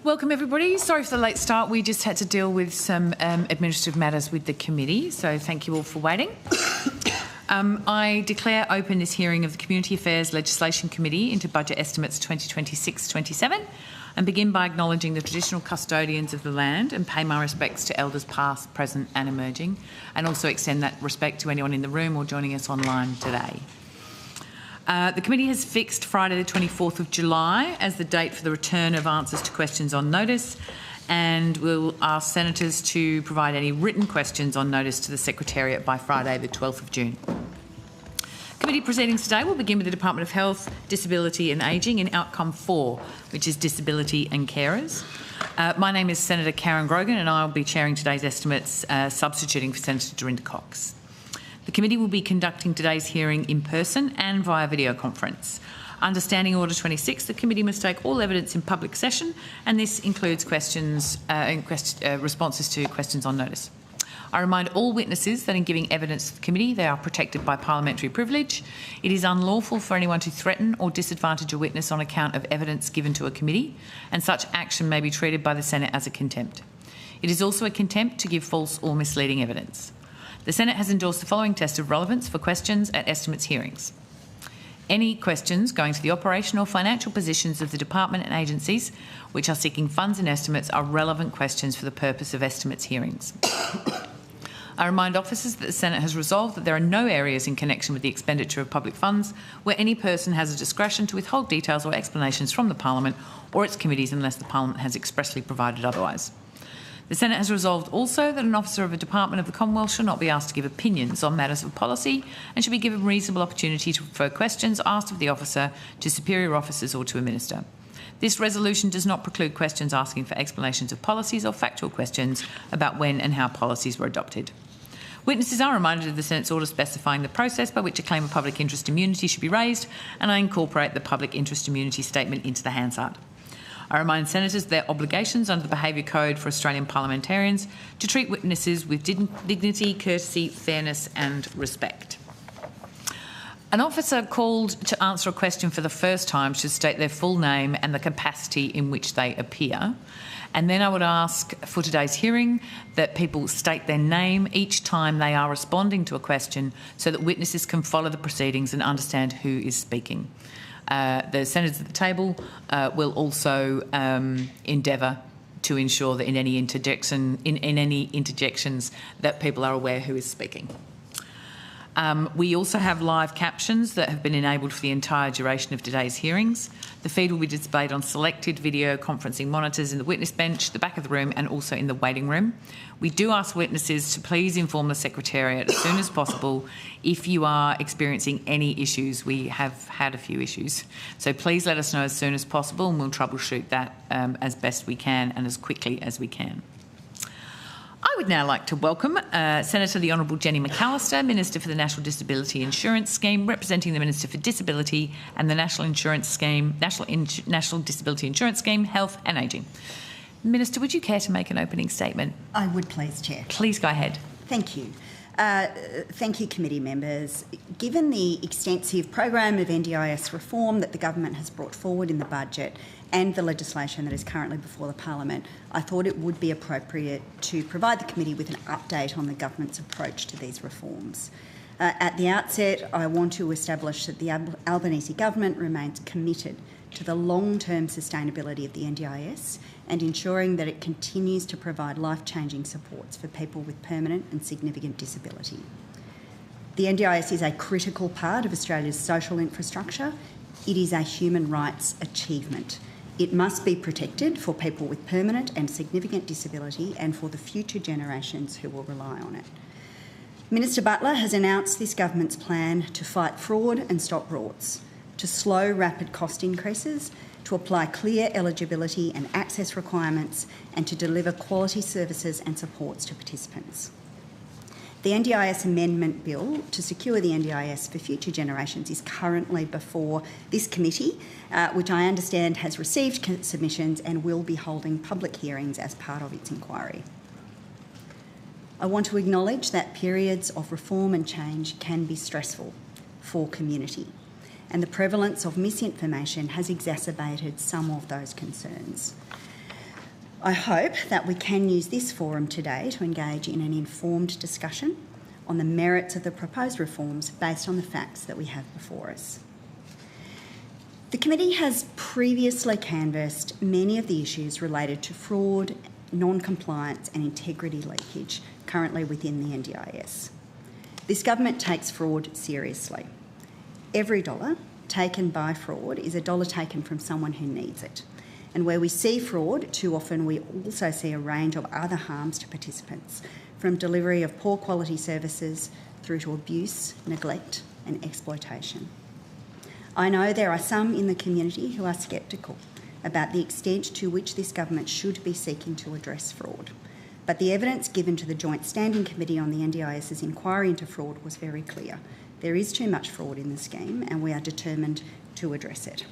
Welcome everybody. Sorry for the late start. We just had to deal with some administrative matters with the committee, so thank you all for waiting. I declare open this hearing of the Community Affairs Legislation Committee into Budget Estimates 2026-27 and begin by acknowledging the traditional custodians of the land and pay my respects to elders past, present and emerging, and also extend that respect to anyone in the room or joining us online today. The committee has fixed Friday the 24th of July as the date for the return of answers to questions on notice, and we'll ask senators to provide any written questions on notice to the Secretariat by Friday the 12th of June. Committee proceedings today will begin with the Department of Health, Disability and Ageing in Outcome 4, which is Disability and Carers. My name is Senator Karen Grogan and I'll be chairing today's estimates, substituting for Senator Dorinda Cox. The committee will be conducting today's hearing in person and via video conference. Under Standing Order 26, the committee must take all evidence in public session, and this includes responses to questions on notice. I remind all witnesses that in giving evidence to the committee, they are protected by parliamentary privilege. It is unlawful for anyone to threaten or disadvantage a witness on account of evidence given to a committee, and such action may be treated by the Senate as a contempt. It is also a contempt to give false or misleading evidence. The Senate has endorsed the following test of relevance for questions at estimates hearings. Any questions going to the operational or financial positions of the department and agencies which are seeking funds and estimates are relevant questions for the purpose of estimates hearings. I remind officers that the Senate has resolved that there are no areas in connection with the expenditure of public funds where any person has a discretion to withhold details or explanations from the Parliament or its committees unless the Parliament has expressly provided otherwise. The Senate has resolved also that an officer of a department of the Commonwealth shall not be asked to give opinions on matters of policy and should be given reasonable opportunity to refer questions asked of the officer to superior officers or to a minister. This resolution does not preclude questions asking for explanations of policies or factual questions about when and how policies were adopted. Witnesses are reminded of the Senate's order specifying the process by which a claim of public interest immunity should be raised, and I incorporate the public interest immunity statement into the Hansard. I remind senators of their obligations under the Behaviour Code for Australian parliamentarians to treat witnesses with dignity, courtesy, fairness and respect. An officer called to answer a question for the first time should state their full name and the capacity in which they appear. And then I would ask for today's hearing that people state their name each time they are responding to a question so that witnesses can follow the proceedings and understand who is speaking. The senators at the table will also endeavour to ensure that in any interjections that people are aware who is speaking. We also have live captions that have been enabled for the entire duration of today's hearings. The feed will be displayed on selected video conferencing monitors in the witness bench, the back of the room and also in the waiting room. We do ask witnesses to please inform the Secretariat as soon as possible if you are experiencing any issues. We have had a few issues. So please let us know as soon as possible and we'll troubleshoot that as best we can and as quickly as we can. I would now like to welcome Senator the Honourable Jenny McAllister, Minister for the National Disability Insurance Scheme, representing the Minister for Disability and the National Disability Insurance Scheme, Health and Ageing. Minister, would you care to make an opening statement? I would please, Chair. Please go ahead. Thank you. Thank you, committee members. Given the extensive program of NDIS reform that the government has brought forward in the budget and the legislation that is currently before the Parliament, I thought it would be appropriate to provide the committee with an update on the government's approach to these reforms. At the outset, I want to establish that the Albanese government remains committed to the long-term sustainability of the NDIS and ensuring that it continues to provide life-changing supports for people with permanent and significant disability. The NDIS is a critical part of Australia's social infrastructure. It is a human rights achievement. It must be protected for people with permanent and significant disability and for the future generations who will rely on it. Minister Butler has announced this government's plan to fight fraud and stop rorts, to slow rapid cost increases, to apply clear eligibility and access requirements, and to deliver quality services and supports to participants. The NDIS Amendment Bill to secure the NDIS for future generations is currently before this committee, which I understand has received submissions and will be holding public hearings as part of its inquiry. I want to acknowledge that periods of reform and change can be stressful for community, and the prevalence of misinformation has exacerbated some of those concerns. I hope that we can use this forum today to engage in an informed discussion on the merits of the proposed reforms based on the facts that we have before us. The committee has previously canvassed many of the issues related to fraud, non-compliance and integrity leakage currently within the NDIS. This government takes fraud seriously. Every dollar taken by fraud is a dollar taken from someone who needs it. And where we see fraud, too often we also see a range of other harms to participants, from delivery of poor quality services through to abuse, neglect and exploitation. I know there are some in the community who are sceptical about the extent to which this government should be seeking to address fraud. But the evidence given to the Joint Standing Committee on the NDIS's inquiry into fraud was very clear. There is too much fraud in the scheme and we are determined to address it.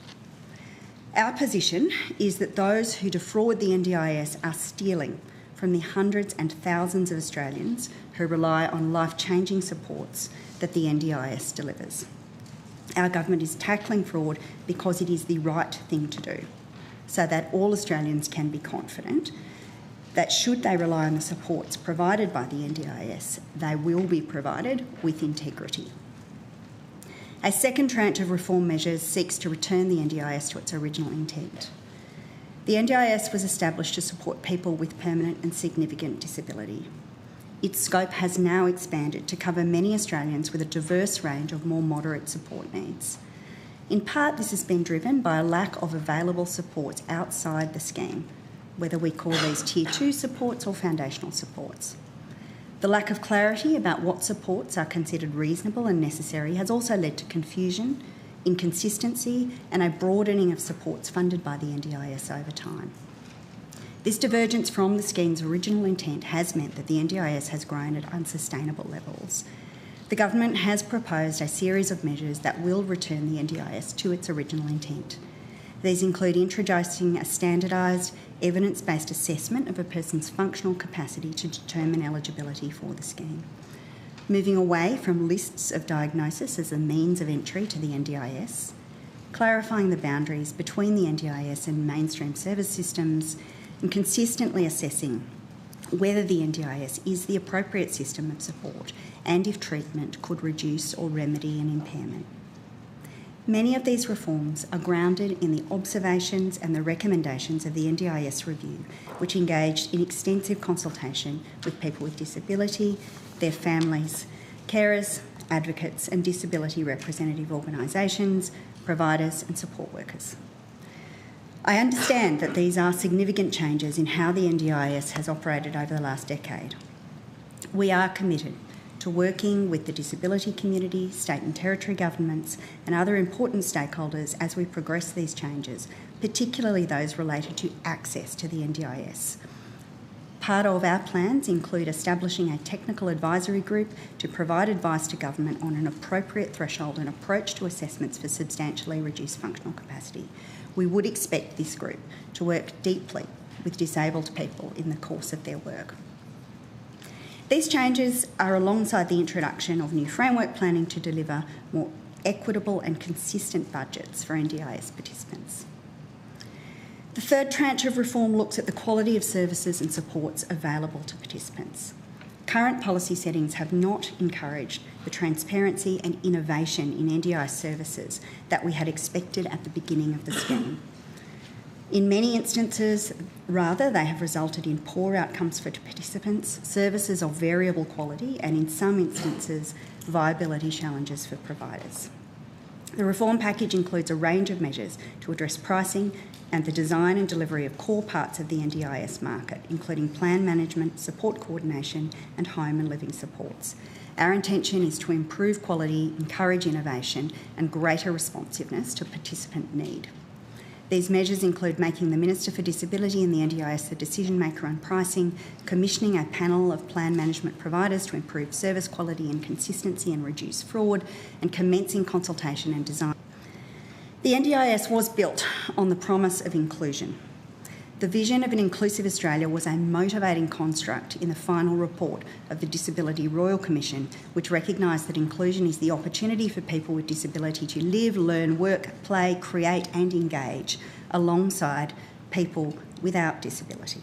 Our position is that those who defraud the NDIS are stealing from the hundreds and thousands of Australians who rely on life-changing supports that the NDIS delivers. Our government is tackling fraud because it is the right thing to do, so that all Australians can be confident that should they rely on the supports provided by the NDIS, they will be provided with integrity. A second tranche of reform measures seeks to return the NDIS to its original intent. The NDIS was established to support people with permanent and significant disability. Its scope has now expanded to cover many Australians with a diverse range of more moderate support needs. In part, this has been driven by a lack of available supports outside the scheme, whether we call these Tier 2 supports or foundational supports. The lack of clarity about what supports are considered reasonable and necessary has also led to confusion, inconsistency and a broadening of supports funded by the NDIS over time. This divergence from the scheme's original intent has meant that the NDIS has grown at unsustainable levels. The government has proposed a series of measures that will return the NDIS to its original intent. These include introducing a standardised, evidence-based assessment of a person's functional capacity to determine eligibility for the scheme, moving away from lists of diagnosis as a means of entry to the NDIS, clarifying the boundaries between the NDIS and mainstream service systems, and consistently assessing whether the NDIS is the appropriate system of support and if treatment could reduce or remedy an impairment. Many of these reforms are grounded in the observations and the recommendations of the NDIS review, which engaged in extensive consultation with people with disability, their families, carers, advocates and disability representative organisations, providers and support workers. I understand that these are significant changes in how the NDIS has operated over the last decade. We are committed to working with the disability community, state and territory governments and other important stakeholders as we progress these changes, particularly those related to access to the NDIS. Part of our plans include establishing a technical advisory group to provide advice to government on an appropriate threshold and approach to assessments for substantially reduced functional capacity. We would expect this group to work deeply with disabled people in the course of their work. These changes are alongside the introduction of new framework planning to deliver more equitable and consistent budgets for NDIS participants. The third tranche of reform looks at the quality of services and supports available to participants. Current policy settings have not encouraged the transparency and innovation in NDIS services that we had expected at the beginning of the scheme. In many instances, rather, they have resulted in poor outcomes for participants, services of variable quality, and in some instances, viability challenges for providers. The reform package includes a range of measures to address pricing and the design and delivery of core parts of the NDIS market, including plan management, support coordination, and home and living supports. Our intention is to improve quality, encourage innovation, and greater responsiveness to participant need. These measures include making the Minister for Disability and the NDIS the decision maker on pricing, commissioning a panel of plan management providers to improve service quality and consistency and reduce fraud, and commencing consultation and design. The NDIS was built on the promise of inclusion. The vision of an inclusive Australia was a motivating construct in the final report of the Disability Royal Commission, which recognised that inclusion is the opportunity for people with disability to live, learn, work, play, create and engage alongside people without disability.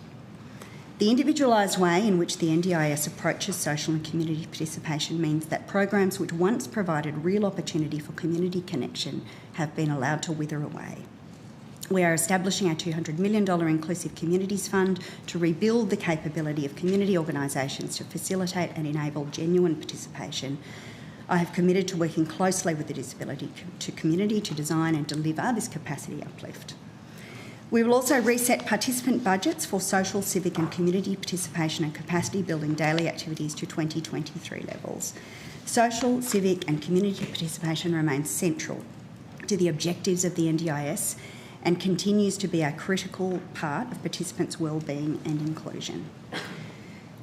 The individualised way in which the NDIS approaches social and community participation means that programs which once provided real opportunity for community connection have been allowed to wither away. We are establishing a $200 million Inclusive Communities Fund to rebuild the capability of community organisations to facilitate and enable genuine participation. I have committed to working closely with the disability community to design and deliver this capacity uplift. We will also reset participant budgets for social, civic and community participation and capacity building daily activities to 2023 levels. Social, civic and community participation remains central to the objectives of the NDIS and continues to be a critical part of participants' wellbeing and inclusion.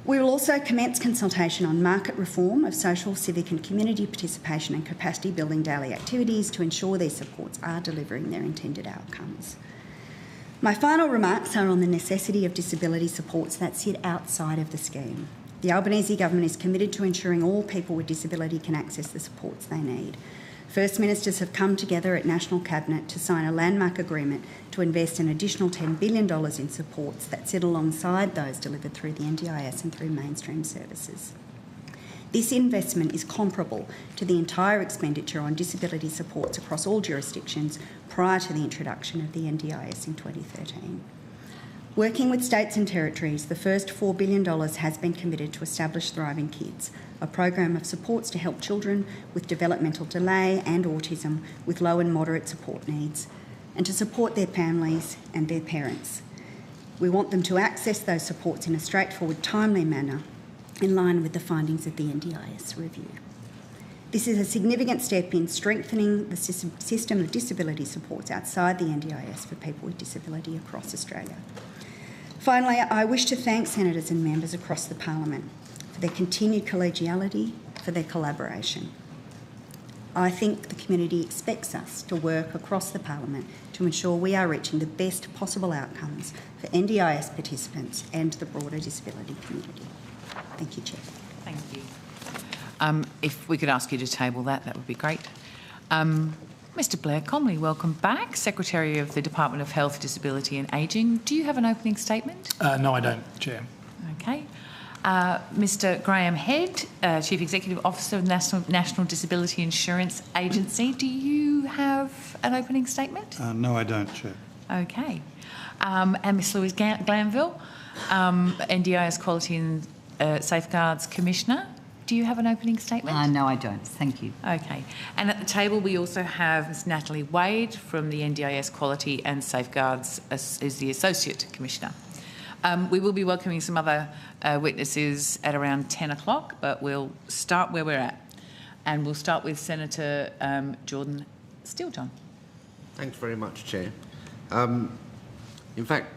We will also commence consultation on market reform of social, civic and community participation and capacity building daily activities to ensure these supports are delivering their intended outcomes. My final remarks are on the necessity of disability supports that sit outside of the scheme. The Albanese Government is committed to ensuring all people with disability can access the supports they need. First Ministers have come together at National Cabinet to sign a landmark agreement to invest an additional $10 billion in supports that sit alongside those delivered through the NDIS and through mainstream services. This investment is comparable to the entire expenditure on disability supports across all jurisdictions prior to the introduction of the NDIS in 2013. Working with states and territories, the first $4 billion has been committed to establish Thriving Kids, a program of supports to help children with developmental delay and autism with low and moderate support needs, and to support their families and their parents. We want them to access those supports in a straightforward, timely manner, in line with the findings of the NDIS review. This is a significant step in strengthening the system of disability supports outside the NDIS for people with disability across Australia. Finally, I wish to thank Senators and members across the Parliament for their continued collegiality, for their collaboration. I think the community expects us to work across the Parliament to ensure we are reaching the best possible outcomes for NDIS participants and the broader disability community. Thank you, Chair. Thank you. If we could ask you to table that, that would be great. Mr Blair Comley, welcome back. Secretary of the Department of Health, Disability and Ageing. Do you have an opening statement? No, I don't, Chair. Okay. Mr Graham Head, Chief Executive Officer of National Disability Insurance Agency. Do you have an opening statement? No, I don't, Chair. Okay. And Ms Louise Glanville, NDIS Quality and Safeguards Commissioner. Do you have an opening statement? No, I don't. Thank you. Okay. And at the table we also have Ms Natalie Wade from the NDIS Quality and Safeguards as the Associate Commissioner. We will be welcoming some other witnesses at around 10 o'clock, but we'll start where we're at. And we'll start with Senator Jordan Steele-John. Thanks very much, Chair. In fact,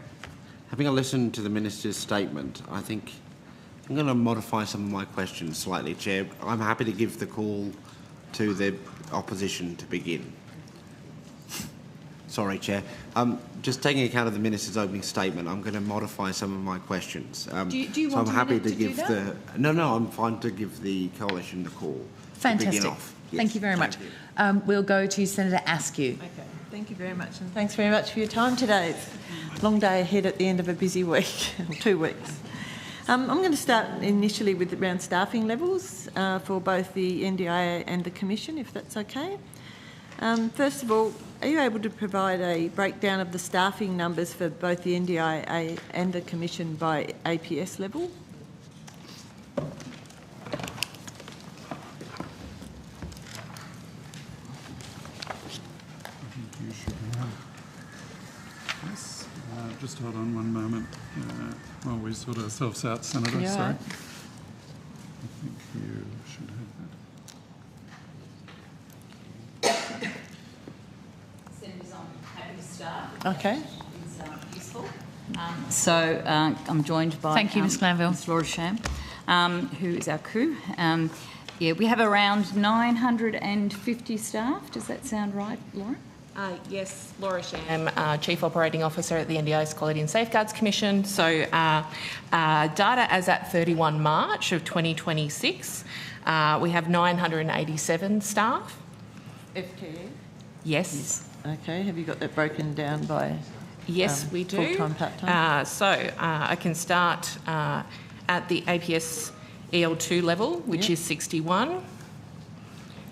having listened to the Minister's statement, I think I'm going to modify some of my questions slightly, Chair. I'm happy to give the call to the opposition to begin. Sorry, Chair. Just taking account of the Minister's opening statement, I'm going to modify some of my questions. Do you want I'm happy to give the... No, I'm fine to give the Coalition the call. Fantastic. To begin off. Yes. Thank you very much. We'll go to Senator Askew. Okay. Thank you very much, and thanks very much for your time today. It's a long day ahead at the end of a busy week, or 2 weeks. I'm going to start initially with around staffing levels for both the NDIA and the Commission, if that's okay. First of all, are you able to provide a breakdown of the staffing numbers for both the NDIA and the Commission by APS level? Just hold on one moment while we sort ourselves out, Senator. Yeah, sorry. right. I think you should have that. Senators, I'm happy to start. Okay. It's useful. I'm joined by Thank you, Ms Glanville. Ms Laura Sham, who is our crew. We have around 950 staff. Does that sound right, Laura? Yes, Laura Sham, Chief Operating Officer at the NDIS Quality and Safeguards Commission. So data as at 31 March of 2026, we have 987 staff. FTE? Yes. Okay, have you got that broken down by Yes, we do. Full-time, part-time? I can start at the APS EL2 level, which is 61.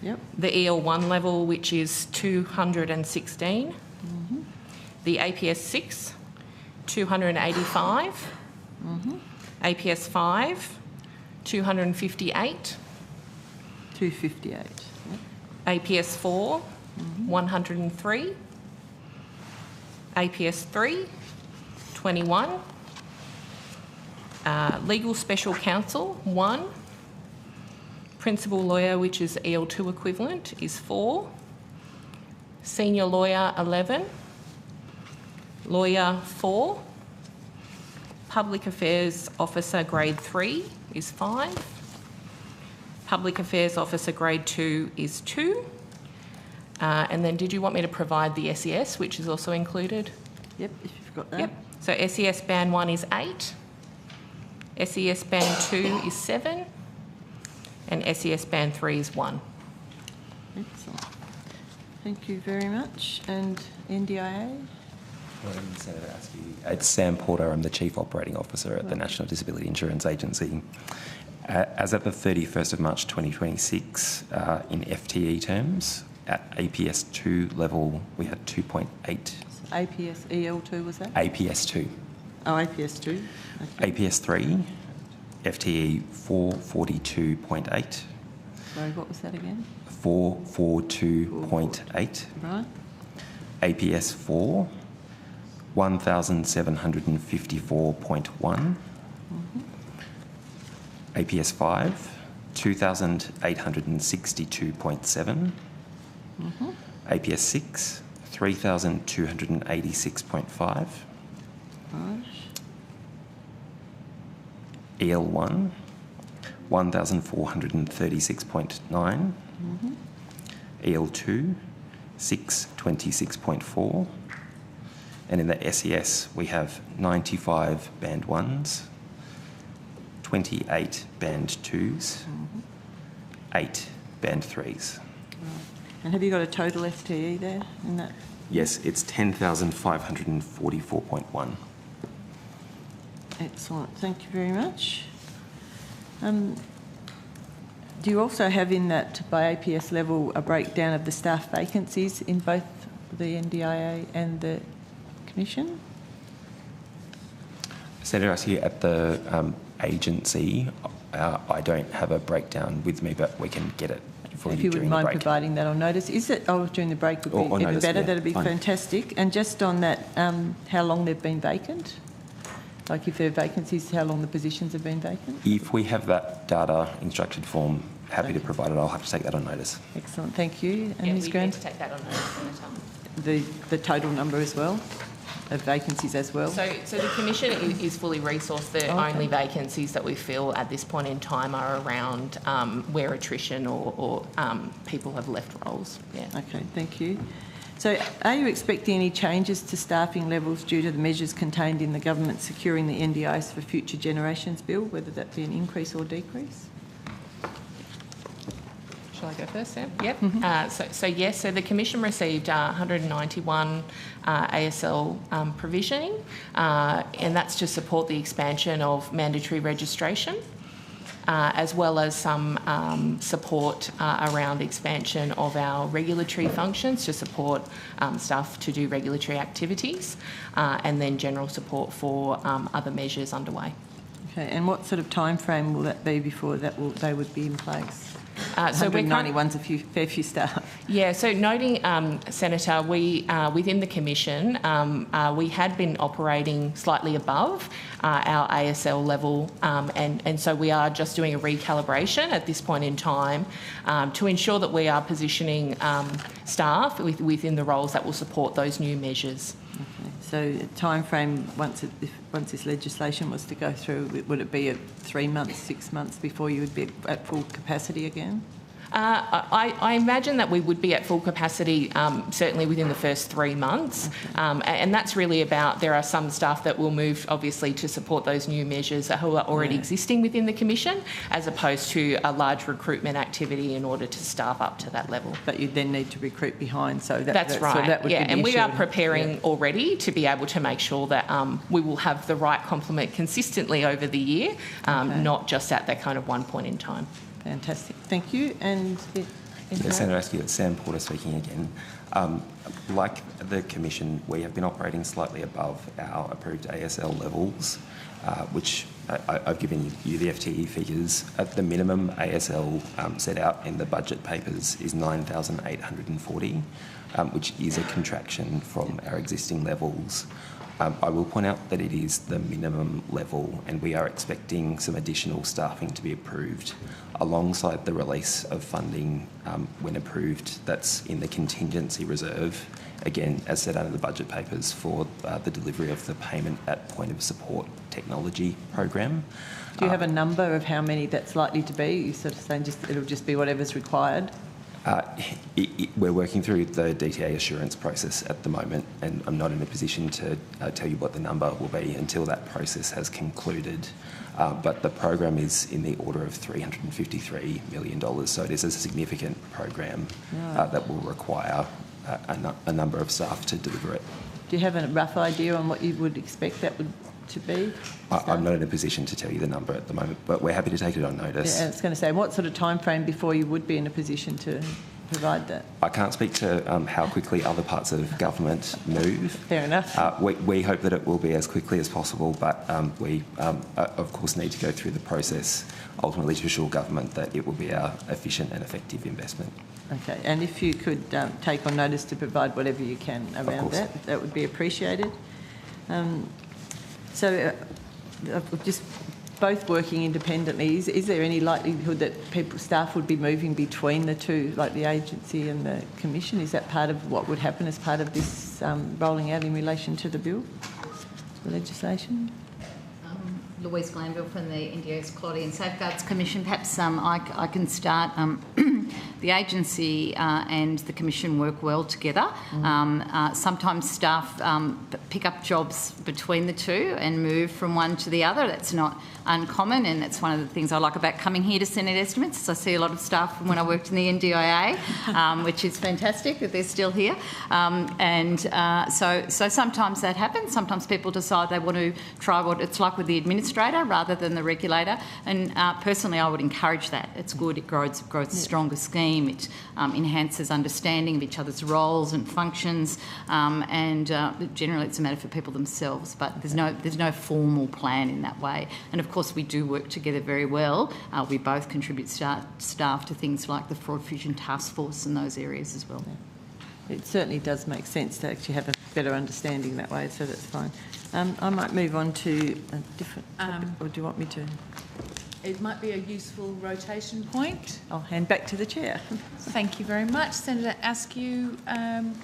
Yep. The EL1 level, which is 216. The APS 6, 285. APS 5, 258. 258. Yep. APS 4, 103. APS 3, 21. Legal Special Counsel, 1. Principal Lawyer, which is EL2 equivalent, is 4. Senior Lawyer, 11. Lawyer, 4. Public Affairs Officer Grade 3 is 5. Public Affairs Officer Grade 2 is 2. And then did you want me to provide the SES, which is also included? Yep, if you've got that. Yep. So SES Band 1 is 8. SES Band 2 is 7. And SES Band 3 is 1. Excellent. Thank you very much. And NDIA? Senator Askew. It's Sam Porter. I'm the Chief Operating Officer at the National Disability Insurance Agency. As at the 31st of March 2026, in FTE terms, at APS 2 level, we had 2.8. APS EL2 was that? APS 2. Oh, APS 2. Okay. APS 3, FTE 442.8. Sorry, what was that again? 442.8. Right. APS 4, 1,754.1. APS 5, 2,862.7. APS 6, 3,286.5. Right. EL1, 1,436.9. EL2, 626.4. And in the SES, we have 95 Band 1s, 28 Band 2s, 8 Band 3s. And have you got a total FTE there in that? Yes, it's 10,544.1. Excellent. Thank you very much. Do you also have in that, by APS level, a breakdown of the staff vacancies in both the NDIA and the Commission? Senator Askew, at the agency, I don't have a breakdown with me, but we can get it for If you you during wouldn't mind the break. providing that on notice. Is it, during the break would be Or even notice, better, yeah, that'd be fine. fantastic. And just on that, how long they've been vacant? Like if there are vacancies, how long the positions have been vacant? If we have that data in structured form, happy to provide it. I'll have to take that on notice. Excellent, thank you. And Yeah, Ms we need Grant? to take that on notice, Senator. The total number as well, of vacancies as well? So the Commission is fully resourced. The only vacancies that we feel at this point in time are around where attrition or people have left roles. Yeah. Okay, thank you. So are you expecting any changes to staffing levels due to the measures contained in the government securing the NDIS for Future Generations Bill, whether that be an increase or decrease? Shall I go first, Sam? Yep. So yes, so the Commission received 191 ASL provisioning, and that's to support the expansion of mandatory registration, as well as some support around expansion of our regulatory functions to support staff to do regulatory activities, and then general support for other measures underway. Okay, and what sort of time frame will that be before they would be in place? So we're 191's a fair few staff. Yeah, so noting, Senator, we within the Commission, we had been operating slightly above our ASL level, and so we are just doing a recalibration at this point in time to ensure that we are positioning staff within the roles that will support those new measures. Okay. So time frame, once this legislation was to go through, would it be 3 months, 6 months before you would be at full capacity again? I imagine that we would be at full capacity certainly within the first 3 months, and that's really about, there are some staff that will move obviously to support those new measures who are already existing within the Commission, as opposed to a large recruitment activity in order to staff up to that level. But you then need to recruit behind, so that's right. So that would be the and we issue. are preparing already to be able to make sure that we will have the right complement consistently over the year, not just at that kind of one point in time. Fantastic. Thank you. And Senator Askew, it's Sam Porter speaking again. Like the Commission, we have been operating slightly above our approved ASL levels, which I've given you the FTE figures. At the minimum ASL set out in the budget papers is 9,840, which is a contraction from our existing levels. I will point out that it is the minimum level, and we are expecting some additional staffing to be approved alongside the release of funding when approved. That's in the contingency reserve, again, as set out in the budget papers, for the delivery of the payment at point of support technology program. do you have a number of how many that's likely to be? You sort of saying it'll just be whatever's required? We're working through the DTA assurance process at the moment, and I'm not in a position to tell you what the number will be until that process has concluded. But the program is in the order of $353 million, so it is a significant program that will require a number of staff to deliver it. Do you have a rough idea on what you would expect that to be? I'm not in a position to tell you the number at the moment, but we're happy to take it on notice. Yeah, I was going to say, what sort of time frame before you would be in a position to provide that? I can't speak to how quickly other parts of government move. Fair enough. We hope that it will be as quickly as possible, but we, of course, need to go through the process ultimately to assure government that it will be our efficient and effective investment. Okay, and if you could take on notice to provide whatever you can around that, that would be appreciated. So just both working independently, is there any likelihood that staff would be moving between the two, like the agency and the Commission? Is that part of what would happen as part of this rolling out in relation to the bill, the legislation? Louise Glanville from the NDIS Quality and Safeguards Commission. Perhaps I can start. The agency and the Commission work well together. Sometimes staff pick up jobs between the two and move from one to the other. That's not uncommon, and that's one of the things I like about coming here to Senate estimates. I see a lot of staff from when I worked in the NDIA, which is fantastic that they're still here. So sometimes that happens. Sometimes people decide they want to try what it's like with the administrator rather than the regulator. And personally, I would encourage that. It's good. It grows a stronger scheme. It enhances understanding of each other's roles and functions. And generally, it's a matter for people themselves. But there's no formal plan in that way. And of course, we do work together very well. We both contribute staff to things like the Fraud Fusion Task Force and those areas as well. It certainly does make sense to actually have a better understanding that way, so that's fine. I might move on to a different topic, or do you want me to? It might be a useful rotation point. I'll hand back to the chair. Thank you very much. Senator Askew,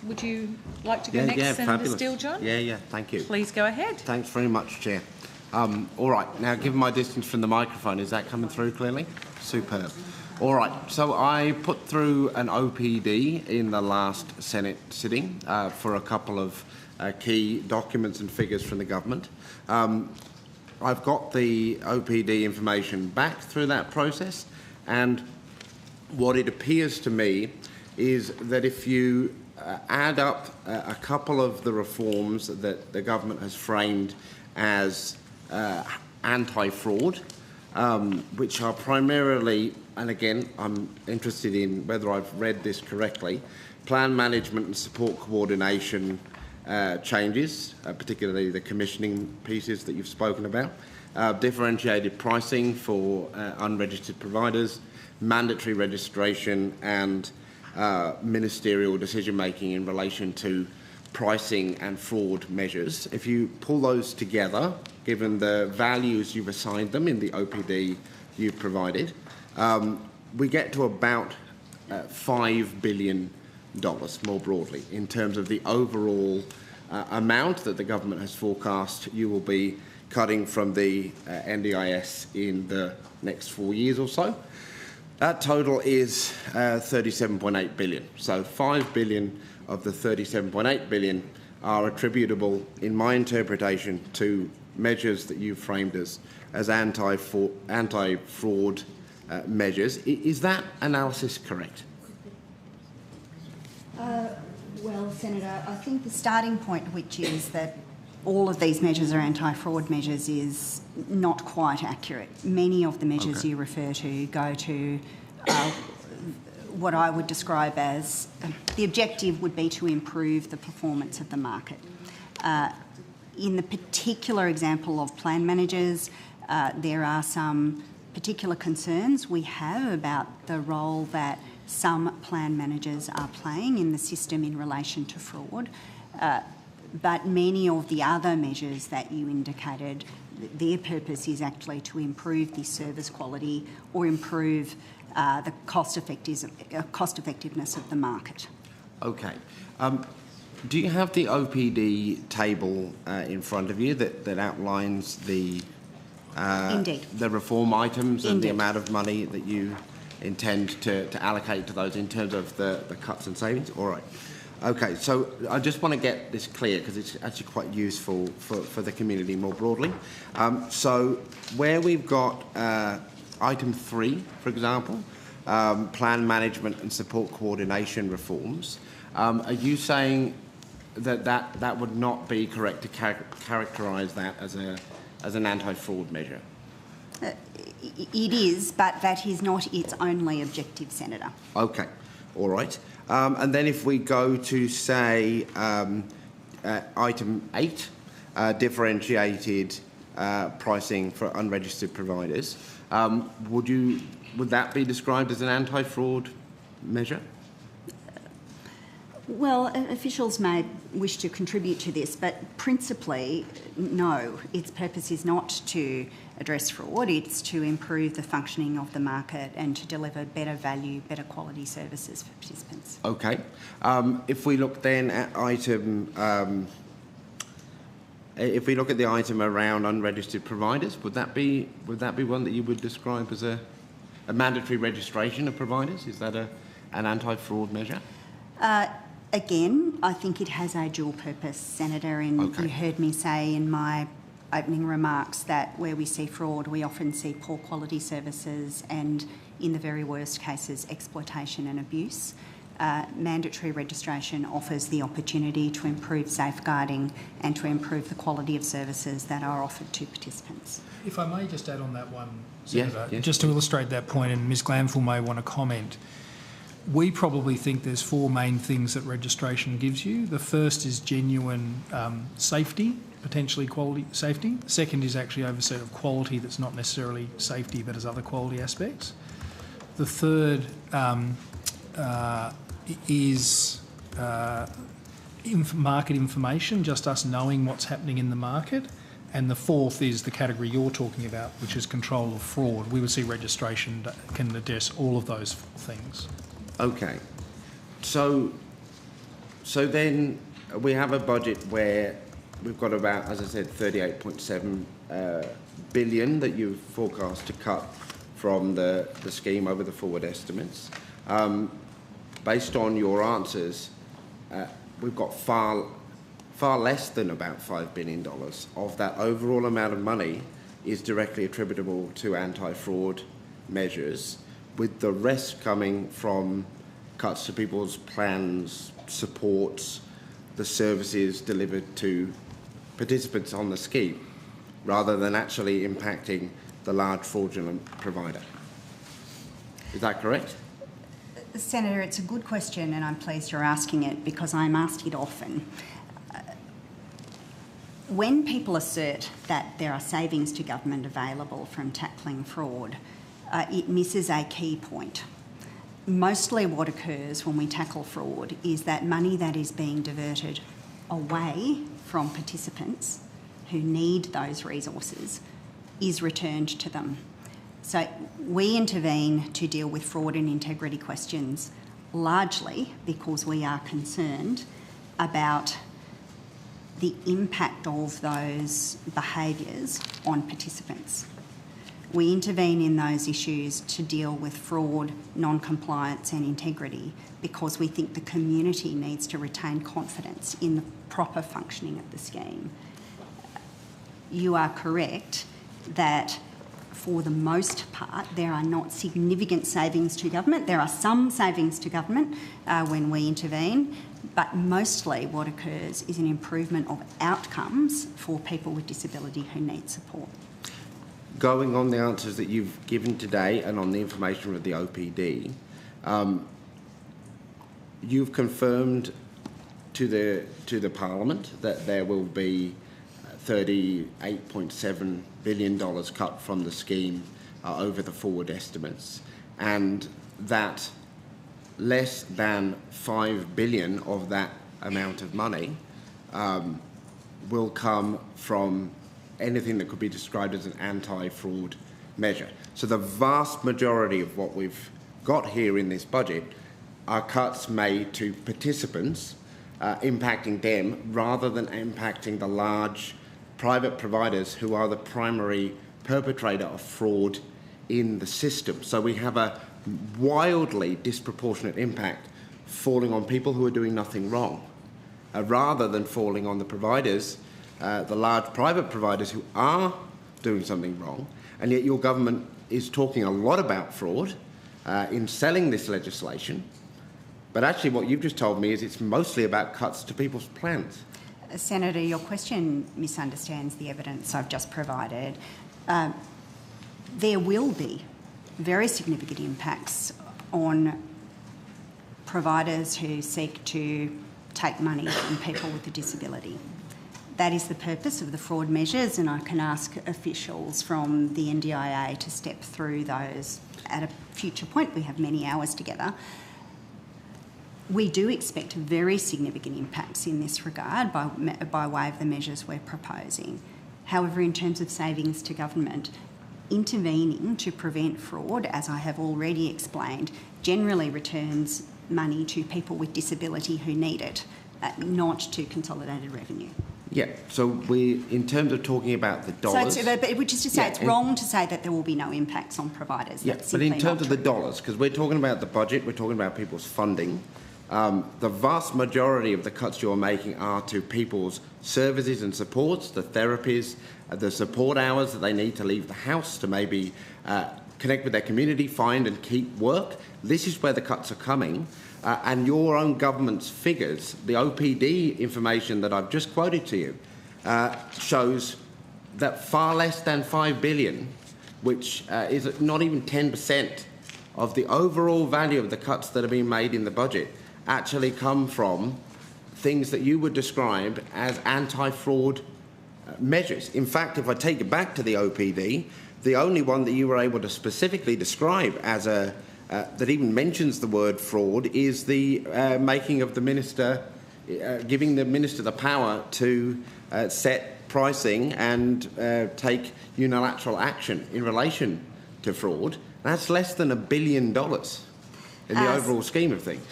would you like to go next? Yeah, Senator fabulous. Steele-John? Yeah, thank you. Please go ahead. Thanks very much, Chair. All right, now given my distance from the microphone, is that coming through clearly? Superb. All right, so I put through an OPD in the last Senate sitting for a couple of key documents and figures from the government. I've got the OPD information back through that process, and what it appears to me is that if you add up a couple of the reforms that the government has framed as anti-fraud, which are primarily, and again, I'm interested in whether I've read this correctly, plan management and support coordination changes, particularly the commissioning pieces that you've spoken about, differentiated pricing for unregistered providers, mandatory registration and ministerial decision-making in relation to pricing and fraud measures. If you pull those together, given the values you've assigned them in the OPD you've provided, we get to about $5 billion more broadly in terms of the overall amount that the government has forecast you will be cutting from the NDIS in the next 4 years or so. That total is 37.8 billion. So 5 billion of the 37.8 billion are attributable, in my interpretation, to measures that you've framed as anti-fraud measures. Is that analysis correct? Well, Senator, I think the starting point, which is that all of these measures are anti-fraud measures, is not quite accurate. Many of the measures you refer to go to what I would describe as the objective would be to improve the performance of the market. In the particular example of plan managers, there are some particular concerns we have about the role that some plan managers are playing in the system in relation to fraud. But many of the other measures that you indicated, their purpose is actually to improve the service quality or improve the cost effectiveness of the market. Okay. Do you have the OPD table in front of you that outlines the the reform items and the amount of money that you intend to allocate to those in terms of the cuts and savings? All right. Okay, so I just want to get this clear because it's actually quite useful for the community more broadly. So where we've got item 3, for example, plan management and support coordination reforms, are you saying that would not be correct to characterise that as an anti-fraud measure? It is, but that is not its only objective, Senator. Okay, all right. And then if we go to, say, item 8, differentiated pricing for unregistered providers, would that be described as an anti-fraud measure? Well, officials may wish to contribute to this, but principally, no. Its purpose is not to address fraud, it's to improve the functioning of the market and to deliver better value, better quality services for participants. Okay. If we look then at item, if we look at the item around unregistered providers, would that be one that you would describe as a mandatory registration of providers? Is that an anti-fraud measure? Again, I think it has a dual purpose, Senator, and you heard me say in my opening remarks that where we see fraud, we often see poor quality services and, in the very worst cases, exploitation and abuse. Mandatory registration offers the opportunity to improve safeguarding and to improve the quality of services that are offered to participants. If I may just add on that one, Senator, just to illustrate that point, and Ms Glanville may want to comment. We probably think there's 4 main things that registration gives you. The first is genuine safety, potentially quality safety. The second is actually oversight of quality that's not necessarily safety but has other quality aspects. The third is market information, just us knowing what's happening in the market. And the fourth is the category you're talking about, which is control of fraud. We would see registration can address all of those things. Okay, so then we have a budget where we've got about, as I said, 38.7 billion that you've forecast to cut from the scheme over the forward estimates. Based on your answers, we've got far less than about $5 billion of that overall amount of money is directly attributable to anti-fraud measures, with the rest coming from cuts to people's plans, supports, the services delivered to participants on the scheme, rather than actually impacting the large fraudulent provider. Is that correct? Senator, it's a good question and I'm pleased you're asking it because I'm asked it often. When people assert that there are savings to government available from tackling fraud, it misses a key point. Mostly what occurs when we tackle fraud is that money that is being diverted away from participants who need those resources is returned to them. So we intervene to deal with fraud and integrity questions largely because we are concerned about the impact of those behaviours on participants. We intervene in those issues to deal with fraud, non-compliance and integrity because we think the community needs to retain confidence in the proper functioning of the scheme. You are correct that for the most part there are not significant savings to government. There are some savings to government when we intervene, but mostly what occurs is an improvement of outcomes for people with disability who need support. Going on the answers that you've given today and on the information of the OPD, you've confirmed to the Parliament that there will be $38.7 billion cut from the scheme over the forward estimates, and that less than $5 billion of that amount of money will come from anything that could be described as an anti-fraud measure. So the vast majority of what we've got here in this budget are cuts made to participants, impacting them rather than impacting the large private providers who are the primary perpetrator of fraud in the system. So we have a wildly disproportionate impact falling on people who are doing nothing wrong, rather than falling on the providers, the large private providers who are doing something wrong. And yet your government is talking a lot about fraud in selling this legislation, but actually what you've just told me is it's mostly about cuts to people's plans. Senator, your question misunderstands the evidence I've just provided. There will be very significant impacts on providers who seek to take money from people with a disability. That is the purpose of the fraud measures, and I can ask officials from the NDIA to step through those at a future point. We have many hours together. We do expect very significant impacts in this regard by way of the measures we're proposing. However, in terms of savings to government, intervening to prevent fraud, as I have already explained, generally returns money to people with disability who need it, not to consolidated revenue. Yeah, so in terms of talking about the dollars... which is to say it's wrong to say that there will be no impacts on providers. Yeah, but in terms of the dollars, because we're talking about the budget, we're talking about people's funding, the vast majority of the cuts you're making are to people's services and supports, the therapies, the support hours that they need to leave the house to maybe connect with their community, find and keep work. This is where the cuts are coming. And your own government's figures, the OPD information that I've just quoted to you, shows that far less than $5 billion, which is not even 10% of the overall value of the cuts that are being made in the budget, actually come from things that you would describe as anti-fraud measures. In fact, if I take it back to the OPD, the only one that you were able to specifically describe as a that even mentions the word fraud is the making of the minister, giving the minister the power to set pricing and take unilateral action in relation to fraud. That's less than $1 billion in the overall scheme of things.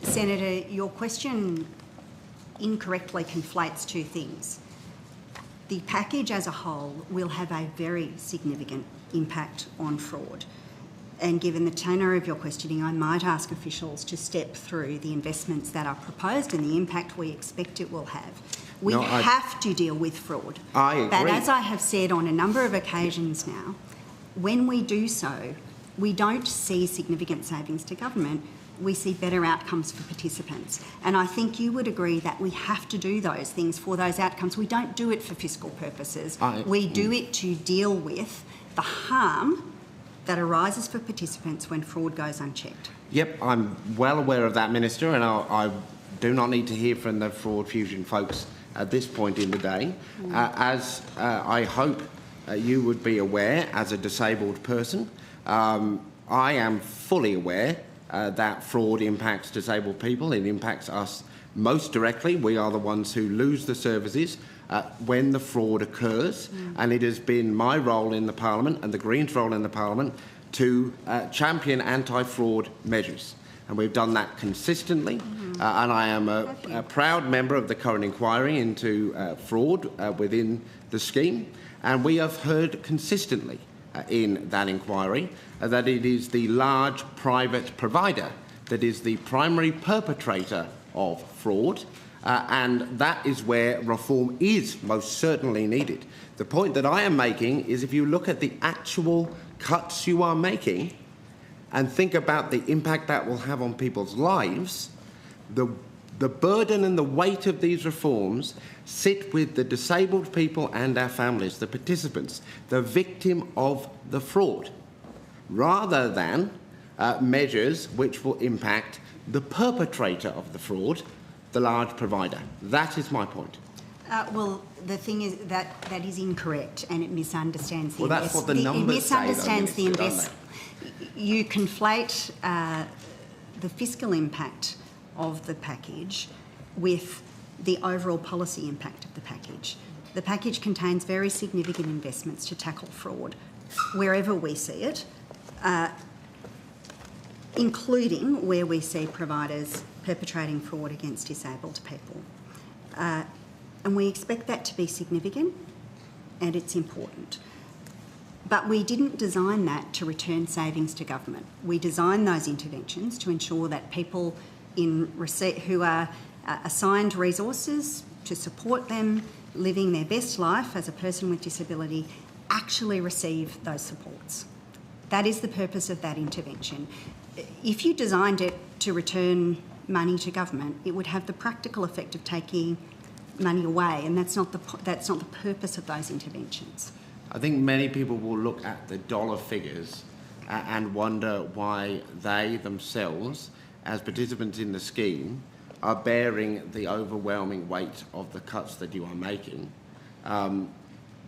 Senator, your question incorrectly conflates two things. The package as a whole will have a very significant impact on fraud. And given the tenor of your questioning, I might ask officials to step through the investments that are proposed and the impact we expect it will have. We have to deal with fraud. I agree. But as I have said on a number of occasions now, when we do so, we don't see significant savings to government, we see better outcomes for participants. And I think you would agree that we have to do those things for those outcomes. We don't do it for fiscal purposes. We do it to deal with the harm that arises for participants when fraud goes unchecked. Yep, I'm well aware of that, Minister, and I do not need to hear from the Fraud Fusion folks at this point in the day. As I hope you would be aware as a disabled person, I am fully aware that fraud impacts disabled people. It impacts us most directly. We are the ones who lose the services when the fraud occurs, and it has been my role in the Parliament and the Greens' role in the Parliament to champion anti-fraud measures. and we've done that consistently. And I am a proud member of the current inquiry into fraud within the scheme, and we have heard consistently in that inquiry that it is the large private provider that is the primary perpetrator of fraud, and that is where reform is most certainly needed. The point that I am making is if you look at the actual cuts you are making and think about the impact that will have on people's lives, the burden and the weight of these reforms sit with the disabled people and our families, the participants, the victim of the fraud, rather than measures which will impact the perpetrator of the fraud, the large provider. That is my point. Well, the thing is that is incorrect, and it misunderstands the Well, that's what the numbers say, though, misunderstands the Minister, investment. You conflate the fiscal impact of the package with the overall policy impact of the package. The package contains very significant investments to tackle fraud wherever we see it, including where we see providers perpetrating fraud against disabled people. And we expect that to be significant, and it's important. But we didn't design that to return savings to government. We designed those interventions to ensure that people who are assigned resources to support them living their best life as a person with disability actually receive those supports. That is the purpose of that intervention. If you designed it to return money to government, it would have the practical effect of taking money away, and that's not the purpose of those interventions. I think many people will look at the dollar figures and wonder why they themselves, as participants in the scheme, are bearing the overwhelming weight of the cuts that you are making.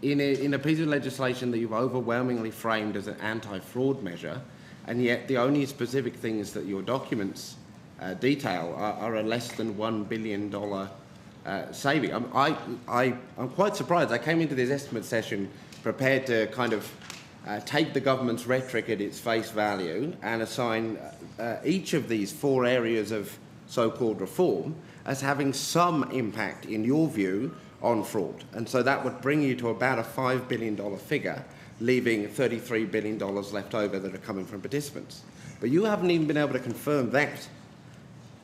In a piece of legislation that you've overwhelmingly framed as an anti-fraud measure, and yet the only specific things that your documents detail are a less than $1 billion saving. I'm quite surprised. I came into this estimate session prepared to kind of take the government's rhetoric at its face value and assign each of these 4 areas of so-called reform as having some impact, in your view, on fraud. And so that would bring you to about a $5 billion figure, leaving $33 billion left over that are coming from participants. But you haven't even been able to confirm that.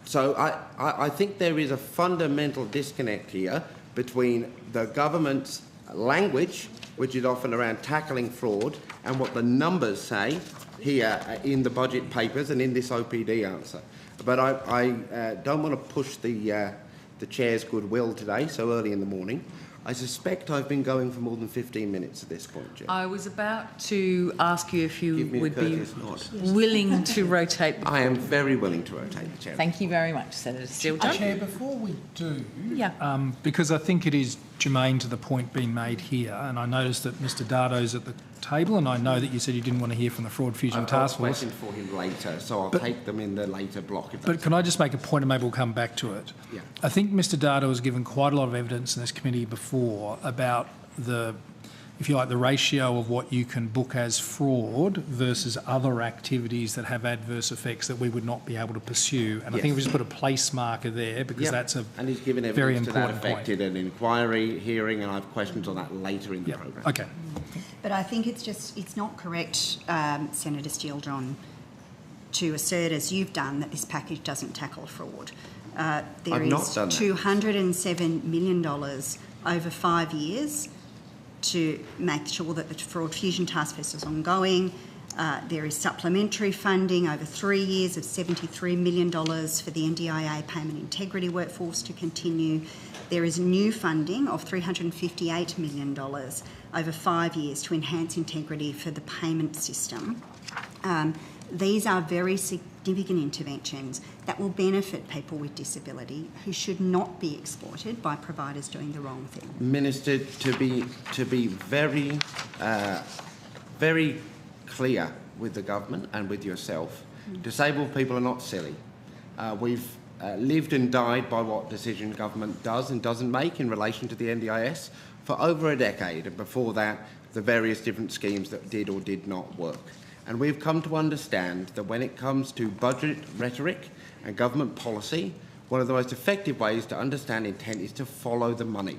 So I think there is a fundamental disconnect here between the government's language, which is often around tackling fraud, and what the numbers say here in the budget papers and in this OPD answer. But I don't want to push the Chair's goodwill today so early in the morning. I suspect I've been going for more than 15 minutes at this point, Chair. I was about to ask you if you would be nod. willing to rotate. I am very willing to rotate the Chair. Thank you very much, Senator Steele. Chair, before we do, because I think it is germane to the point being made here, and I noticed that Mr Dardo's at the table, and I know that you said you didn't want to hear from the Fraud Fusion Task Force. I'll question for him later, so I'll take them in the later block. But can I just make a point, and maybe we'll come back to it? Yeah. I think Mr Dardo has given quite a lot of evidence in this committee before about the, if you like, the ratio of what you can book as fraud versus other activities that have adverse effects that we would not be able to pursue. And I think we just put a place marker there because that's a and he's given very evidence to that important effect in an inquiry hearing, and I have questions on that later in the programme. Okay. But I think it's not correct, Senator Steele, John, to assert, as you've done, that this package doesn't tackle fraud. There is $207 million over 5 years to make sure that the Fraud Fusion Task Force is ongoing. There is supplementary funding over 3 years of $73 million for the NDIA payment integrity workforce to continue. There is new funding of $358 million over 5 years to enhance integrity for the payment system. These are very significant interventions that will benefit people with disability who should not be exploited by providers doing the wrong thing. Minister, to be very, very clear with the government and with yourself, disabled people are not silly. We've lived and died by what decision government does and doesn't make in relation to the NDIS for over a decade, and before that, the various different schemes that did or did not work. And we've come to understand that when it comes to budget rhetoric and government policy, one of the most effective ways to understand intent is to follow the money.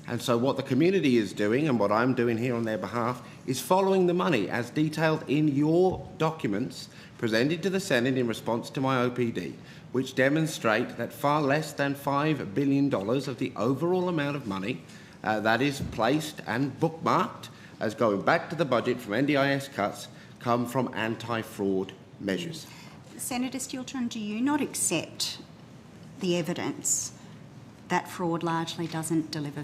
And so what the community is doing, and what I'm doing here on their behalf, is following the money as detailed in your documents presented to the Senate in response to my OPD, which demonstrate that far less than $5 billion of the overall amount of money that is placed and bookmarked as going back to the budget from NDIS cuts come from anti-fraud measures. Senator Stilton, do you not accept the evidence that fraud largely doesn't deliver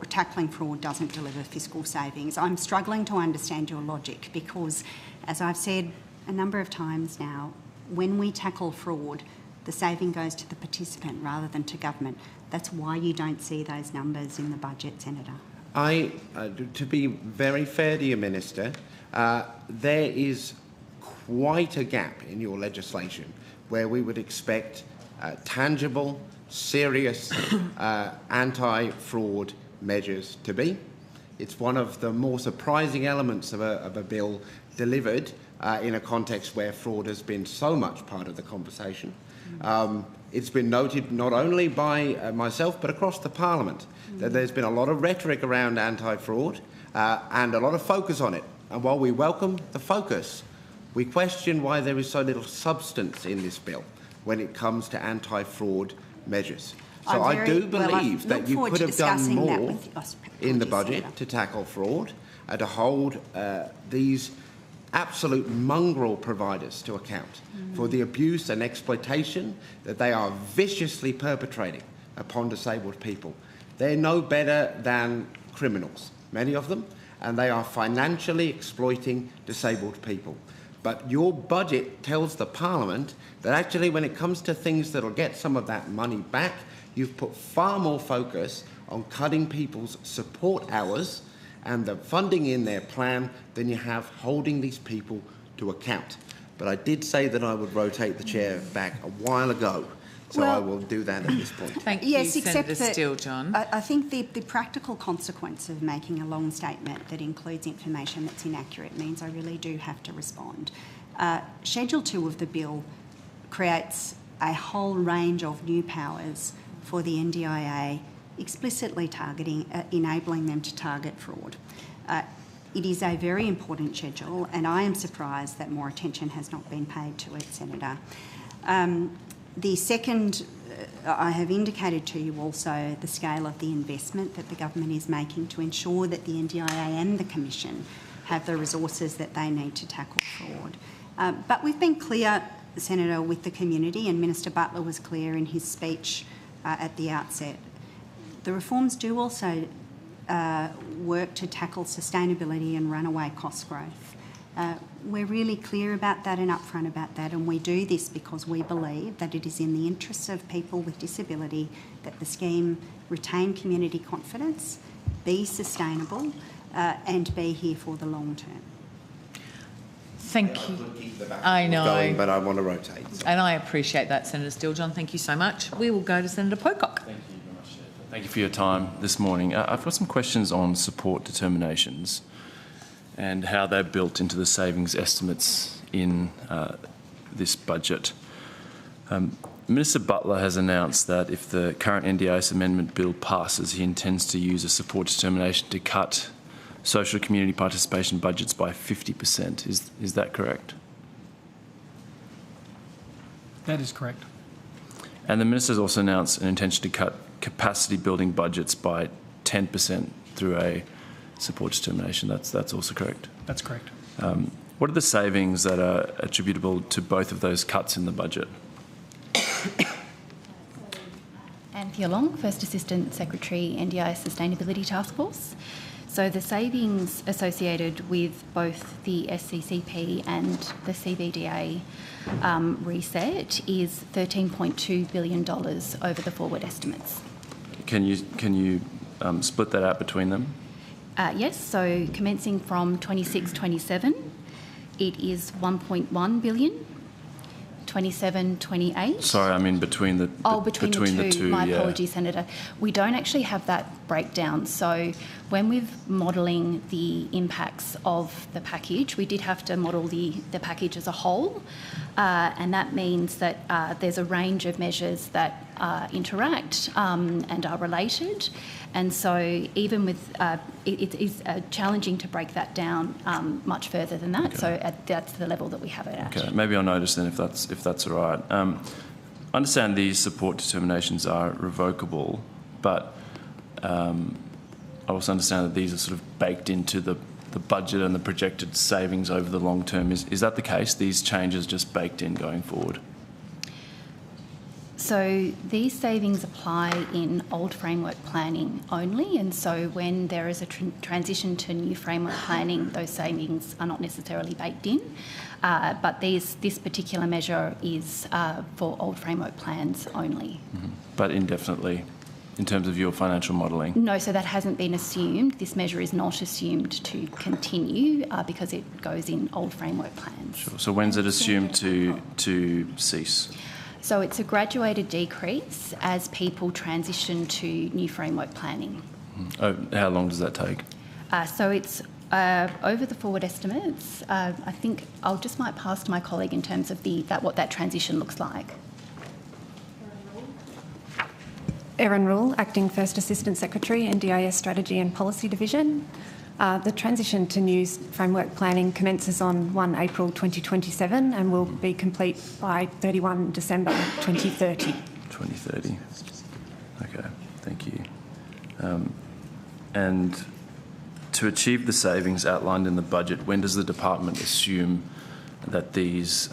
tackling fraud doesn't deliver fiscal savings? I'm struggling to understand your logic because, as I've said a number of times now, when we tackle fraud, the saving goes to the participant rather than to government. That's why you don't see those numbers in the budget, Senator. To be very fair to you, Minister, there is quite a gap in your legislation where we would expect tangible, serious anti-fraud measures to be. It's one of the more surprising elements of a bill delivered in a context where fraud has been so much part of the conversation. It's been noted not only by myself but across the Parliament that there's been a lot of rhetoric around anti-fraud and a lot of focus on it. And while we welcome the focus, we question why there is so little substance in this bill when it comes to anti-fraud measures. So I do believe that you could have done more in the budget to tackle fraud and to hold these absolute mongrel providers to account for the abuse and exploitation that they are viciously perpetrating upon disabled people. They're no better than criminals, many of them, and they are financially exploiting disabled people. But your budget tells the Parliament that actually when it comes to things that will get some of that money back, you've put far more focus on cutting people's support hours and the funding in their plan than you have holding these people to account. But I did say that I would rotate the chair back a while ago, so I will do that at this point. Thank you, Senator Steele-John. I think the practical consequence of making a long statement that includes information that's inaccurate means I really do have to respond. Schedule 2 of the bill creates a whole range of new powers for the NDIA, explicitly enabling them to target fraud. It is a very important schedule, and I am surprised that more attention has not been paid to it, Senator. The second, I have indicated to you also the scale of the investment that the government is making to ensure that the NDIA and the Commission have the resources that they need to tackle fraud. But we've been clear, Senator, with the community, and Minister Butler was clear in his speech at the outset. The reforms do also work to tackle sustainability and runaway cost growth. We're really clear about that and upfront about that, and we do this because we believe that it is in the interests of people with disability that the scheme retain community confidence, be sustainable, and be here for the long term. Thank you. I know. Going, but I want to rotate. So. And I appreciate that, Senator Steele-John. Thank you so much. We will go to Senator Pocock. Thank you very much. Thank you for your time this morning. I've got some questions on support determinations and how they're built into the savings estimates in this budget. Minister Butler has announced that if the current NDIS amendment bill passes, he intends to use a support determination to cut social community participation budgets by 50%. Is that correct? That is correct. And the Minister has also announced an intention to cut capacity building budgets by 10% through a support determination. That's also correct? That's correct. What are the savings that are attributable to both of those cuts in the budget? Anthea Long, First Assistant Secretary, NDIS Sustainability Task Force. So the savings associated with both the SCCP and the CBDA reset is $13.2 billion over the forward estimates. Can you split that out between them? Yes, so commencing from 26-27, it is $1.1 billion. 27, 28. Sorry, I mean between the between the two. My apologies, Senator. We don't actually have that breakdown. So when we're modelling the impacts of the package, we did have to model the package as a whole, and that means that there's a range of measures that interact and are related. And so even with, it is challenging to break that down much further than that. Okay. So that's the level that we have it at. Okay, maybe I'll notice then if that's all right. I understand these support determinations are revocable, but I also understand that these are sort of baked into the budget and the projected savings over the long term. Is that the case? These changes just baked in going forward? So these savings apply in old framework planning only, and so when there is a transition to new framework planning, those savings are not necessarily baked in. But this particular measure is for old framework plans only. Mm-hmm. But indefinitely, in terms of your financial modelling? No, so that hasn't been assumed. This measure is not assumed to continue because it goes in old framework plans. Sure. So when's it assumed to cease? So it's a graduated decrease as people transition to new framework planning. Oh, how long does that take? So it's over the forward estimates. I think I'll just might pass to my colleague in terms of what that transition looks like. Erin Rule, Acting First Assistant Secretary, NDIS Strategy and Policy Division. The transition to new framework planning commences on 1 April 2027 and will be complete by 31 December 2030. 2030. Okay, thank you. And to achieve the savings outlined in the budget, when does the department assume that these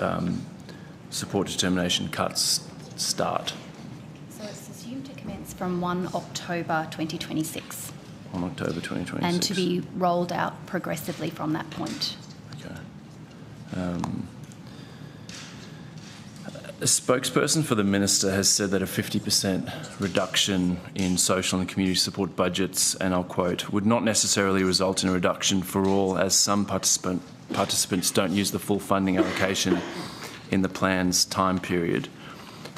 support determination cuts start? So it's assumed to commence from 1 October 2026. On October 2026. And to be rolled out progressively from that point. Okay. A spokesperson for the Minister has said that a 50% reduction in social and community support budgets, and I'll quote, would not necessarily result in a reduction for all, as some participants don't use the full funding allocation in the plan's time period.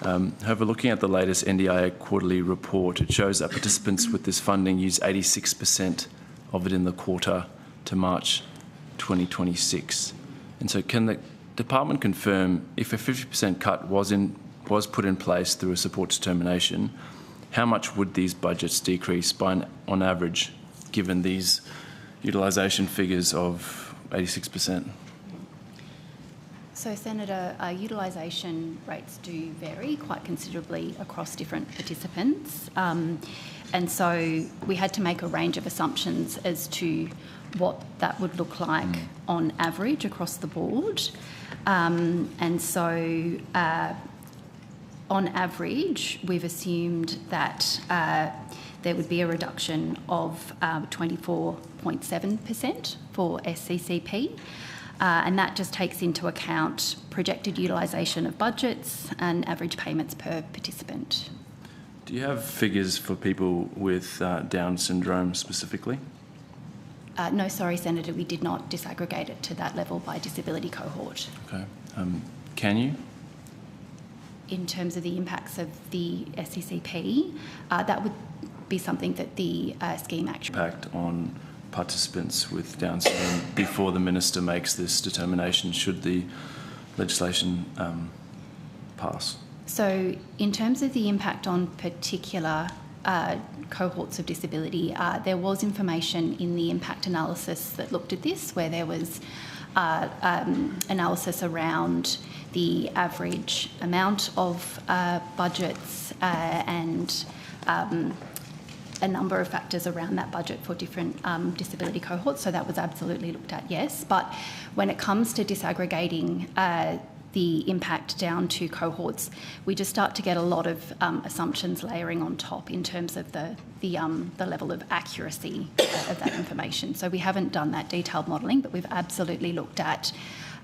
However, looking at the latest NDIA quarterly report, it shows that participants with this funding use 86% of it in the quarter to March 2026. And so can the department confirm if a 50% cut was put in place through a support determination, how much would these budgets decrease by on average, given these utilisation figures of 86%? So, Senator, utilisation rates do vary quite considerably across different participants. And so we had to make a range of assumptions as to what that would look like on average across the board. And so on average, we've assumed that there would be a reduction of 24.7% for SCCP. And that just takes into account projected utilisation of budgets and average payments per participant. Do you have figures for people with Down syndrome specifically? No, sorry, Senator, we did not disaggregate it to that level by disability cohort. Okay. Can you? In terms of the impacts of the SCCP, that would be something that the scheme actually... Impact on participants with Down syndrome before the Minister makes this determination, should the legislation pass? So in terms of the impact on particular cohorts of disability, there was information in the impact analysis that looked at this, where there was analysis around the average amount of budgets and a number of factors around that budget for different disability cohorts. So that was absolutely looked at, yes. But when it comes to disaggregating the impact down to cohorts, we just start to get a lot of assumptions layering on top in terms of the level of accuracy of that information. So we haven't done that detailed modelling, but we've absolutely looked at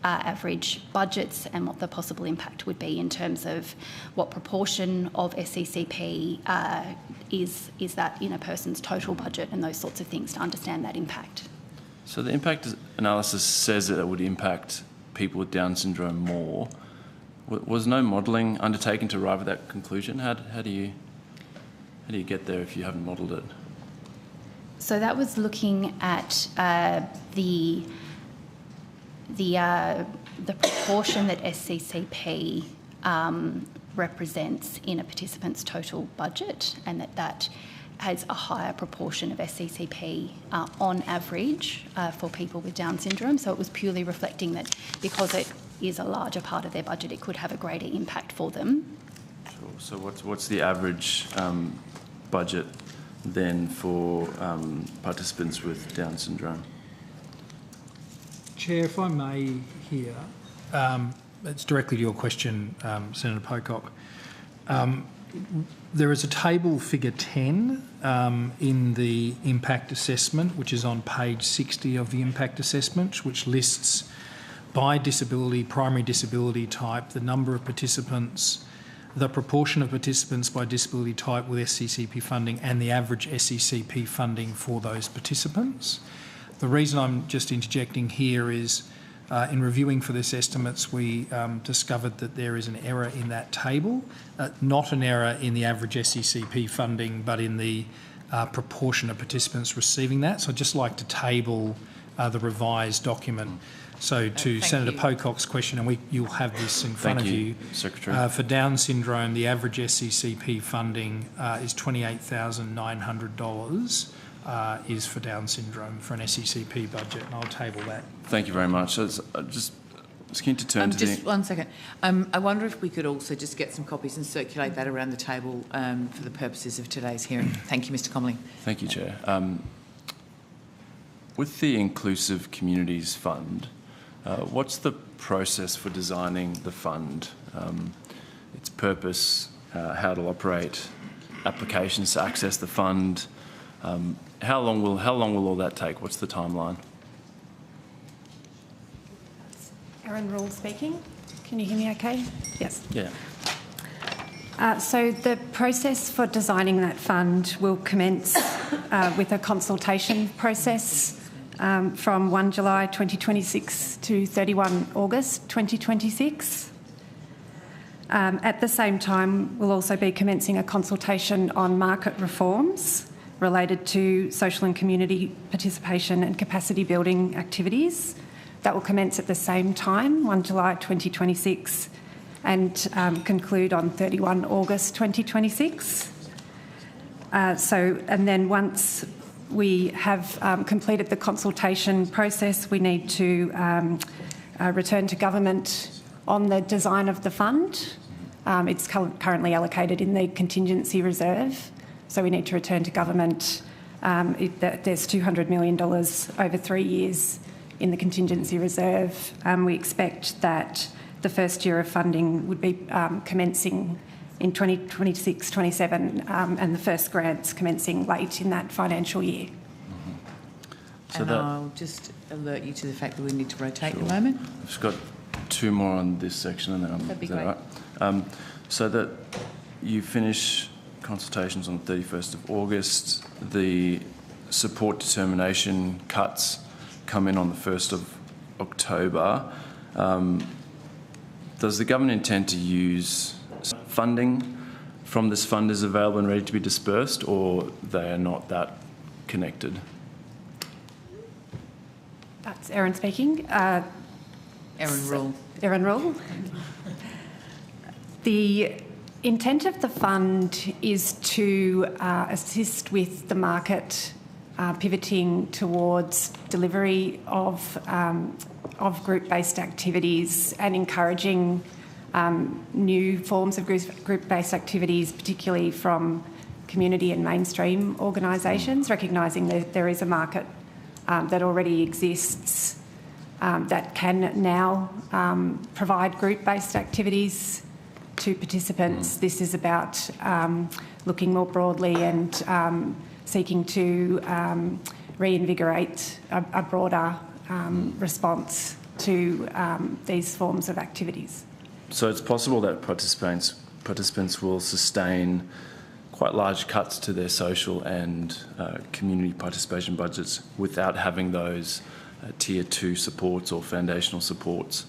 average budgets and what the possible impact would be in terms of what proportion of SCCP is that in a person's total budget and those sorts of things to understand that impact. So the impact analysis says that it would impact people with Down syndrome more. Was no modelling undertaken to arrive at that conclusion? How do you get there if you haven't modelled it? So that was looking at the proportion that SCCP represents in a participant's total budget, and that has a higher proportion of SCCP on average for people with Down syndrome. So it was purely reflecting that because it is a larger part of their budget, it could have a greater impact for them. Sure. So what's the average budget then for participants with Down syndrome? Chair, if I may here, it's directly to your question, Senator Pocock. There is a table, figure 10, in the impact assessment, which is on page 60 of the impact assessment, which lists by disability, primary disability type, the number of participants, the proportion of participants by disability type with SCCP funding, and the average SCCP funding for those participants. The reason I'm just interjecting here is in reviewing for this estimates, we discovered that there is an error in that table, not an error in the average SCCP funding, but in the proportion of participants receiving that. So I'd just like to table the revised document. So to Senator Pocock's question, and you'll have this in front of you, Secretary. For Down syndrome, the average SCCP funding is $28,900 is for Down syndrome for an SCCP budget, and I'll table that. Thank you very much. So I was keen to turn to just one second. I wonder if we could also just get some copies and circulate that around the table for the purposes of today's hearing. Thank you, Mr Comley. Thank you, Chair. With the Inclusive Communities Fund, what's the process for designing the fund? Its purpose, how it'll operate, applications to access the fund. How long will all that take? What's the timeline? Erin Rule speaking. Can you hear me okay? Yes. Yeah. So the process for designing that fund will commence with a consultation process from 1 July 2026 to 31 August 2026. At the same time, we'll also be commencing a consultation on market reforms related to social and community participation and capacity building activities. That will commence at the same time, 1 July 2026, and conclude on 31 August 2026. And then once we have completed the consultation process, we need to return to government on the design of the fund. It's currently allocated in the contingency reserve, so we need to return to government. There's $200 million over 3 years in the contingency reserve. We expect that the first year of funding would be commencing in 2026-27, and the first grants commencing late in that financial year. So I'll just alert you to the fact that we need to rotate at the moment. I've just got two more on this section, and then That'd be great. Right? So that you finish consultations on the 31st of August, the support determination cuts come in on the 1st of October. Does the government intend to use funding from this fund is available and ready to be dispersed, or they are not that connected? That's Erin speaking. Erin Rule. Erin Rule. The intent of the fund is to assist with the market pivoting towards delivery of group-based activities and encouraging new forms of group-based activities, particularly from community and mainstream organisations, recognising that there is a market that already exists that can now provide group-based activities to participants. This is about looking more broadly and seeking to reinvigorate a broader response to these forms of activities. So it's possible that participants will sustain quite large cuts to their social and community participation budgets without having those Tier 2 supports or foundational supports.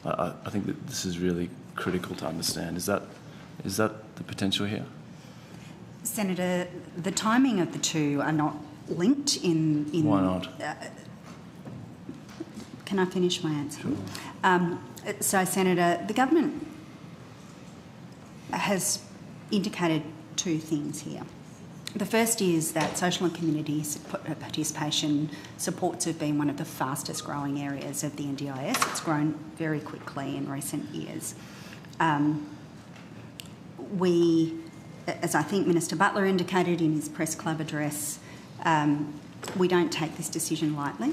I think that this is really critical to understand. Is that the potential here? Senator, the timing of the two are not linked in Why not? Can I finish my answer? Sure. So, Senator, the government has indicated two things here. The first is that social and community participation supports have been one of the fastest growing areas of the NDIS. It's grown very quickly in recent years. We, as I think Minister Butler indicated in his press club address, we don't take this decision lightly.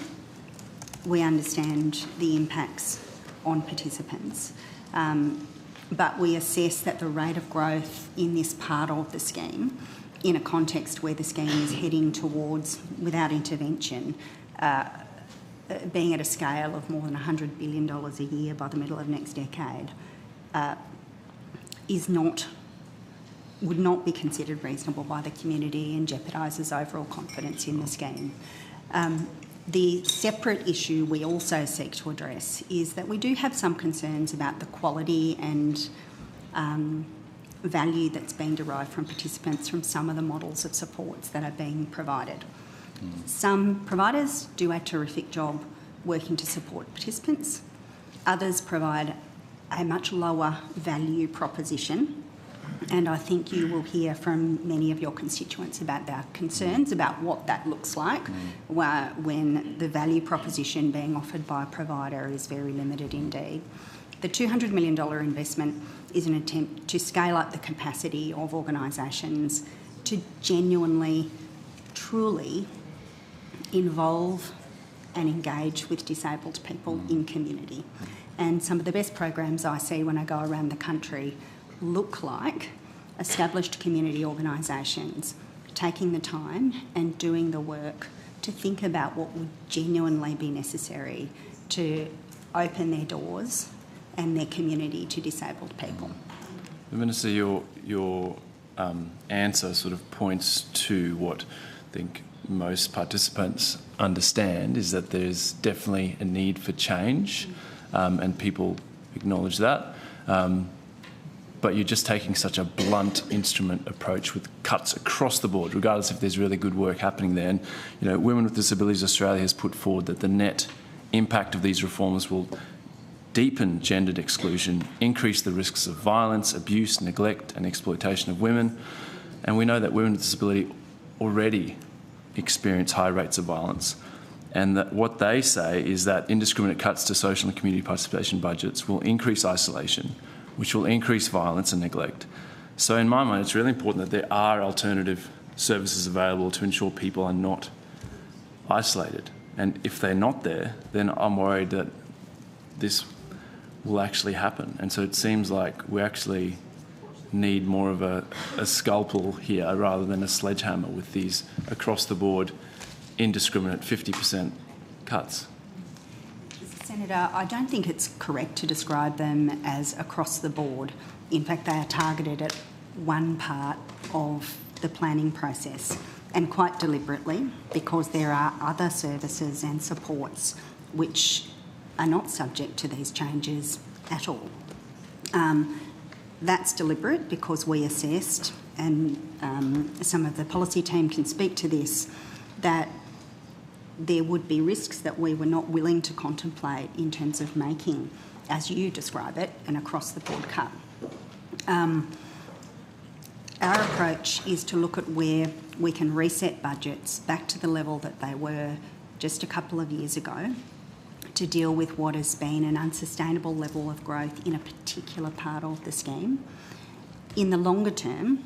We understand the impacts on participants, but we assess that the rate of growth in this part of the scheme, in a context where the scheme is heading towards, without intervention, being at a scale of more than $100 billion a year by the middle of next decade, would not be considered reasonable by the community and jeopardises overall confidence in the scheme. The separate issue we also seek to address is that we do have some concerns about the quality and value that's being derived from participants from some of the models of supports that are being provided. Some providers do a terrific job working to support participants. Others provide a much lower value proposition, and I think you will hear from many of your constituents about their concerns about what that looks like when the value proposition being offered by a provider is very limited indeed. The $200 million investment is an attempt to scale up the capacity of organisations to genuinely, truly involve and engage with disabled people in community. And some of the best programs I see when I go around the country look like established community organisations taking the time and doing the work to think about what would genuinely be necessary to open their doors and their community to disabled people. Minister, your answer sort of points to what I think most participants understand, is that there's definitely a need for change, and people acknowledge that. But you're just taking such a blunt instrument approach with cuts across the board, regardless if there's really good work happening there. And, Women with Disabilities Australia has put forward that the net impact of these reforms will deepen gendered exclusion, increase the risks of violence, abuse, neglect and exploitation of women. And we know that women with disability already experience high rates of violence. And that what they say is that indiscriminate cuts to social and community participation budgets will increase isolation, which will increase violence and neglect. So in my mind, it's really important that there are alternative services available to ensure people are not isolated. And if they're not there, then I'm worried that this will actually happen. And so it seems like we actually need more of a scalpel here rather than a sledgehammer with these across-the-board indiscriminate 50% cuts. Senator, I don't think it's correct to describe them as across the board. In fact, they are targeted at one part of the planning process, and quite deliberately, because there are other services and supports which are not subject to these changes at all. That's deliberate because we assessed, and some of the policy team can speak to this, that there would be risks that we were not willing to contemplate in terms of making, as you describe it, an across-the-board cut. Our approach is to look at where we can reset budgets back to the level that they were just a couple of years ago to deal with what has been an unsustainable level of growth in a particular part of the scheme. In the longer term,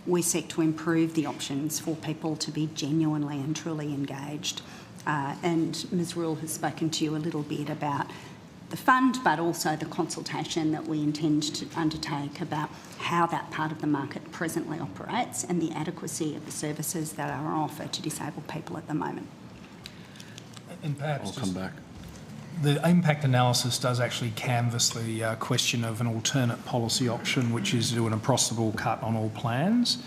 we seek to improve the options for people to be genuinely and truly engaged. And Ms Rule has spoken to you a little bit about the fund, but also the consultation that we intend to undertake about how that part of the market presently operates and the adequacy of the services that are on offer to disabled people at the moment. And perhaps I'll come back. The impact analysis does actually canvass the question of an alternate policy option, which is to do an across-the-board cut on all plans,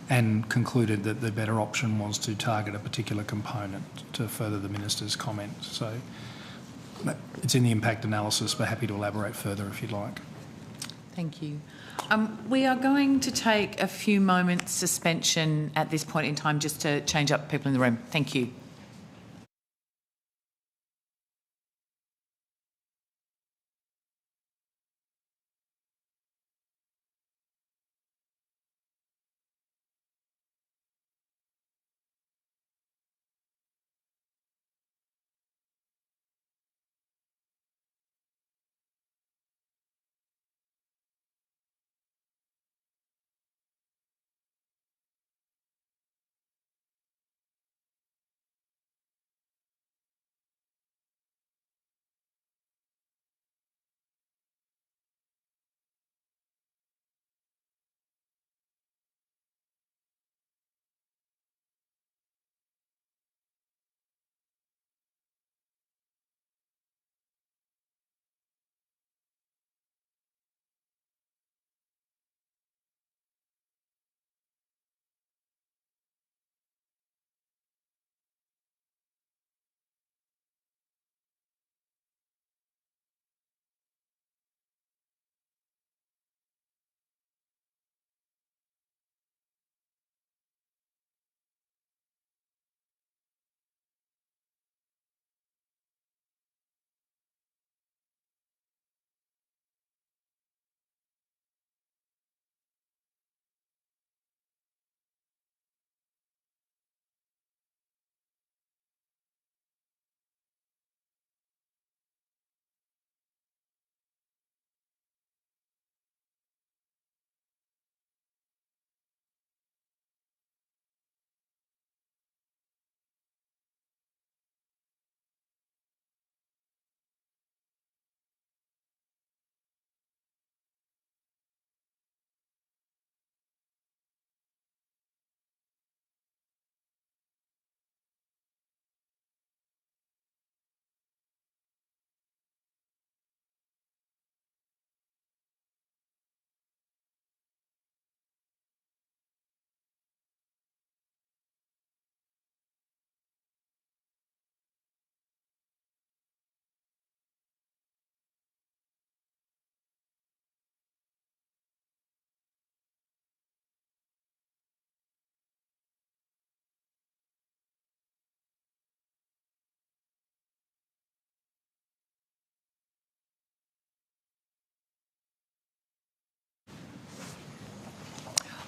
and concluded that the better option was to target a particular component to further the Minister's comment. So it's in the impact analysis, but happy to elaborate further if you'd like. Thank you. We are going to take a few moments suspension at this point in time just to change up people in the room. Thank you.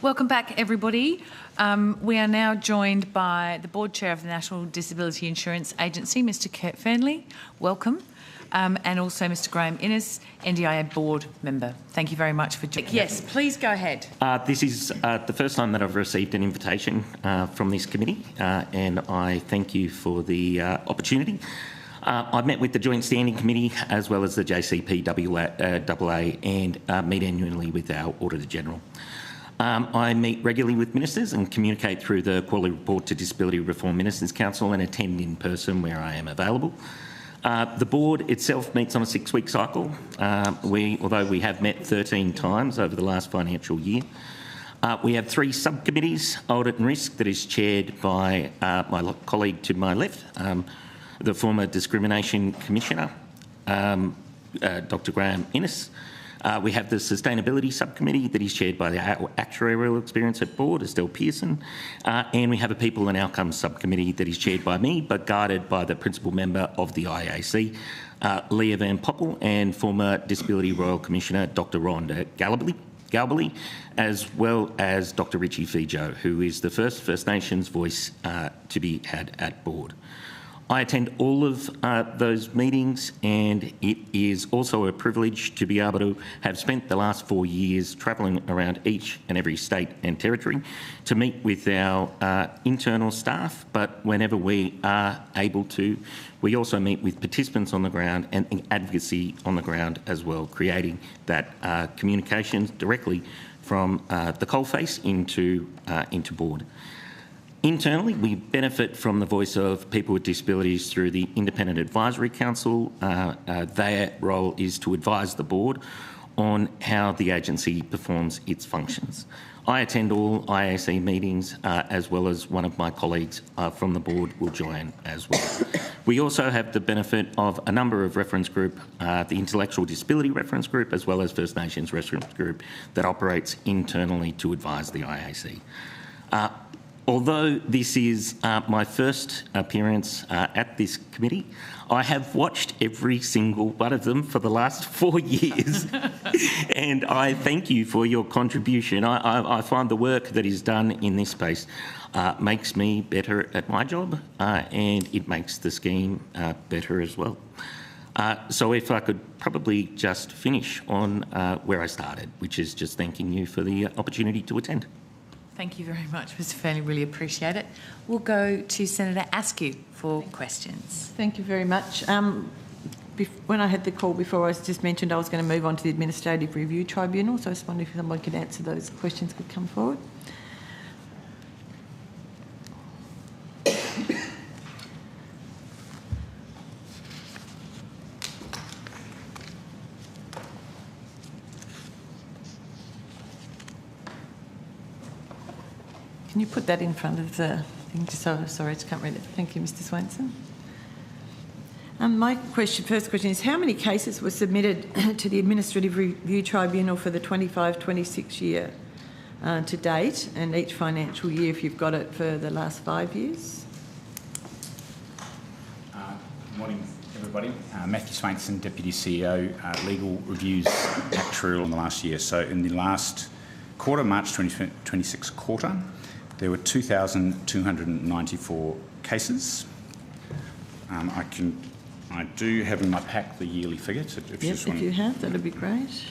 Welcome back, everybody. We are now joined by the Board Chair of the National Disability Insurance Agency, Mr Kurt Fernley. Welcome. And also Mr Graham Innes, NDIA Board Member. Thank you very much for joining. Yes, please go ahead. This is the first time that I've received an invitation from this committee, and I thank you for the opportunity. I've met with the Joint Standing Committee as well as the JCPAA and meet annually with our Auditor General. I meet regularly with ministers and communicate through the Quarterly Report to Disability Reform Ministers Council and attend in person where I am available. The board itself meets on a 6-week cycle. Although we have met 13 times over the last financial year. We have 3 subcommittees: Audit and Risk, that is chaired by my colleague to my left, the former Discrimination Commissioner, Dr Graham Innes. We have the Sustainability Subcommittee that is chaired by the Actuarial Experience at Board, Estelle Pearson, and we have a People and Outcomes Subcommittee that is chaired by me but guided by the Principal Member of the IAC, Leah Van Poppel, and former Disability Royal Commissioner Dr Rhonda Galbally, as well as Dr Richie Fijo, who is the first First Nations voice to be had at Board. I attend all of those meetings, and it is also a privilege to be able to have spent the last 4 years travelling around each and every state and territory to meet with our internal staff, but whenever we are able to, we also meet with participants on the ground and advocacy on the ground as well, creating that communications directly from the coalface into Board. Internally, we benefit from the voice of people with disabilities through the Independent Advisory Council. Their role is to advise the Board on how the agency performs its functions. I attend all IAC meetings, as well as one of my colleagues from the board will join as well. We also have the benefit of a number of reference group, the Intellectual Disability Reference Group, as well as First Nations Reference Group that operates internally to advise the IAC. Although this is my first appearance at this committee, I have watched every single one of them for the last 4 years, and I thank you for your contribution. I find the work that is done in this space makes me better at my job, and it makes the scheme better as well. So if I could probably just finish on where I started, which is just thanking you for the opportunity to attend. Thank you very much, Mr Fairley. Really appreciate it. We'll go to Senator Askew for questions. Thank you very much. When I had the call before, I just mentioned I was going to move on to the Administrative Review Tribunal, so I just wondered if someone could answer those questions, could come forward. Can you put that in front of the thing? Sorry, I just can't read it. Thank you, Mr Swainson. My first question is, how many cases were submitted to the Administrative Review Tribunal for the 25-26 year to date, and each financial year, if you've got it, for the last 5 years? Good morning, everybody. Matthew Swainson, Deputy CEO, Legal Reviews Actuarial in the last year. So in the last quarter, March 2026 quarter, there were 2,294 cases. I do have in my pack the yearly figure. So if you have, that'd be great.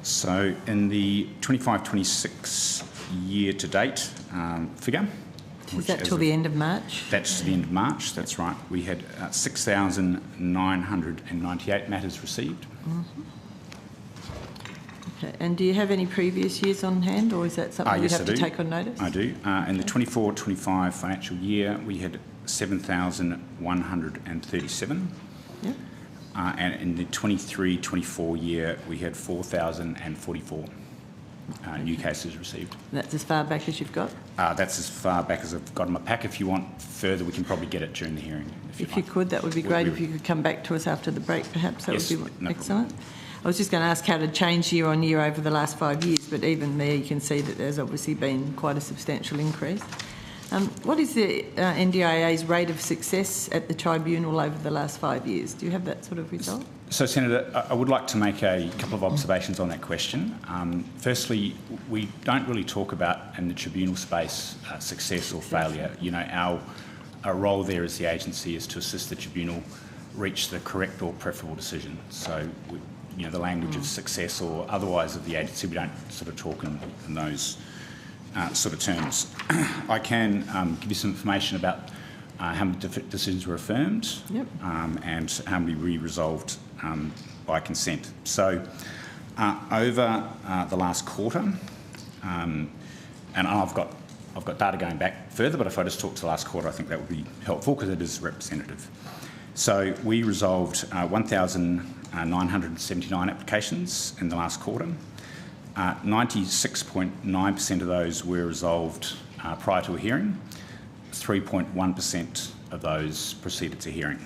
So in the 25-26 year to date figure. Is that till the end of March? That's to the end of March, that's right. We had 6,998 matters received. Mm-hmm. Okay, and do you have any previous years on hand, or is that something you have to take on notice? I do. In the 24-25 financial year, we had 7,137. Yep. And in the 23-24 year, we had 4,044. New cases received. That's as far back as you've got? That's as far back as I've got in my pack. If you want further, we can probably get it during the hearing. If you could, that would be great. If you could come back to us after the break, perhaps, that would be excellent. Problem. I was just going to ask how it changed year on year over the last 5 years, but even there you can see that there's obviously been quite a substantial increase. What is the NDIA's rate of success at the tribunal over the last 5 years? Do you have that sort of result? So, Senator, I would like to make a couple of observations on that question. Firstly, we don't really talk about in the tribunal space success or failure. You know, our role there as the agency is to assist the tribunal reach the correct or preferable decision. So, you know, the language of success or otherwise of the agency, we don't sort of talk in those sort of terms. I can give you some information about how many decisions were affirmed. Yep. And how many we resolved by consent. So over the last quarter, and I've got data going back further, but if I just talk to the last quarter, I think that would be helpful because it is representative. So we resolved 1,979 applications in the last quarter. 96.9% of those were resolved prior to a hearing. 3.1% of those proceeded to hearing.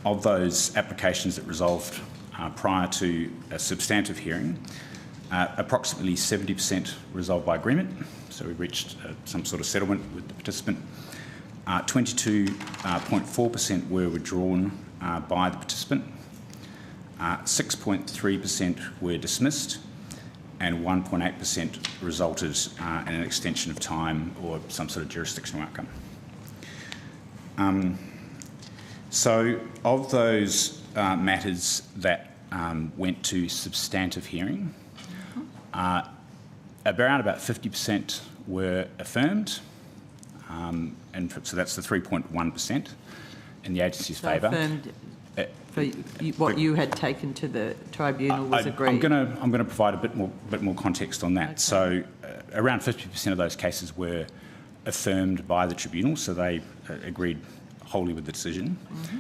Of those applications that resolved prior to a substantive hearing, approximately 70% resolved by agreement, so we reached some sort of settlement with the participant. 22.4% were withdrawn by the participant. 6.3% were dismissed, and 1.8% resulted in an extension of time or some sort of jurisdictional outcome. So of those matters that went to substantive hearing, around about 50% were affirmed, and so that's the 3.1% in the agency's favour. for what you had taken to the tribunal was agreed? I'm going to provide a bit more context on that. Okay. So around 50% of those cases were affirmed by the tribunal, so they agreed wholly with the decision. Mm-hmm.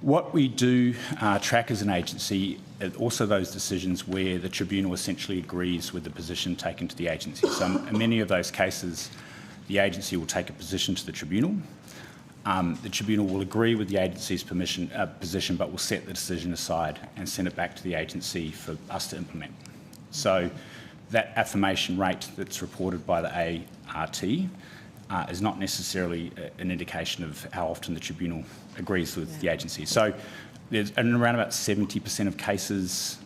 What we do track as an agency are also those decisions where the tribunal essentially agrees with the position taken to the agency. So in many of those cases, the agency will take a position to the tribunal. The tribunal will agree with the agency's position, but will set the decision aside and send it back to the agency for us to implement. So that affirmation rate that's reported by the ART is not necessarily an indication of how often the tribunal agrees with the agency. So there's in around about 70% of cases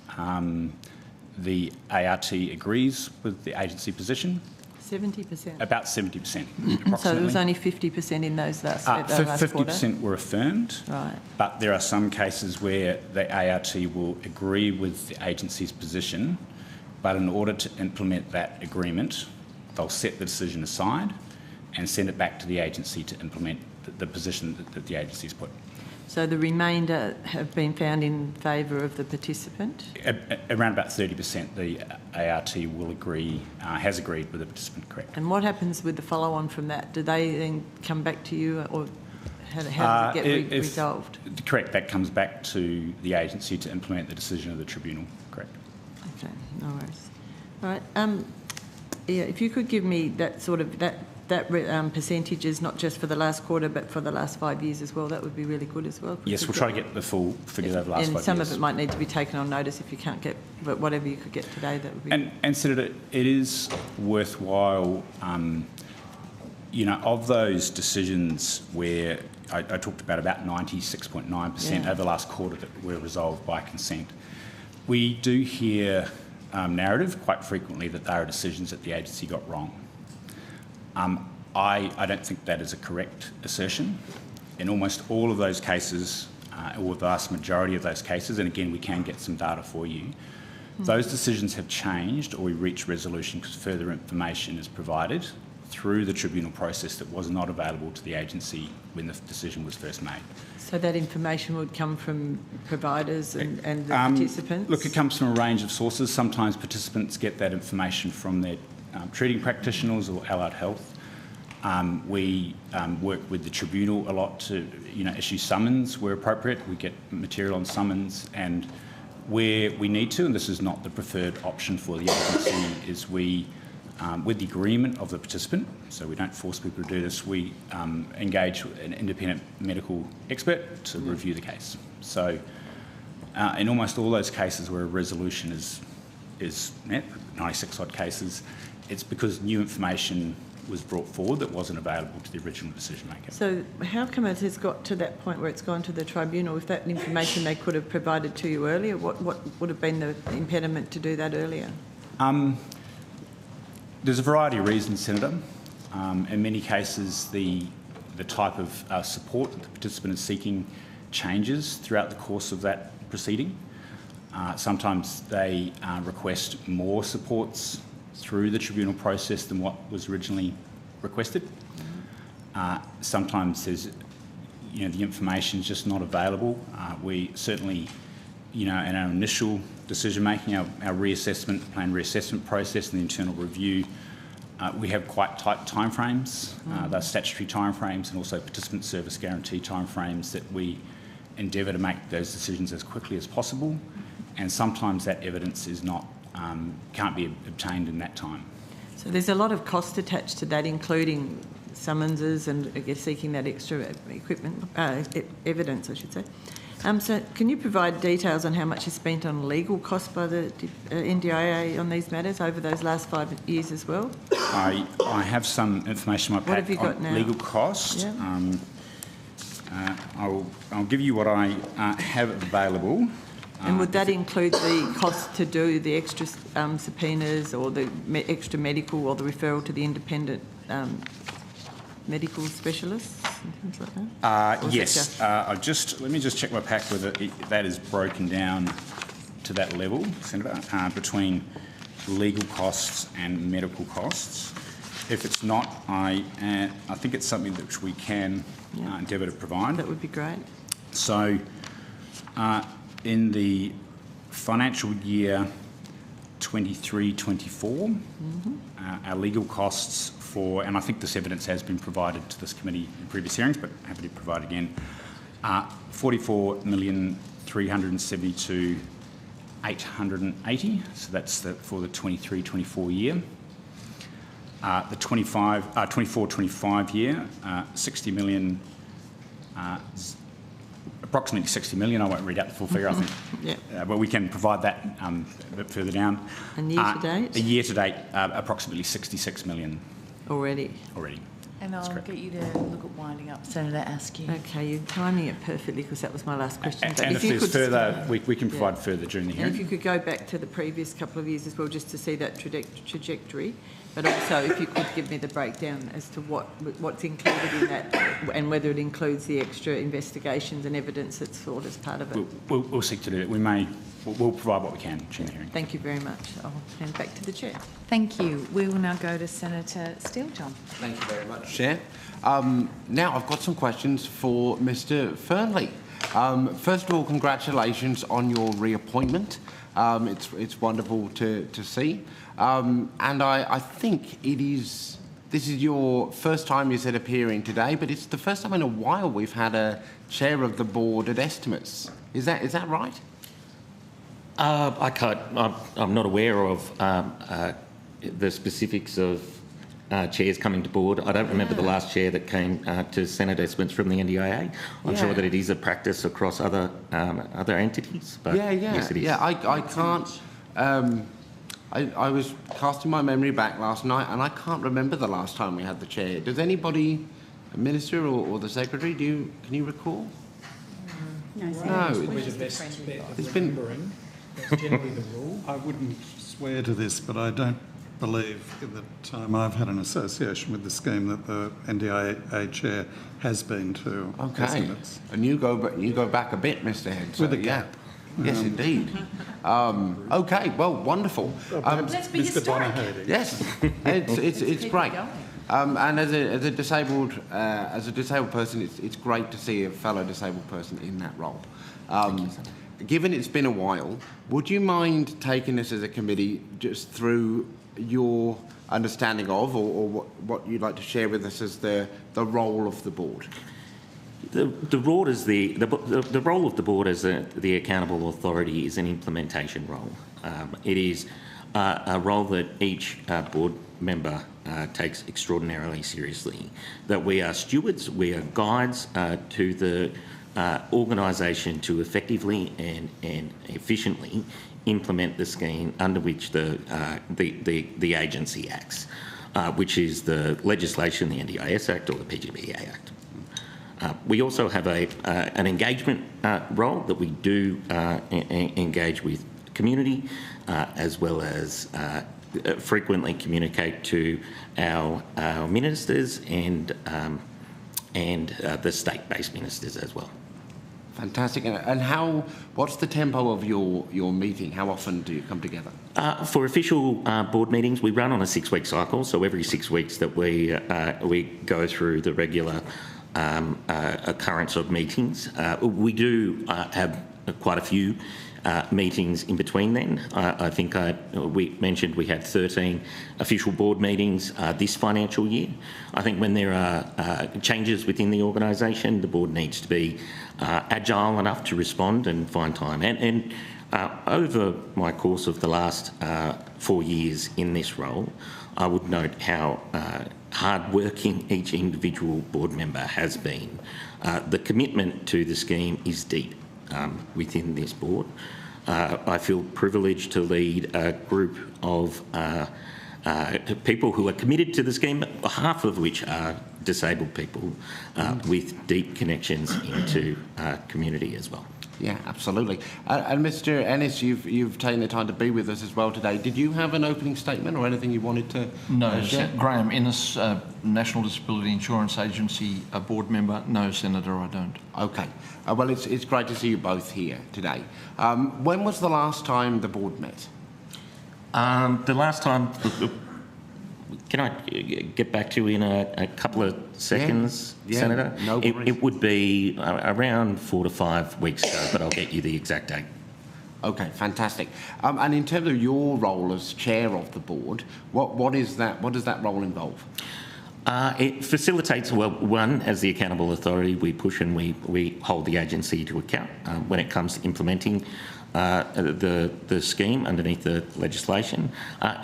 the ART agrees with the agency position. 70%? About 70%, approximately. So there was only 50% in those last quarter? 50% were affirmed, right. But there are some cases where the ART will agree with the agency's position, but in order to implement that agreement, they'll set the decision aside and send it back to the agency to implement the position that the agency's put. So the remainder have been found in favour of the participant? Around about 30% the ART will agree, has agreed with the participant, correct. And what happens with the follow-on from that? Do they then come back to you, or how does it get resolved? Correct, that comes back to the agency to implement the decision of the tribunal, correct. Okay, no worries. All right, yeah, if you could give me that sort of, that percentages, not just for the last quarter, but for the last 5 years as well, that would be really good as well. Yes, we'll try to get the full figures over the last 5 years. And some of it might need to be taken on notice if you can't get, but whatever you could get today, that would be... And Senator, it is worthwhile, you know, of those decisions where I talked about 96.9% over the last quarter that were resolved by consent, we do hear narrative quite frequently that there are decisions that the agency got wrong. I don't think that is a correct assertion. In almost all of those cases, or the vast majority of those cases, and again we can get some data for you, those decisions have changed or we reach resolution because further information is provided through the tribunal process that was not available to the agency when the decision was first made. So that information would come from providers and the participants? Look, it comes from a range of sources. Sometimes participants get that information from their treating practitioners or allied health. We work with the tribunal a lot to, you know, issue summons where appropriate. We get material on summons, and where we need to, and this is not the preferred option for the agency, is we, with the agreement of the participant, so we don't force people to do this, we engage an independent medical expert to review the case. So in almost all those cases where a resolution is met, 96 odd cases, it's because new information was brought forward that wasn't available to the original decision maker. So how come it has got to that point where it's gone to the tribunal? If that information they could have provided to you earlier, what would have been the impediment to do that earlier? There's a variety of reasons, Senator. In many cases, the type of support that the participant is seeking changes throughout the course of that proceeding. Sometimes they request more supports through the tribunal process than what was originally requested. Sometimes there's, you know, the information is just not available. We certainly, you know, in our initial decision making, our reassessment, plan reassessment process and the internal review, we have quite tight timeframes. Those statutory timeframes and also participant service guarantee timeframes that we endeavour to make those decisions as quickly as possible. And sometimes that evidence is not can't be obtained in that time. So there's a lot of cost attached to that, including summonses and, I guess, seeking that extra equipment, evidence, I should say. So can you provide details on how much is spent on legal costs by the NDIA on these matters over those last 5 years as well? I have some information in my pack. What have you got now? Legal costs. Yeah. I'll give you what I have available. And would that include the cost to do the extra subpoenas or the extra medical or the referral to the independent medical specialists and things like that? Yes. Let me just check my pack whether that is broken down to that level, Senator, between legal costs and medical costs. If it's not, I think it's something that we can endeavour to provide. That would be great. So In the financial year 23-24, our legal costs for, and I think this evidence has been provided to this committee in previous hearings, but happy to provide again, 44,372,880. So that's for the 23-24 year. The 24-25 year, 60 million. Approximately 60 million. I won't read out the full figure, I think. But we can provide that a bit further down. And year to date? A year to date, approximately 66 million. Already? Already. And I'll get you to look at winding up, Senator Askew. Okay, you're timing it perfectly because that was my last question. And if there's further, we can provide further during the hearing. And if you could go back to the previous couple of years as well, just to see that trajectory. But also, if you could give me the breakdown as to what's included in that and whether it includes the extra investigations and evidence that's sought as part of it. We'll seek to do it. We'll provide what we can during the hearing. Thank you very much. I'll hand back to the Chair. Thank you. We will now go to Senator Steele, John. Thank you very much, Chair. Now I've got some questions for Mr. Fernley. First of all, congratulations on your reappointment. It's wonderful to see. And I think this is your first time you said appearing today, but it's the first time in a while we've had a chair of the board at estimates. Is that right? I'm not aware of the specifics of chairs coming to board. I don't remember the last chair that came to Senate estimates from the NDIA. I'm sure that it is a practice across other entities. But yes, it is. Yeah, I can't. I was casting my memory back last night, and I can't remember the last time we had the chair. Does anybody, a minister or the secretary, can you recall? No. It's been. That's generally the rule. I wouldn't swear to this, but I don't believe in the time I've had an association with the scheme that the NDIA chair has been to estimates. And you go back a bit, Mr. Head. With a gap. Yes, indeed. Okay, well, wonderful. Let's be historic. Yes, it's great. And as a disabled person, it's great to see a fellow disabled person in that role. Given it's been a while, would you mind taking us as a committee just through your understanding of, or what you'd like to share with us as the role of the board? The role of the board as the accountable authority is an implementation role. It is a role that each board member takes extraordinarily seriously. That we are stewards, we are guides to the organisation to effectively and efficiently implement the scheme under which the agency acts, which is the legislation, the NDIS Act or the PGBA Act. We also have an engagement role that we do engage with community, as well as frequently communicate to our ministers and the state-based ministers as well. Fantastic. And what's the tempo of your meeting? How often do you come together? For official board meetings, we run on a 6-week cycle, so every 6 weeks that we go through the regular occurrence of meetings. We do have quite a few meetings in between then. I think we mentioned we had 13 official board meetings this financial year. I think when there are changes within the organisation, the board needs to be agile enough to respond and find time. And over my course of the last 4 years in this role, I would note how hard-working each individual board member has been. The commitment to the scheme is deep within this board. I feel privileged to lead a group of people who are committed to the scheme, half of which are disabled people with deep connections into community as well. Yeah, absolutely. And Mr. Ennis, you've taken the time to be with us as well today. Did you have an opening statement or anything you wanted to share? Graham Ennis, National Disability Insurance Agency, a board member. No, Senator, I don't. Okay. Well, it's great to see you both here today. When was the last time the board met? The last time Can I get back to you in a couple of seconds, Senator? No worries. It would be around 4 to 5 weeks ago, but I'll get you the exact date. Okay, fantastic. And in terms of your role as chair of the board, what is that? What does that role involve? It facilitates, well, one, as the accountable authority, we push and we hold the agency to account when it comes to implementing the scheme underneath the legislation.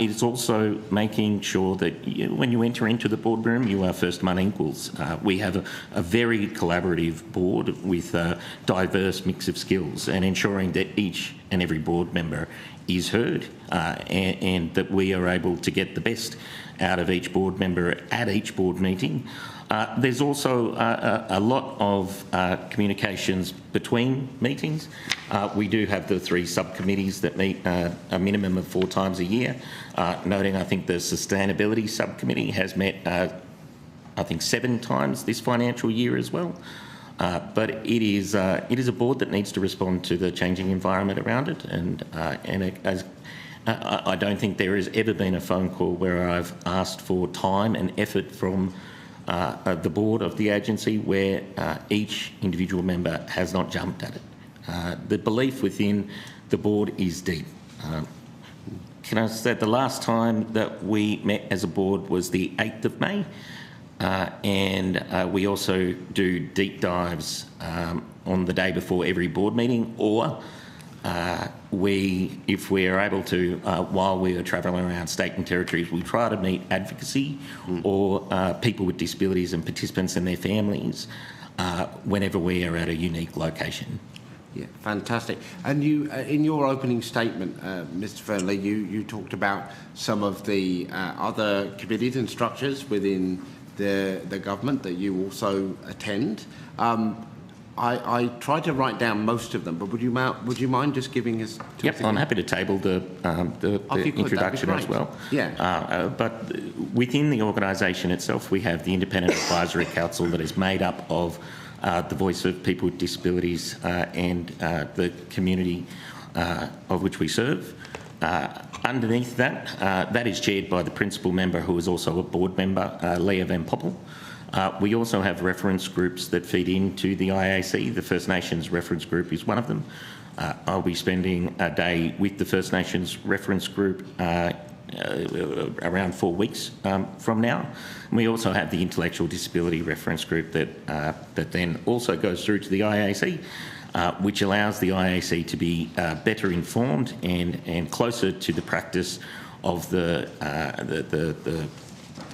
It is also making sure that when you enter into the boardroom, you are first among equals. We have a very collaborative board with a diverse mix of skills, and ensuring that each and every board member is heard and that we are able to get the best out of each board member at each board meeting. There's also a lot of communications between meetings. We do have the 3 subcommittees that meet a minimum of 4 times a year. Noting, I think the Sustainability Subcommittee has met, I think, 7 times this financial year as well. But it is a board that needs to respond to the changing environment around it, and I don't think there has ever been a phone call where I've asked for time and effort from the board of the agency where each individual member has not jumped at it. The belief within the board is deep. Can I say the last time that we met as a board was the 8th of May, and we also do deep dives on the day before every board meeting, or if we are able to, while we are travelling around state and territories, we try to meet advocacy or people with disabilities and participants and their families whenever we are at a unique location. Yeah, fantastic. And you, in your opening statement, Mr. Fernley, you talked about some of the other committees and structures within the government that you also attend. I tried to write down most of them, but would you mind just giving us? Yep, I'm happy to table the introduction as well. Yeah. But within the organisation itself, we have the Independent Advisory Council that is made up of the voice of people with disabilities and the community of which we serve. Underneath that, that is chaired by the principal member, who is also a board member, Leah Van Poppel. We also have reference groups that feed into the IAC. The First Nations reference group is one of them. I'll be spending a day with the First Nations reference group around 4 weeks from now. And we also have the Intellectual Disability Reference Group that then also goes through to the IAC, which allows the IAC to be better informed and closer to the practice of the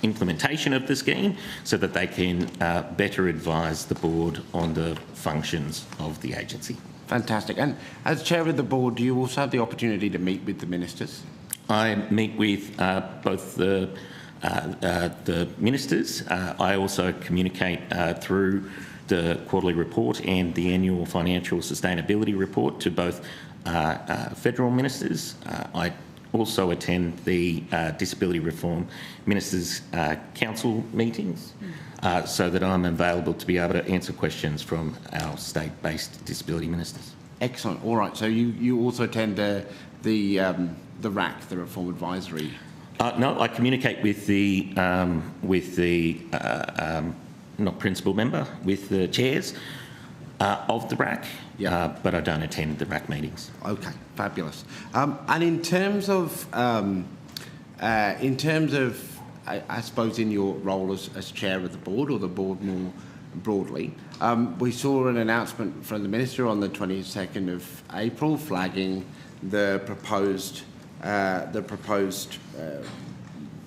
implementation of the scheme, so that they can better advise the board on the functions of the agency. Fantastic. And as chair of the board, do you also have the opportunity to meet with the ministers? I meet with both the ministers. I also communicate through the quarterly report and the annual financial sustainability report to both federal ministers. I also attend the Disability Reform Ministers' Council meetings, so that I'm available to be able to answer questions from our state-based disability ministers. Excellent. All right. So you also attend the RAC, the Reform Advisory? No, I communicate with the not principal member, with the chairs of the RAC, but I don't attend the RAC meetings. Okay, fabulous. And in terms of, I suppose, in your role as chair of the board, or the board more broadly, we saw an announcement from the minister on the 22nd of April flagging the proposed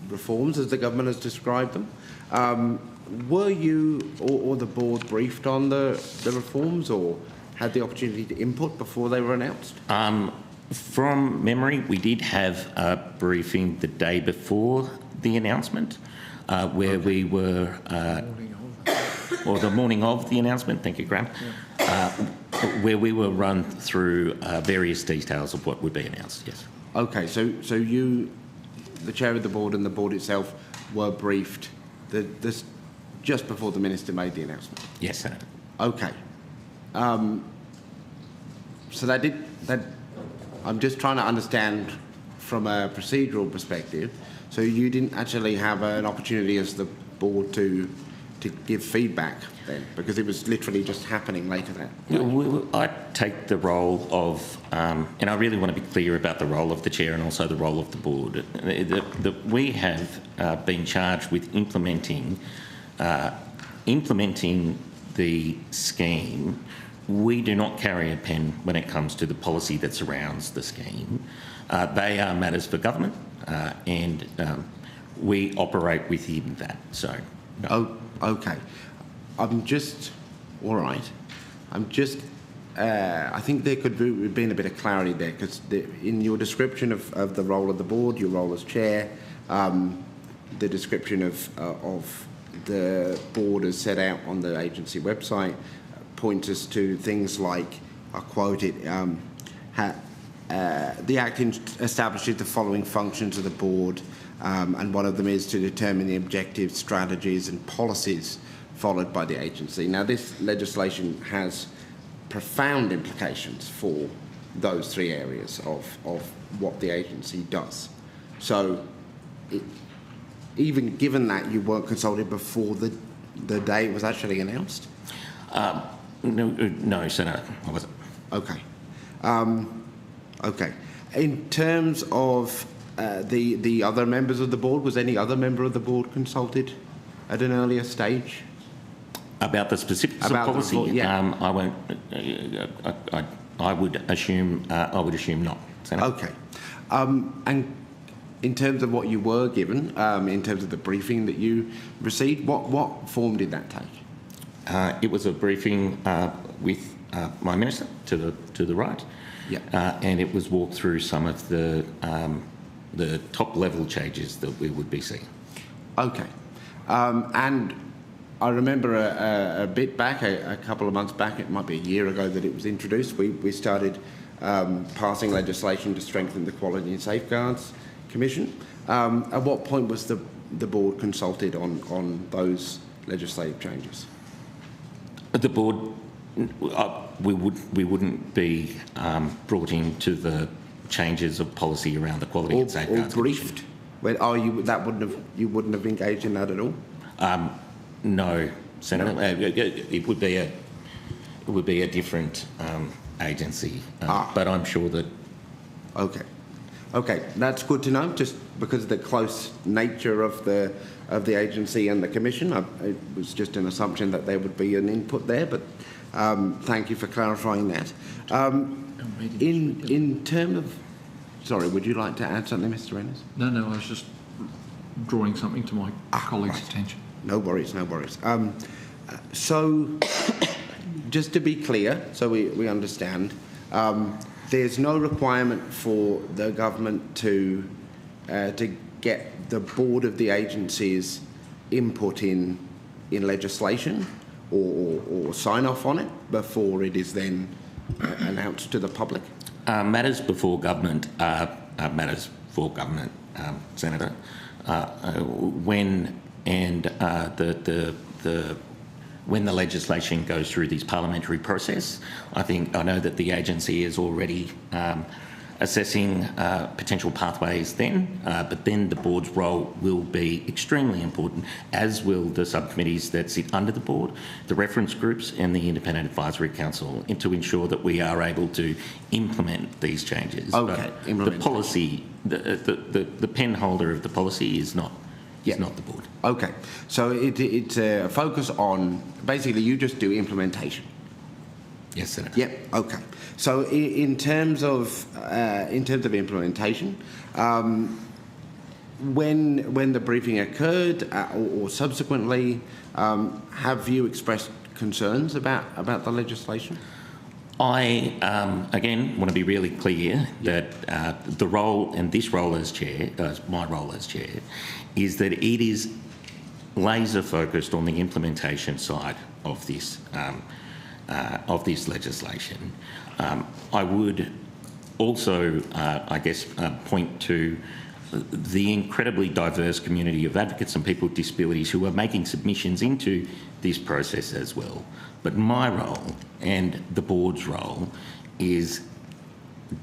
reforms, as the government has described them. Were you or the board briefed on the reforms, or had the opportunity to input before they were announced? From memory, we did have a briefing the day before the announcement, where we were, or the morning of the announcement, thank you, Graham, where we were run through various details of what would be announced, yes. Okay, so you, the chair of the board and the board itself, were briefed this just before the minister made the announcement? Yes, sir. Okay. So I'm just trying to understand from a procedural perspective. So you didn't actually have an opportunity as the board to give feedback then, because it was literally just happening later then. I take the role of, and I really want to be clear about the role of the chair and also the role of the board. We have been charged with implementing the scheme. We do not carry a pen when it comes to the policy that surrounds the scheme. They are matters for government, and we operate within that. So, no. Oh, okay. I'm just all right. I'm just. I think there could have been a bit of clarity there, because in your description of the role of the board, your role as chair, the description of the board as set out on the agency website points us to things like, I quote it, the Act establishes the following functions of the board, and one of them is to determine the objectives, strategies and policies followed by the agency. Now, this legislation has profound implications for those three areas of what the agency does. So, even given that you weren't consulted before the day it was actually announced? No, Senator, I wasn't. Okay. Okay. In terms of the other members of the board, was any other member of the board consulted at an earlier stage? About the specifics About of policy? the report, yeah. I won't. I would assume. I would assume not. Senator. Okay. And in terms of what you were given, in terms of the briefing that you received, what form did that take? It was a briefing with my minister to the right. Yeah. And it was walked through some of the top level changes that we would be seeing. Okay. And I remember a bit back, a couple of months back, it might be a year ago that it was introduced, we started passing legislation to strengthen the Quality and Safeguards Commission. At what point was the board consulted on those legislative changes? The board, we wouldn't be brought into the changes of policy around the Quality and Safeguards or briefed. You wouldn't have engaged in that at all? No, Senator. It would be a different agency, but I'm sure that. Okay, that's good to know. Just because of the close nature of the agency and the commission, it was just an assumption that there would be an input there. But thank you for clarifying that. In terms of, sorry, would you like to add something, Mr. Ennis? No, I was just drawing something to my colleague's attention. No worries. So, just to be clear, so we understand, there's no requirement for the government to get the board of the agency's input in legislation or sign off on it before it is then announced to the public? Matters before government are matters for government, Senator. When the legislation goes through this parliamentary process, I know that the agency is already assessing potential pathways then, but then the board's role will be extremely important, as will the subcommittees that sit under the board, the reference groups and the Independent Advisory Council, to ensure that we are able to implement these changes. Okay, but the policy, the pen holder of the policy is not. It's not the board. Okay, so it's a focus on, basically you just do implementation. Yes, Senator. Yep. Okay. So in terms of implementation, when the briefing occurred or subsequently, have you expressed concerns about the legislation? I, again, want to be really clear that the role, and this role as chair, my role as chair, is that it is laser focused on the implementation side of this legislation. I would also, point to the incredibly diverse community of advocates and people with disabilities who are making submissions into this process as well. But my role and the board's role is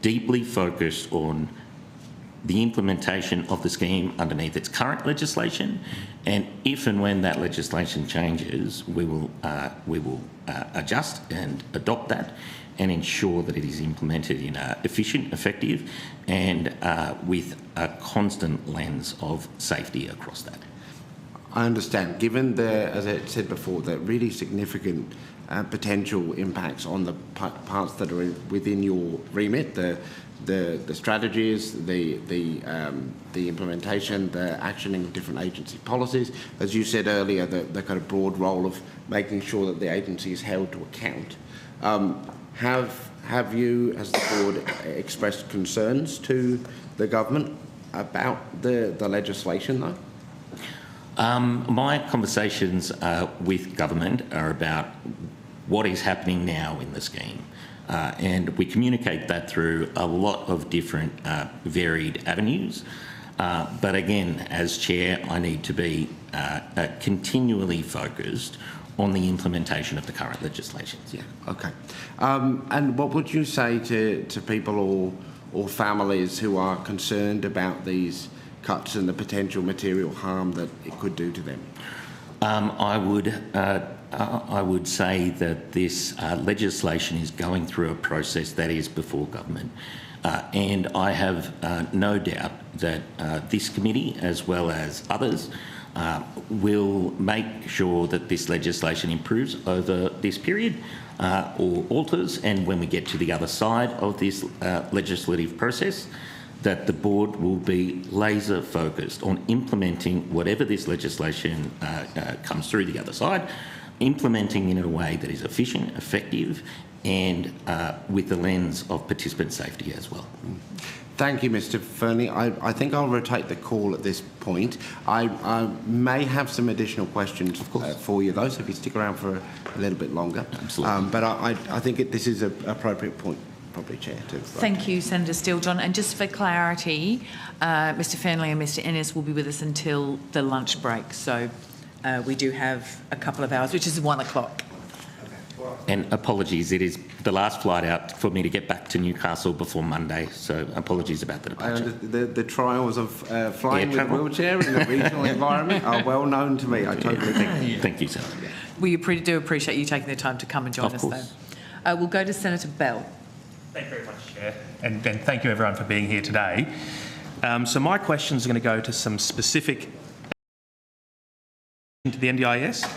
deeply focused on the implementation of the scheme underneath its current legislation, and if and when that legislation changes, we will adjust and adopt that and ensure that it is implemented in an efficient, effective and with a constant lens of safety across that. I understand. Given the, as I said before, the really significant potential impacts on the parts that are within your remit, the strategies, the implementation, the actioning of different agency policies. As you said earlier, the kind of broad role of making sure that the agency is held to account. Have you, as the board, expressed concerns to the government about the legislation, though? My conversations with government are about what is happening now in the scheme. And we communicate that through a lot of different varied avenues. But again, as chair, I need to be continually focused on the implementation of the current legislation. Yeah, okay. And what would you say to people or families who are concerned about these cuts and the potential material harm that it could do to them? I would say that this legislation is going through a process that is before government. And I have no doubt that this committee, as well as others, will make sure that this legislation improves over this period or alters, and when we get to the other side of this legislative process, that the board will be laser focused on implementing whatever this legislation comes through the other side, implementing in a way that is efficient, effective, and with the lens of participant safety as well. Thank you, Mr. Fernie. I think I'll rotate the call at this point. I may have some additional questions for you, though, so if you stick around for a little bit longer. Absolutely. But I think this is an appropriate point, probably, Chair. Thank you, Senator Steele. John, and just for clarity, Mr Fernley and Mr Ennis will be with us until the lunch break, so we do have a couple of hours, which is 1 o'clock. And apologies, it is the last flight out for me to get back to Newcastle before Monday, so apologies about the departure. The trials of flying with a wheelchair in a regional environment are well known to me. I totally think. Thank you, sir. We do appreciate you taking the time to come and join us, though. We'll go to Senator Bell. Thank you very much, Chair, and thank you everyone for being here today. So my questions are going to go to some specific to the NDIS.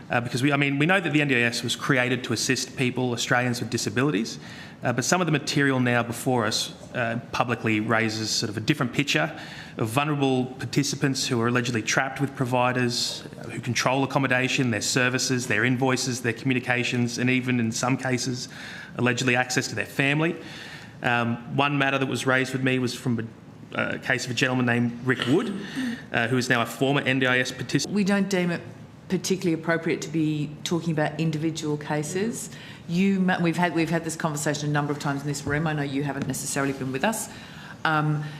Because we know that the NDIS was created to assist people, Australians with disabilities, but some of the material now before us publicly raises sort of a different picture of vulnerable participants who are allegedly trapped with providers who control accommodation, their services, their invoices, their communications, and even in some cases, allegedly access to their family. One matter that was raised with me was from a case of a gentleman named Rick Wood, who is now a former NDIS participant. We don't deem it particularly appropriate to be talking about individual cases. We've had this conversation a number of times in this room. I know you haven't necessarily been with us.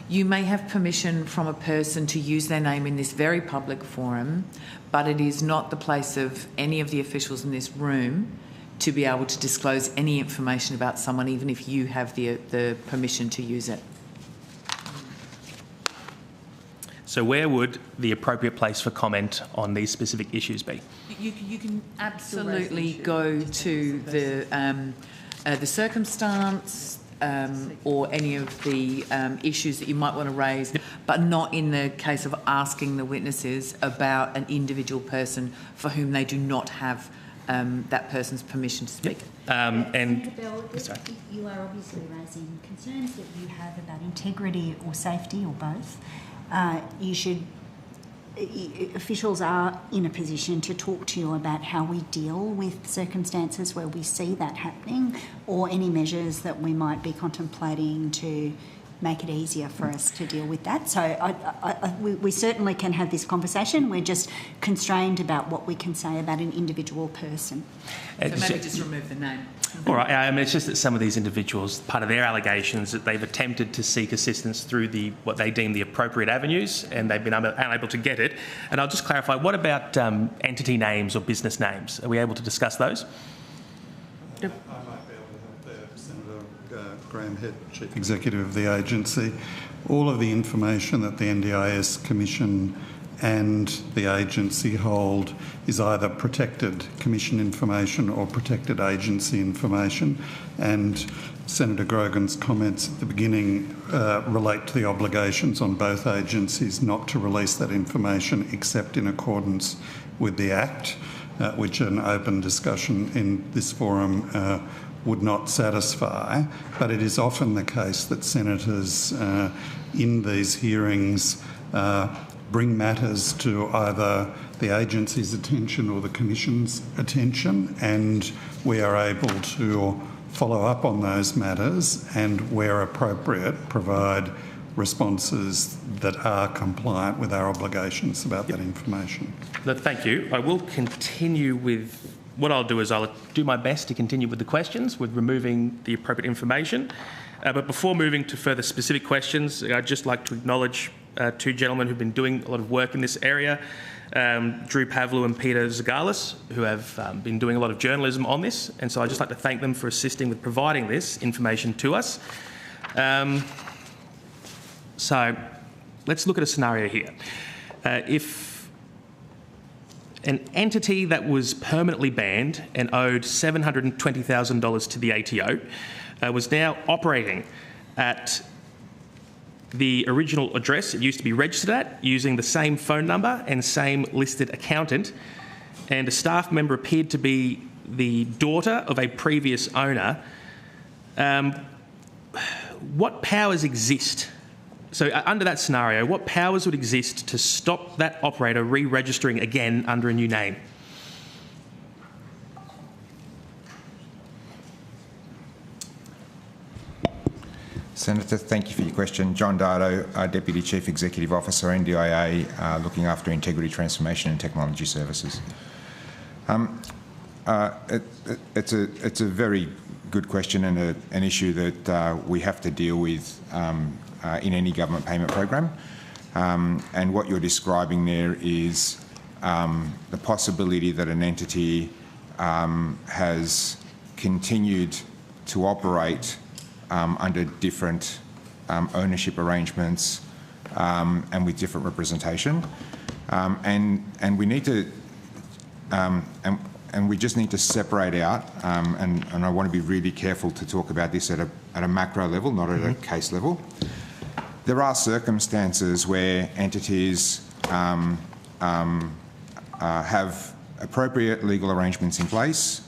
You may have permission from a person to use their name in this very public forum, but it is not the place of any of the officials in this room to be able to disclose any information about someone, even if you have the permission to use it. So where would the appropriate place for comment on these specific issues be? You can absolutely go to the circumstance or any of the issues that you might want to raise, but not in the case of asking the witnesses about an individual person for whom they do not have that person's permission to speak. Senator Bell, you are obviously raising concerns that you have about integrity or safety or both. Officials are in a position to talk to you about how we deal with circumstances where we see that happening, or any measures that we might be contemplating to make it easier for us to deal with that. So we certainly can have this conversation. We're just constrained about what we can say about an individual person. So maybe just remove the name. All right. It's just that some of these individuals, part of their allegations, that they've attempted to seek assistance through what they deem the appropriate avenues, and they've been unable to get it. And I'll just clarify, what about entity names or business names? Are we able to discuss those? I might be able to help there, Senator Graham Head, Chief Executive of the agency. All of the information that the NDIS Commission and the agency hold is either protected Commission information or protected agency information, and Senator Grogan's comments at the beginning relate to the obligations on both agencies not to release that information except in accordance with the Act, which an open discussion in this forum would not satisfy. But it is often the case that senators in these hearings bring matters to either the agency's attention or the Commission's attention, and we are able to follow up on those matters and, where appropriate, provide responses that are compliant with our obligations about that information. Thank you. I will continue with, what I'll do is I'll do my best to continue with the questions, with removing the appropriate information. But before moving to further specific questions, I'd just like to acknowledge two gentlemen who've been doing a lot of work in this area, Drew Pavlou and Peter Zagalis, who have been doing a lot of journalism on this, and so I'd just like to thank them for assisting with providing this information to us. So let's look at a scenario here. If an entity that was permanently banned and owed $720,000 to the ATO was now operating at the original address it used to be registered at, using the same phone number and same listed accountant, and a staff member appeared to be the daughter of a previous owner, what powers exist? So under that scenario, what powers would exist to stop that operator re-registering again under a new name? Senator, thank you for your question. John Dardo, Deputy Chief Executive Officer, NDIA, looking after Integrity, Transformation and Technology Services. It's a very good question and an issue that we have to deal with in any government payment program. And what you're describing there is the possibility that an entity has continued to operate under different ownership arrangements and with different representation, and we need to and we just need to separate out, and I want to be really careful to talk about this at a macro level, not at a case level. There are circumstances where entities have appropriate legal arrangements in place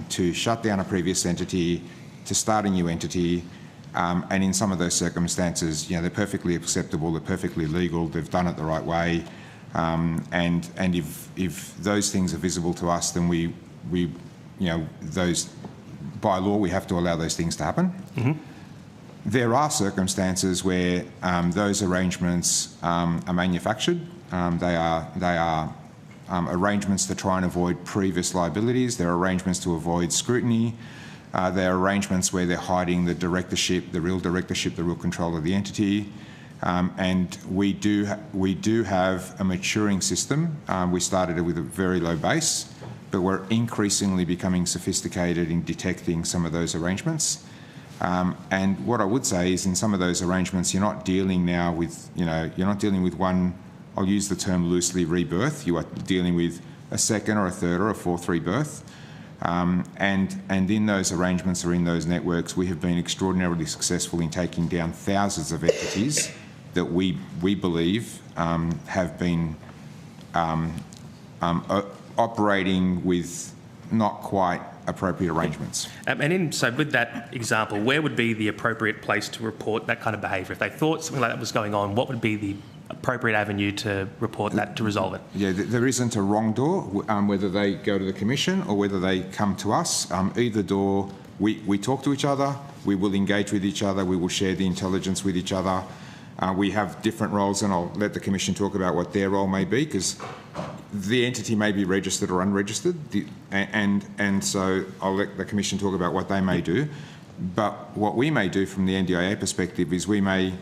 to shut down a previous entity, to start a new entity, and in some of those circumstances, they're perfectly acceptable, they're perfectly legal, they've done it the right way, and if those things are visible to us, then we those, by law, we have to allow those things to happen. Mm-hmm. There are circumstances where those arrangements are manufactured. They are arrangements to try and avoid previous liabilities. There are arrangements to avoid scrutiny. There are arrangements where they're hiding the directorship, the real control of the entity. And we do have a maturing system. We started with a very low base, but we're increasingly becoming sophisticated in detecting some of those arrangements. And what I would say is, in some of those arrangements, you're not dealing now with, you're not dealing with one, I'll use the term loosely, rebirth. You are dealing with a second or a third or a fourth rebirth. And in those arrangements or in those networks, we have been extraordinarily successful in taking down thousands of entities that we believe have been operating with not quite appropriate arrangements. So with that example, where would be the appropriate place to report that kind of behaviour? If they thought something like that was going on, what would be the appropriate avenue to report that, to resolve it? Yeah, there isn't a wrong door, whether they go to the Commission or whether they come to us. Either door, we talk to each other, we will engage with each other, we will share the intelligence with each other. We have different roles, and I'll let the Commission talk about what their role may be, because the entity may be registered or unregistered, and so I'll let the Commission talk about what they may do. But what we may do from the NDIA perspective is we may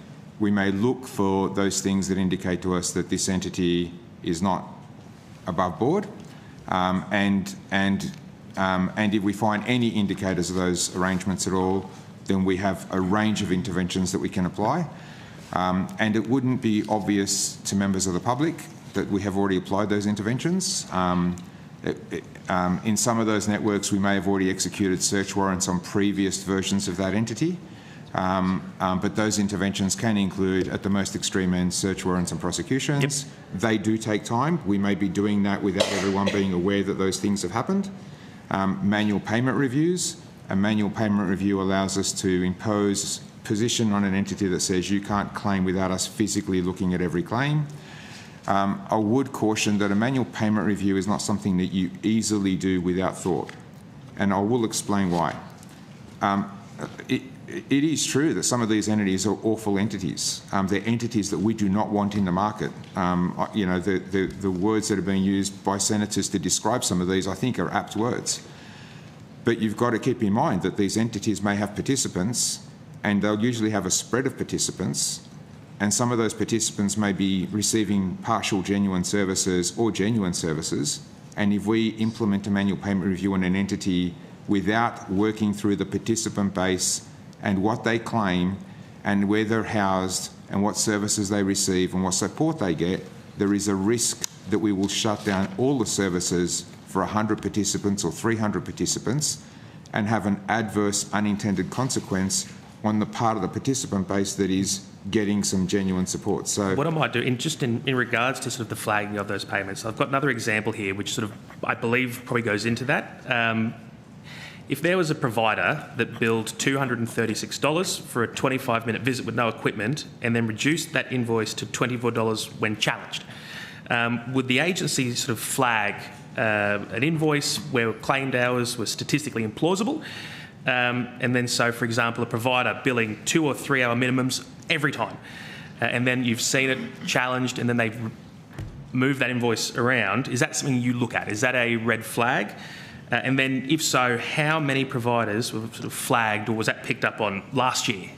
look for those things that indicate to us that this entity is not above board, and if we find any indicators of those arrangements at all, then we have a range of interventions that we can apply. And it wouldn't be obvious to members of the public that we have already applied those interventions. In some of those networks, we may have already executed search warrants on previous versions of that entity. But those interventions can include, at the most extreme end, search warrants and prosecutions. Yep. They do take time. We may be doing that without everyone being aware that those things have happened. Manual payment reviews. A manual payment review allows us to impose position on an entity that says you can't claim without us physically looking at every claim. I would caution that a manual payment review is not something that you easily do without thought, and I will explain why. It is true that some of these entities are awful entities. They're entities that we do not want in the market. You know, the words that are being used by senators to describe some of these, I think, are apt words. But you've got to keep in mind that these entities may have participants, and they'll usually have a spread of participants, and some of those participants may be receiving partial genuine services or genuine services. And if we implement a manual payment review on an entity without working through the participant base and what they claim and where they're housed and what services they receive and what support they get, there is a risk that we will shut down all the services for 100 participants or 300 participants and have an adverse unintended consequence on the part of the participant base that is getting some genuine support. So what I might do, in regards to sort of the flagging of those payments, I've got another example here which sort of, I believe, probably goes into that. If there was a provider that billed $236 for a 25-minute visit with no equipment and then reduced that invoice to $24 when challenged, would the agency sort of flag an invoice where claimed hours were statistically implausible? And then, so for example, a provider billing 2 or 3 hour minimums every time, and then you've seen it challenged and then they've moved that invoice around, is that something you look at? Is that a red flag? And then, if so, how many providers were sort of flagged, or was that picked up on last year?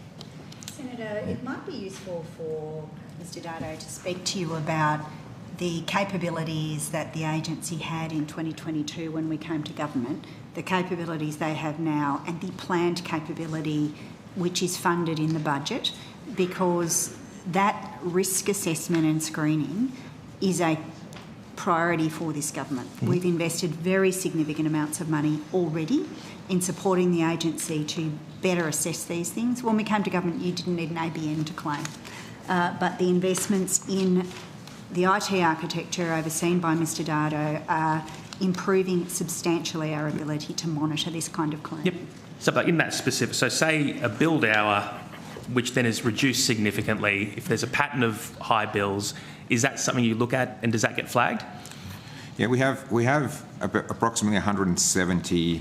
Senator, it might be useful for Mr Dardo to speak to you about the capabilities that the agency had in 2022 when we came to government, the capabilities they have now, and the planned capability which is funded in the budget, because that risk assessment and screening is a priority for this government. We've invested very significant amounts of money already in supporting the agency to better assess these things. When we came to government, you didn't need an ABN to claim, but the investments in the IT architecture overseen by Mr Dardo are improving substantially our ability to monitor this kind of claim. Yep. So but in that specific, so say a billed hour which then is reduced significantly, if there's a pattern of high bills, is that something you look at and does that get flagged? Yeah, we have approximately 170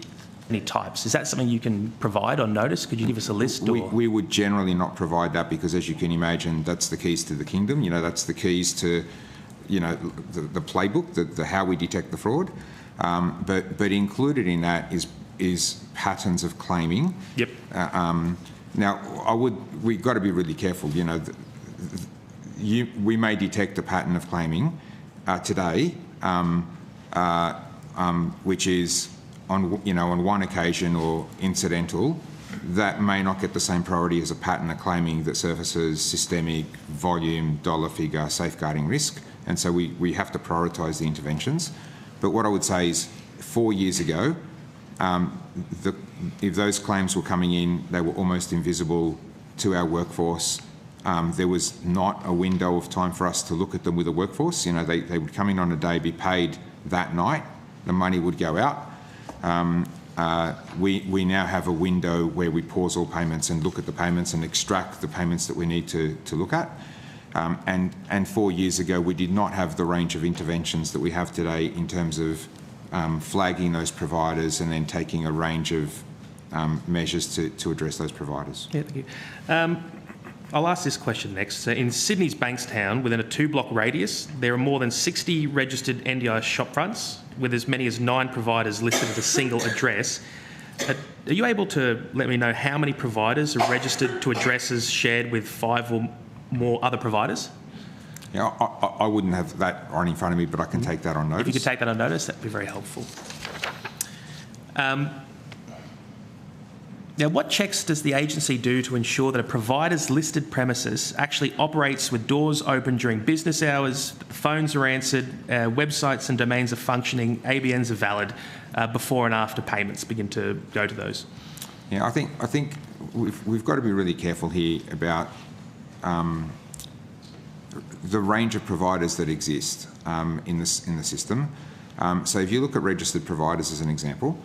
types. Is that something you can provide on notice? Could you give us a list? We would generally not provide that because, as you can imagine, that's the keys to the kingdom. You know, that's the keys to, you know, the playbook, the how we detect the fraud. But included in that is patterns of claiming. Yep. Now, we've got to be really careful. You know, we may detect a pattern of claiming today, which is on one occasion or incidental, that may not get the same priority as a pattern of claiming that surfaces systemic, volume, dollar figure, safeguarding risk. And so we have to prioritise the interventions. But what I would say is 4 years ago, if those claims were coming in, they were almost invisible to our workforce. There was not a window of time for us to look at them with a workforce. You know, they would come in on a day, be paid that night, the money would go out. We now have a window where we pause all payments and look at the payments and extract the payments that we need to look at. And 4 years ago, we did not have the range of interventions that we have today in terms of flagging those providers and then taking a range of measures to address those providers. Yeah, thank you. I'll ask this question next. So in Sydney's Bankstown, within a 2-block radius, there are more than 60 registered NDIS shopfronts with as many as 9 providers listed at a single address. Are you able to let me know how many providers are registered to addresses shared with 5 or more other providers? Yeah, I wouldn't have that right in front of me, but I can take that on notice. If you could take that on notice, that'd be very helpful. Now, what checks does the agency do to ensure that a provider's listed premises actually operates with doors open during business hours, phones are answered, websites and domains are functioning, ABNs are valid, before and after payments begin to go to those? Yeah, I think we've got to be really careful here about the range of providers that exist in the system. So if you look at registered providers as an example,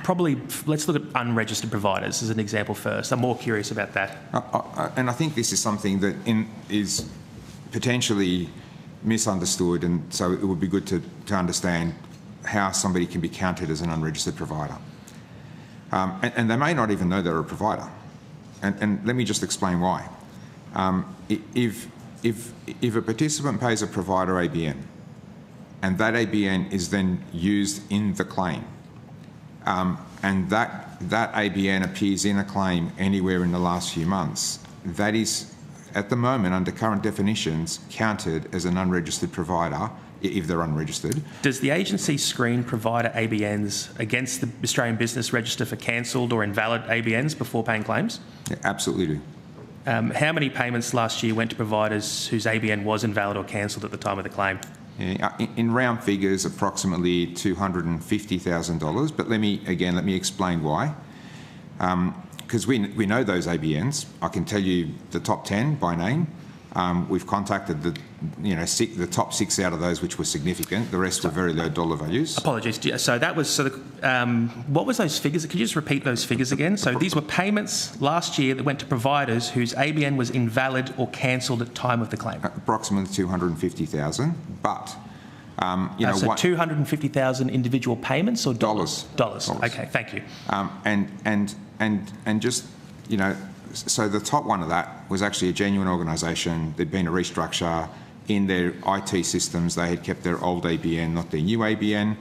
probably let's look at unregistered providers as an example first. I'm more curious about that. And I think this is something that is potentially misunderstood, and so it would be good to understand how somebody can be counted as an unregistered provider. And they may not even know they're a provider. And let me just explain why. If a participant pays a provider ABN, and that ABN is then used in the claim, and that ABN appears in a claim anywhere in the last few months, that is, at the moment, under current definitions, counted as an unregistered provider if they're unregistered. Does the agency screen provider ABNs against the Australian Business Register for cancelled or invalid ABNs before paying claims? Yeah, absolutely. How many payments last year went to providers whose ABN was invalid or cancelled at the time of the claim? Yeah, in round figures, approximately $250,000. But let me explain why. Because we know those ABNs. I can tell you the top 10 by name. We've contacted the top 6 out of those, which were significant. The rest were very low dollar values. Apologies. So that was what was those figures? Could you just repeat those figures again? So these were payments last year that went to providers whose ABN was invalid or cancelled at time of the claim. Approximately 250,000, but so 250,000 individual payments or dollars? Dollars. Okay, thank you. And just so the top one of that was actually a genuine organisation. There'd been a restructure in their IT systems. They had kept their old ABN, not their new ABN.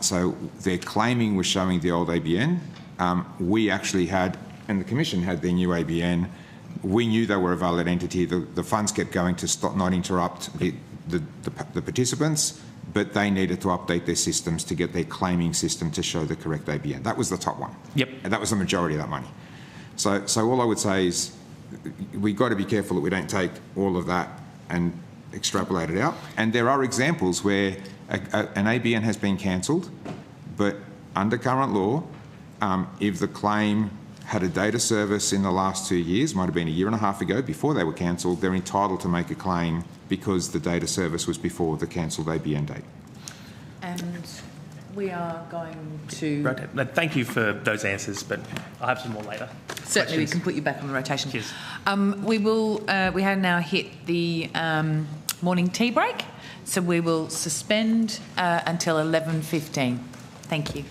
So their claiming was showing the old ABN. We actually had, and the Commission had their new ABN. We knew they were a valid entity. The funds kept going to not interrupt the participants, but they needed to update their systems to get their claiming system to show the correct ABN. That was the top one. Yep. And that was the majority of that money. So all I would say is we've got to be careful that we don't take all of that and extrapolate it out. And there are examples where an ABN has been cancelled, but under current law, if the claim had a data service in the last 2 years, might have been a year and a half ago, before they were cancelled, they're entitled to make a claim because the data service was before the cancelled ABN date. And we are going to... Rotate. Thank you for those answers, but I'll have some more later. Certainly, we can put you back on the rotation. Cheers. We have now hit the morning tea break, so we will suspend until 11:15. Thank you.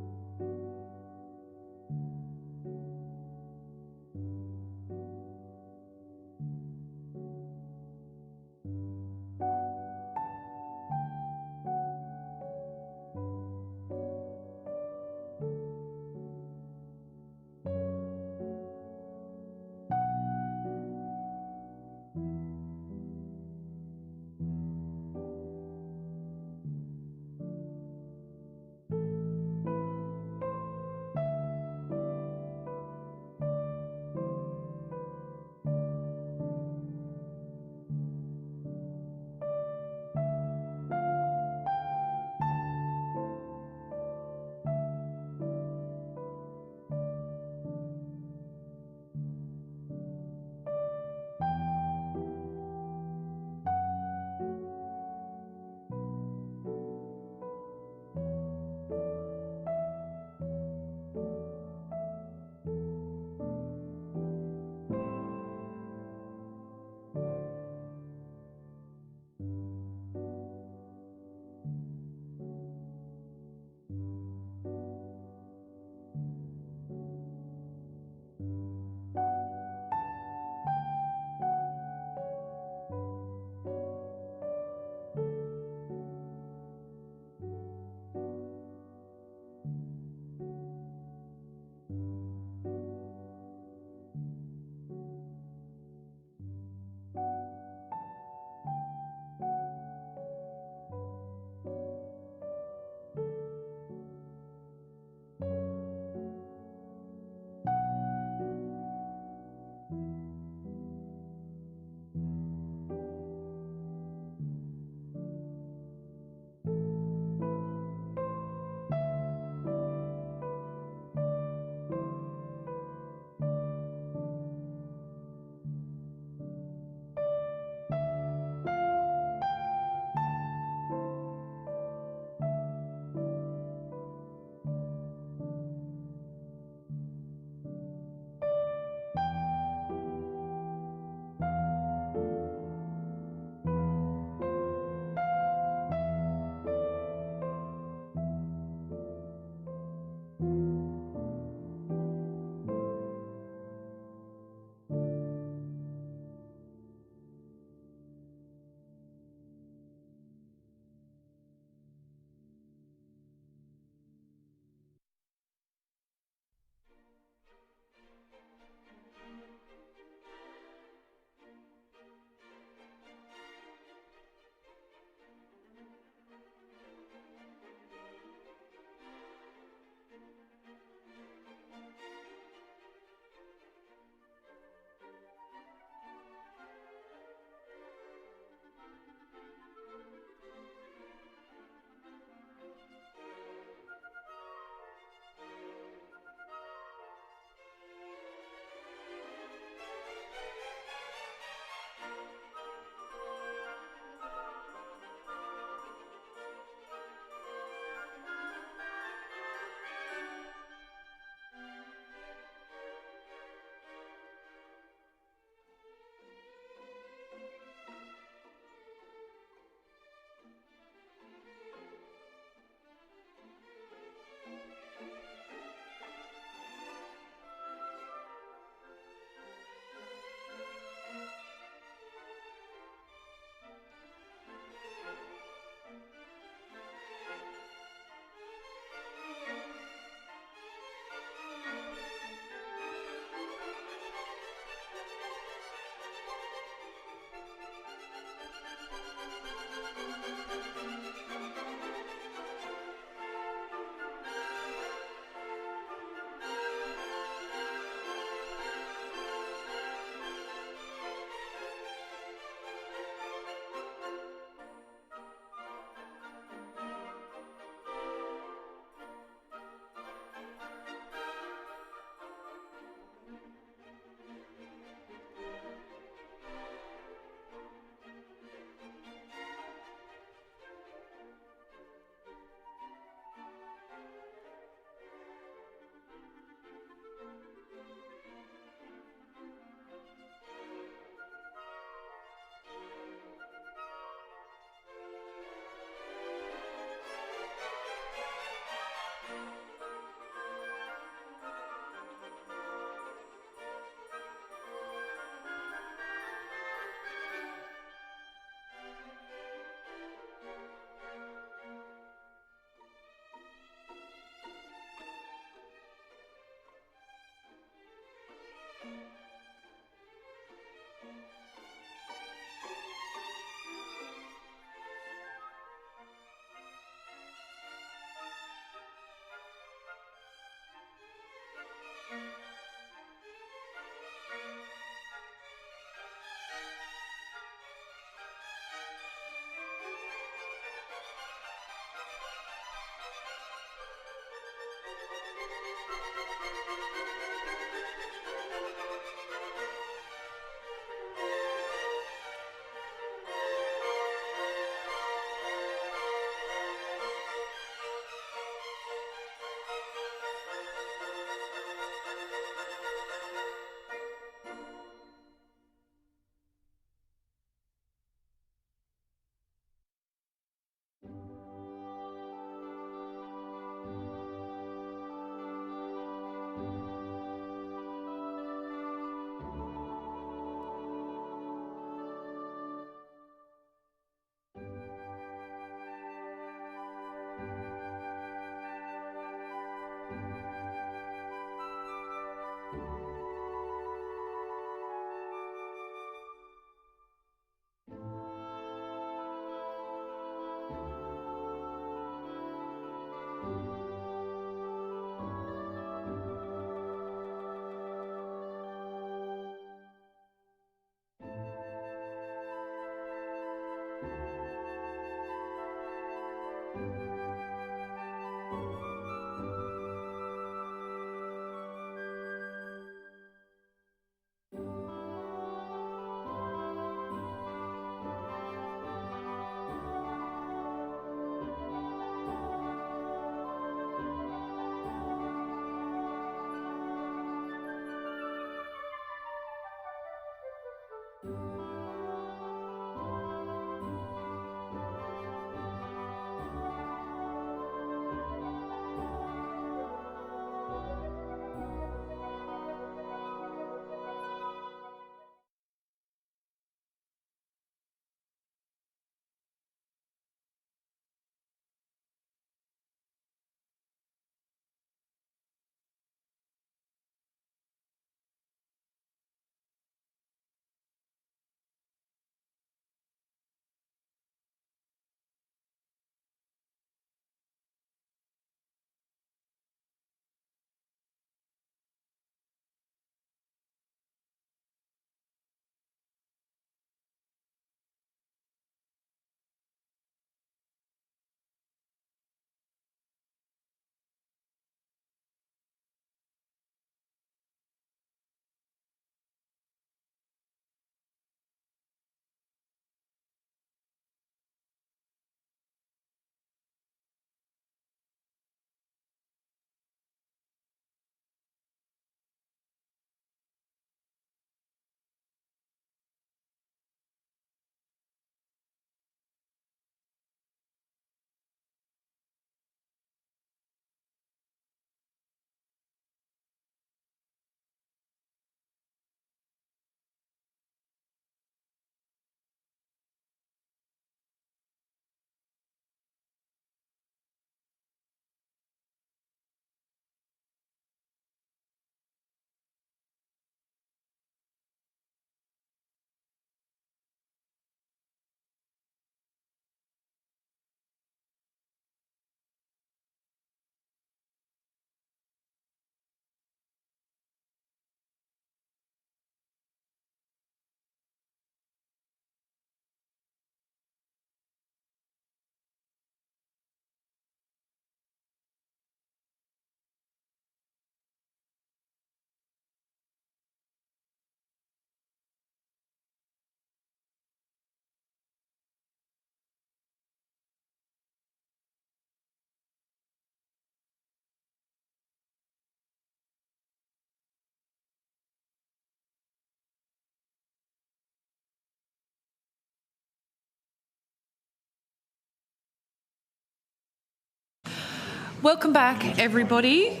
Welcome back, everybody.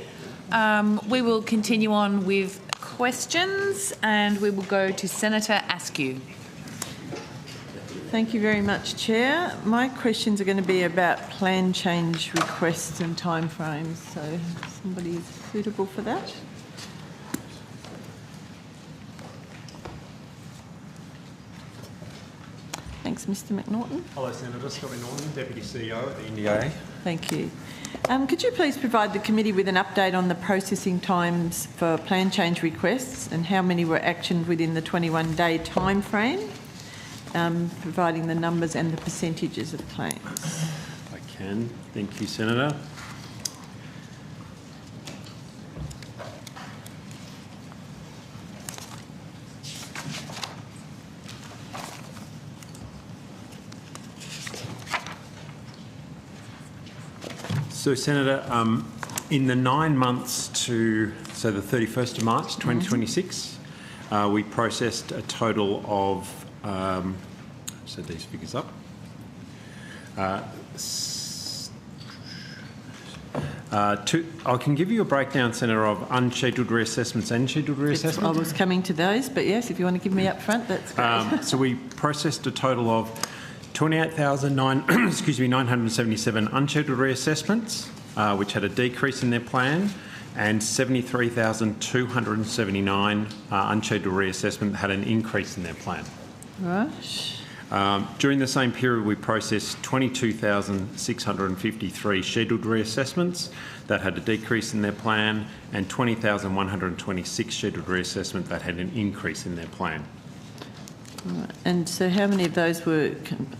We will continue on with questions and we will go to Senator Askew. Thank you very much, Chair. My questions are going to be about plan change requests and timeframes. So, somebody is suitable for that? Thanks, Mr McNaughton. Hello, Senator. Scott McNaughton, Deputy CEO at the NDA. Thank you. Could you please provide the committee with an update on the processing times for plan change requests and how many were actioned within the 21-day time frame, providing the numbers and the percentages of claims? I can. Thank you, Senator. So, Senator, in the 9 months to, so the 31st of March 2026, we processed a total of, set these figures up, I can give you a breakdown, Senator, of unscheduled reassessments and scheduled reassessments. I was coming to those, but yes, if you want to give me up front, that's great. So we processed a total of 28,977 unscheduled reassessments, which had a decrease in their plan, and 73,279 unscheduled reassessment had an increase in their plan. Right. During the same period, we processed 22,653 scheduled reassessments that had a decrease in their plan, and 20,126 scheduled reassessment that had an increase in their plan. Right. And so how many of those were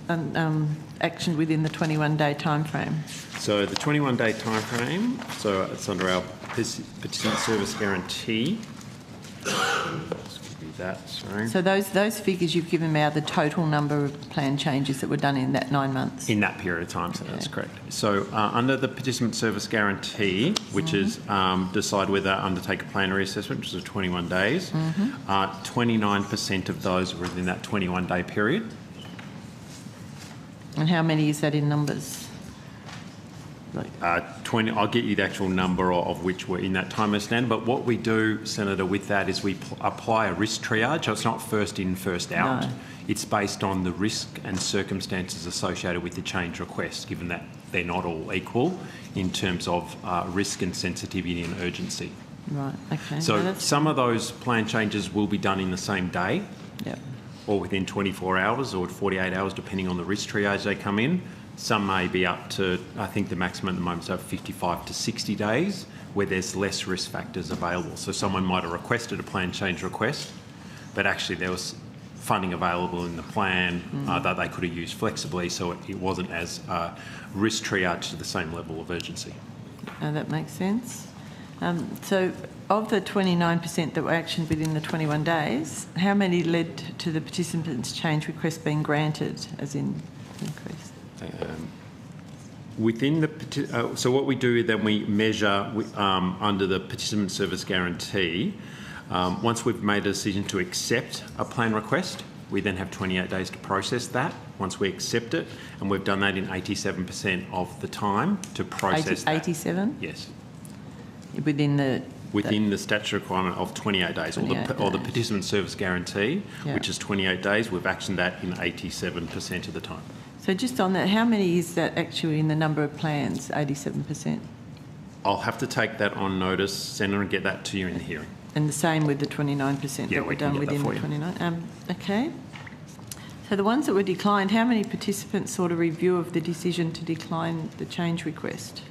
actioned within the 21-day time frame? So the 21-day time frame, so it's under our participant service guarantee. That, sorry. So those figures you've given me are the total number of plan changes that were done in that 9 months? In that period of time, so that's correct. So under the participant service guarantee, which is decide whether undertake a plan reassessment, which is 21 days, 29% of those were within that 21-day period. And how many is that in numbers? 20. I'll get you the actual number of which were in that time stand. But what we do, Senator, with that is we apply a risk triage. So it's not first in, first out. No. It's based on the risk and circumstances associated with the change request, given that they're not all equal in terms of risk and sensitivity and urgency. Right. Okay. So some of those plan changes will be done in the same day. Yep. Or within 24 hours or 48 hours, depending on the risk triage they come in. Some may be up to, I think the maximum at the moment is over 55 to 60 days, where there's less risk factors available. So someone might have requested a plan change request, but actually there was funding available in the plan that they could have used flexibly, so it wasn't as risk triage to the same level of urgency. That makes sense. So of the 29% that were actioned within the 21 days, how many led to the participants' change request being granted, as in increase? Within the so what we do then, we measure under the participant service guarantee. Once we've made a decision to accept a plan request, we then have 28 days to process that. Once we accept it, and we've done that in 87% of the time to process 87? Yes. Within the statutory requirement of 28 days, or the participant service guarantee, which is 28 days, we've actioned that in 87% of the time. So just on that, how many is that actually in the number of plans, 87%? I'll have to take that on notice, Senator, and get that to you in the hearing. And the same with the 29% that were done within the 29? Okay. So the ones that were declined, how many participants sought a review of the decision to decline the change request?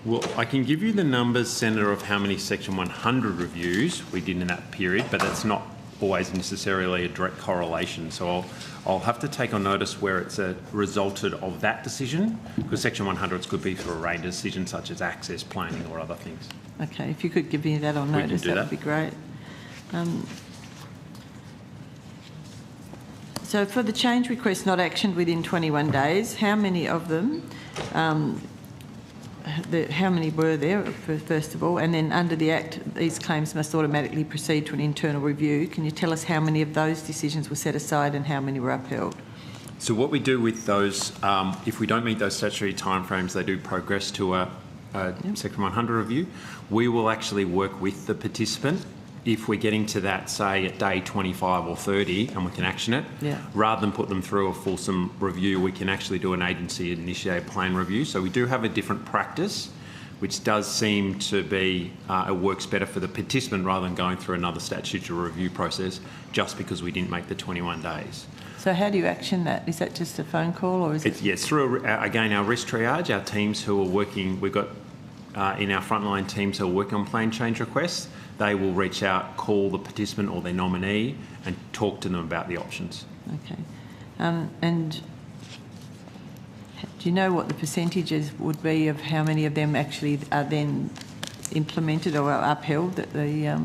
Well, I can give you the numbers, Senator, of how many Section 100 reviews we did in that period, but that's not always necessarily a direct correlation. So I'll have to take on notice where it's resulted of that decision, because Section 100s could be for a range of decisions such as access, planning or other things. Okay, if you could give me that on notice, that would be great. So for the change request not actioned within 21 days, how many of them, how many were there, first of all? And then under the Act, these claims must automatically proceed to an internal review. Can you tell us how many of those decisions were set aside and how many were upheld? So what we do with those, if we don't meet those statutory timeframes, they do progress to a Section 100 review. We will actually work with the participant if we're getting to that, say, at day 25 or 30, and we can action it. Rather than put them through a fulsome review, we can actually do an agency-initiated plan review. So we do have a different practice, which does seem to be, it works better for the participant rather than going through another statutory review process just because we didn't make the 21 days. So how do you action that? Is that just a phone call, or is it? Yes, through, again, our risk triage, our teams who are working, we've got in our frontline teams who are working on plan change requests, they will reach out, call the participant or their nominee and talk to them about the options. Okay. And do you know what the percentages would be of how many of them actually are then implemented or are upheld, that the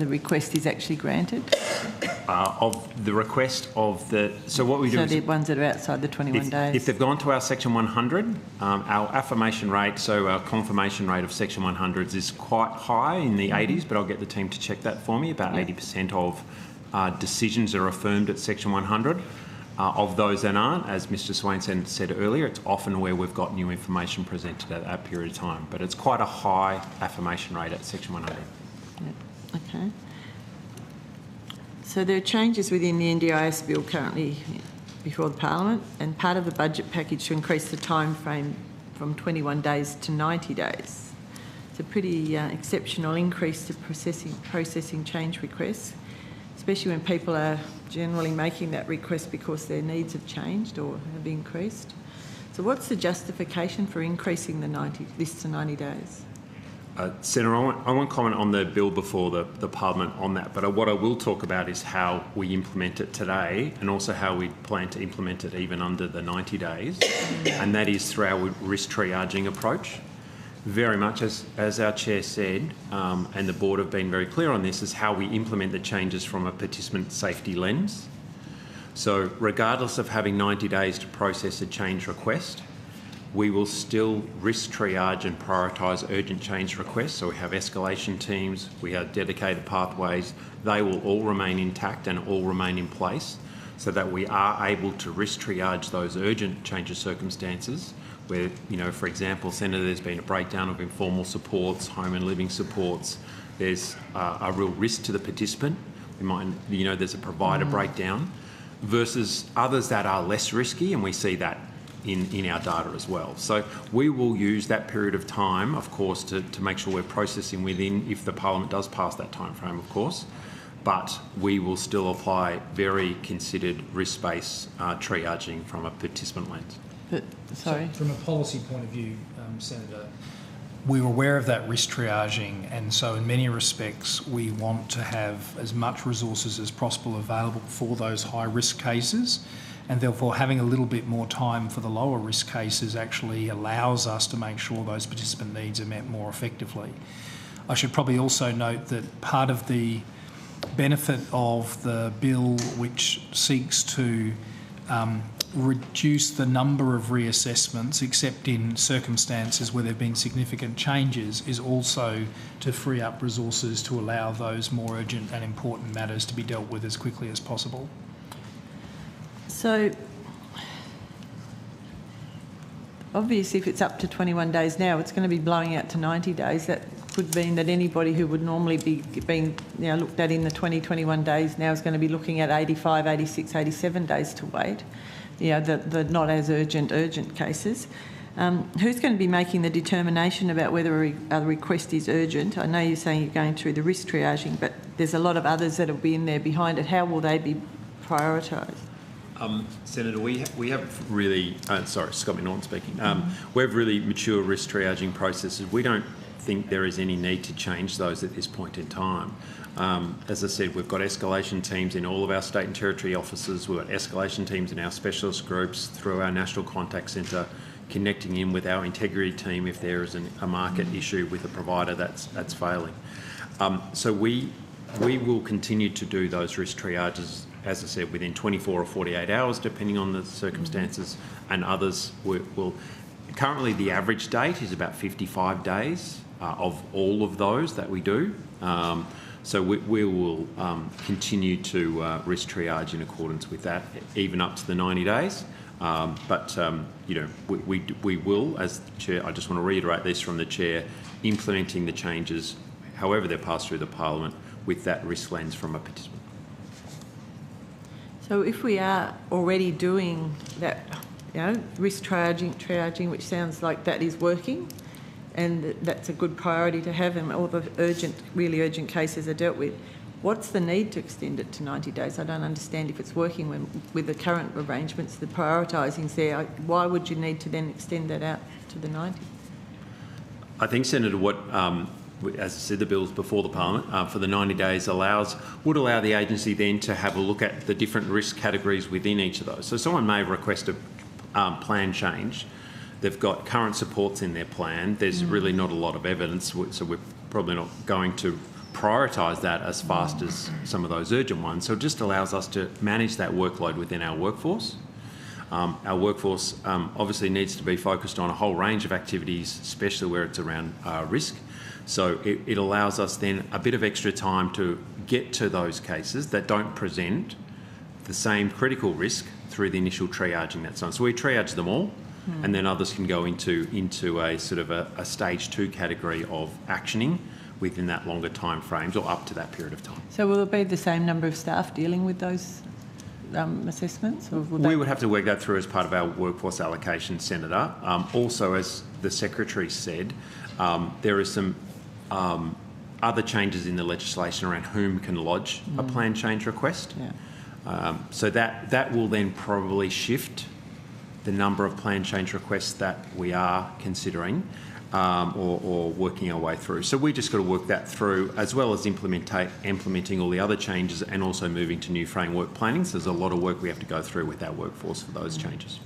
request is actually granted? Of the request of the... So what we do so is... the ones that are outside the 21 days? If they've gone to our Section 100, our affirmation rate, so our confirmation rate of Section 100s is quite high in the 80s, but I'll get the team to check that for me. About 80% of decisions are affirmed at Section 100. Of those that aren't, as Mr Swainson said earlier, it's often where we've got new information presented at that period of time. But it's quite a high affirmation rate at Section 100. Yep. Okay. So there are changes within the NDIS bill currently before the Parliament, and part of the budget package to increase the time frame from 21 days to 90 days. It's a pretty exceptional increase to processing change requests, especially when people are generally making that request because their needs have changed or have increased. So what's the justification for increasing this to 90 days? Senator, I won't comment on the bill before the Parliament on that, but what I will talk about is how we implement it today and also how we plan to implement it even under the 90 days, and that is through our risk triaging approach. Very much, as our Chair said, and the Board have been very clear on this, is how we implement the changes from a participant safety lens. So regardless of having 90 days to process a change request, we will still risk triage and prioritise urgent change requests. So we have escalation teams, we have dedicated pathways. They will all remain intact and all remain in place so that we are able to risk triage those urgent change of circumstances where, you know, for example, Senator, there's been a breakdown of informal supports, home and living supports. There's a real risk to the participant. We might, you know, there's a provider breakdown versus others that are less risky, and we see that in our data as well. So we will use that period of time, of course, to make sure we're processing within, if the Parliament does pass that time frame, of course, but we will still apply very considered risk-based triaging from a participant lens. But, sorry? So from a policy point of view, Senator, we're aware of that risk triaging, and so in many respects we want to have as much resources as possible available for those high-risk cases, and therefore having a little bit more time for the lower risk cases actually allows us to make sure those participant needs are met more effectively. I should probably also note that part of the benefit of the bill which seeks to reduce the number of reassessments except in circumstances where there have been significant changes is also to free up resources to allow those more urgent and important matters to be dealt with as quickly as possible. So, obviously, if it's up to 21 days now, it's going to be blowing out to 90 days. That could mean that anybody who would normally be being looked at in the 21 days now is going to be looking at 85, 86, 87 days to wait. The not as urgent cases. Who's going to be making the determination about whether a request is urgent? I know you're saying you're going through the risk triaging, but there's a lot of others that will be in there behind it. How will they be prioritised? Senator, we have really, sorry, Scott McNaughton speaking. We have really mature risk triaging processes. We don't think there is any need to change those at this point in time. As I said, we've got escalation teams in all of our state and territory offices. We've got escalation teams in our specialist groups through our National Contact Centre, connecting in with our integrity team if there is a market issue with a provider that's failing. So we will continue to do those risk triages, as I said, within 24 or 48 hours, depending on the circumstances, and others will. Currently, the average date is about 55 days of all of those that we do. So we will continue to risk triage in accordance with that, even up to the 90 days. We will, as the Chair, I just want to reiterate this from the Chair, implementing the changes, however they're passed through the Parliament, with that risk lens from a participant. So if we are already doing that, risk triaging, which sounds like that is working, and that's a good priority to have, and all the really urgent cases are dealt with, what's the need to extend it to 90 days? I don't understand if it's working with the current arrangements, the prioritising's there. Why would you need to then extend that out to the 90? I think, Senator, as I said, the bill's before the Parliament for the 90 days would allow the agency then to have a look at the different risk categories within each of those. So someone may request a plan change. They've got current supports in their plan. There's really not a lot of evidence, so we're probably not going to prioritise that as fast as some of those urgent ones. So it just allows us to manage that workload within our workforce. Our workforce obviously needs to be focused on a whole range of activities, especially where it's around risk. So it allows us then a bit of extra time to get to those cases that don't present the same critical risk through the initial triaging that's done. So we triage them all, and then others can go into a sort of a stage 2 category of actioning within that longer time frames or up to that period of time. So will it be the same number of staff dealing with those assessments? Or we would have to work that through as part of our workforce allocation, Senator. Also, as the Secretary said, there are some other changes in the legislation around whom can lodge a plan change request. So that will then probably shift the number of plan change requests that we are considering or working our way through. So we just got to work that through, as well as implementing all the other changes and also moving to new framework planning. So there's a lot of work we have to go through with our workforce for those changes.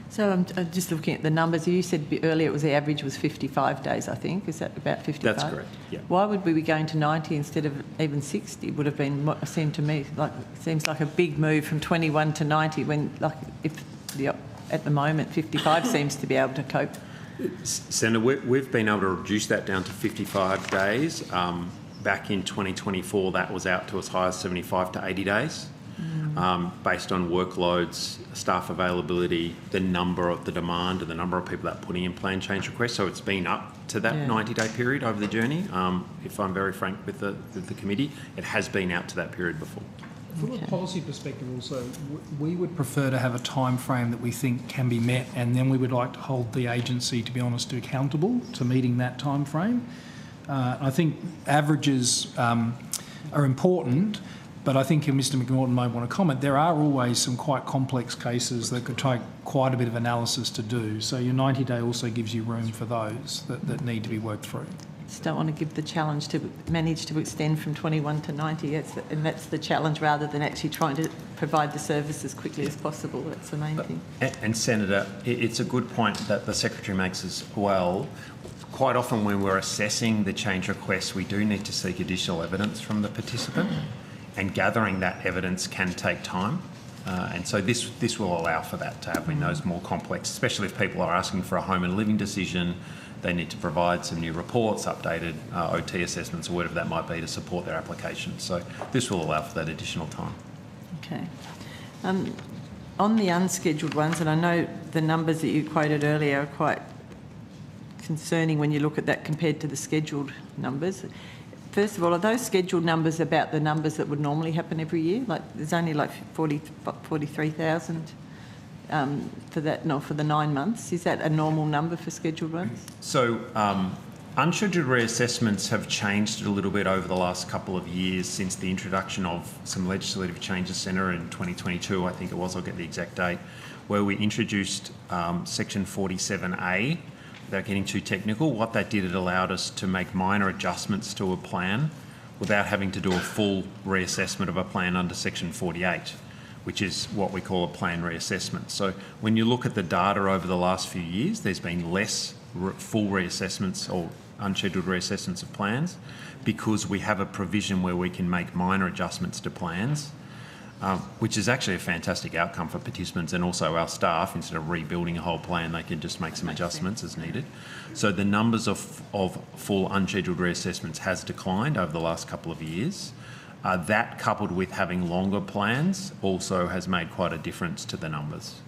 So I'm just looking at the numbers. You said earlier the average was 55 days, I think. Is that about 55? That's correct, yeah. Why would we be going to 90 instead of even 60? Would have been, what seemed to me, seems like a big move from 21 to 90 when, at the moment, 55 seems to be able to cope. Senator, we've been able to reduce that down to 55 days. Back in 2024, that was out to as high as 75 to 80 days. Based on workloads, staff availability, the demand and the number of people that are putting in plan change requests. So it's been up to that 90-day period over the journey. If I'm very frank with the committee, it has been out to that period before. From a policy perspective also, we would prefer to have a time frame that we think can be met, and then we would like to hold the agency, to be honest, accountable to meeting that time frame. I think averages are important, but I think Mr McNaughton might want to comment. There are always some quite complex cases that could take quite a bit of analysis to do. So your 90-day also gives you room for those that need to be worked through. Just don't want to give the challenge to manage to extend from 21 to 90, and that's the challenge rather than actually trying to provide the service as quickly as possible. That's the main thing. And Senator, it's a good point that the Secretary makes as well. Quite often when we're assessing the change requests, we do need to seek additional evidence from the participant, and gathering that evidence can take time. And so this will allow for that to happen in those more complex, especially if people are asking for a home and living decision. They need to provide some new reports, updated OT assessments or whatever that might be to support their application. So this will allow for that additional time. Okay. On the unscheduled ones, and I know the numbers that you quoted earlier are quite concerning when you look at that compared to the scheduled numbers. First of all, are those scheduled numbers about the numbers that would normally happen every year? Like there's only like 43,000 for that, not for the 9 months. Is that a normal number for scheduled ones? So unscheduled reassessments have changed a little bit over the last couple of years since the introduction of some legislative changes, Senator, in 2022, I think it was, I'll get the exact date, where we introduced Section 47A. Without getting too technical, what that did, it allowed us to make minor adjustments to a plan without having to do a full reassessment of a plan under Section 48, which is what we call a plan reassessment. So when you look at the data over the last few years, there's been less full reassessments or unscheduled reassessments of plans because we have a provision where we can make minor adjustments to plans which is actually a fantastic outcome for participants and also our staff. Instead of rebuilding a whole plan, they can just make some adjustments as needed. So the numbers of full unscheduled reassessments has declined over the last couple of years. That, coupled with having longer plans, also has made quite a difference to the numbers.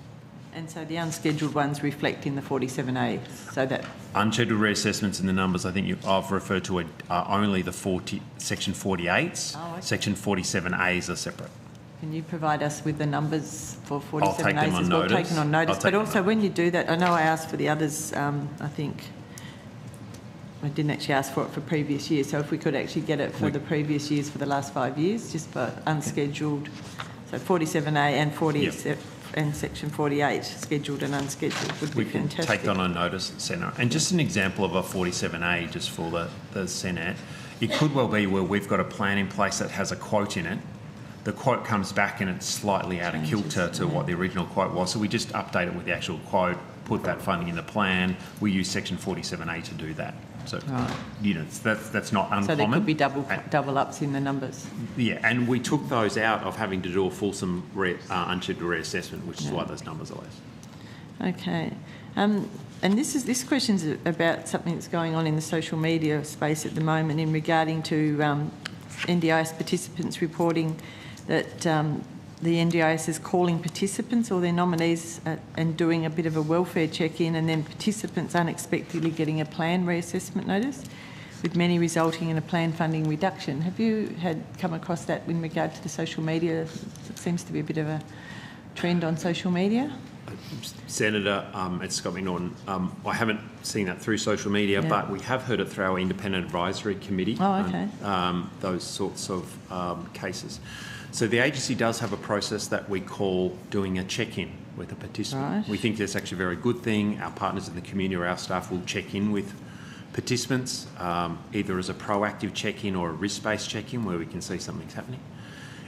And so the unscheduled ones reflect in the 47A, so that... Unscheduled reassessments in the numbers I think I've referred to are only the Section 48s. Oh, okay. Section 47As are separate. Can you provide us with the numbers for 47As? I'll take them on notice. Taken on notice. But also when you do that, I know I asked for the others, I think... I didn't actually ask for it for previous years, so if we could actually get it for the previous years for the last 5 years, just for unscheduled, so 47A and 47... Yep. And Section 48, scheduled and unscheduled, would be fantastic. We can take that on notice, Senator. And just an example of a 47A, just for the Senate, it could well be where we've got a plan in place that has a quote in it. The quote comes back and it's slightly out of kilter to what the original quote was, so we just update it with the actual quote, put that funding in the plan. We use Section 47A to do that. So, you know, that's not uncommon. So there could be double ups in the numbers. Yeah, and we took those out of having to do a fulsome unscheduled reassessment, which is why those numbers are less. Okay. And this question's about something that's going on in the social media space at the moment in regarding to NDIS participants reporting that the NDIS is calling participants or their nominees and doing a bit of a welfare check-in, and then participants unexpectedly getting a plan reassessment notice, with many resulting in a plan funding reduction. Have you come across that in regard to the social media? It seems to be a bit of a trend on social media. Senator, it's Scott McNaughton. I haven't seen that through social media, but we have heard it through our independent advisory committee. Oh, okay. Those sorts of cases. So the agency does have a process that we call doing a check-in with a participant. Right. We think that's actually a very good thing. Our partners in the community or our staff will check in with participants, either as a proactive check-in or a risk-based check-in where we can see something's happening.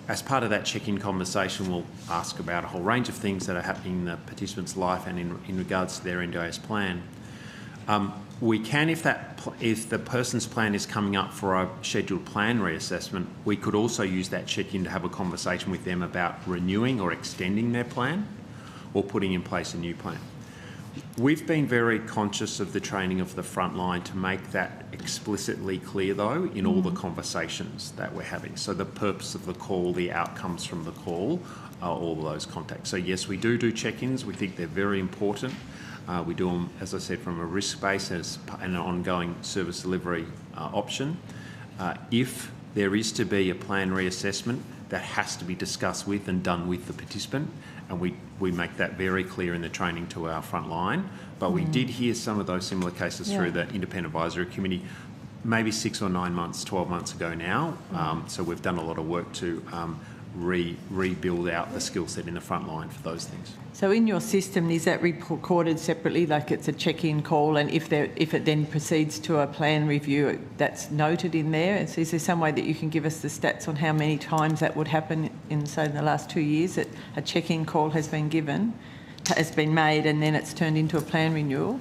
As part of that check-in conversation, we'll ask about a whole range of things that are happening in the participant's life and in regards to their NDIS plan. We can, if the person's plan is coming up for a scheduled plan reassessment, we could also use that check-in to have a conversation with them about renewing or extending their plan or putting in place a new plan. We've been very conscious of the training of the front line to make that explicitly clear, though, in all the conversations that we're having. So the purpose of the call, the outcomes from the call, are all of those contacts. So yes, we do check-ins. We think they're very important. We do them, as I said, from a risk base and an ongoing service delivery option. If there is to be a plan reassessment, that has to be discussed with and done with the participant, and we make that very clear in the training to our front line. But we did hear some of those similar cases through the Independent Advisory Committee, maybe 6 or 9 months, 12 months ago now. So we've done a lot of work to rebuild out the skill set in the front line for those things. So in your system, is that recorded separately, like it's a check-in call, and if it then proceeds to a plan review, that's noted in there? And so is there some way that you can give us the stats on how many times that would happen in, say, in the last 2 years, that a check-in call has been made and then it's turned into a plan renewal,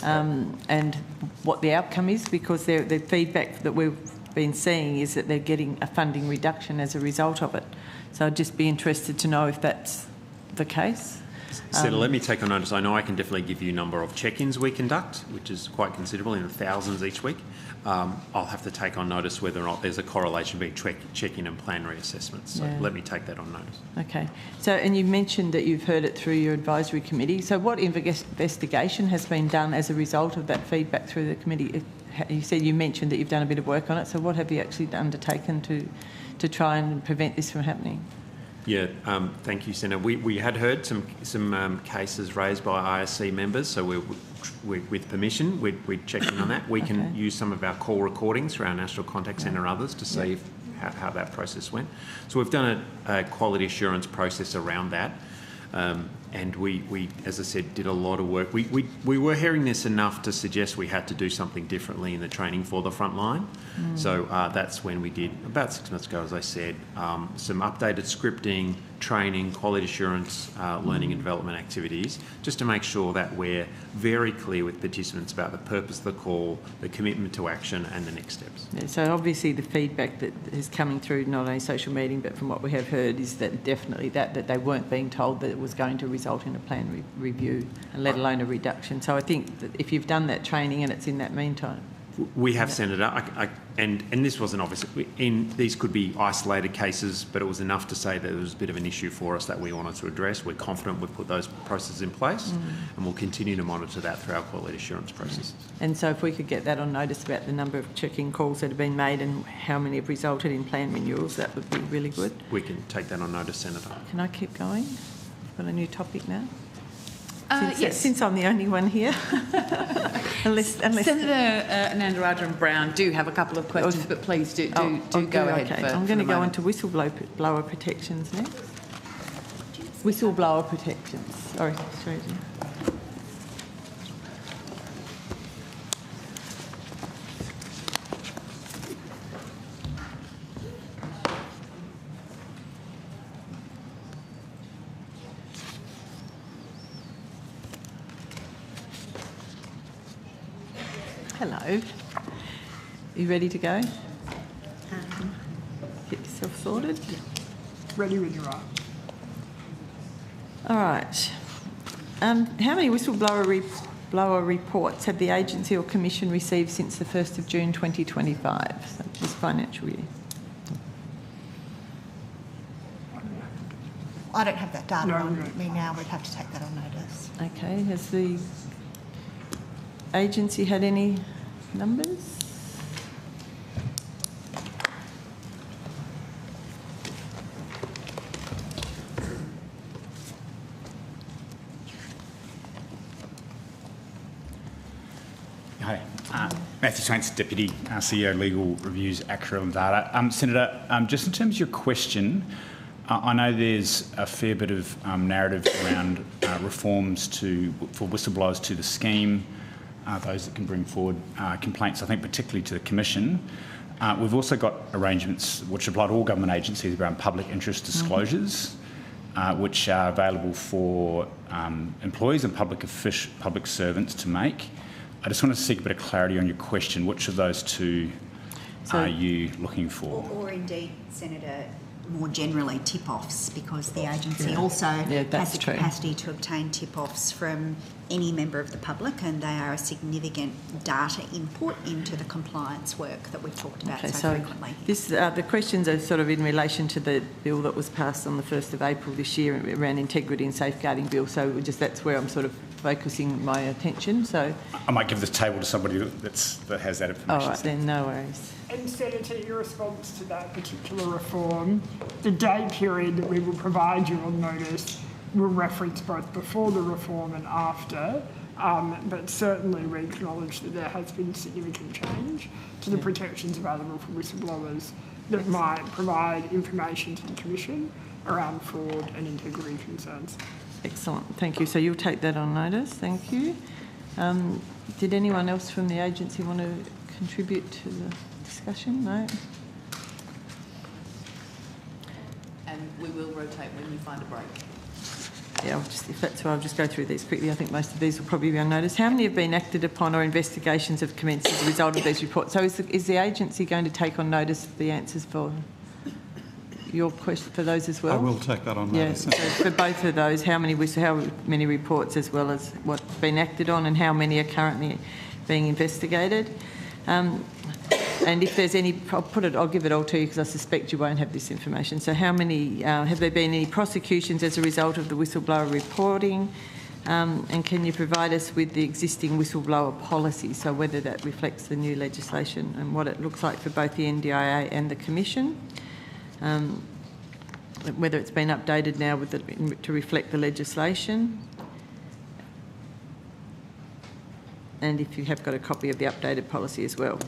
and what the outcome is? Because the feedback that we've been seeing is that they're getting a funding reduction as a result of it. So I'd just be interested to know if that's the case. Senator, let me take on notice. I know I can definitely give you a number of check-ins we conduct, which is quite considerable, in the thousands each week. I'll have to take on notice whether or not there's a correlation between check-in and plan reassessments. So let me take that on notice. Okay. So, and you mentioned that you've heard it through your advisory committee. So what investigation has been done as a result of that feedback through the committee? You mentioned that you've done a bit of work on it. So what have you actually undertaken to try and prevent this from happening? Yeah, thank you, Senator. We had heard some cases raised by ISC members, so with permission, we'd check in on that. We can use some of our call recordings through our National Contact Centre and others to see how that process went. So we've done a quality assurance process around that. And we, as I said, did a lot of work. We were hearing this enough to suggest we had to do something differently in the training for the front line. So that's when we did, about 6 months ago, as I said, some updated scripting, training, quality assurance, learning and development activities, just to make sure that we're very clear with participants about the purpose of the call, the commitment to action and the next steps. Yeah, so obviously the feedback that is coming through not only social media but from what we have heard is that definitely that they weren't being told that it was going to result in a plan review, and let alone a reduction. So I think that if you've done that training and it's in that meantime. We have, Senator, and this wasn't obvious. These could be isolated cases, but it was enough to say that there was a bit of an issue for us that we wanted to address. We're confident we've put those processes in place, and we'll continue to monitor that through our quality assurance process. And so if we could get that on notice about the number of check-in calls that have been made and how many have resulted in plan renewals, that would be really good. We can take that on notice, Senator. Can I keep going? I've got a new topic now. Yes. Since I'm the only one here. unless Senator Nandarajah Brown do have a couple of questions, but please do go ahead. Okay. I'm going to go into whistleblower protections next. Whistleblower protections. Sorry. Hello. You ready to go? Get yourself sorted? Ready when you are. All right. How many whistleblower reports have the agency or commission received since the 1st of June 2025, so this financial year? I don't have that data on me now. We'd have to take that on notice. Okay. Has the agency had any numbers? Hi, Matthew Swainson, Deputy CEO, Legal Reviews, Actuarial and Data. Senator, just in terms of your question, I know there's a fair bit of narrative around reforms for whistleblowers to the scheme, those that can bring forward complaints, I think particularly to the Commission. We've also got arrangements which apply to all government agencies around public interest disclosures, which are available for employees and public servants to make. I just want to seek a bit of clarity on your question. Which of those two are you looking for? Or indeed, Senator, more generally tip-offs, because the agency also has the capacity to obtain tip-offs from any member of the public, and they are a significant data input into the compliance work that we've talked about so frequently. The questions are sort of in relation to the bill that was passed on the 1st of April this year around integrity and safeguarding bill, so that's where I'm sort of focusing my attention. So I might give this table to somebody that has that information. All right, then, no worries. And Senator, your response to that particular reform, the day period that we will provide you on notice will reference both before the reform and after, but certainly we acknowledge that there has been significant change to the protections available for whistleblowers that might provide information to the Commission around fraud and integrity concerns. Excellent, thank you. So you'll take that on notice, thank you. Did anyone else from the agency want to contribute to the discussion? No? And we will rotate when you find a break. Yeah, if that's all, I'll just go through these quickly. I think most of these will probably be on notice. How many have been acted upon or investigations have commenced as a result of these reports? So is the agency going to take on notice the answers for your question for those as well? I will take that on notice. Yeah, so for both of those, how many reports as well as what's been acted on, and how many are currently being investigated? And if there's any, I'll give it all to you because I suspect you won't have this information. So how many, have there been any prosecutions as a result of the whistleblower reporting? And can you provide us with the existing whistleblower policy, so whether that reflects the new legislation and what it looks like for both the NDIA and the Commission? Whether it's been updated now to reflect the legislation? And if you have got a copy of the updated policy as well,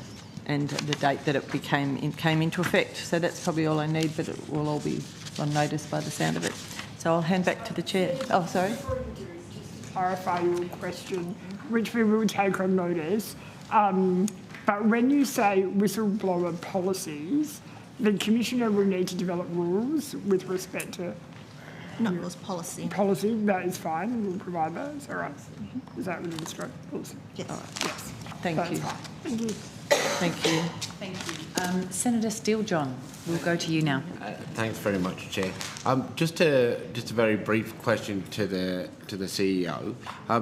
and the date that it came into effect. So that's probably all I need, but it will all be on notice by the sound of it. So I'll hand back to the chair. Oh, sorry. Clarify your question, which we will take on notice. But when you say whistleblower policies, the Commissioner will need to develop rules with respect to... Not rules, policy. Policy, that is fine. We'll provide those. All right. Is that within the scope of policy? Yes. All right. Yes. Thank That's you. fine. Thank you. Thank you. Thank you. Senator Steele John, we'll go to you now. Thanks very much, Chair. Just a very brief question to the CEO.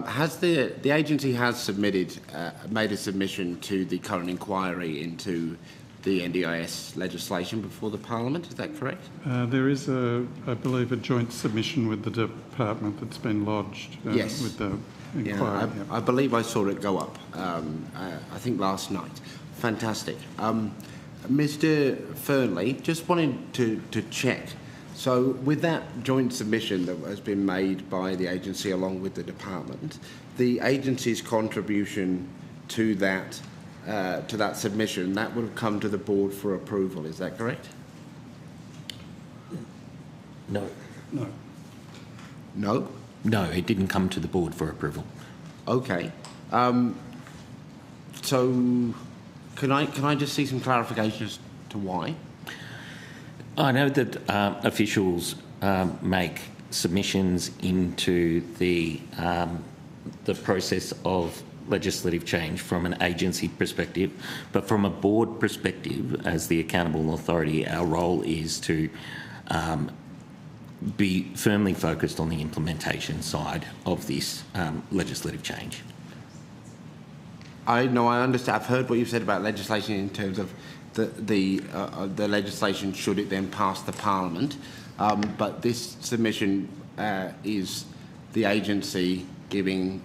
Has the agency made a submission to the current inquiry into the NDIS legislation before the Parliament? Is that correct? There is, I believe, a joint submission with the department that's been lodged yes. with the inquiry. Yeah, I believe I saw it go up, I think last night. Fantastic. Mr Fernley, just wanted to check. So with that joint submission that has been made by the agency along with the department, the agency's contribution to that submission, that would have come to the board for approval, is that correct? No. No. No? No, it didn't come to the board for approval. Okay. So can I just see some clarification as to why? I know that officials make submissions into the process of legislative change from an agency perspective, but from a board perspective, as the accountable authority, our role is to be firmly focused on the implementation side of this legislative change. I know, I understand. I've heard what you've said about legislation in terms of the legislation should it then pass the Parliament, but this submission is the agency giving,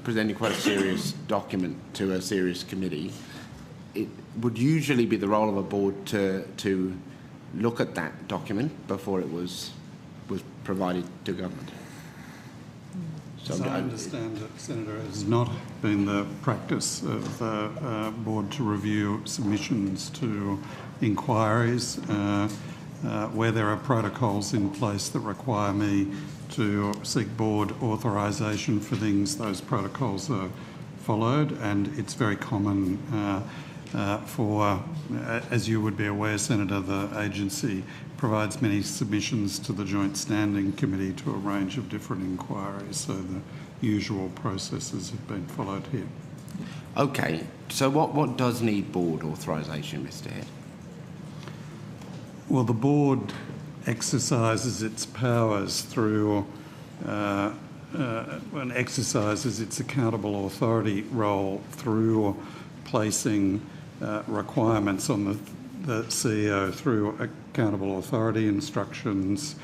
presenting quite a serious document to a serious committee. It would usually be the role of a board to look at that document before it was provided to government. So I understand that, Senator, it has not been the practice of the board to review submissions to inquiries. Where there are protocols in place that require me to seek board authorisation for things, those protocols are followed, and it's very common for, as you would be aware, Senator, the agency provides many submissions to the Joint Standing Committee to a range of different inquiries, so the usual processes have been followed here. Okay, so what does need board authorisation, Mr Head? Well, the board exercises its powers through and exercises its accountable authority role through placing requirements on the CEO through accountable authority instructions,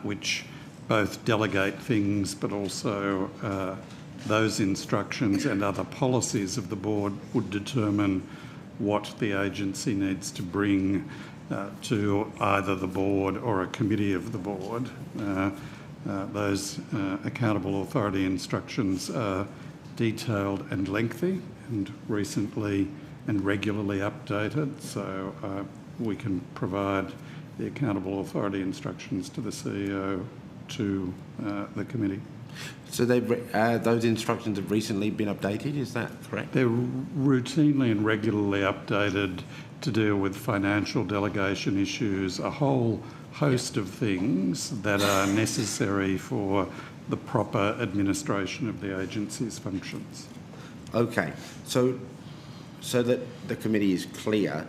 which both delegate things, but also those instructions and other policies of the board would determine what the agency needs to bring to either the board or a committee of the board. Those accountable authority instructions are detailed and lengthy and recently and regularly updated, so we can provide the accountable authority instructions to the CEO to the committee. So those instructions have recently been updated, is that correct? They're routinely and regularly updated to deal with financial delegation issues, a whole host of things that are necessary for the proper administration of the agency's functions. Okay, so that the committee is clear,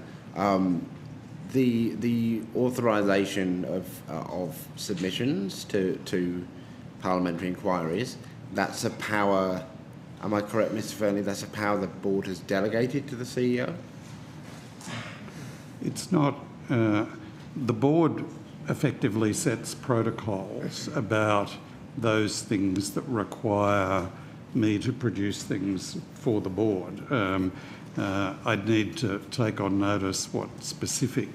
the authorisation of submissions to parliamentary inquiries, that's a power, am I correct, Mr Fernley, that's a power the board has delegated to the CEO? It's not. The board effectively sets protocols about those things that require me to produce things for the board. I'd need to take on notice what specific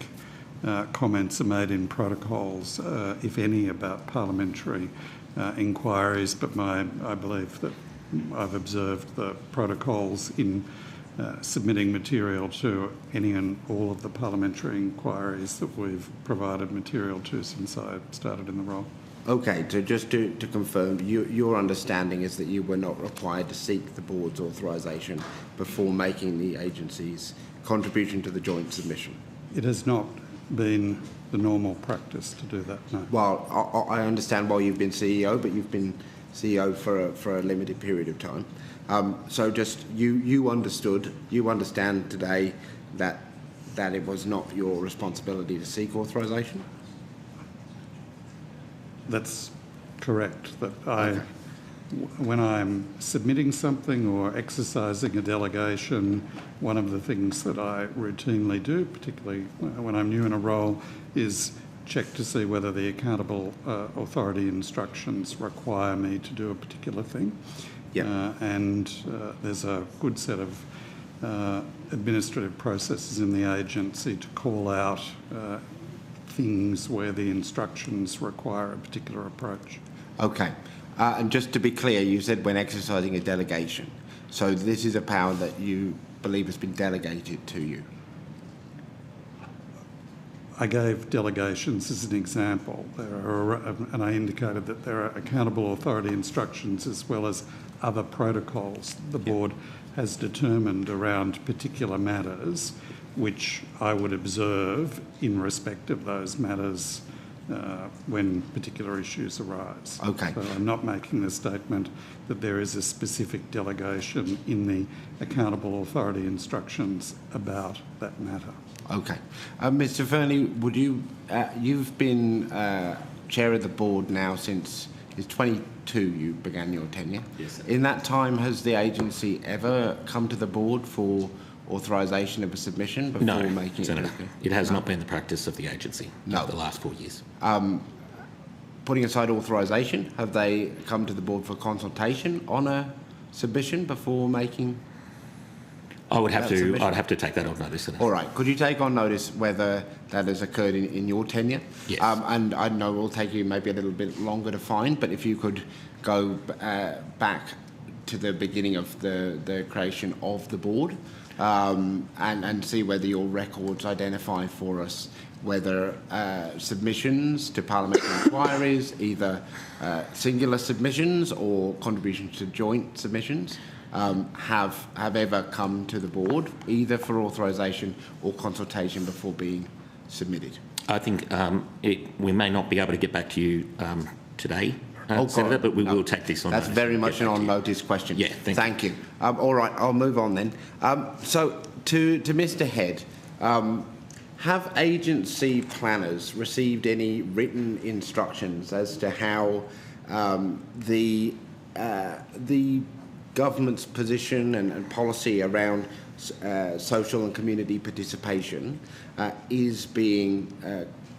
comments are made in protocols, if any, about parliamentary inquiries, but I believe that I've observed the protocols in submitting material to any and all of the parliamentary inquiries that we've provided material to since I started in the role. Okay, so just to confirm, your understanding is that you were not required to seek the board's authorisation before making the agency's contribution to the joint submission? It has not been the normal practice to do that, no. Well, I understand why you've been CEO, but you've been CEO for a limited period of time. So just you understand today that it was not your responsibility to seek authorisation? That's correct. That when I'm submitting something or exercising a delegation, one of the things that I routinely do, particularly when I'm new in a role, is check to see whether the accountable authority instructions require me to do a particular thing. Yep. And there's a good set of administrative processes in the agency to call out things where the instructions require a particular approach. Okay. And just to be clear, you said when exercising a delegation. So this is a power that you believe has been delegated to you? I gave delegations as an example. And I indicated that there are accountable authority instructions as well as other protocols the board has determined around particular matters, which I would observe in respect of those matters when particular issues arise. Okay. So I'm not making the statement that there is a specific delegation in the accountable authority instructions about that matter. Okay. Mr Fernie, would you've been chair of the board now since, it's 22 you began your tenure? Yes, sir. In that time, has the agency ever come to the board for authorisation of a submission before making Senator, it has not been the practice of the agency over the last 4 years. Putting aside authorisation, have they come to the board for consultation on a submission before making? I'd have to take that on notice. Senator. All right. Could you take on notice whether that has occurred in your tenure? Yes. And I know it will take you maybe a little bit longer to find, but if you could go back to the beginning of the creation of the board and see whether your records identify for us whether submissions to parliamentary inquiries, either singular submissions or contributions to joint submissions, have ever come to the board, either for authorisation or consultation before being submitted? I think we may not be able to get back to you today, Senator, but we will take this on notice. That's very much an on-notice question. Yeah, thank you. All right, I'll move on then. So to Mr Head, have agency planners received any written instructions as to how the government's position and policy around social and community participation is being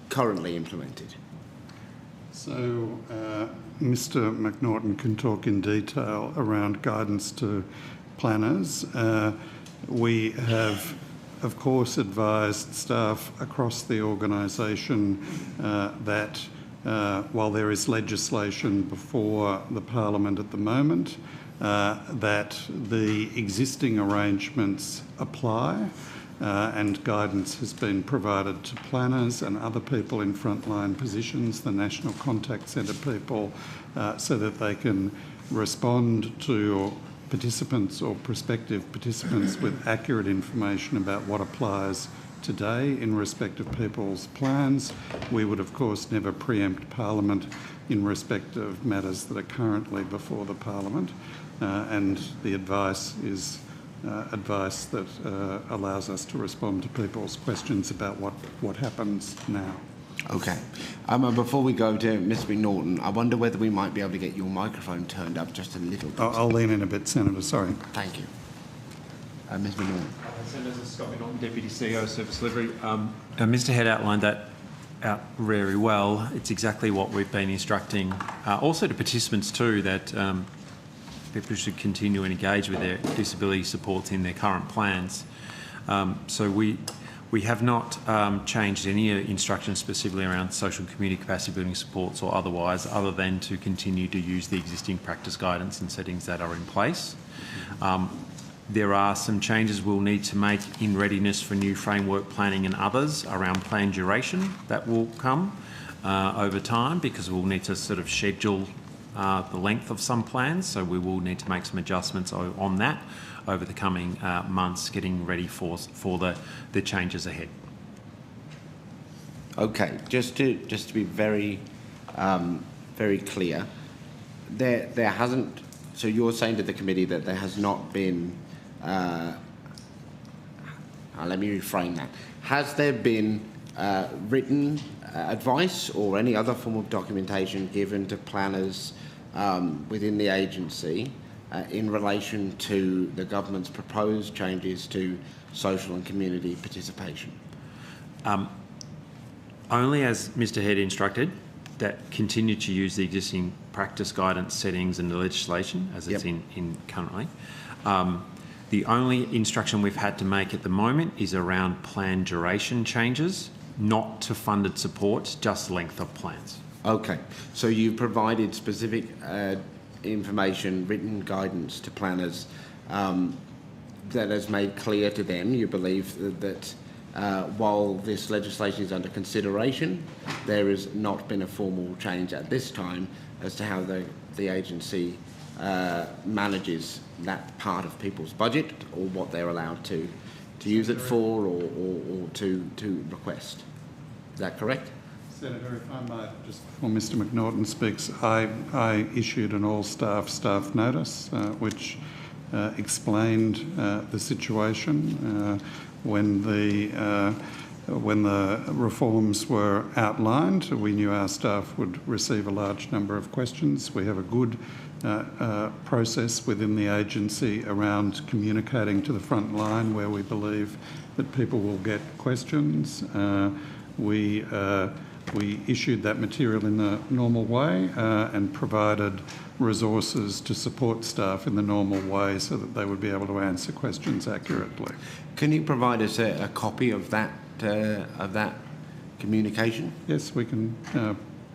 currently implemented? So Mr McNaughton can talk in detail around guidance to planners. We have, of course, advised staff across the organisation that while there is legislation before the Parliament at the moment, that the existing arrangements apply and guidance has been provided to planners and other people in frontline positions, the National Contact Centre people, so that they can respond to participants or prospective participants with accurate information about what applies today in respect of people's plans. We would, of course, never preempt Parliament in respect of matters that are currently before the Parliament, and the advice is advice that allows us to respond to people's questions about what happens now. Okay. Before we go to Ms McNaughton, I wonder whether we might be able to get your microphone turned up just a little bit. I'll lean in a bit, Senator, sorry. Thank you. Ms McNaughton. Senator Scott McNaughton, Deputy CEO, Service Delivery. Mr Head outlined that out very well. It's exactly what we've been instructing also to participants too, that people should continue and engage with their disability supports in their current plans. So we have not changed any instructions specifically around social and community capacity building supports or otherwise, other than to continue to use the existing practice guidance and settings that are in place. There are some changes we'll need to make in readiness for new framework planning and others around plan duration that will come over time, because we'll need to sort of schedule the length of some plans. So we will need to make some adjustments on that over the coming months, getting ready for the changes ahead. Okay, just to be very clear, there hasn't. So you're saying to the committee that there has not been. Let me reframe that. Has there been written advice or any other form of documentation given to planners within the agency in relation to the government's proposed changes to social and community participation? Only as Mr Head instructed, that continue to use the existing practice guidance settings and the legislation as it's in currently. The only instruction we've had to make at the moment is around plan duration changes, not to funded support, just length of plans. Okay, so you've provided specific information, written guidance to planners that has made clear to them, you believe that while this legislation is under consideration, there has not been a formal change at this time as to how the agency manages that part of people's budget, or what they're allowed to use it for, or to request. Is that correct? Senator, if I might, just before Mr McNaughton speaks, I issued an all-staff notice which explained the situation when the reforms were outlined. We knew our staff would receive a large number of questions. We have a good process within the agency around communicating to the front line where we believe that people will get questions. We issued that material in the normal way and provided resources to support staff in the normal way so that they would be able to answer questions accurately. Can you provide us a copy of that communication? Yes, we can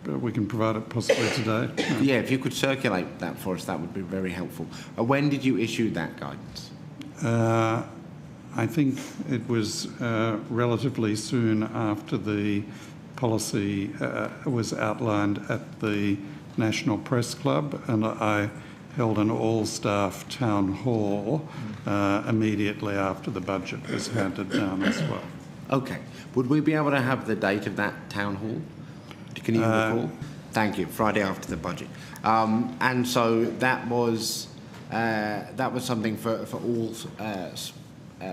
provide it possibly today. Yeah, if you could circulate that for us, that would be very helpful. When did you issue that guidance? I think it was relatively soon after the policy was outlined at the National Press Club, and I held an all-staff town hall immediately after the budget was handed down as well. Okay. Would we be able to have the date of that town hall? Can you recall? Thank you. Friday after the budget. And so that was something for all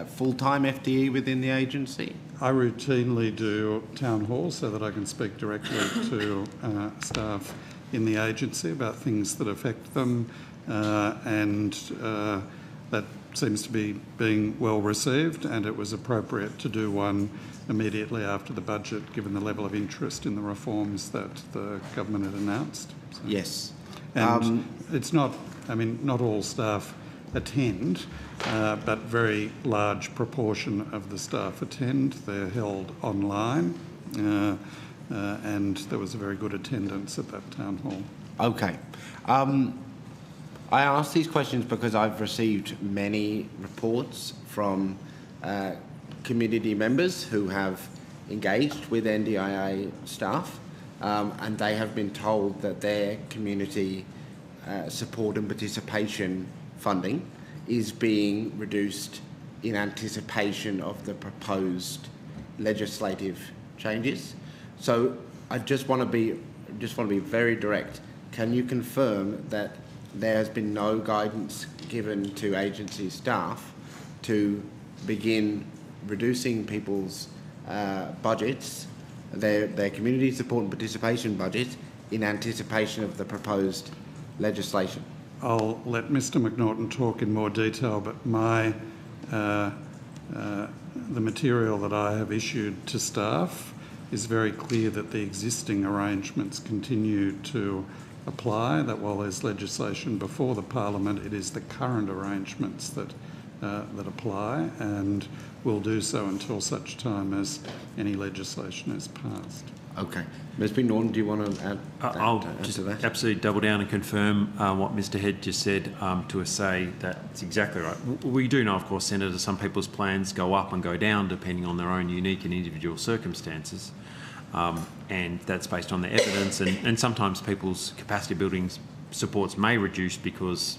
full-time FTE within the agency? I routinely do town halls so that I can speak directly to staff in the agency about things that affect them, and that seems to be being well received, and it was appropriate to do one immediately after the budget given the level of interest in the reforms that the government had announced. So. Yes. And it's not, I mean, not all staff attend, but very large proportion of the staff attend. They're held online, and there was a very good attendance at that town hall. Okay. I ask these questions because I've received many reports from community members who have engaged with NDIA staff, and they have been told that their community support and participation funding is being reduced in anticipation of the proposed legislative changes. So I just want to be very direct. Can you confirm that there has been no guidance given to agency staff to begin reducing people's budgets, their community support and participation budget, in anticipation of the proposed legislation? I'll let Mr McNaughton talk in more detail, but the material that I have issued to staff is very clear that the existing arrangements continue to apply, that while there's legislation before the Parliament, it is the current arrangements that apply, and will do so until such time as any legislation is passed. Okay. Ms. Norton, do you want to add I'll add just to that? absolutely double down and confirm what Mr Head just said to say that's exactly right. We do know, of course, Senator, some people's plans go up and go down depending on their own unique and individual circumstances. And that's based on the evidence, and sometimes people's capacity building supports may reduce because,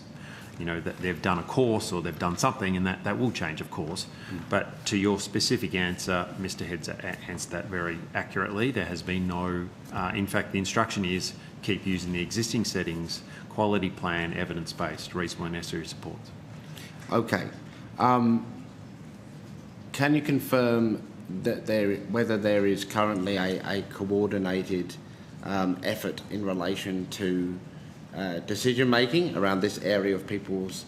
you know, that they've done a course or they've done something, and that will change, of course. But to your specific answer, Mr Head's answered that very accurately. There has been no, in fact, the instruction is keep using the existing settings, quality plan, evidence-based, reasonable and necessary support. Okay. Can you confirm that whether there is currently a coordinated effort in relation to decision making around this area of people's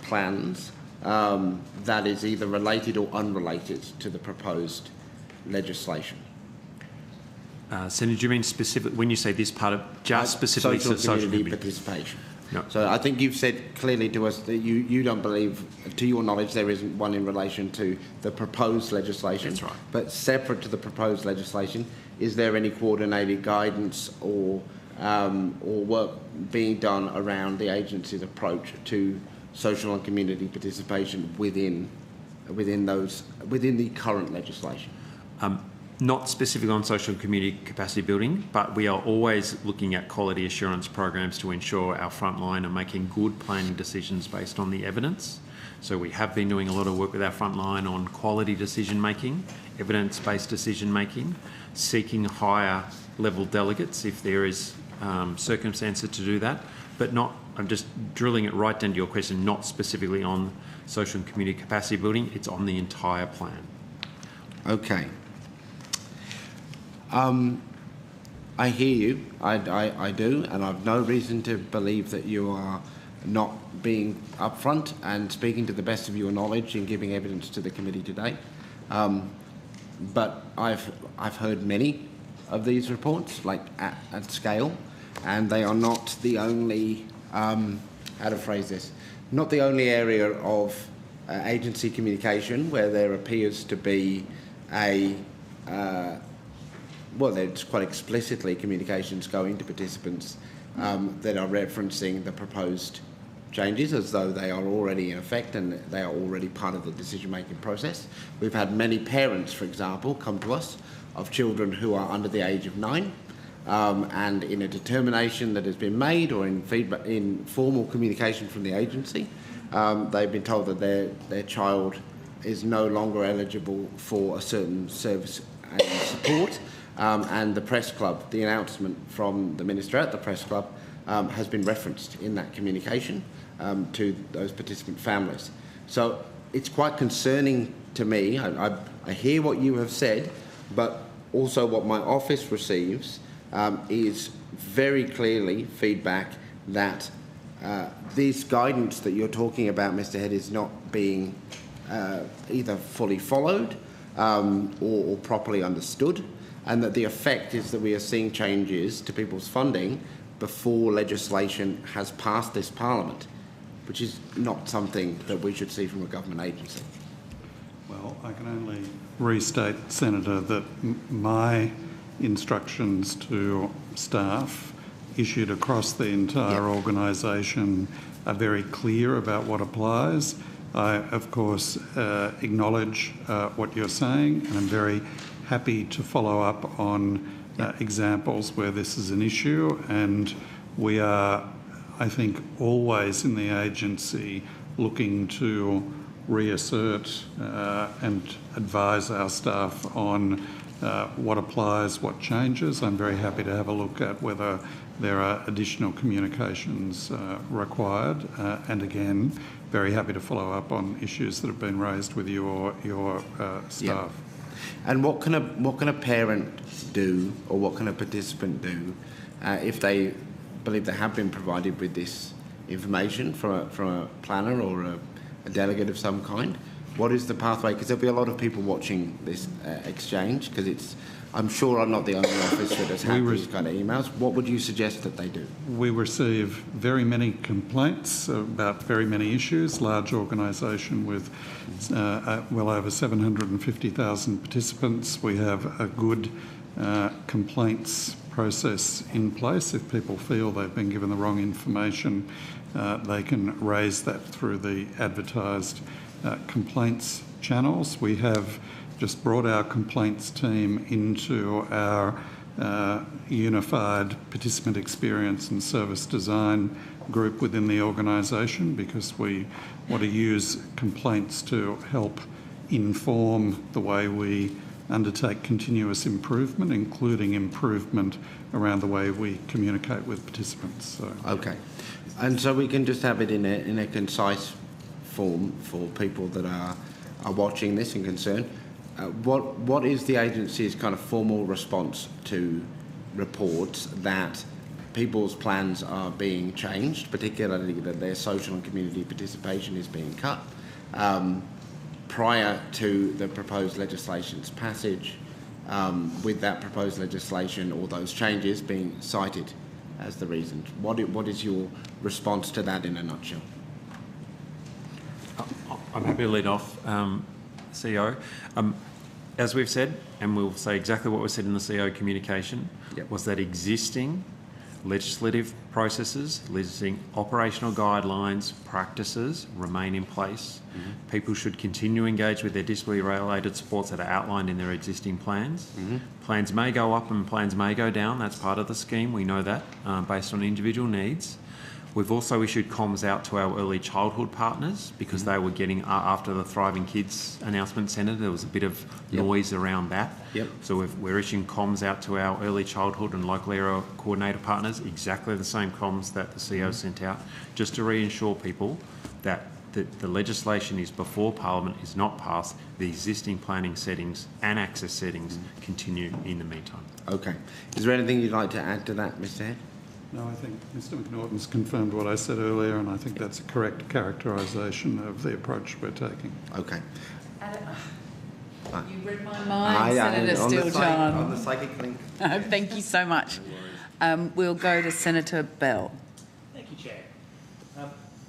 plans that is either related or unrelated to the proposed legislation? Senator, do you mean specific when you say this part of just specifically social community participation? No. So I think you've said clearly to us that you don't believe, to your knowledge, there isn't one in relation to the proposed legislation. That's right. But separate to the proposed legislation, is there any coordinated guidance or work being done around the agency's approach to social and community participation within the current legislation? Not specifically on social and community capacity building, but we are always looking at quality assurance programs to ensure our frontline are making good planning decisions based on the evidence. So we have been doing a lot of work with our frontline on quality decision making, evidence-based decision making, seeking higher level delegates if there is circumstances to do that, but not, I'm just drilling it right down to your question, not specifically on social and community capacity building, it's on the entire plan. Okay. I hear you, I do, and I've no reason to believe that you are not being upfront and speaking to the best of your knowledge and giving evidence to the committee today. But I've heard many of these reports, like at scale, and they are not the only, how to phrase this, not the only area of agency communication where there appears to be well, there's quite explicitly communications going to participants that are referencing the proposed changes as though they are already in effect and they are already part of the decision-making process. We've had many parents, for example, come to us of children who are under the age of 9 and in a determination that has been made or in feedback, in formal communication from the agency, they've been told that their child is no longer eligible for a certain service and support. And the press club, the announcement from the Minister at the press club has been referenced in that communication to those participant families. So it's quite concerning to me. I hear what you have said, but also what my office receives is very clearly feedback that this guidance that you're talking about, Mr Head, is not being either fully followed or properly understood, and that the effect is that we are seeing changes to people's funding before legislation has passed this Parliament, which is not something that we should see from a government agency. Well, I can only restate, Senator, that my instructions to staff issued across the entire organisation are very clear about what applies. I, of course, acknowledge what you're saying, and I'm very happy to follow up on examples where this is an issue, and we are, I think, always in the agency looking to reassert and advise our staff on what applies, what changes. I'm very happy to have a look at whether there are additional communications required, and again, very happy to follow up on issues that have been raised with your staff. Yep. And what can a parent do, or what can a participant do, if they believe they have been provided with this information from a planner or a delegate of some kind? What is the pathway? Because there'll be a lot of people watching this exchange, because I'm sure I'm not the only office that has had these kind of emails. What would you suggest that they do? We receive very many complaints about very many issues. Large organisation with well over 750,000 participants. We have a good complaints process in place. If people feel they've been given the wrong information, they can raise that through the advertised complaints channels. We have just brought our complaints team into our unified participant experience and service design group within the organisation, because we want to use complaints to help inform the way we undertake continuous improvement, including improvement around the way we communicate with participants. So. Okay. And so we can just have it in a concise form for people that are watching this and concerned. What is the agency's kind of formal response to reports that people's plans are being changed, particularly that their social and community participation is being cut, prior to the proposed legislation's passage, with that proposed legislation or those changes being cited as the reasons? What is your response to that in a nutshell? I'm happy to lead off, CEO. As we've said, and we'll say exactly what was said in the CEO communication, was that existing legislative processes, existing operational guidelines, practices remain in place. Mm-hmm. People should continue to engage with their disability-related supports that are outlined in their existing plans. Mm-hmm. Plans may go up and plans may go down. That's part of the scheme. We know that based on individual needs. We've also issued comms out to our early childhood partners because they were getting, after the Thriving Kids announcement centre, there was a bit of noise around that. Yep. So we're issuing comms out to our early childhood and local area coordinator partners, exactly the same comms that the CEO sent out, just to reassure people that the legislation is before Parliament is not passed. The existing planning settings and access settings continue in the meantime. Okay. Is there anything you'd like to add to that, Mr. Head? No, I think Mr McNaughton's confirmed what I said earlier, and I think that's a correct characterisation of the approach we're taking. Okay. You read my mind, Senator Steele-John. On the psychic link. Thank you so much. We'll go to Senator Bell. Thank you, Chair.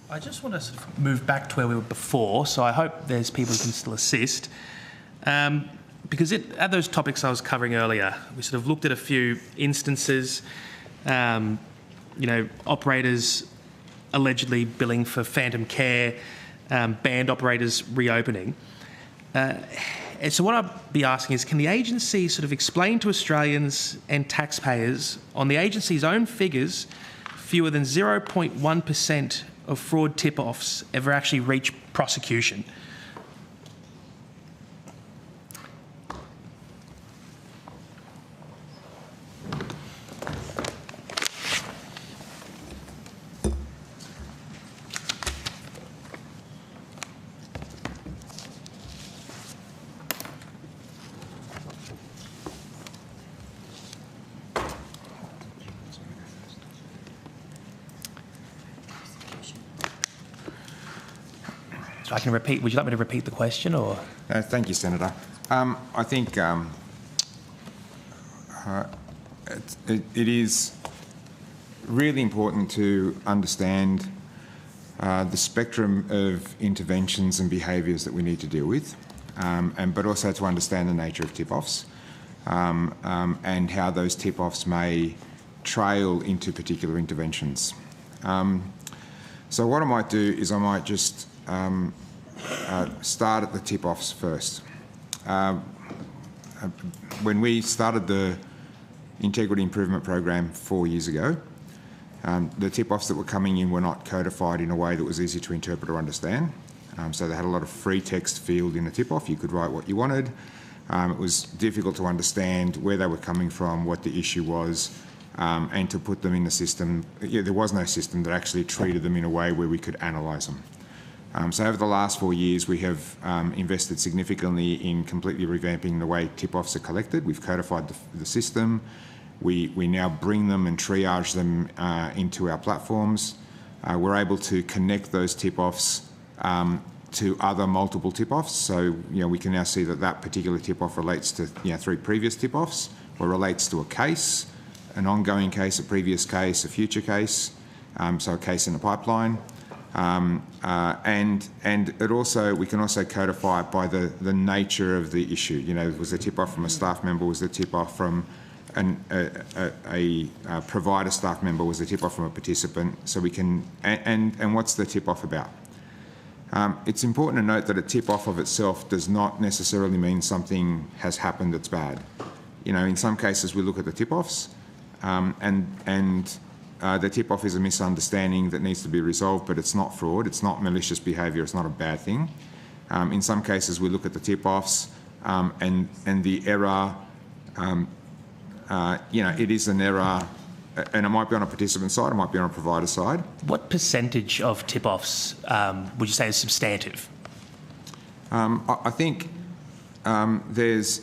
I just want to sort of move back to where we were before, so I hope there's people who can still assist. Because at those topics I was covering earlier, we sort of looked at a few instances, operators allegedly billing for phantom care, band operators reopening. And so what I'd be asking is, can the agency sort of explain to Australians and taxpayers, on the agency's own figures, fewer than 0.1% of fraud tip-offs ever actually reach prosecution? So I can repeat. Would you like me to repeat the question, or? Thank you, Senator. I think it is really important to understand the spectrum of interventions and behaviours that we need to deal with, but also to understand the nature of tip-offs and how those tip-offs may trail into particular interventions. So what I might do is I might just start at the tip-offs first. When we started the Integrity Improvement Program 4 years ago, the tip-offs that were coming in were not codified in a way that was easy to interpret or understand. So they had a lot of free text field in the tip-off. You could write what you wanted. It was difficult to understand where they were coming from, what the issue was, and to put them in the system. There was no system that actually treated them in a way where we could analyse them. So over the last 4 years, we have invested significantly in completely revamping the way tip-offs are collected. We've codified the system. We now bring them and triage them into our platforms. We're able to connect those tip-offs to other multiple tip-offs. So we can now see that particular tip-off relates to 3 previous tip-offs, or relates to a case, an ongoing case, a previous case, a future case, so a case in a pipeline. And it also, we can also codify it by the nature of the issue. You know, was the tip-off from a staff member? Was the tip-off from a provider staff member? Was the tip-off from a participant? So we can, and what's the tip-off about? It's important to note that a tip-off of itself does not necessarily mean something has happened that's bad. You know, in some cases we look at the tip-offs the tip-off is a misunderstanding that needs to be resolved, but it's not fraud, it's not malicious behaviour, it's not a bad thing. In some cases we look at the tip-offs and the error, you know, it is an error, and it might be on a participant side, it might be on a provider side. What percentage of tip-offs would you say is substantive? I think there's,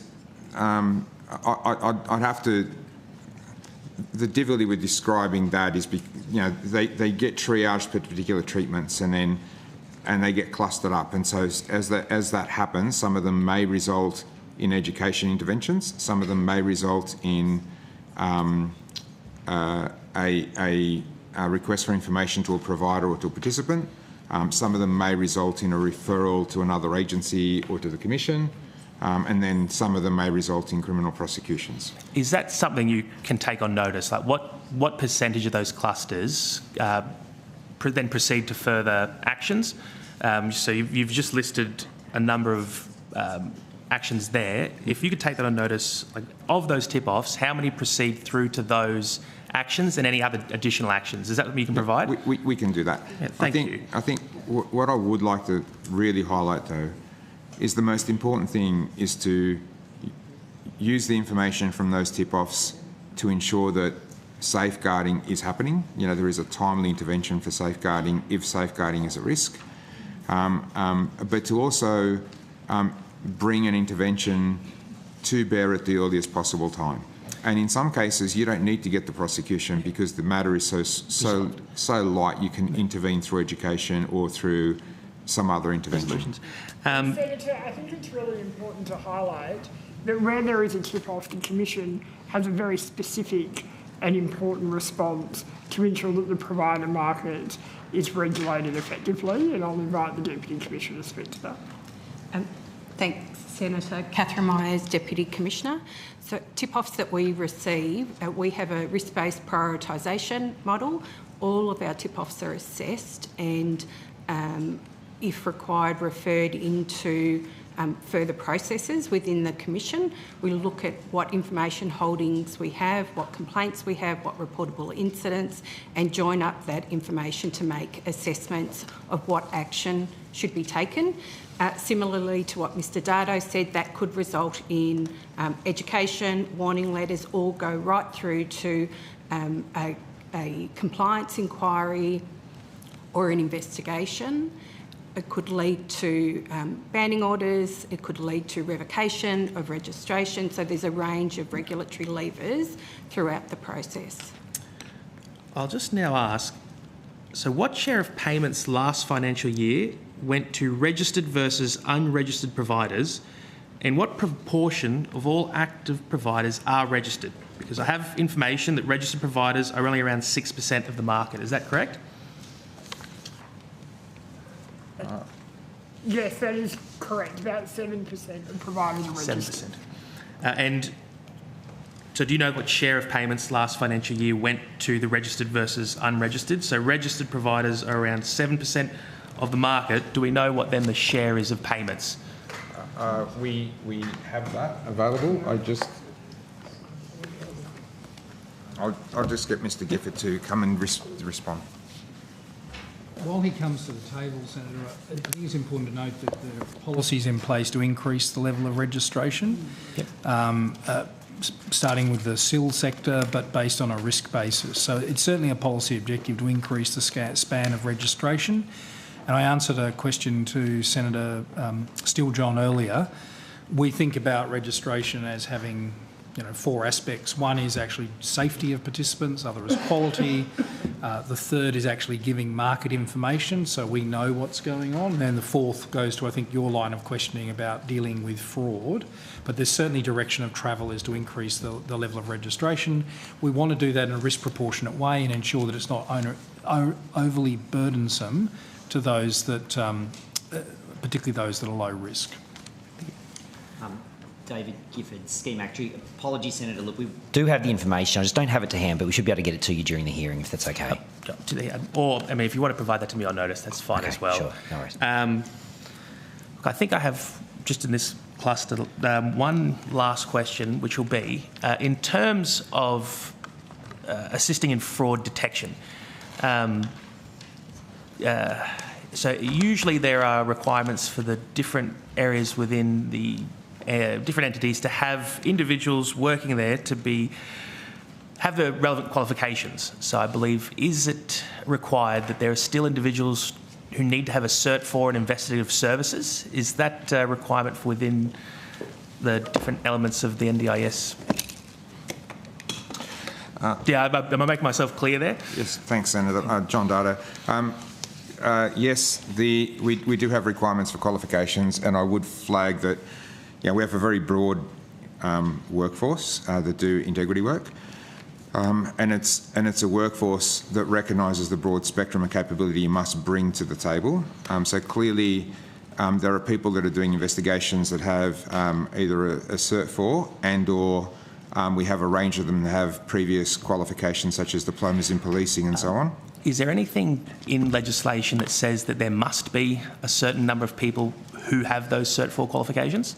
I'd have to, the difficulty with describing that is, you know, they get triaged for particular treatments and they get clustered up, and so as that happens, some of them may result in education interventions, some of them may result in a request for information to a provider or to a participant. Some of them may result in a referral to another agency or to the Commission, and then some of them may result in criminal prosecutions. Is that something you can take on notice? Like what percentage of those clusters then proceed to further actions? So you've just listed a number of actions there. If you could take that on notice, like of those tip-offs, how many proceed through to those actions and any other additional actions? Is that what you can provide? We can do that. Yeah, thank you. I think what I would like to really highlight, though, is the most important thing is to use the information from those tip-offs to ensure that safeguarding is happening. You know, there is a timely intervention for safeguarding if safeguarding is at risk, but to also bring an intervention to bear at the earliest possible time. And in some cases, you don't need to get the prosecution because the matter is so light. You can intervene through education or through some other intervention. Senator, I think it's really important to highlight that where there is a tip-off, the Commission has a very specific and important response to ensure that the provider market is regulated effectively, and I'll invite the Deputy Commissioner to speak to that. Thanks, Senator. Catherine Myers, Deputy Commissioner. So tip-offs that we receive, we have a risk-based prioritisation model. All of our tip-offs are assessed and, if required, referred into further processes within the Commission. We look at what information holdings we have, what complaints we have, what reportable incidents, and join up that information to make assessments of what action should be taken. Similarly to what Mr Dardo said, that could result in education, warning letters, all go right through to a compliance inquiry or an investigation. It could lead to banning orders, it could lead to revocation of registration, so there's a range of regulatory levers throughout the process. I'll just now ask, so what share of payments last financial year went to registered versus unregistered providers, and what proportion of all active providers are registered? Because I have information that registered providers are only around 6% of the market. Is that correct? Yes, that is correct. About 7% of providers are registered. 7%. And so do you know what share of payments last financial year went to the registered versus unregistered? So registered providers are around 7% of the market. Do we know what then the share is of payments? We have that available. I'll just get Mr Gifford to come and respond. While he comes to the table, Senator, I think it's important to note that there are policies in place to increase the level of registration, starting with the SIL sector, but based on a risk basis. So it's certainly a policy objective to increase the span of registration. And I answered a question to Senator Steele-John earlier. We think about registration as having, you know, 4 aspects. One is actually safety of participants, other is quality. The third is actually giving market information so we know what's going on. And then the fourth goes to, I think, your line of questioning about dealing with fraud. But there's certainly direction of travel is to increase the level of registration. We want to do that in a risk proportionate way and ensure that it's not overly burdensome to those that, particularly those that are low risk. David Gifford, Scheme Actuary. Apologies, Senator. Look, we do have the information. I just don't have it to hand, but we should be able to get it to you during the hearing, if that's okay. Or, I mean, if you want to provide that to me on notice, that's fine as well. Sure, no worries. Look, I think I have, just in this cluster, one last question, which will be, in terms of assisting in fraud detection, so usually there are requirements for the different areas within the different entities to have individuals working there to have the relevant qualifications. So I believe, is it required that there are still individuals who need to have a Cert 4 in investigative services? Is that a requirement for within the different elements of the NDIS? Am I making myself clear there? Yes, thanks, Senator. John Dado. Yes, we do have requirements for qualifications, and I would flag that we have a very broad workforce that do integrity work, and it's a workforce that recognises the broad spectrum of capability you must bring to the table. So clearly, there are people that are doing investigations that have either a Cert 4 and/or we have a range of them that have previous qualifications such as diplomas in policing and so on. Is there anything in legislation that says that there must be a certain number of people who have those Cert 4 qualifications?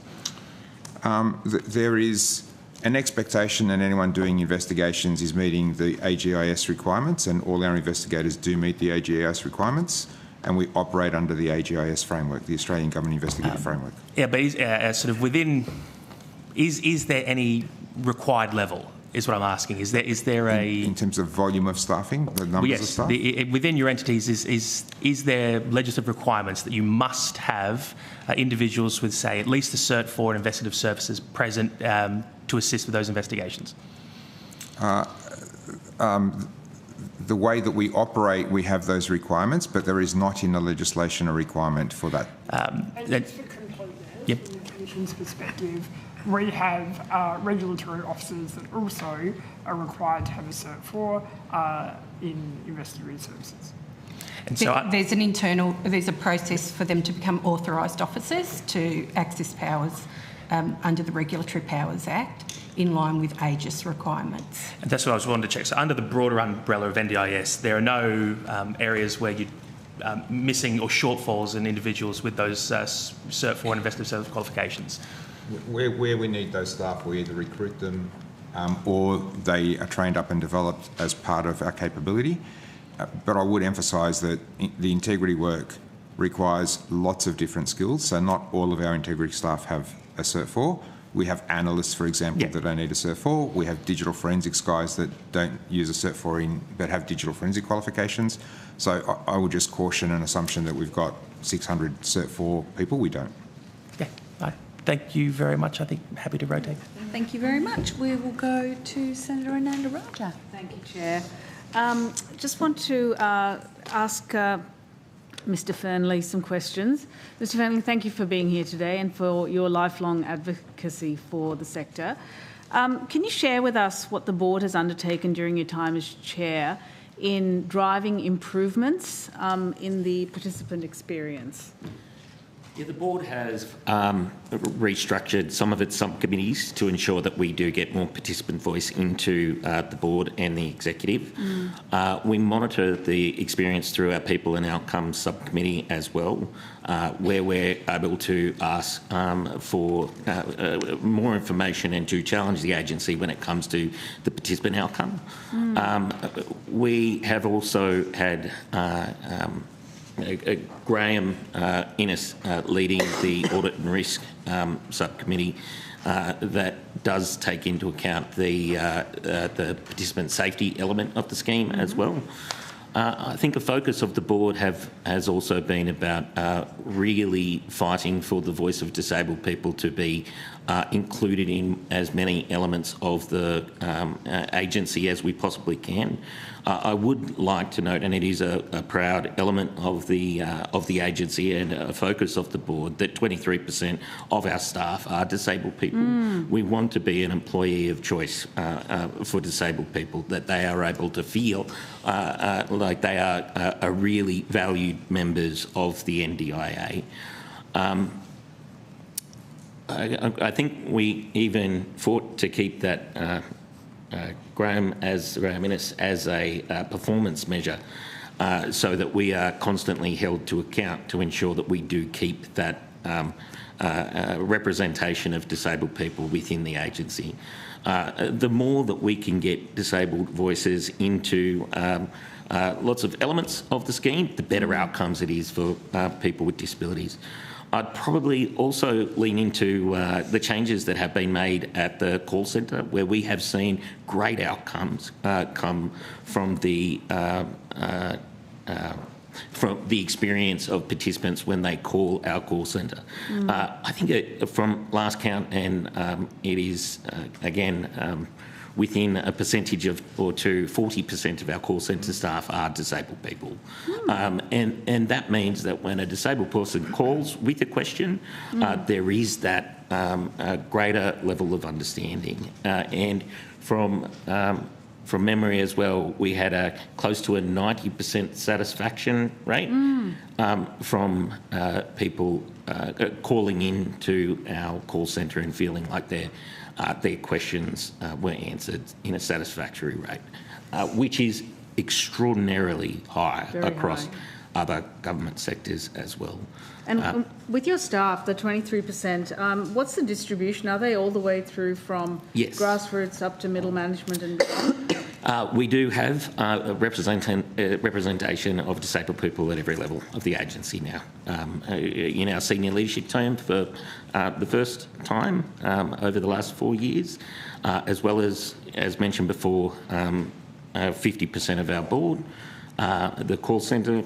There is an expectation that anyone doing investigations is meeting the AGIS requirements, and all our investigators do meet the AGIS requirements, and we operate under the AGIS framework, the Australian Government Investigative Framework. Yeah, but sort of within, is there any required level? Is what I'm asking. Is there a in terms of volume of staffing, the numbers of staff? Within your entities, is there legislative requirements that you must have individuals with, say, at least a Cert 4 in investigative services present to assist with those investigations? The way that we operate, we have those requirements, but there is not in the legislation a requirement for that. And just for completeness, from the Commission's perspective, we have regulatory officers that also are required to have a Cert 4 in investigative services. And so there's a process for them to become authorised officers to access powers under the Regulatory Powers Act in line with AGIS requirements. And that's what I was wanting to check. So under the broader umbrella of NDIS, there are no areas where you're missing or shortfalls in individuals with those Cert 4 and investigative service qualifications. Where we need those staff, we either recruit them or they are trained up and developed as part of our capability. But I would emphasise that the integrity work requires lots of different skills, so not all of our integrity staff have a Cert 4. We have analysts, for example, that don't need a Cert 4. We have digital forensics guys that don't use a Cert 4 but have digital forensic qualifications. So I would just caution an assumption that we've got 600 Cert 4 people. We don't. Thank you very much. I think I'm happy to rotate. Thank you very much. We will go to Senator Ananda Raja. Thank you, Chair. Just want to ask Mr Fernley some questions. Mr Fernley, thank you for being here today and for your lifelong advocacy for the sector. Can you share with us what the board has undertaken during your time as Chair in driving improvements in the participant experience? Yeah, the board has restructured some of its subcommittees to ensure that we do get more participant voice into the board and the executive. We monitor the experience through our People and Outcomes subcommittee as well, where we're able to ask for more information and to challenge the agency when it comes to the participant outcome. We have also had Graham Innes leading the Audit and Risk subcommittee that does take into account the participant safety element of the scheme as well. I think a focus of the board has also been about really fighting for the voice of disabled people to be included in as many elements of the agency as we possibly can. I would like to note, and it is a proud element of the agency and a focus of the board, that 23% of our staff are disabled people. We want to be an employee of choice for disabled people, that they are able to feel like they are really valued members of the NDIA. I think we even fought to keep that Graham Innes as a performance measure, so that we are constantly held to account to ensure that we do keep that representation of disabled people within the agency. The more that we can get disabled voices into lots of elements of the scheme, the better outcomes it is for people with disabilities. I'd probably also lean into the changes that have been made at the call centre, where we have seen great outcomes come from the experience of participants when they call our call centre. I think from last count, and it is again within a percentage of or two, 40% of our call centre staff are disabled people. And that means that when a disabled person calls with a question, there is that greater level of understanding. And from memory as well, we had close to a 90% satisfaction rate from people calling in to our call centre and feeling like their questions were answered in a satisfactory rate, which is extraordinarily high across other government sectors as well. And with your staff, the 23%, what's the distribution? Are they all the way through from grassroots up to middle management and beyond? We do have a representation of disabled people at every level of the agency now. In our senior leadership team for the first time over the last 4 years, as well as mentioned before, 50% of our board, the call centre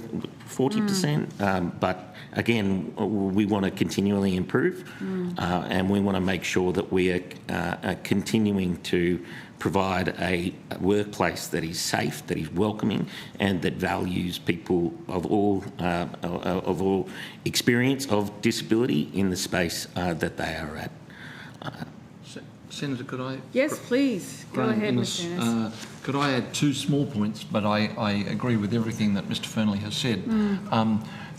40%, but again, we want to continually improve and we want to make sure that we are continuing to provide a workplace that is safe, that is welcoming, and that values people of all experience of disability in the space that they are at. Senator, could I? Yes, please. Go ahead, Mr. Innes. Could I add two small points, but I agree with everything that Mr Fernley has said.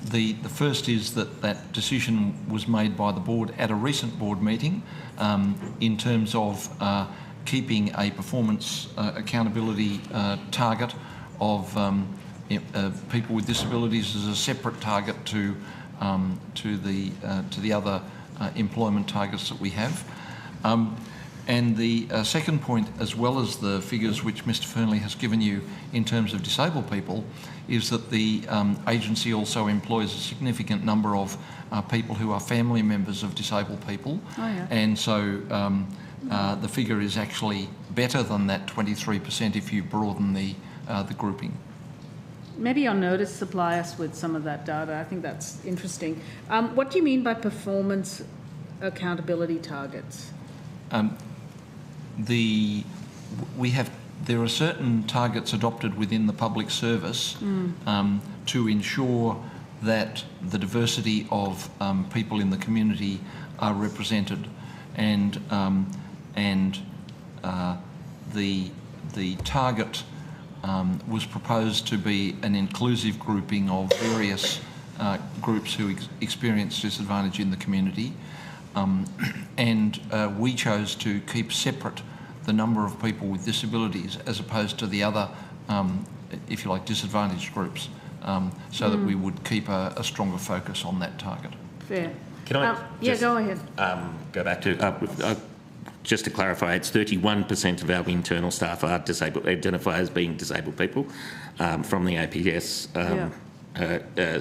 The first is that decision was made by the board at a recent board meeting in terms of keeping a performance accountability target of people with disabilities as a separate target to the other employment targets that we have. And the second point, as well as the figures which Mr Fernley has given you in terms of disabled people, is that the agency also employs a significant number of people who are family members of disabled people. And so the figure is actually better than that 23% if you broaden the grouping. Maybe on notice supply us with some of that data. I think that's interesting. What do you mean by performance accountability targets? There are certain targets adopted within the public service to ensure that the diversity of people in the community are represented, and the target was proposed to be an inclusive grouping of various groups who experience disadvantage in the community, and we chose to keep separate the number of people with disabilities as opposed to the other, if you like, disadvantaged groups, so that we would keep a stronger focus on that target. Fair. Can I go ahead. Go back to, just to clarify, it's 31% of our internal staff are disabled, identify as being disabled people from the APS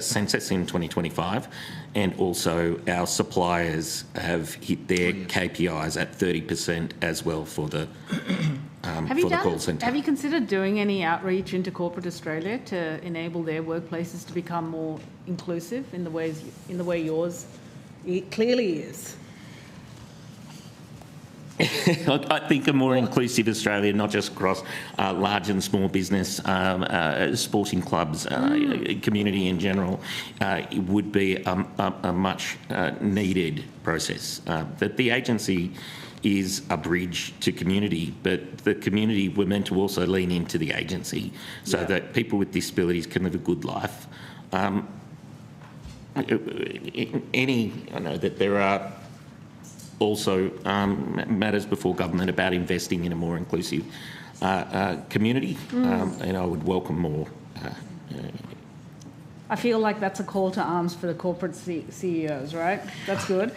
census in 2025, and also our suppliers have hit their KPIs at 30% as well for the call centre. Have you considered doing any outreach into corporate Australia to enable their workplaces to become more inclusive in the way yours clearly is? I think a more inclusive Australia, not just across large and small business, sporting clubs, community in general, would be a much needed process. That the agency is a bridge to community, but the community were meant to also lean into the agency so that people with disabilities can live a good life. I know that there are also matters before government about investing in a more inclusive community, and I would welcome more. I feel like that's a call to arms for the corporate CEOs, right? That's good.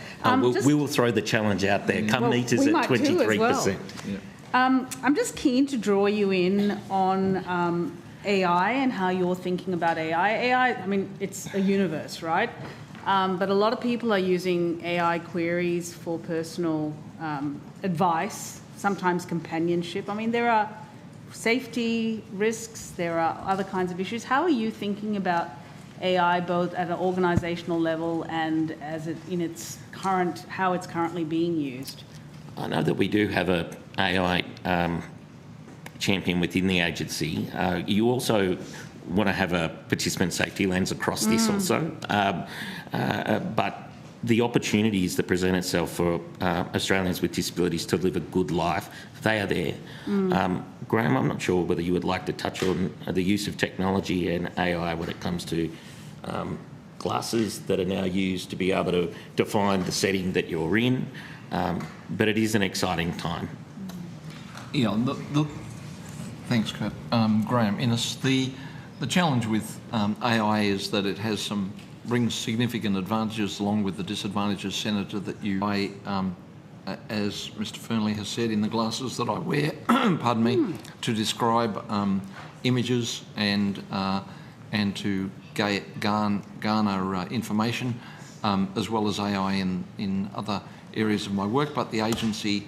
We will throw the challenge out there. Come meet us at 23%. Well. Yeah. I'm just keen to draw you in on AI and how you're thinking about AI. AI, I mean, it's a universe, right? But a lot of people are using AI queries for personal advice, sometimes companionship. I mean, there are safety risks, there are other kinds of issues. How are you thinking about AI both at an organisational level and as it in its current, how it's currently being used? I know that we do have a AI champion within the agency. You also want to have a participant safety lens across this also. But the opportunities that present itself for Australians with disabilities to live a good life, they are there. Graham, I'm not sure whether you would like to touch on the use of technology and AI when it comes to glasses that are now used to be able to define the setting that you're in, but it is an exciting time. Yeah, thanks, Kurt. Graham, the challenge with AI is that it has brings significant advantages along with the disadvantages, Senator, that as Mr Fernley has said, in the glasses that I wear, pardon me, to describe images and to garner information, as well as AI in other areas of my work. But the agency,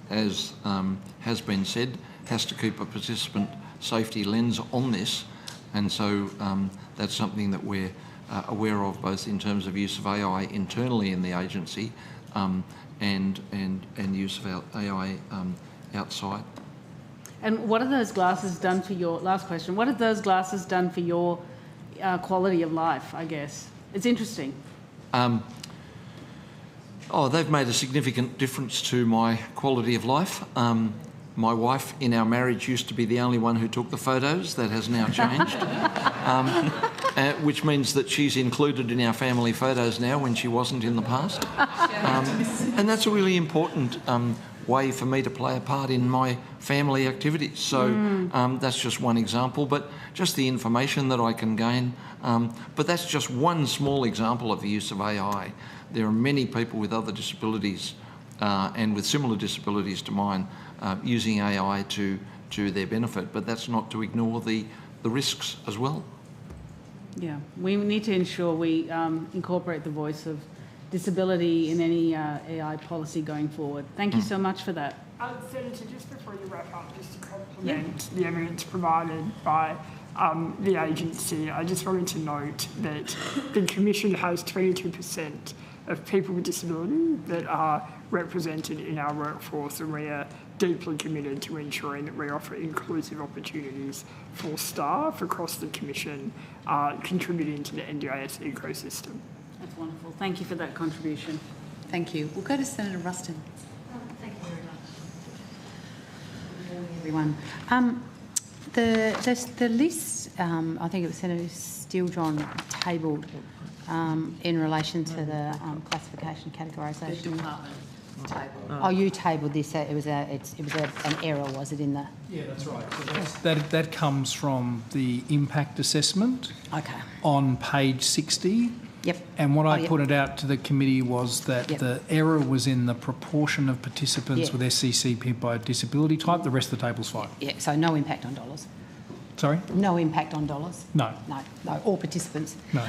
as has been said, has to keep a participant safety lens on this, and so that's something that we're aware of, both in terms of use of AI internally in the agency and use of AI outside. And what have those glasses done for your, last question, what have those glasses done for your quality of life, I guess? It's interesting. They've made a significant difference to my quality of life. My wife in our marriage used to be the only one who took the photos. That has now changed, which means that she's included in our family photos now when she wasn't in the past. And that's a really important way for me to play a part in my family activities. So that's just one example, but just the information that I can gain. But that's just one small example of the use of AI. There are many people with other disabilities and with similar disabilities to mine using AI to their benefit, but that's not to ignore the risks as well. Yeah, we need to ensure we incorporate the voice of disability in any AI policy going forward. Thank you so much for that. Senator, just before you wrap up, just to complement the evidence provided by the agency, I just wanted to note that the Commission has 22% of people with disability that are represented in our workforce, and we are deeply committed to ensuring that we offer inclusive opportunities for staff across the Commission contributing to the NDIS ecosystem. That's wonderful. Thank you for that contribution. Thank you. We'll go to Senator Ruston. Thank you very much. Everyone. The list, I think it was Senator Steele-John tabled in relation to the classification categorisation. Oh, you tabled this. It was an error, was it, in the? Yeah, that's right. So that comes from the impact assessment. Okay. On page 60. Yep. And what I pointed out to the committee was that the error was in the proportion of participants with SCCP by disability type. The rest of the table's fine. Yeah. So no impact on dollars. Sorry? No impact on dollars? No. No, all participants. No.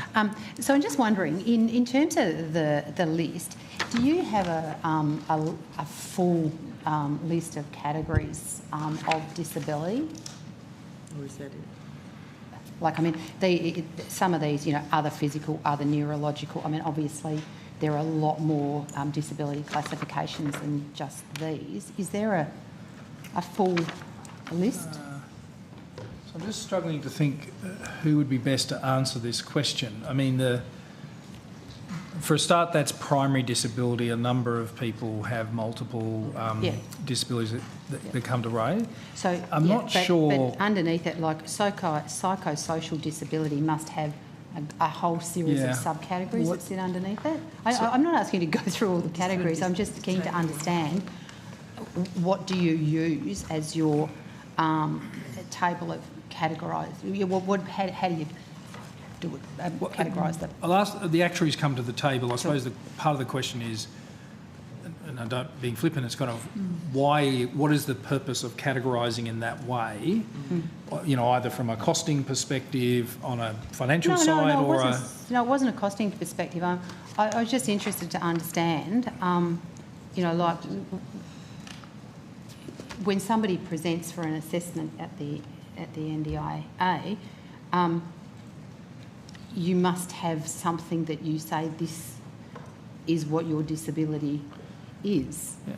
So I'm just wondering, in terms of the list, do you have a full list of categories of disability? Or is that it? Like, I mean, some of these, other physical, other neurological. I mean, obviously, there are a lot more disability classifications than just these. Is there a full list? So I'm just struggling to think who would be best to answer this question. I mean, for a start, that's primary disability. A number of people have multiple disabilities that come to raise. So I'm not sure. But underneath it, like psychosocial disability must have a whole series of subcategories that sit underneath it. I'm not asking you to go through all the categories. I'm just keen to understand what do you use as your table of categorised. How do you categorise them? I'll ask, the actuaries come to the table. I suppose the part of the question is, and I don't being flippant, it's kind of what is the purpose of categorising in that way? You know, either from a costing perspective, on a financial side, it wasn't a costing perspective. I was just interested to understand, you know, like when somebody presents for an assessment at the NDIA, you must have something that you say this is what your disability is. Yeah.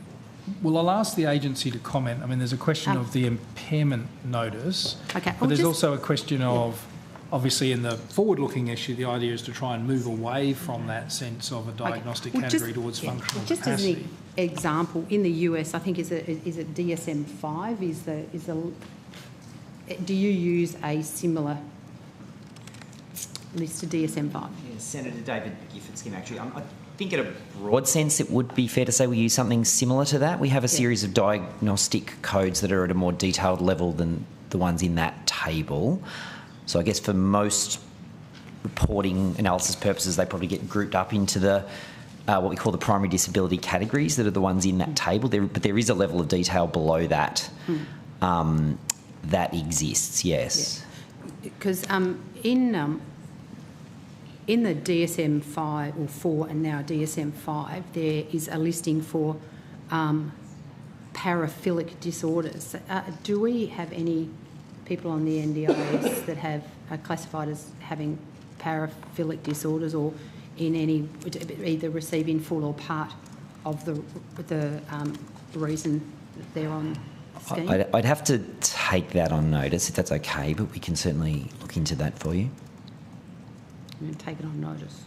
Well, I'll ask the agency to comment. I mean, there's a question of the impairment notice, but there's also a question of, obviously, in the forward-looking issue, the idea is to try and move away from that sense of a diagnostic category towards functional just capacity. As an example, in the US, I think is it DSM-5 is the. Do you use a similar list to DSM-5? Yeah, Senator David Gifford's scheme, actually. I think in a broad sense it would be fair to say we use something similar to that. We have a series of diagnostic codes that are at a more detailed level than the ones in that table. So I guess for most reporting analysis purposes, they probably get grouped up into the what we call the primary disability categories that are the ones in that table. But there is a level of detail below that that exists, yes. Because in the DSM-5 or 4 and now DSM-5, there is a listing for paraphilic disorders. Do we have any people on the NDIS that are classified as having paraphilic disorders or in any either receive in full or part of the reason that they're on scheme? I'd have to take that on notice if that's okay, but we can certainly look into that for you. And take it on notice.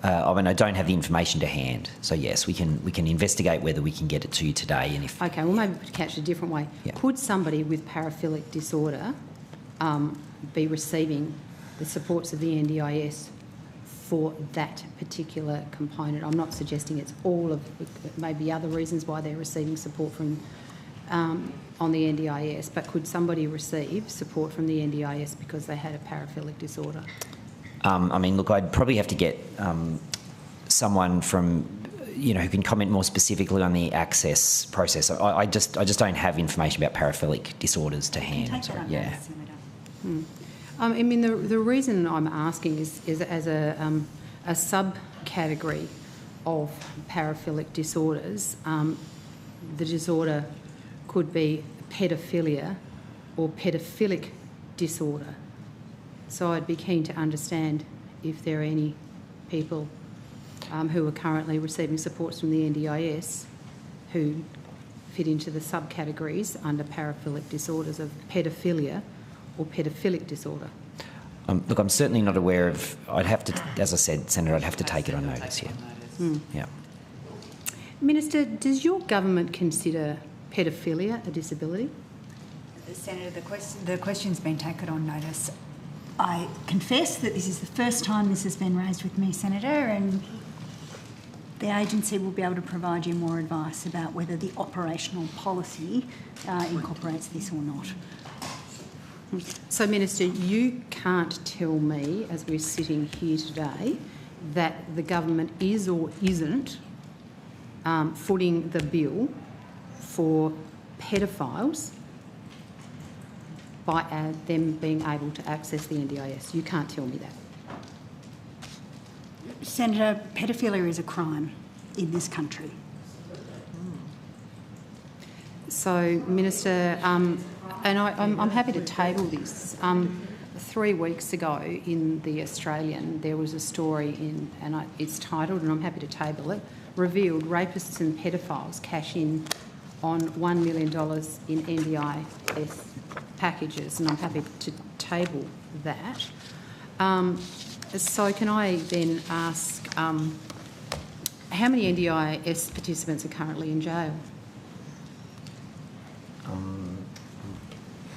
I mean, I don't have the information to hand, so yes, we can investigate whether we can get it to you today, and if okay, well maybe to catch it a different way. Yeah. Could somebody with paraphilic disorder be receiving the supports of the NDIS for that particular component? I'm not suggesting it's all of it may be other reasons why they're receiving support from on the NDIS, but could somebody receive support from the NDIS because they had a paraphilic disorder? I mean, look, I'd probably have to get someone from, you know, who can comment more specifically on the access process. I just don't have information about paraphilic disorders to hand. Take I mean, the reason I'm asking is as a subcategory of paraphilic disorders, the disorder could be pedophilia or pedophilic disorder. So I'd be keen to understand if there are any people who are currently receiving supports from the NDIS who fit into the subcategories under paraphilic disorders of pedophilia or pedophilic disorder. Look, I'm certainly not aware of. I'd have to, as I said, Senator, I'd have to take it on notice. Yeah. Minister, does your government consider pedophilia a disability? Senator, the question's been taken on notice. I confess that this is the first time this has been raised with me, Senator, and the agency will be able to provide you more advice about whether the operational policy incorporates this or not. So, Minister, you can't tell me, as we're sitting here today, that the government is or isn't footing the bill for pedophiles by them being able to access the NDIS. You can't tell me that. Senator, pedophilia is a crime in this country. So, Minister, and I'm happy to table this, 3 weeks ago in The Australian, there was a story it's titled, and I'm happy to table it, revealed rapists and pedophiles cash in on $1 million in NDIS packages, and I'm happy to table that. So can I then ask, how many NDIS participants are currently in jail?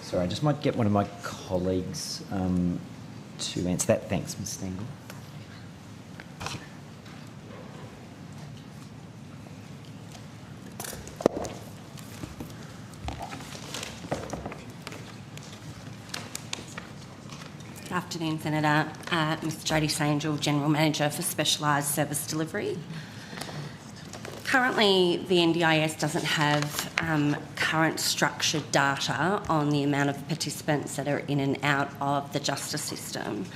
Sorry, I just might get one of my colleagues to answer that. Thanks, Ms. Stengel. Good afternoon, Senator. Ms. Jodie Sangel, General Manager for Specialised Service Delivery. Currently, the NDIS doesn't have current structured data on the amount of participants that are in and out of the justice system.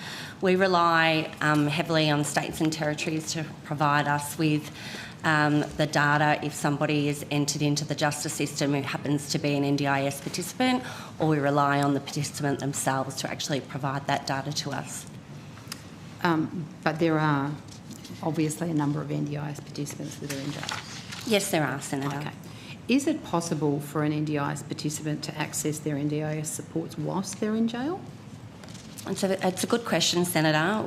We rely heavily on states and territories to provide us with the data if somebody is entered into the justice system who happens to be an NDIS participant, or we rely on the participant themselves to actually provide that data to us. But there are obviously a number of NDIS participants that are in jail. Yes, there are, Senator. Okay. Is it possible for an NDIS participant to access their NDIS supports whilst they're in jail? It's a good question, Senator.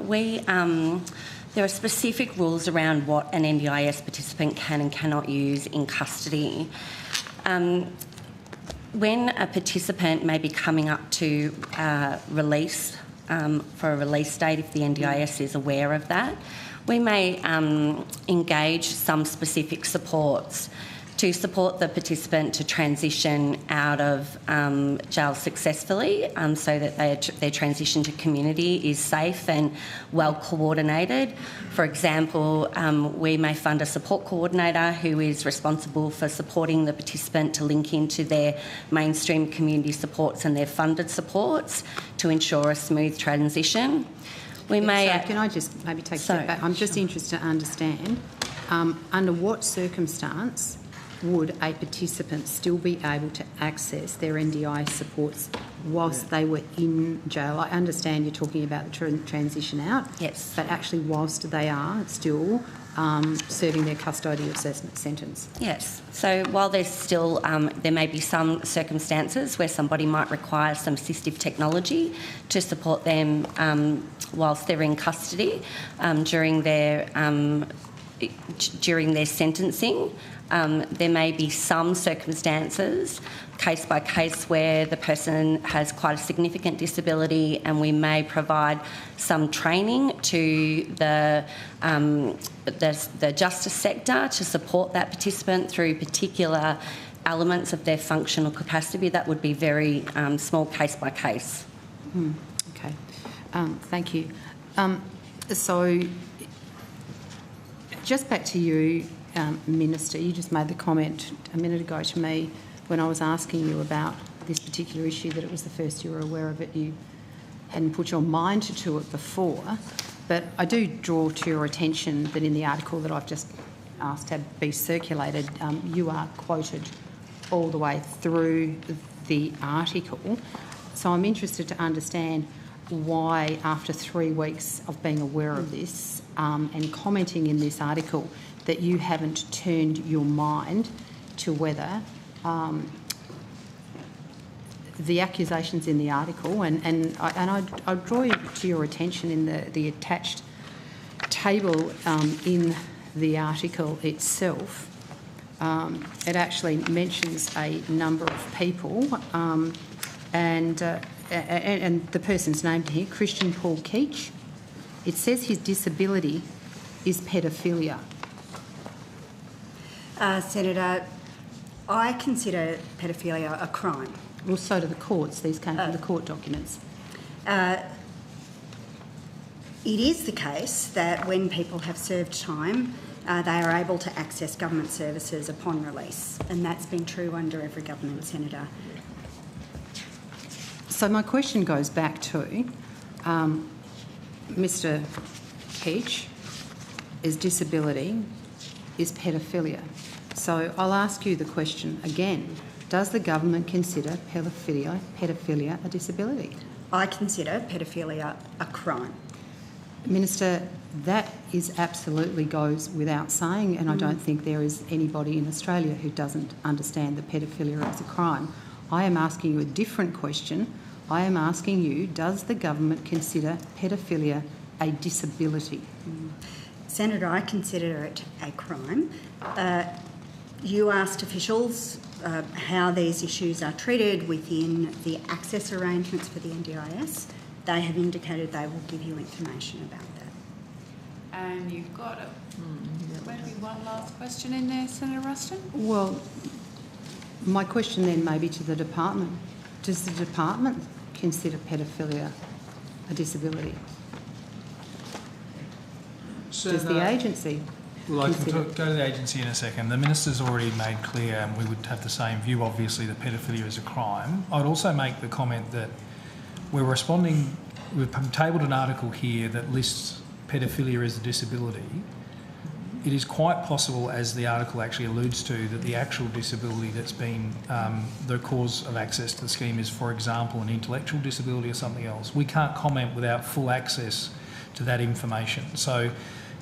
There are specific rules around what an NDIS participant can and cannot use in custody. When a participant may be coming up to release, for a release date, if the NDIS is aware of that, we may engage some specific supports to support the participant to transition out of jail successfully, so that their transition to community is safe and well coordinated. For example, we may fund a support coordinator who is responsible for supporting the participant to link into their mainstream community supports and their funded supports to ensure a smooth transition. We may. So can I just maybe take a step back? I'm just interested to understand under what circumstance would a participant still be able to access their NDI supports whilst they were in jail? I understand you're talking about the transition out. Yes. But actually whilst they are still serving their custodial assessment sentence. Yes. So while there's still, there may be some circumstances where somebody might require some assistive technology to support them whilst they're in custody during their sentencing. There may be some circumstances, case by case, where the person has quite a significant disability, and we may provide some training to the justice sector to support that participant through particular elements of their functional capacity. That would be very small, case by case. Okay. Thank you. So just back to you, Minister, you just made the comment a minute ago to me when I was asking you about this particular issue that it was the first you were aware of it. You hadn't put your mind to it before, but I do draw to your attention that in the article that I've just asked to be circulated, you are quoted all the way through the article. So I'm interested to understand why, after 3 weeks of being aware of this and commenting in this article, that you haven't turned your mind to whether the accusations in the article, and I draw you to your attention in the attached table in the article itself. It actually mentions a number of people, and the person's named here, Christian Paul Keach. It says his disability is paedophilia. Senator, I consider paedophilia a crime. Well, so do the courts. These came from the court documents. It is the case that when people have served time, they are able to access government services upon release, and that's been true under every government, Senator. So my question goes back to Mr. Keach, his disability is paedophilia. So I'll ask you the question again. Does the government consider paedophilia a disability? I consider paedophilia a crime. Minister, that absolutely goes without saying, and I don't think there is anybody in Australia who doesn't understand that paedophilia is a crime. I am asking you a different question. I am asking you, does the government consider paedophilia a disability? Senator, I consider it a crime. You asked officials how these issues are treated within the access arrangements for the NDIS. They have indicated they will give you information about that. And you've got maybe one last question in there, Senator Ruston? Well, my question then may be to the department. Does the department consider paedophilia a disability? Does the agency? Well, I can go to the agency in a second. The Minister's already made clear, and we would have the same view, obviously, that paedophilia is a crime. I'd also make the comment that we've tabled an article here that lists paedophilia as a disability. It is quite possible, as the article actually alludes to, that the actual disability that's been the cause of access to the scheme is, for example, an intellectual disability or something else. We can't comment without full access to that information. So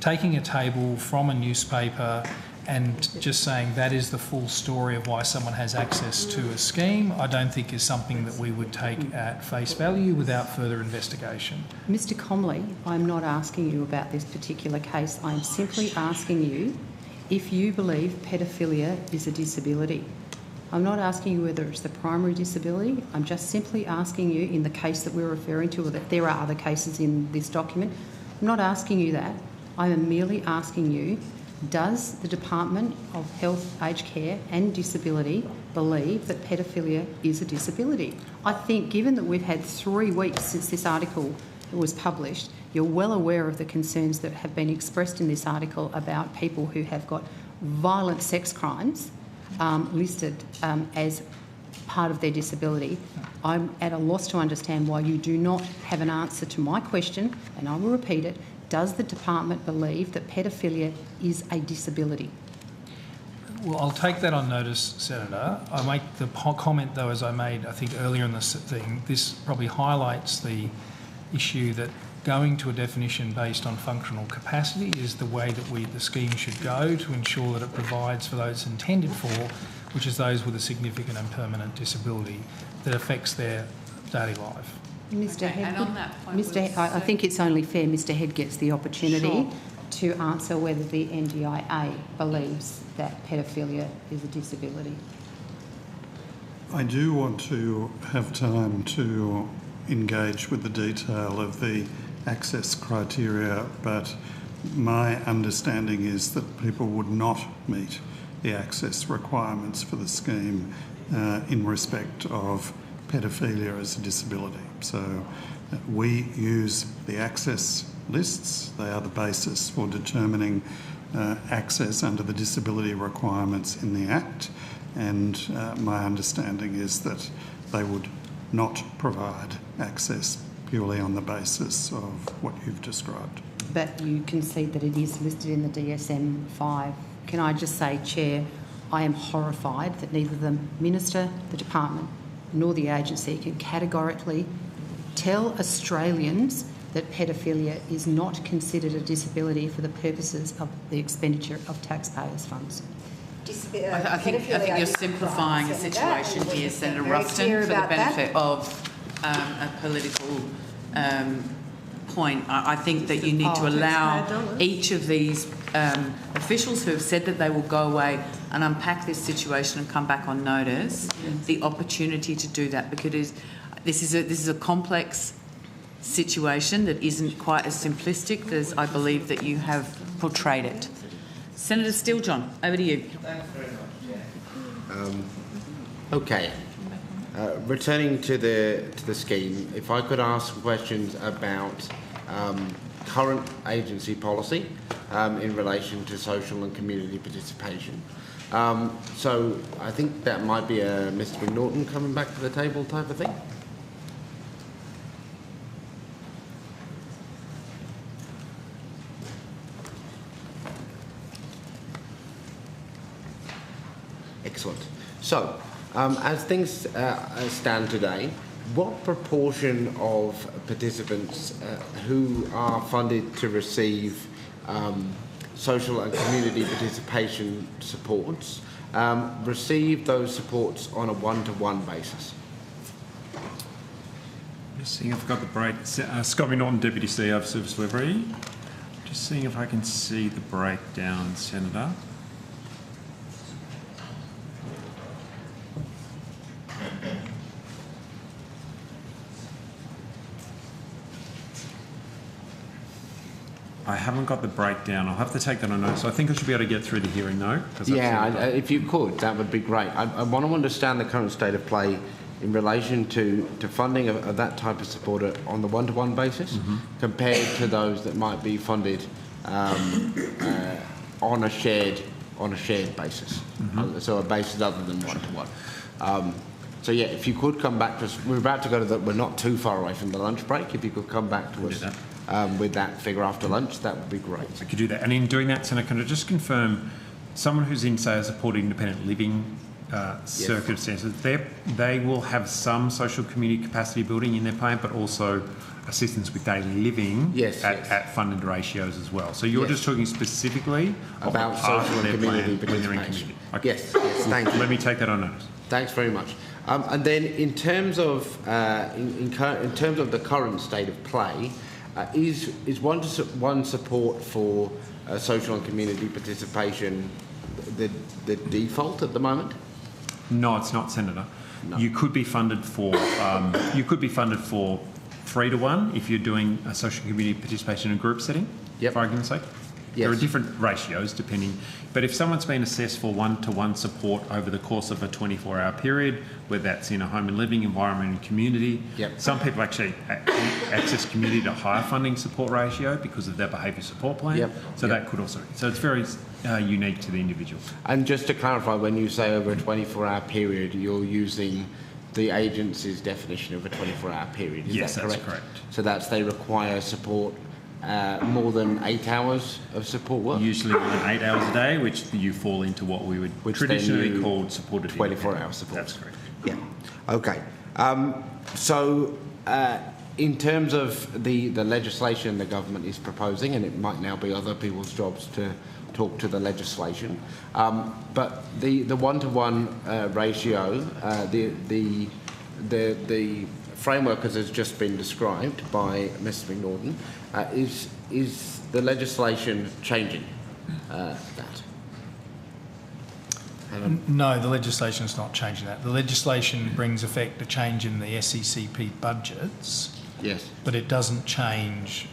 taking a table from a newspaper and just saying that is the full story of why someone has access to a scheme, I don't think is something that we would take at face value without further investigation. Mr Comley, I'm not asking you about this particular case. I'm simply asking you if you believe paedophilia is a disability. I'm not asking you whether it's the primary disability. I'm just simply asking you, in the case that we're referring to, or that there are other cases in this document, I'm not asking you that. I am merely asking you, does the Department of Health, Aged Care and Disability believe that paedophilia is a disability? I think, given that we've had 3 weeks since this article was published, you're well aware of the concerns that have been expressed in this article about people who have got violent sex crimes listed as part of their disability. I'm at a loss to understand why you do not have an answer to my question, and I will repeat it. Does the department believe that paedophilia is a disability? Well, I'll take that on notice, Senator. I make the comment, though, as I made, I think, earlier in this thing, this probably highlights the issue that going to a definition based on functional capacity is the way that the scheme should go to ensure that it provides for those intended for, which is those with a significant and permanent disability that affects their daily life. Mr. Head, and on that point, I think it's only fair Mr. Head gets the opportunity to answer whether the NDIA believes that paedophilia is a disability. I do want to have time to engage with the detail of the access criteria, but my understanding is that people would not meet the access requirements for the scheme in respect of paedophilia as a disability. So we use the access lists. They are the basis for determining access under the disability requirements in the Act, and my understanding is that they would not provide access purely on the basis of what you've described. But you concede that it is listed in the DSM-5. Can I just say, Chair, I am horrified that neither the Minister, the Department, nor the agency can categorically tell Australians that paedophilia is not considered a disability for the purposes of the expenditure of taxpayers' funds. I think you're simplifying a situation here, Senator Ruston, for the benefit of a political point. I think that you need to allow each of these officials who have said that they will go away and unpack this situation and come back on notice the opportunity to do that, because this is a complex situation that isn't quite as simplistic as I believe that you have portrayed it. Senator Steele-John, over to you. Thanks very much, Chair. Okay. Returning to the scheme, if I could ask questions about current agency policy in relation to social and community participation. So I think that might be a Mr McNaughton coming back to the table type of thing. Excellent. So, as things stand today, what proportion of participants who are funded to receive social and community participation supports receive those supports on a one-to-one basis? Just seeing if I've got the break. Scott Norton, Deputy CEO of Service Delivery. Just seeing if I can see the breakdown, Senator. I haven't got the breakdown. I'll have to take that on notice. So I think I should be able to get through the hearing though. Yeah, if you could, that would be great. I want to understand the current state of play in relation to funding of that type of support on the one-to-one basis compared to those that might be funded on a shared basis. So a basis other than one-to-one. So yeah, if you could come back to us, we're about to go to we're not too far away from the lunch break. If you could come back to us with that figure after lunch, that would be great. I could do that. And in doing that, Senator, can I just confirm, someone who's in, say, a supported independent living circumstances, they will have some social community capacity building in their plan, but also assistance with daily living at funded ratios as well. So you're just talking specifically about social and community participation. Okay. Yes, thank you. Let me take that on notice. Thanks very much. And then in terms of in terms of the current state of play, is one support for social and community participation the default at the moment? No, it's not, Senator. No. You could be funded for 3-to-1 if you're doing a social community participation in a group setting. For argument's sake. There are different ratios depending, but if someone's been assessed for 1-to-1 support over the course of a 24-hour period, whether that's in a home and living environment and community, some people actually access community at a higher funding support ratio because of their behaviour support plan. So that could also, so it's very unique to the individual. And just to clarify, when you say over a 24-hour period, you're using the agency's definition of a 24-hour period, is that correct? That's correct. So that's they require support more than 8 hours of support work? Usually more than 8 hours a day, which you fall into what we would traditionally call supported 24-hour support. That's correct. Yeah. Okay. So in terms of the legislation the government is proposing, and it might now be other people's jobs to talk to the legislation, but the one-to-one ratio, the framework as has just been described by Mr. McNaughton, is the legislation changing that? No, the legislation is not changing that. The legislation brings effect a change in the SECP budgets. Yes. But it doesn't change,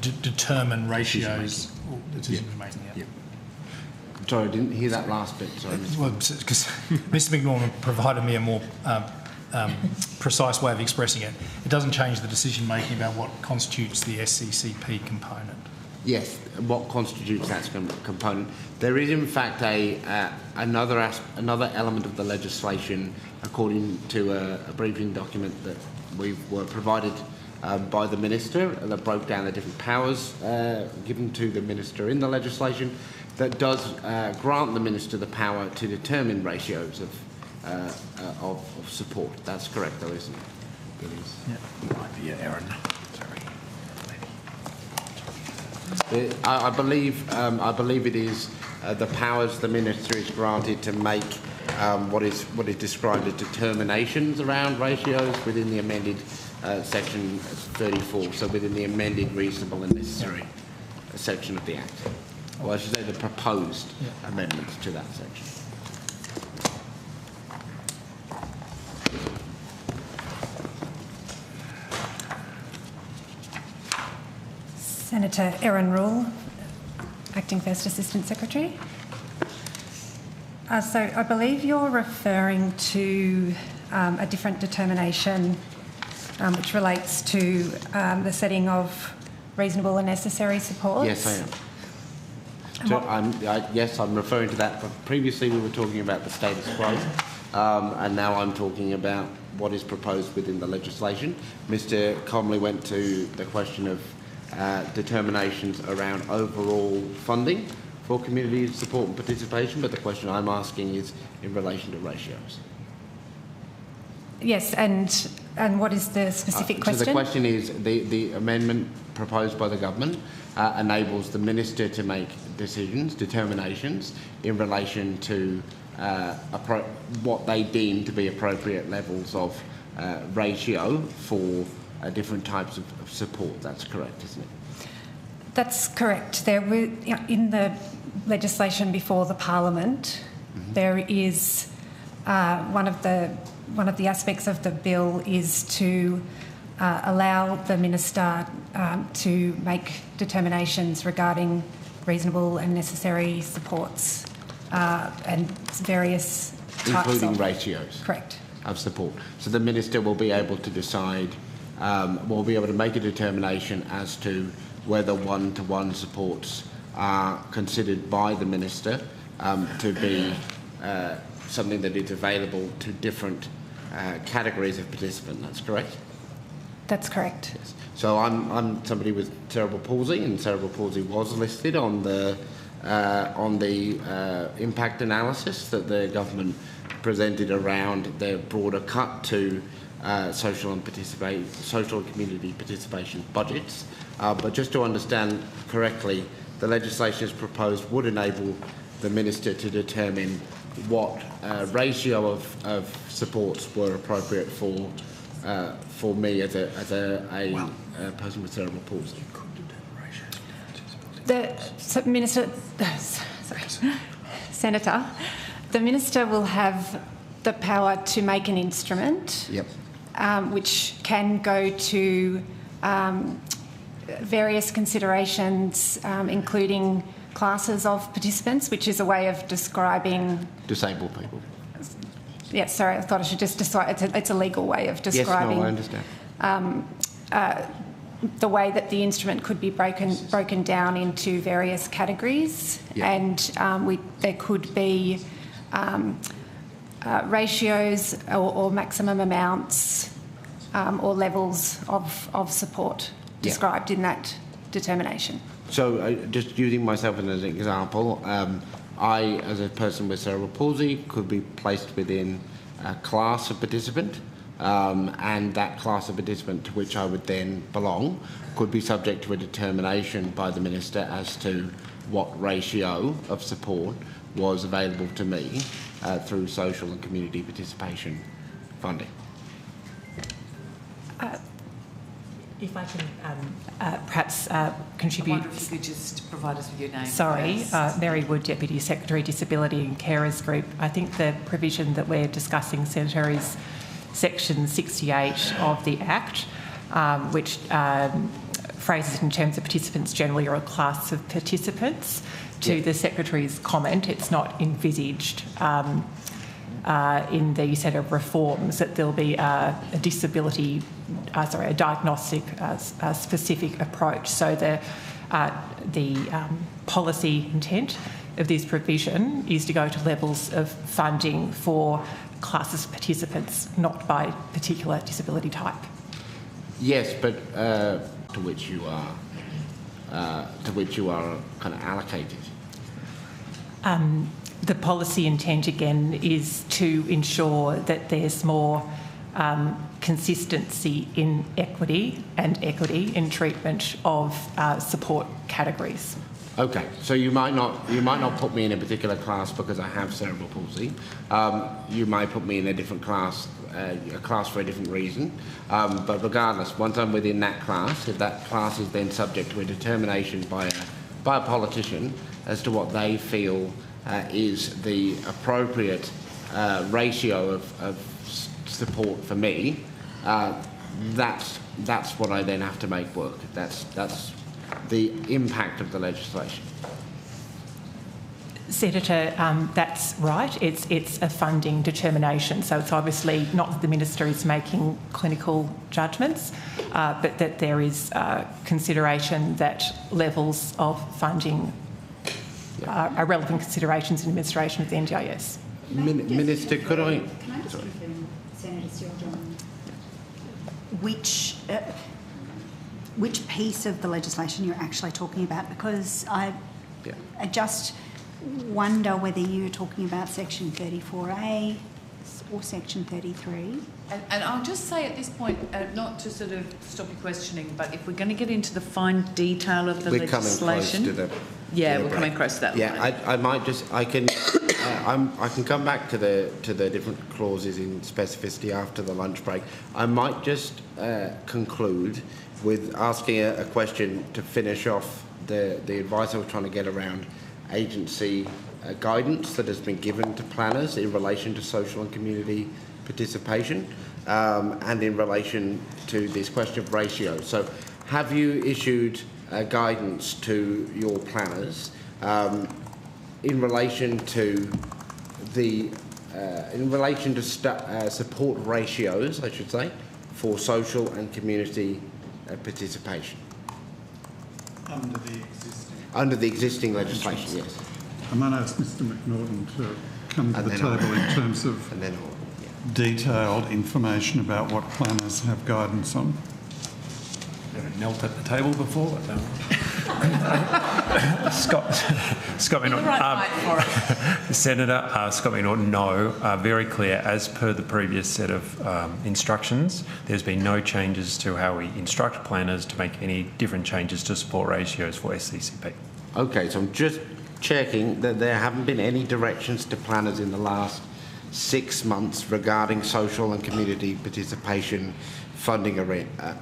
determine ratios or decision making. Sorry, I didn't hear that last bit. Sorry. Well, because Mr. McNaughton provided me a more precise way of expressing it. It doesn't change the decision making about what constitutes the SCCP component. Yes, what constitutes that component. There is in fact another element of the legislation, according to a briefing document that we were provided by the Minister, that broke down the different powers given to the Minister in the legislation, that does grant the Minister the power to determine ratios of support. That's correct, though, isn't it? It is. Yeah. Might be Aaron. Sorry. I believe it is the powers the Minister is granted to make what is described as determinations around ratios within the amended section 34. So within the amended reasonable and necessary section of the Act. Well, I should say the proposed amendments to that section. Senator Erin Rule, Acting First Assistant Secretary. So I believe you're referring to a different determination which relates to the setting of reasonable and necessary supports. Yes, I am. So I'm referring to that. But previously we were talking about the status quo, and now I'm talking about what is proposed within the legislation. Mr. Comley went to the question of determinations around overall funding for community support and participation, but the question I'm asking is in relation to ratios. Yes, and what is the specific question? So the question is, the amendment proposed by the government enables the minister to make determinations in relation to what they deem to be appropriate levels of ratio for different types of support. That's correct, isn't it? That's correct. There were, in the legislation before the Parliament, there is one of the aspects of the bill is to allow the minister to make determinations regarding reasonable and necessary supports and various types including of ratios. Correct. Of support. So the minister will be able to decide, will be able to make a determination as to whether one-to-one supports are considered by the minister to be something that is available to different categories of participant. That's correct? That's correct. Yes. So I'm somebody with cerebral palsy, and cerebral palsy was listed on the impact analysis that the government presented around the broader cut to social and community participation budgets. But just to understand correctly, the legislation as proposed would enable the minister to determine what ratio of supports were appropriate for me as a person with cerebral palsy. Senator, the minister will have the power to make an instrument, which can go to various considerations, including classes of participants, which is a way of describing disabled people. Yes, sorry, I thought I should just decide. It's a legal way of describing. Yes, no, I understand. The way that the instrument could be broken down into various categories, and there could be ratios or maximum amounts or levels of support described in that determination. So, just using myself as an example, I, as a person with cerebral palsy, could be placed within a class of participant, and that class of participant to which I would then belong could be subject to a determination by the minister as to what ratio of support was available to me through social and community participation funding. If I can perhaps contribute. I wonder if you could just provide us with your name. Sorry, Mary Wood, Deputy Secretary, Disability and Carers Group. I think the provision that we're discussing, Senator, is Section 68 of the Act, which phrases it in terms of participants generally or a class of participants. To the Secretary's comment, it's not envisaged in the set of reforms that there'll be a diagnostic specific approach. So the policy intent of this provision is to go to levels of funding for classes of participants, not by particular disability type. Yes, but to which you are kind of allocated. The policy intent, again, is to ensure that there's more consistency in equity in treatment of support categories. Okay, so you might not put me in a particular class because I have cerebral palsy. You might put me in a different class, a class for a different reason. But regardless, once I'm within that class, if that class is then subject to a determination by a politician as to what they feel is the appropriate ratio of support for me, that's what I then have to make work. That's the impact of the legislation. Senator, that's right. It's a funding determination, so it's obviously not that the minister is making clinical judgments, but that there is consideration that levels of funding are relevant considerations in administration of the NDIS. Minister, could I? Can I just confirm, Senator Steele-John, which piece of the legislation you're actually talking about? Because I just wonder whether you're talking about Section 34A or Section 33. And I'll just say at this point, not to sort of stop you questioning, but if we're going to get into the fine detail of the legislation... We're coming close to the... Yeah, we're coming close to that line. I might just... I can come back to the different clauses in specificity after the lunch break. I might just conclude with asking a question to finish off the advice I was trying to get around agency guidance that has been given to planners in relation to social and community participation and in relation to this question of ratio. So have you issued guidance to your planners in relation to the support ratios, I should say, for social and community participation? Under the existing legislation, yes. I might ask Mr McNaughton to come to the table in terms of detailed information about what planners have guidance on. Never knelt at the table before. But, Scott McNaughton, Senator Scott McNaughton, no, very clear. As per the previous set of instructions, there's been no changes to how we instruct planners to make any different changes to support ratios for SCCP. Okay, so I'm just checking that there haven't been any directions to planners in the last 6 months regarding social and community participation funding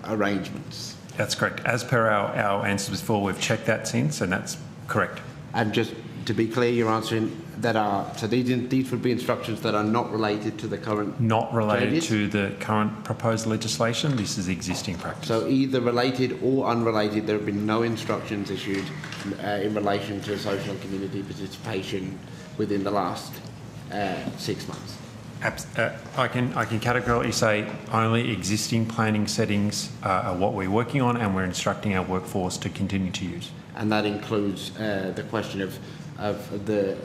arrangements. That's correct. As per our answers before, we've checked that since, and that's correct. And just to be clear, you're answering that so these would be instructions that are not related to the current... Not related changes? to the current proposed legislation. This is existing practice. So either related or unrelated, there have been no instructions issued in relation to social and community participation within the last 6 months. I can categorically say only existing planning settings are what we're working on, and we're instructing our workforce to continue to use. And that includes the question of the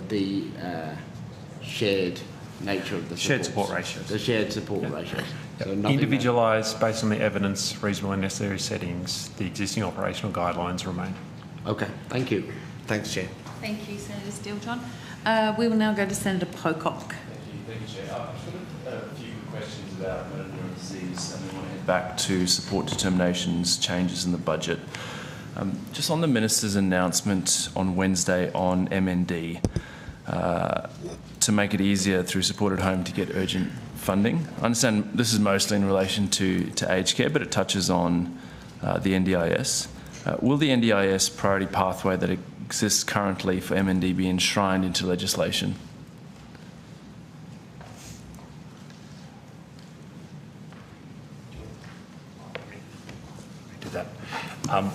shared nature of the shared support ratios. The shared support ratios. Yep. So individualised based on the evidence, reasonable and necessary settings. The existing operational guidelines remain. Okay, thank you. Thanks, Chair. Thank you, Senator Steele-John. We will now go to Senator Pocock. Thank you, Chair. I've got a few questions about metaneural disease, and we want to head back to support determinations changes in the budget. Just on the Minister's announcement on Wednesday on MND, to make it easier through Support at Home to get urgent funding. I understand this is mostly in relation to aged care, but it touches on the NDIS. Will the NDIS priority pathway that exists currently for MND be enshrined into legislation? Do that. You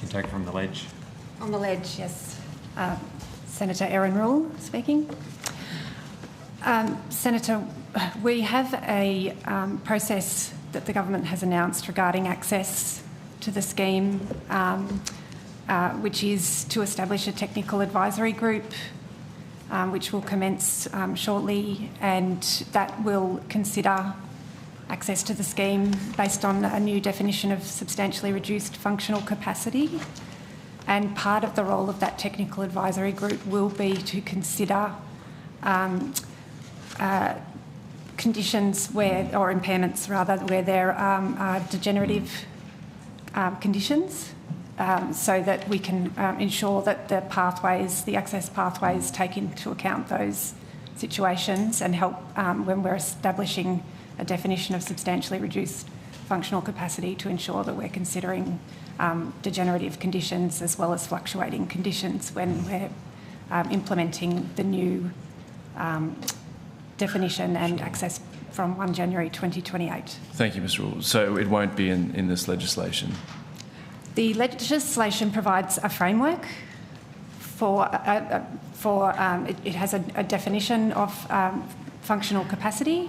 can take it from the ledge. On the ledge, yes. Senator Erin Rule speaking. Senator, we have a process that the government has announced regarding access to the scheme, which is to establish a technical advisory group, which will commence shortly, and that will consider access to the scheme based on a new definition of substantially reduced functional capacity. And part of the role of that technical advisory group will be to consider conditions or impairments rather, where there are degenerative conditions, so that we can ensure that the access pathways take into account those situations and help when we're establishing a definition of substantially reduced functional capacity, to ensure that we're considering degenerative conditions as well as fluctuating conditions when we're implementing the new definition and access from 1 January 2028. Thank you, Ms. Rule. So it won't be in this legislation? The legislation provides a framework for it has a definition of functional capacity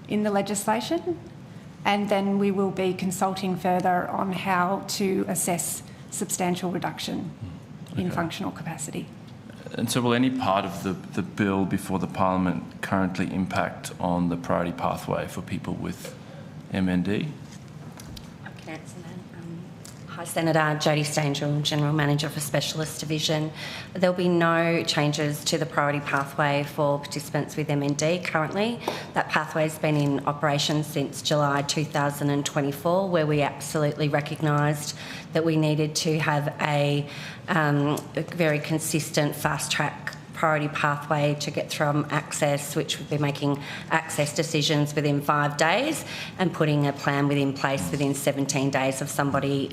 in the legislation, and then we will be consulting further on how to assess substantial reduction in functional capacity. And so will any part of the bill before the Parliament currently impact on the priority pathway for people with MND? I can answer that. Hi, Senator. Jodie Stangel, General Manager for Specialist Division. There'll be no changes to the priority pathway for participants with MND currently. That pathway has been in operation since July 2024, where we absolutely recognised that we needed to have a very consistent fast-track priority pathway to get from access, which would be making access decisions within 5 days and putting a plan in place within 17 days of somebody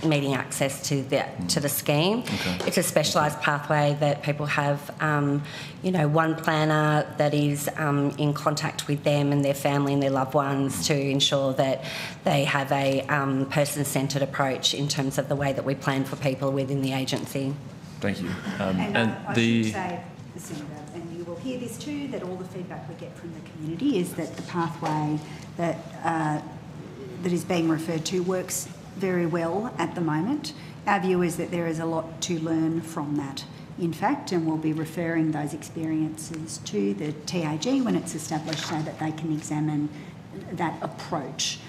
meeting access to the scheme. Okay. It's a specialised pathway that people have, one planner that is in contact with them and their family and their loved ones to ensure that they have a person-centred approach in terms of the way that we plan for people within the agency. Thank you. I should say, Senator, and you will hear this too, that all the feedback we get from the community is that the pathway that is being referred to works very well at the moment. Our view is that there is a lot to learn from that, in fact, and we'll be referring those experiences to the TAG when it's established so that they can examine that approach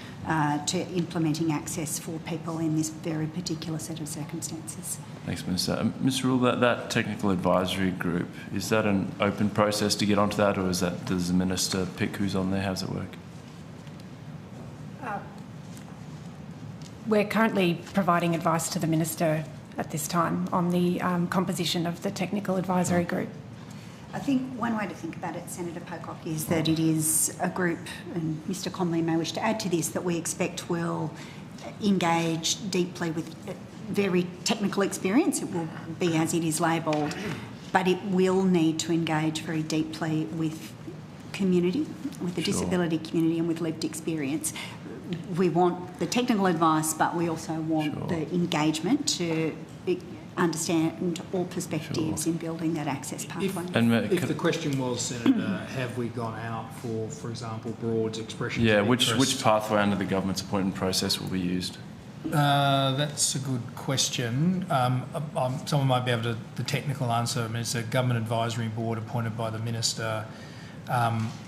to implementing access for people in this very particular set of circumstances. Thanks, Minister. Mr. Rule, that technical advisory group, is that an open process to get onto that, or does the Minister pick who's on there? How does it work? We're currently providing advice to the Minister at this time on the composition of the technical advisory group. I think one way to think about it, Senator Pocock, is that it is a group, and Mr Conley may wish to add to this, that we expect will engage deeply with very technical experience. It will be as it is labelled, but it will need to engage very deeply with community, with the disability community and with lived experience. We want the technical advice, but we also want the engagement to understand all perspectives in building that access pathway. If the question was, Senator, have we gone out for example, Broad's expressions Yeah, of which interest? pathway under the government's appointment process will be used? That's a good question. Someone might be able to the technical answer. I mean, it's a government advisory board appointed by the Minister.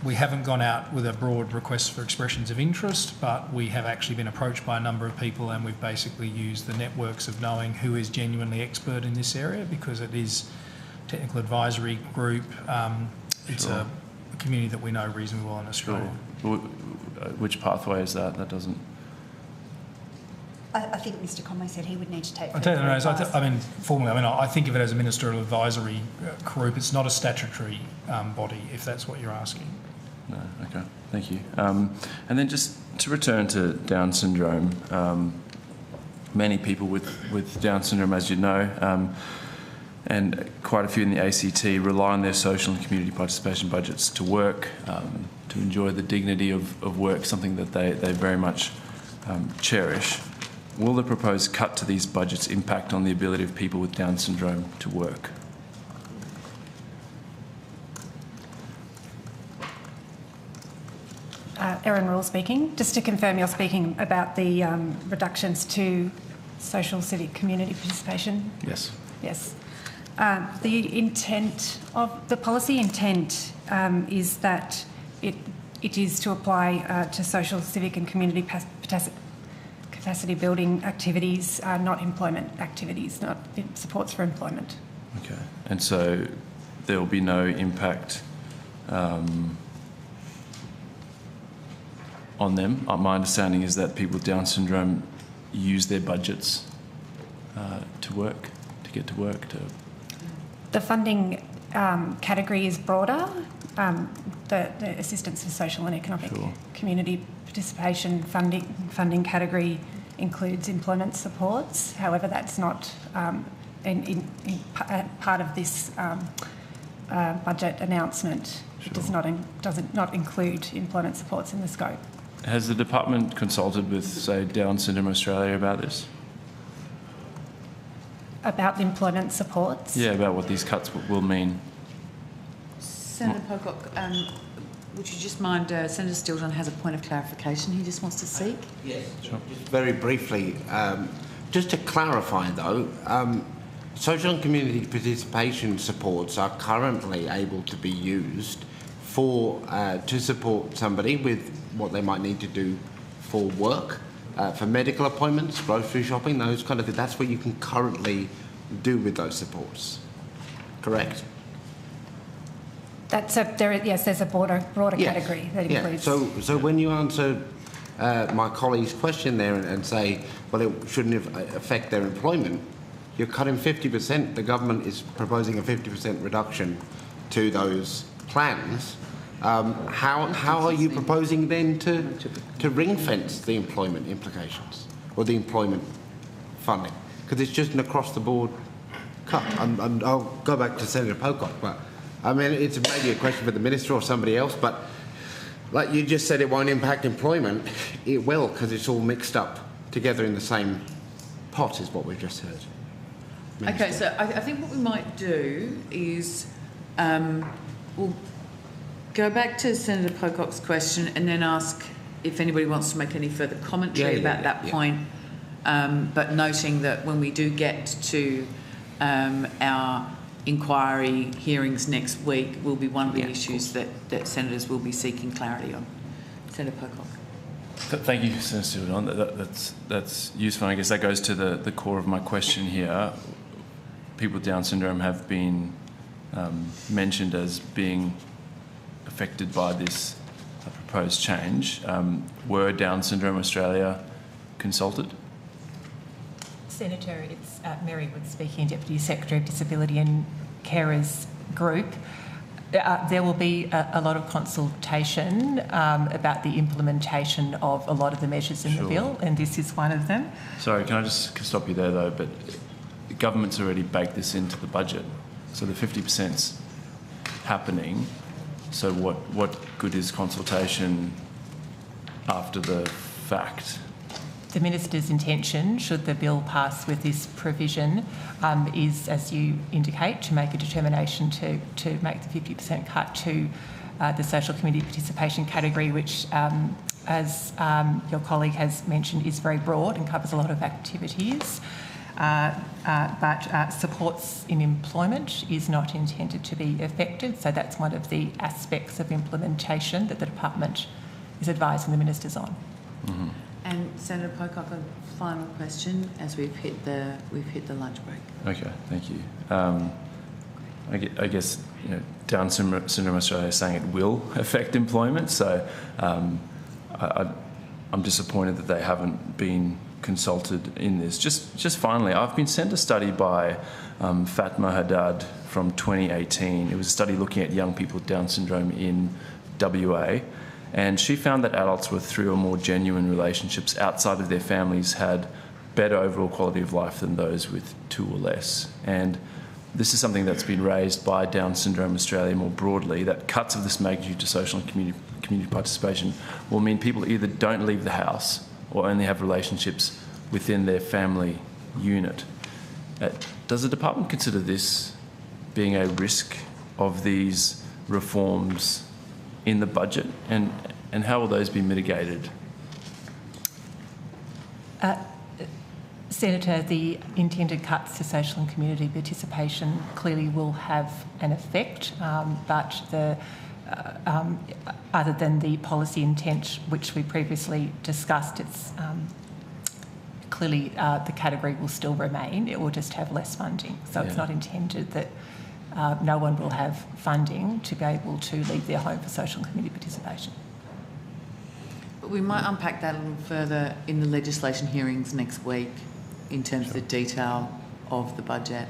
We haven't gone out with a broad request for expressions of interest, but we have actually been approached by a number of people, and we've basically used the networks of knowing who is genuinely expert in this area, because it is a technical advisory group. It's a community that we know reasonably well in Australia. Sure. Which pathway is that? That doesn't... I think Mr Conley said he would need to take I think of it as a ministerial advisory group. It's not a statutory body, if that's what you're asking. No, okay, thank you. And then just to return to Down syndrome, many people with Down syndrome, as you know, and quite a few in the ACT rely on their social and community participation budgets to work, to enjoy the dignity of work, something that they very much cherish. Will the proposed cut to these budgets impact on the ability of people with Down syndrome to work? Erin Rule speaking. Just to confirm, you're speaking about the reductions to social, civic, community participation? Yes. Yes. The intent of the policy intent is that it is to apply to social, civic and community capacity building activities, not employment activities, not supports for employment. Okay. And so there will be no impact on them. My understanding is that people with Down syndrome use their budgets to work, to get to work. The funding category is broader. The assistance for social and economic community participation funding category includes employment supports. However, that's not part of this budget announcement. It does not include employment supports in the scope. Has the department consulted with, say, Down Syndrome Australia about this? About the employment supports? Yeah, about what these cuts will mean. Senator Pocock, would you just mind, Senator Stilton has a point of clarification he just wants to seek? Yes, sure. Just very briefly, just to clarify though, social and community participation supports are currently able to be used for to support somebody with what they might need to do for work, for medical appointments, grocery shopping, those kind of things. That's what you can currently do with those supports. Correct? Yes, there's a broader category that includes. So when you answer my colleague's question there and say, well, it shouldn't affect their employment, you're cutting 50%. The government is proposing a 50% reduction to those plans. How are you proposing then to ring-fence the employment implications or the employment funding? Because it's just an across-the-board cut. I'll go back to Senator Pocock, but I mean, it's maybe a question for the Minister or somebody else, but like you just said, it won't impact employment. It will, because it's all mixed up together in the same pot, is what we've just heard. Minister. Okay, so I think what we might do is we'll go back to Senator Pocock's question and then ask if anybody wants to make any further commentary about that point, but noting that when we do get to our inquiry hearings next week will be one of the issues that senators will be seeking clarity on. Senator Pocock. Thank you, Senator Stewart. That's useful. I guess that goes to the core of my question here. People with Down syndrome have been mentioned as being affected by this proposed change. Were Down Syndrome Australia consulted? Senator, it's Mary Wood speaking, Deputy Secretary of Disability and Carers Group. There will be a lot of consultation about the implementation of a lot of the measures in the bill, and this is one of them. Sorry, can I just stop you there though? But the government's already baked this into the budget, so the 50%'s happening. So what good is consultation after the fact? The Minister's intention, should the bill pass with this provision, is, as you indicate, to make a determination to make the 50% cut to the social community participation category, which, as your colleague has mentioned, is very broad and covers a lot of activities. But supports in employment is not intended to be affected, so that's one of the aspects of implementation that the department is advising the ministers on. Mm-hmm. And Senator Pocock, a final question as we've hit the lunch break. Okay, thank you. I guess Down Syndrome Australia is saying it will affect employment, so I'm disappointed that they haven't been consulted in this. Just finally, I've been sent a study by Fatma Haddad from 2018. It was a study looking at young people with Down syndrome in WA. And she found that adults with 3 or more genuine relationships outside of their families had better overall quality of life than those with 2 or less. And this is something that's been raised by Down Syndrome Australia more broadly, that cuts of this magnitude to social and community participation will mean people either don't leave the house or only have relationships within their family unit. Does the department consider this being a risk of these reforms in the budget, and how will those be mitigated? Senator, the intended cuts to social and community participation clearly will have an effect, but other than the policy intent which we previously discussed, it's clearly the category will still remain. It will just have less funding. So it's not intended that no one will have funding to be able to leave their home for social and community participation. But we might unpack that a little further in the legislation hearings next week in terms of the detail of the budget.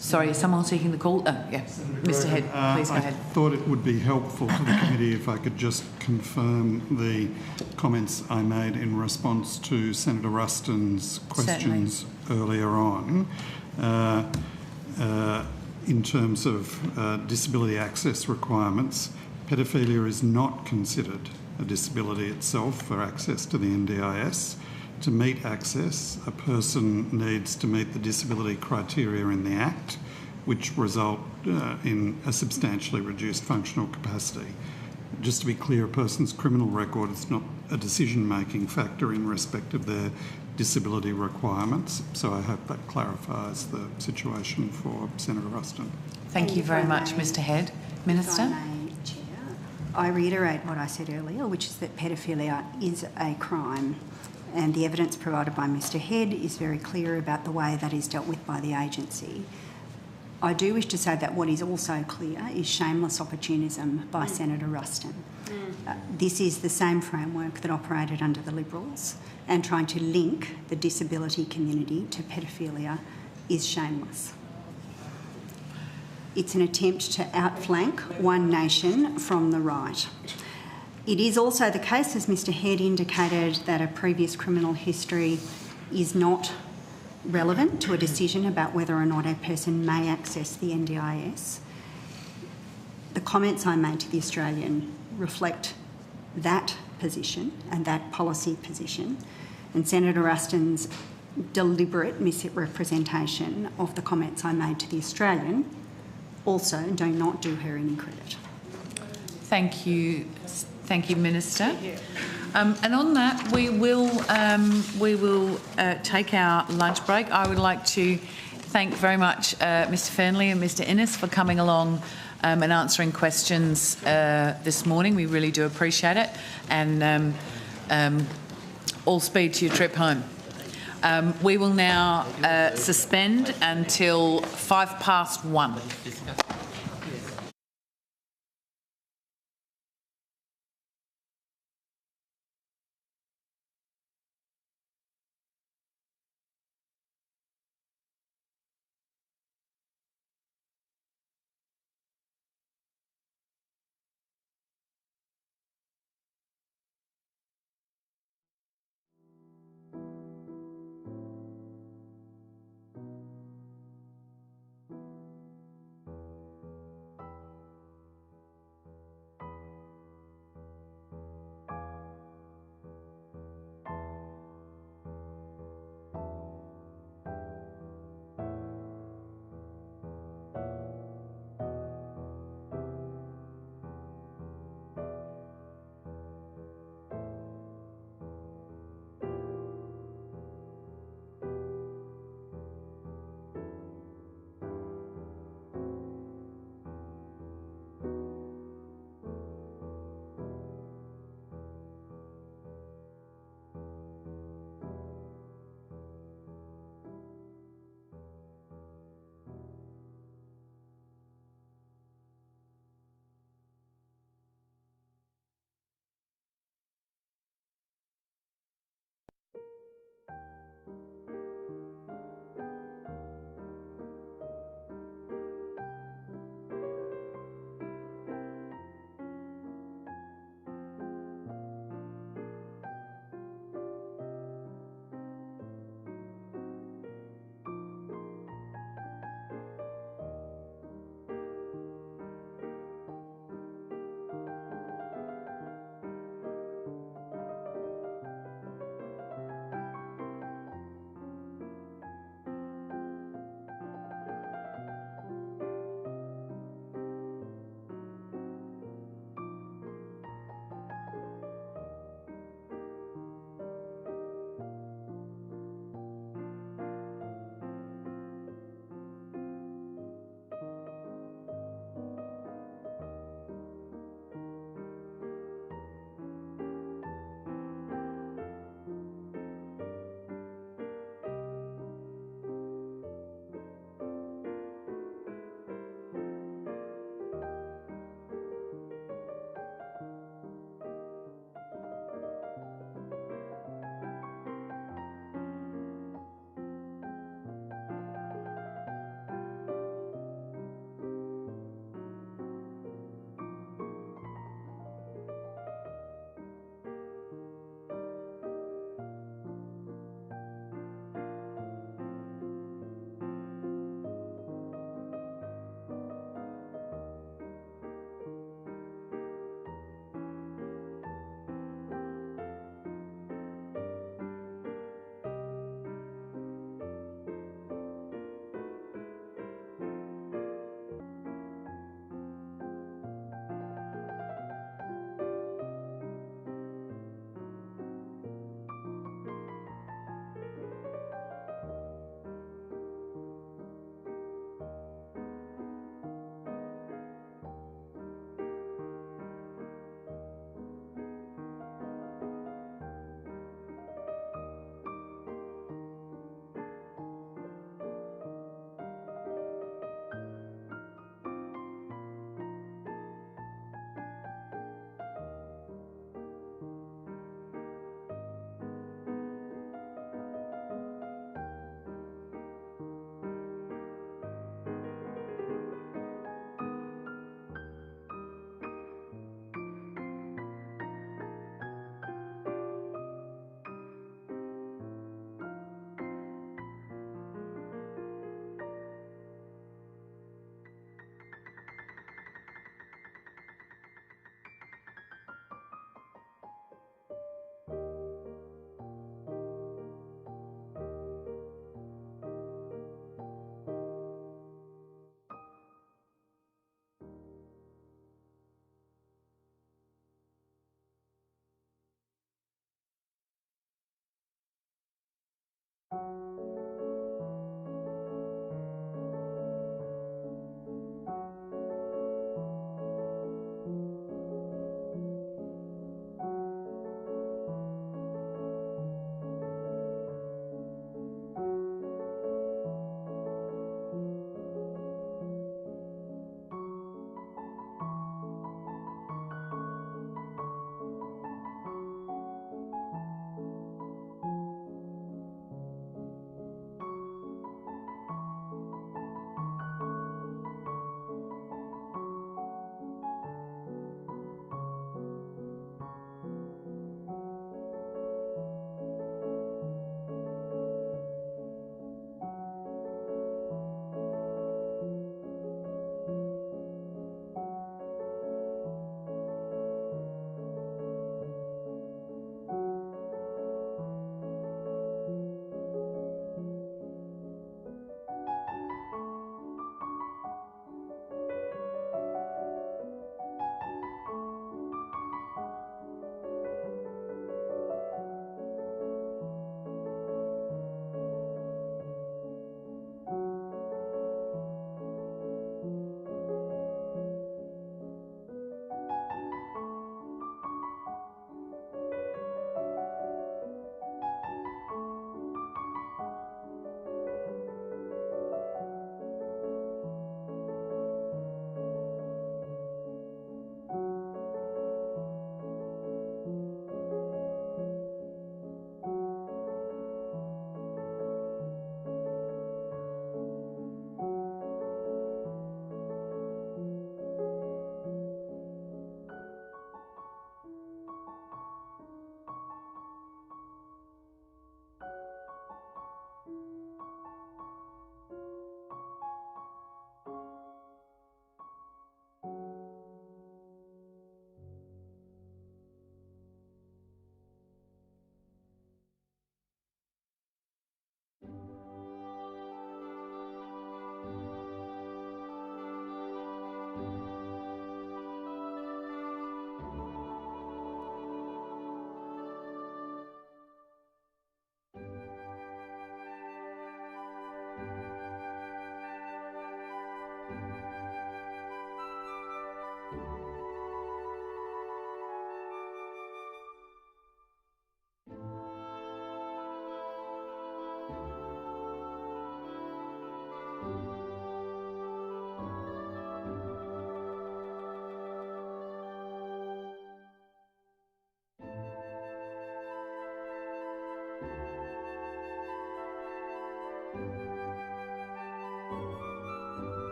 Sorry, is someone taking the call? Oh, yeah. Mr. Head, please go ahead. I thought it would be helpful to the committee if I could just confirm the comments I made in response to Senator Ruston's questions earlier on. In terms of disability access requirements, pedophilia is not considered a disability itself for access to the NDIS. To meet access, a person needs to meet the disability criteria in the Act, which result in a substantially reduced functional capacity. Just to be clear, a person's criminal record is not a decision-making factor in respect of their disability requirements. So I hope that clarifies the situation for Senator Ruston. Thank you very much, Mr. Head. Minister? I reiterate what I said earlier, which is that paedophilia is a crime, and the evidence provided by Mr Head is very clear about the way that is dealt with by the agency. I do wish to say that what is also clear is shameless opportunism by Senator Ruston. This is the same framework that operated under the Liberals, and trying to link the disability community to paedophilia is shameless. It's an attempt to outflank one nation from the right. It is also the case, as Mr Head indicated, that a previous criminal history is not relevant to a decision about whether or not a person may access the NDIS. The comments I made to the Australian reflect that position and that policy position, and Senator Ruston's deliberate misrepresentation of the comments I made to the Australian also do not do her any credit. Thank you, Minister. And on that, we will take our lunch break. I would like to thank very much Mr Fernley and Mr Innes for coming along and answering questions this morning. We really do appreciate it, and all speed to your trip home. We will now suspend until 1:05.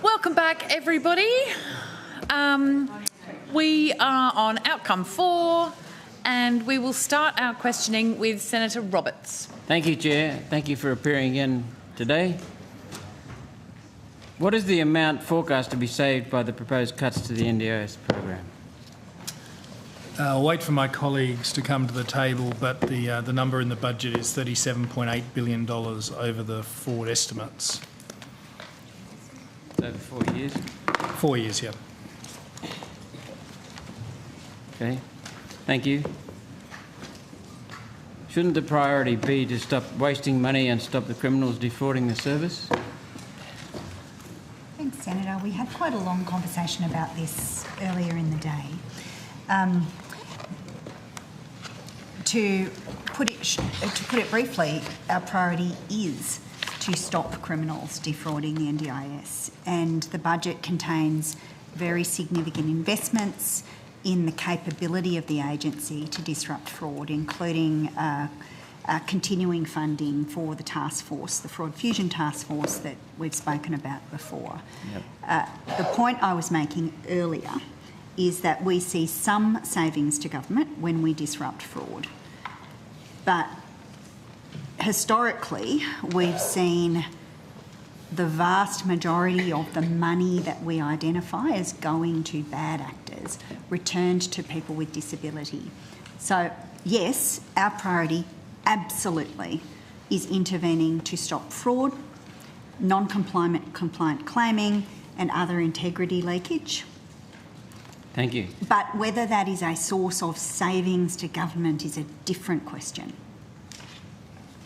Welcome back, everybody. We are on outcome 4, and we will start our questioning with Senator Roberts. Thank you, Chair. Thank you for appearing again today. What is the amount forecast to be saved by the proposed cuts to the NDIS program? I'll wait for my colleagues to come to the table, but the number in the budget is $37.8 billion over the forward estimates. Over 4 years? 4 years, yeah. Okay, thank you. Shouldn't the priority be to stop wasting money and stop the criminals defrauding the service? Thanks, Senator. We had quite a long conversation about this earlier in the day. To put it briefly, our priority is to stop criminals defrauding the NDIS, and the budget contains very significant investments in the capability of the agency to disrupt fraud, including continuing funding for the task force, the Fraud Fusion Task Force that we've spoken about before. Yep. The point I was making earlier is that we see some savings to government when we disrupt fraud. But historically, we've seen the vast majority of the money that we identify as going to bad actors returned to people with disability. So, yes, our priority absolutely is intervening to stop fraud, non-compliant claiming and other integrity leakage. Thank you. But whether that is a source of savings to government is a different question.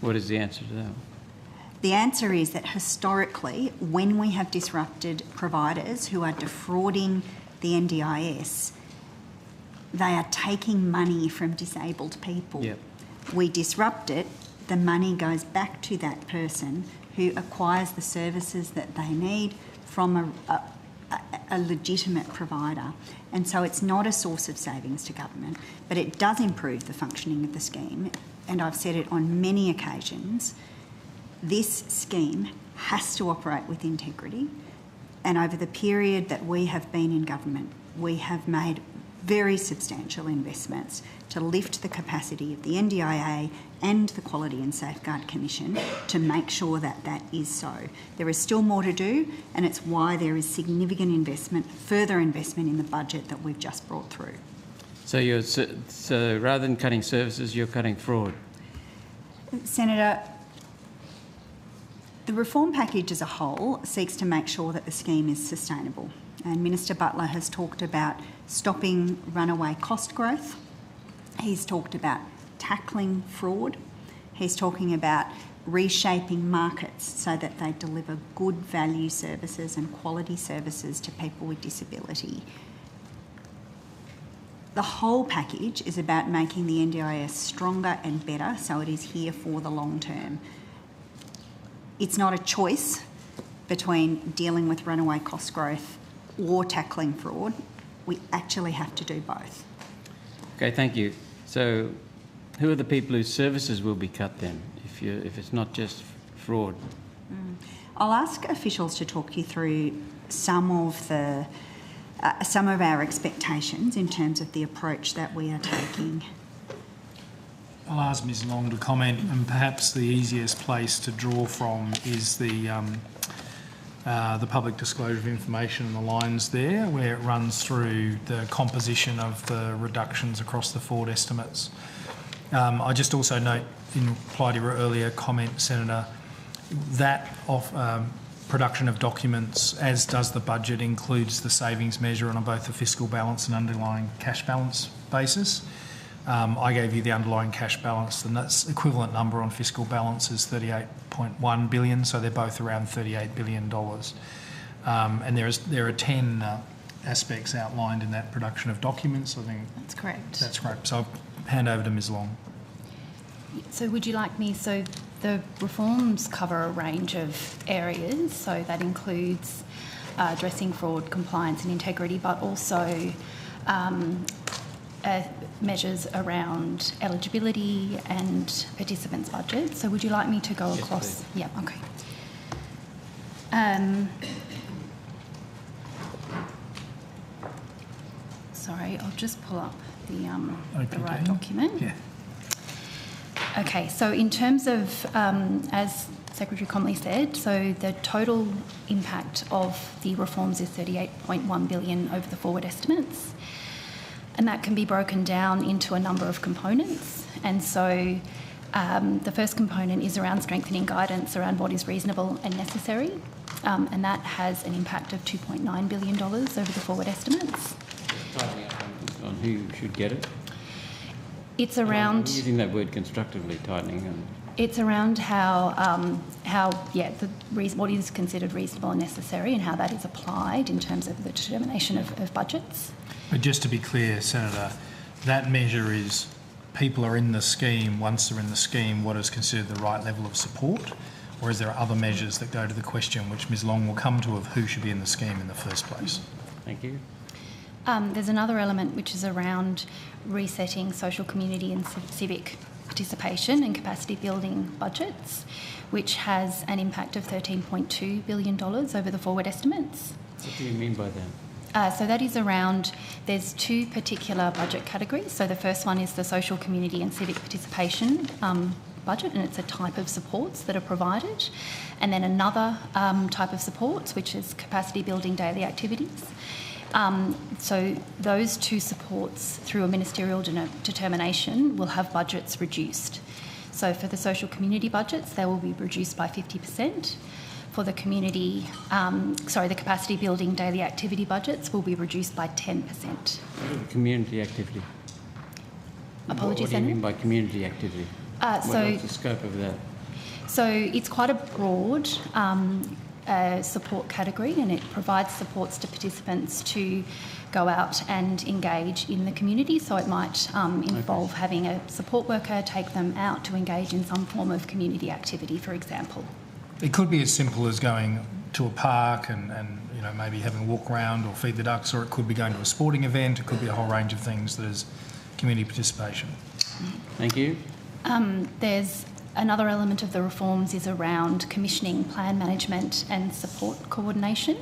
What is the answer to that? The answer is that historically, when we have disrupted providers who are defrauding the NDIS, they are taking money from disabled people. Yep. We disrupt it, the money goes back to that person who acquires the services that they need from a legitimate provider. And so it's not a source of savings to government, but it does improve the functioning of the scheme. And I've said it on many occasions, this scheme has to operate with integrity. And over the period that we have been in government, we have made very substantial investments to lift the capacity of the NDIA and the Quality and Safeguard Commission to make sure that that is so. There is still more to do, and it's why there is significant investment, further investment in the budget that we've just brought through. So rather than cutting services, you're cutting fraud? Senator, the reform package as a whole seeks to make sure that the scheme is sustainable. And Minister Butler has talked about stopping runaway cost growth. He's talked about tackling fraud. He's talking about reshaping markets so that they deliver good value services and quality services to people with disability. The whole package is about making the NDIS stronger and better so it is here for the long term. It's not a choice between dealing with runaway cost growth or tackling fraud. We actually have to do both. Okay, thank you. So who are the people whose services will be cut then, if it's not just fraud? I'll ask officials to talk you through some of our expectations in terms of the approach that we are taking. I'll ask Ms Long to comment, and perhaps the easiest place to draw from is the public disclosure of information and the lines there, where it runs through the composition of the reductions across the forward estimates. I just also note, in reply to your earlier comment, Senator, that production of documents, as does the budget, includes the savings measure on both the fiscal balance and underlying cash balance basis. I gave you the underlying cash balance, and that's equivalent number on fiscal balance is $38.1 billion, so they're both around $38 billion. And there are 10 aspects outlined in that production of documents. I think that's correct. That's correct. So I'll hand over to Ms Long. So would you like me, so the reforms cover a range of areas, so that includes addressing fraud, compliance and integrity, but also measures around eligibility and participants' budgets. So would you like me to go across? Please. Yeah, okay. Sorry, I'll just pull up the right document. Yeah. Okay, so in terms of, as Secretary Conley said, so the total impact of the reforms is $38.1 billion over the forward estimates, and that can be broken down into a number of components. And so the first component is around strengthening guidance around what is reasonable and necessary, and that has an impact of $2.9 billion over the forward estimates. On who should get it? It's around... I'm using that word constructively, tightening. It's around what is considered reasonable and necessary and how that is applied in terms of the determination of budgets. But just to be clear, Senator, that measure is people are in the scheme, once they're in the scheme, what is considered the right level of support? Or is there other measures that go to the question, which Ms Long will come to, of who should be in the scheme in the first place? Thank you. There's another element which is around resetting social, community and civic participation and capacity building budgets, which has an impact of $13.2 billion over the forward estimates. What do you mean by that? So that is around, there's two particular budget categories. So the first one is the social, community and civic participation budget, and it's a type of supports that are provided. And then another type of supports, which is capacity building daily activities. So those two supports, through a ministerial determination, will have budgets reduced. So for the social community budgets, they will be reduced by 50%. For the the capacity building daily activity budgets will be reduced by 10%. Community activity. Apologies, What do you mean by community activity? What's the scope of that? So it's quite a broad support category, and it provides supports to participants to go out and engage in the community. So it might involve having a support worker take them out to engage in some form of community activity, for example. It could be as simple as going to a park and maybe having a walk around or feed the ducks, or it could be going to a sporting event. It could be a whole range of things that is community participation. Thank you. There's another element of the reforms is around commissioning, plan management and support coordination,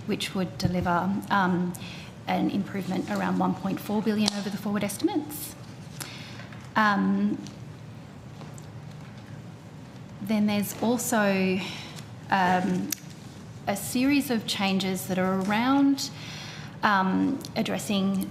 which would deliver an improvement around $1.4 billion over the forward estimates. Then there's also a series of changes that are around addressing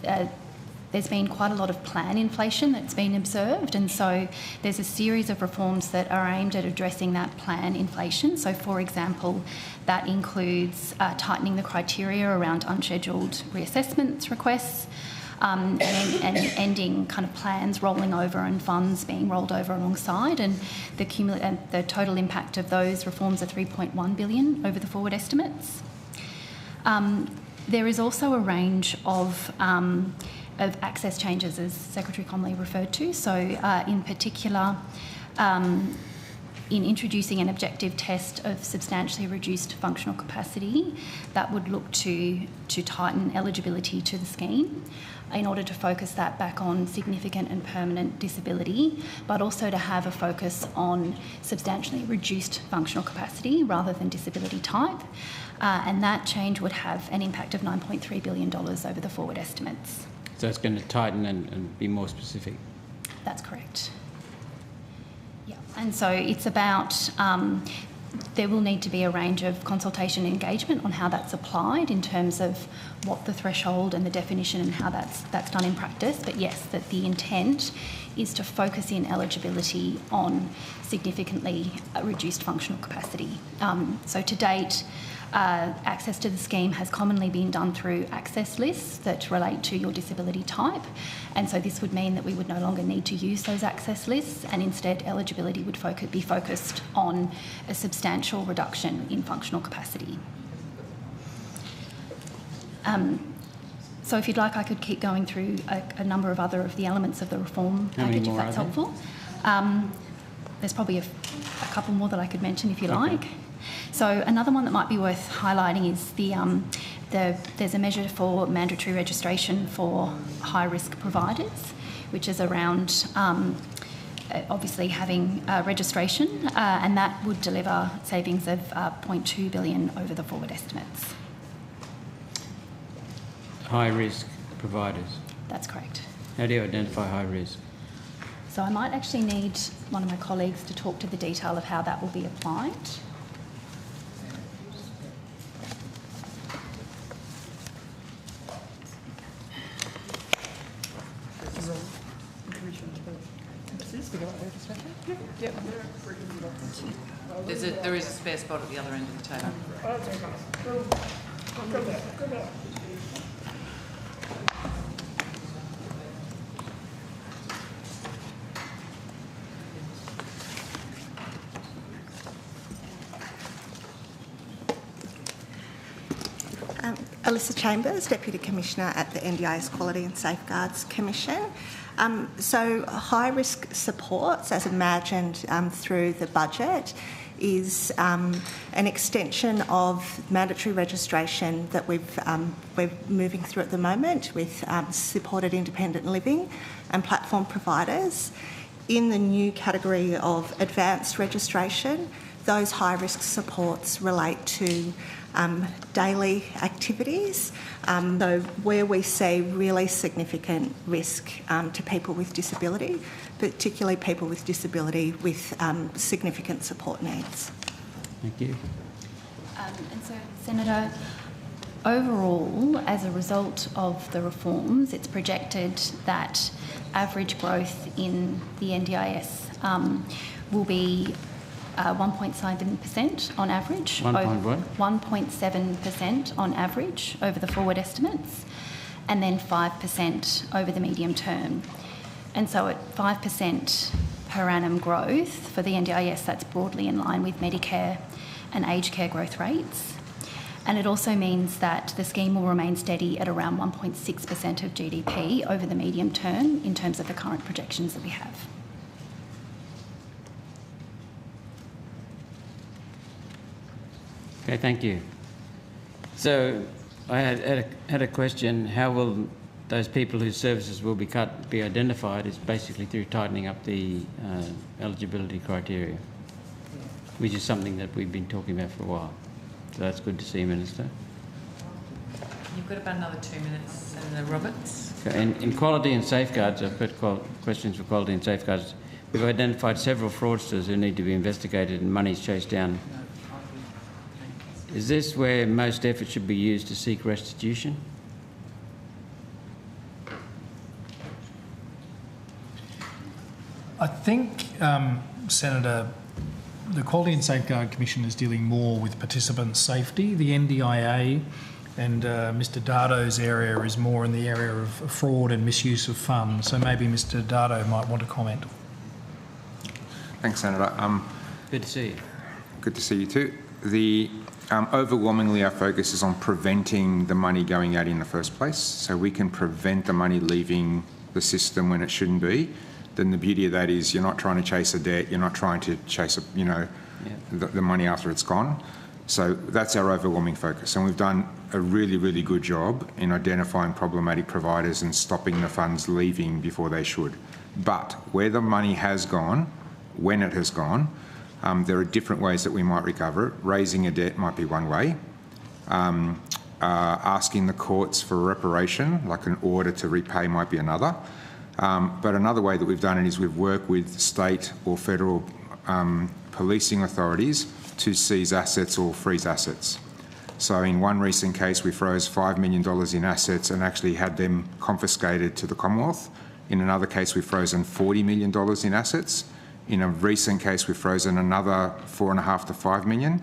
there's been quite a lot of plan inflation that's been observed, and so there's a series of reforms that are aimed at addressing that plan inflation. So, for example, that includes tightening the criteria around unscheduled reassessments requests, and ending kind of plans rolling over and funds being rolled over alongside, and the total impact of those reforms are $3.1 billion over the forward estimates. There is also a range of access changes, as Secretary Conley referred to. So in particular, in introducing an objective test of substantially reduced functional capacity, that would look to tighten eligibility to the scheme in order to focus that back on significant and permanent disability, but also to have a focus on substantially reduced functional capacity rather than disability type. And that change would have an impact of $9.3 billion over the forward estimates. So it's going to tighten and be more specific? That's correct. Yeah, and so it's about, there will need to be a range of consultation and engagement on how that's applied in terms of what the threshold and the definition and how that's done in practice. But yes, that the intent is to focus in eligibility on significantly reduced functional capacity. So to date, access to the scheme has commonly been done through access lists that relate to your disability type, and so this would mean that we would no longer need to use those access lists, and instead eligibility would be focused on a substantial reduction in functional capacity. So if you'd like, I could keep going through a number of other of the elements of the reform package, if that's helpful. There's probably a couple more that I could mention if you like. So another one that might be worth highlighting is there's a measure for mandatory registration for high-risk providers, which is around obviously having registration, and that would deliver savings of 0.2 billion over the forward estimates. High risk providers. That's correct. How do you identify high risk? So I might actually need one of my colleagues to talk to the detail of how that will be applied. There is a spare spot at the other end of the table. Alyssa Chambers, Deputy Commissioner at the NDIS Quality and Safeguards Commission. So high-risk supports, as imagined through the budget, is an extension of mandatory registration that we're moving through at the moment with supported independent living and platform providers. In the new category of advanced registration, those high-risk supports relate to daily activities, so where we see really significant risk to people with disability, particularly people with disability with significant support needs. Thank you. And so, Senator, overall, as a result of the reforms, it's projected that average growth in the NDIS will be 1.7% on average. 1.7% on average over the forward estimates, and then 5% over the medium term. And so at 5% per annum growth for the NDIS, that's broadly in line with Medicare and aged care growth rates. And it also means that the scheme will remain steady at around 1.6% of GDP over the medium term in terms of the current projections that we have. Okay, thank you. So I had a question. How will those people whose services will be cut be identified? Is basically through tightening up the eligibility criteria, which is something that we've been talking about for a while. So that's good to see, Minister. You've got about another 2 minutes, Senator Roberts. Okay, in quality and safeguards, I've got questions for quality and safeguards. We've identified several fraudsters who need to be investigated and monies chased down. Is this where most effort should be used to seek restitution? I think, Senator, the Quality and Safeguard Commission is dealing more with participant safety. The NDIA and Mr Dardo's area is more in the area of fraud and misuse of funds. So maybe Mr Dardo might want to comment. Thanks, Senator. Good to see you. Good to see you too. Overwhelmingly, our focus is on preventing the money going out in the first place, so we can prevent the money leaving the system when it shouldn't be. Then the beauty of that is you're not trying to chase a debt, you're not trying to chase the money after it's gone. So that's our overwhelming focus, and we've done a really, really good job in identifying problematic providers and stopping the funds leaving before they should. But where the money has gone, when it has gone, there are different ways that we might recover it. Raising a debt might be one way. Asking the courts for reparation, like an order to repay, might be another. But another way that we've done it is we've worked with state or federal policing authorities to seize assets or freeze assets. So in one recent case, we froze $5 million in assets and actually had them confiscated to the Commonwealth. In another case, we've frozen $40 million in assets. In a recent case, we've frozen another $4.5 to $5 million.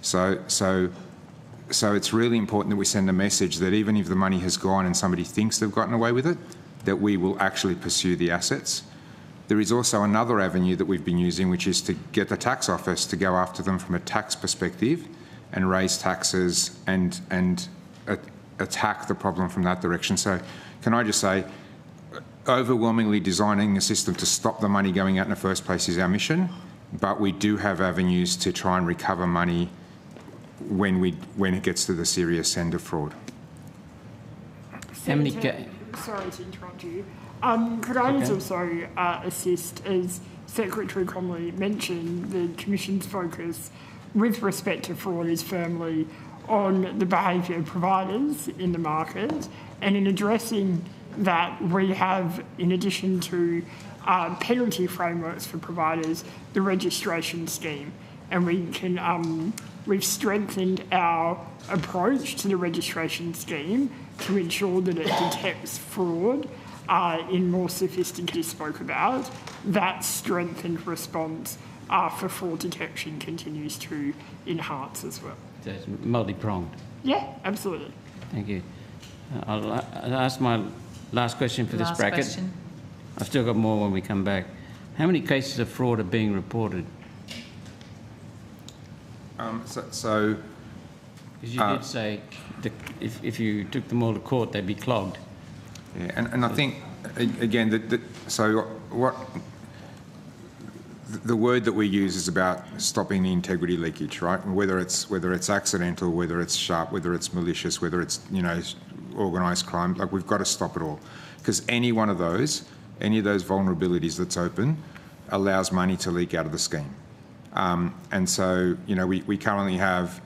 So it's really important that we send a message that even if the money has gone and somebody thinks they've gotten away with it, that we will actually pursue the assets. There is also another avenue that we've been using, which is to get the tax office to go after them from a tax perspective and raise taxes and attack the problem from that direction. So can I just say, overwhelmingly designing a system to stop the money going out in the first place is our mission, but we do have avenues to try and recover money when it gets to the serious end of fraud. Sorry to interrupt you. Could I also assist as Secretary Connolly mentioned, the Commission's focus with respect to fraud is firmly on the behaviour of providers in the market, and in addressing that we have, in addition to penalty frameworks for providers, the registration scheme, and we've strengthened our approach to the registration scheme to ensure that it detects fraud in more sophisticated spoke about. That strengthened response for fraud detection continues to enhance as well. So it's multi-pronged. Yeah, absolutely. Thank you. I'll ask my last question for this bracket. Question. I've still got more when we come back. How many cases of fraud are being reported? Because you did say if you took them all to court, they'd be clogged. Yeah, and I think, again, the word that we use is about stopping the integrity leakage, right? And whether it's accidental, whether it's sharp, whether it's malicious, whether it's organised crime, like we've got to stop it all, because any of those vulnerabilities that's open allows money to leak out of the scheme. And so we currently have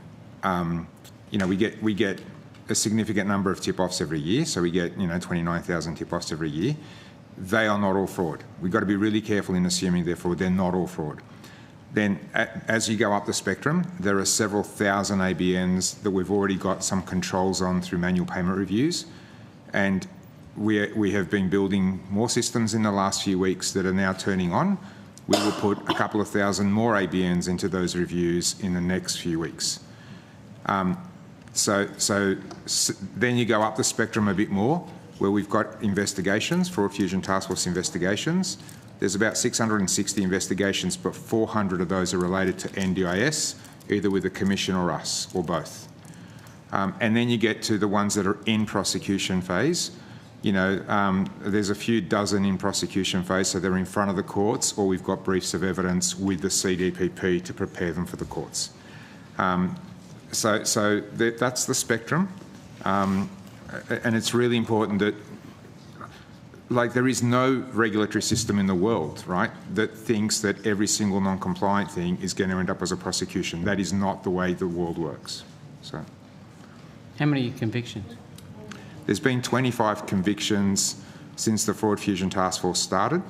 we get a significant number of tip-offs every year. So we get 29,000 tip-offs every year. They are not all fraud. We've got to be really careful in assuming they're fraud. They're not all fraud. Then as you go up the spectrum, there are several thousand ABNs that we've already got some controls on through manual payment reviews. And we have been building more systems in the last few weeks that are now turning on. We will put a couple of thousand more ABNs into those reviews in the next few weeks. So then you go up the spectrum a bit more, where we've got investigations, Fraud Fusion Task Force investigations. There's about 660 investigations, but 400 of those are related to NDIS, either with the Commission or us, or both. And then you get to the ones that are in prosecution phase. There's a few dozen in prosecution phase, so they're in front of the courts, or we've got briefs of evidence with the CDPP to prepare them for the courts. So that's the spectrum. And it's really important that, there is no regulatory system in the world, right, that thinks that every single non-compliant thing is going to end up as a prosecution. That is not the way the world works. So, how many convictions? There's been 25 convictions since the Fraud Fusion Task Force started,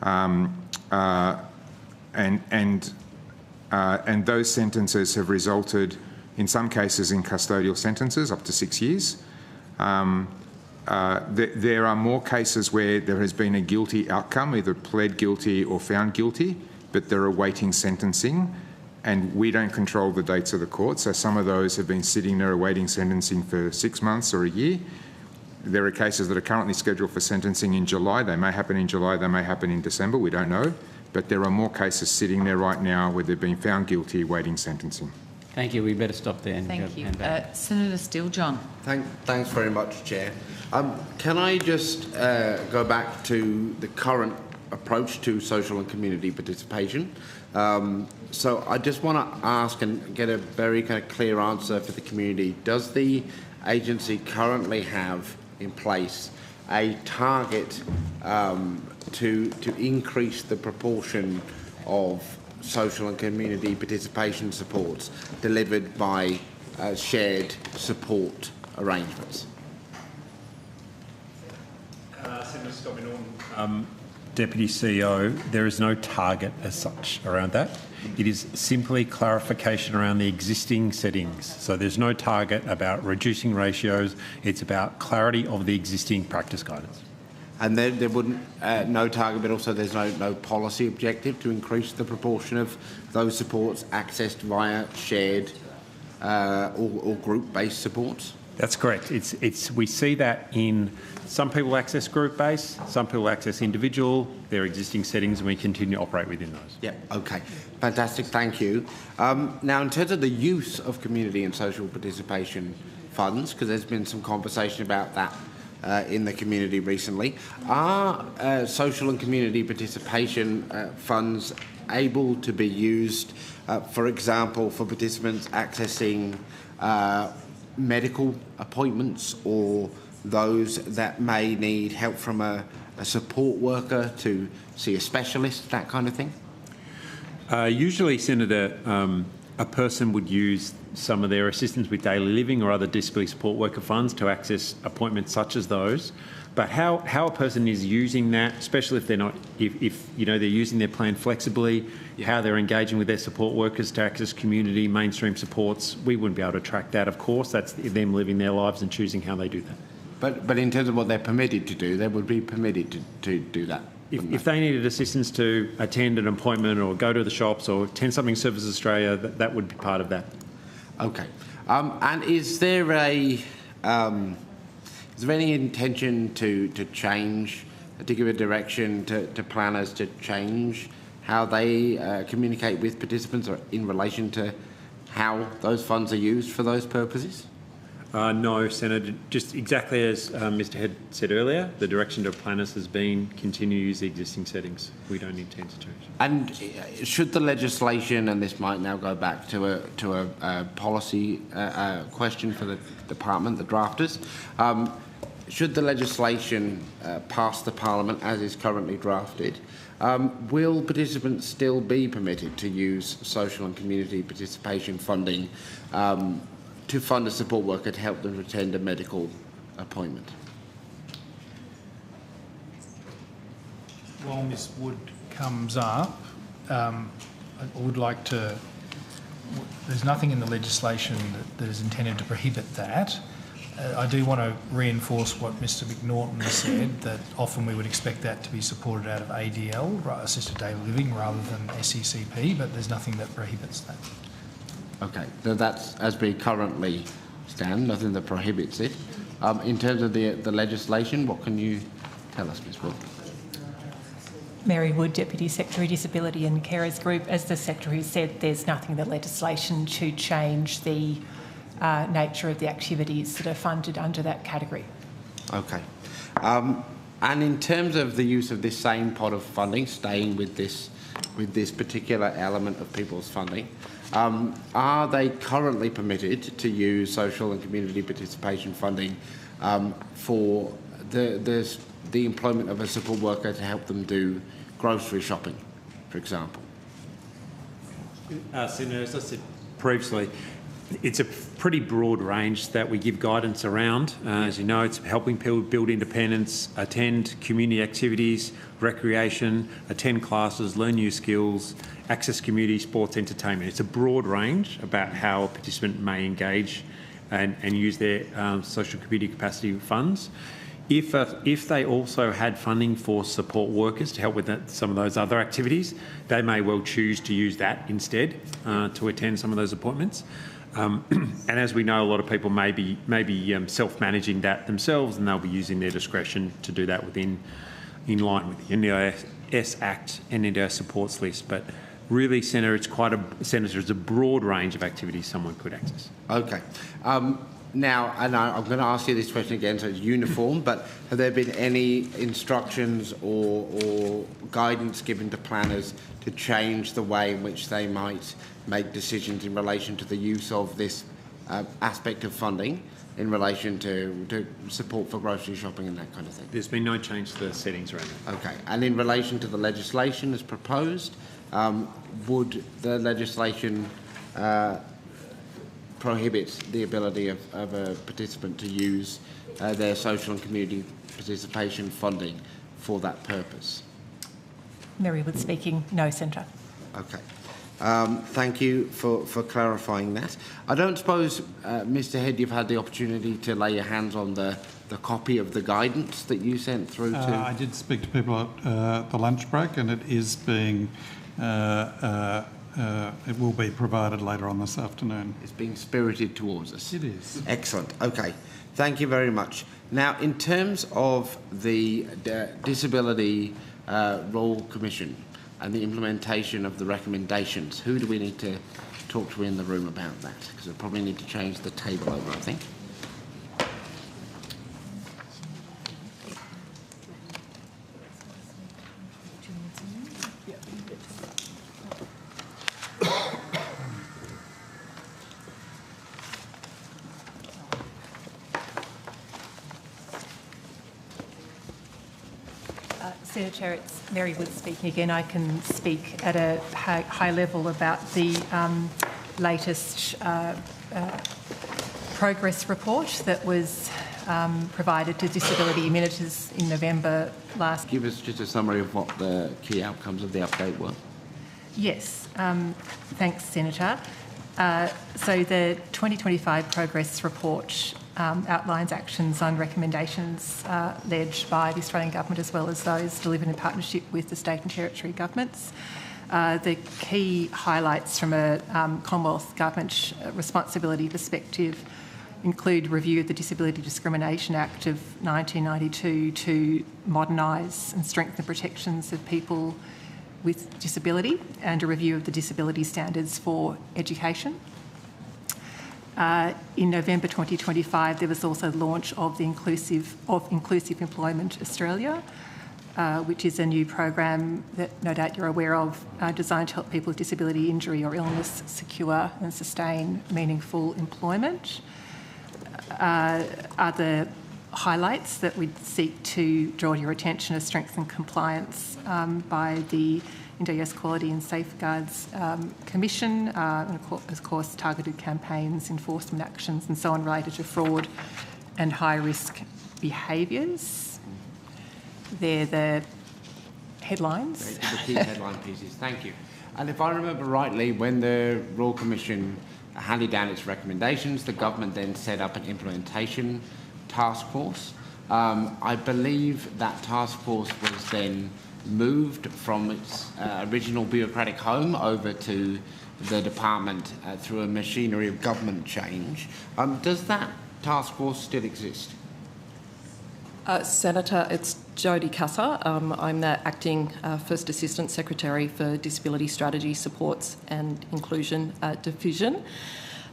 and those sentences have resulted, in some cases, in custodial sentences up to 6 years. There are more cases where there has been a guilty outcome, either pled guilty or found guilty, but they're awaiting sentencing, and we don't control the dates of the court. So some of those have been sitting there awaiting sentencing for 6 months or a year. There are cases that are currently scheduled for sentencing in July. They may happen in July, they may happen in December, we don't know. But there are more cases sitting there right now where they've been found guilty awaiting sentencing. Thank you. We better stop there. Thank you. Senator Steele-John. Thanks very much, Chair. Can I just go back to the current approach to social and community participation? So I just want to ask and get a very kind of clear answer for the community. Does the agency currently have in place a target to increase the proportion of social and community participation supports delivered by shared support arrangements? Senator Scott Norton, Deputy CEO, there is no target as such around that. It is simply clarification around the existing settings. So there's no target about reducing ratios. It's about clarity of the existing practice guidance. And there wouldn't, no target, but also there's no policy objective to increase the proportion of those supports accessed via shared or group-based supports? That's correct. We see that in some people access group-based, some people access individual, their existing settings, and we continue to operate within those. Yeah, okay. Fantastic, thank you. Now, in terms of the use of community and social participation funds, because there's been some conversation about that in the community recently, are social and community participation funds able to be used, for example, for participants accessing medical appointments or those that may need help from a a support worker to see a specialist, that kind of thing? Usually, Senator, a person would use some of their assistance with daily living or other disability support worker funds to access appointments such as those. But how a person is using that, especially if they're not, if you know, they're using their plan flexibly, how they're engaging with their support workers to access community mainstream supports, we wouldn't be able to track that. Of course, that's them living their lives and choosing how they do that. But in terms of what they're permitted to do, they would be permitted to do that. If they needed assistance to attend an appointment or go to the shops or attend something Services Australia, that would be part of that. Okay. And is there any intention to change, to give a direction to planners to change how they communicate with participants or in relation to how those funds are used for those purposes? No, Senator. Just exactly as Mr Head said earlier, the direction to planners has been continue to use the existing settings. We don't intend to change. And should the legislation, and this might now go back to a policy question for the department, the drafters, should the legislation pass the Parliament as is currently drafted, will participants still be permitted to use social and community participation funding to fund a support worker to help them attend a medical appointment? While Ms Wood comes up, I would like to... There's nothing in the legislation that is intended to prohibit that. I do want to reinforce what Mr McNaughton said, that often we would expect that to be supported out of ADL, assisted daily living, rather than SECP, but there's nothing that prohibits that. Okay, so that's as we currently stand, nothing that prohibits it. In terms of the legislation, what can you tell us, Ms Wood? Mary Wood, Deputy Secretary, Disability and Carers Group. As the Secretary said, there's nothing in the legislation to change the nature of the activities that are funded under that category. Okay. And in terms of the use of this same pot of funding, staying with this particular element of people's funding, are they currently permitted to use social and community participation funding for the employment of a support worker to help them do grocery shopping, for example? Senator, as I said previously, it's a pretty broad range that we give guidance around. As you know, it's helping people build independence, attend community activities, recreation, attend classes, learn new skills, access community, sports, entertainment. It's a broad range about how a participant may engage and use their social community capacity funds. If they also had funding for support workers to help with some of those other activities, they may well choose to use that instead to attend some of those appointments. And as we know, a lot of people may be self-managing that themselves, and they'll be using their discretion to do that in line with the NDIS Act and NDIS supports list. But really, Senator, it's a broad range of activities someone could access. Okay. Now, and I'm going to ask you this question again, so it's uniform, but have there been any instructions or guidance given to planners to change the way in which they might make decisions in relation to the use of this aspect of funding in relation to support for grocery shopping and that kind of thing? There's been no change to the settings around that. Okay. And in relation to the legislation as proposed, would the legislation prohibit the ability of a participant to use their social and community participation funding for that purpose? Mary Wood speaking. No, Senator. Okay. Thank you for clarifying that. I don't suppose, Mr Head, you've had the opportunity to lay your hands on the copy of the guidance that you sent through to... I did speak to people at the lunch break, and it is being... it will be provided later on this afternoon. It's being spirited towards us. It is. Excellent. Okay. Thank you very much. Now, in terms of the Disability Royal Commission and the implementation of the recommendations, who do we need to talk to in the room about that? Because we probably need to change the table over, I think. Senator Chair, it's Mary Wood speaking again. I can speak at a high level about the latest progress report that was provided to disability ministers in November last year. Give us just a summary of what the key outcomes of the update were. Yes, thanks, Senator. So the 2025 progress report outlines actions on recommendations led by the Australian Government as well as those delivered in partnership with the state and territory governments. The key highlights from a Commonwealth Government responsibility perspective include review of the Disability Discrimination Act of 1992 to modernise and strengthen protections of people with disability, and a review of the disability standards for education. In November 2025, there was also the launch of the Inclusive Employment Australia, which is a new program that no doubt you're aware of, designed to help people with disability, injury or illness secure and sustain meaningful employment. Other highlights that we'd seek to draw your attention are strengthen compliance by the NDIS Quality and Safeguards Commission, and of course targeted campaigns, enforcement actions and so on related to fraud and high-risk behaviours. They're the headlines. The key headline pieces, thank you. And if I remember rightly, when the Royal Commission handed down its recommendations, the government then set up an implementation task force. I believe that task force was then moved from its original bureaucratic home over to the department through a machinery of government change. Does that task force still exist? Senator, it's Jodie Casa. I'm the Acting First Assistant Secretary for Disability Strategy Supports and Inclusion Division.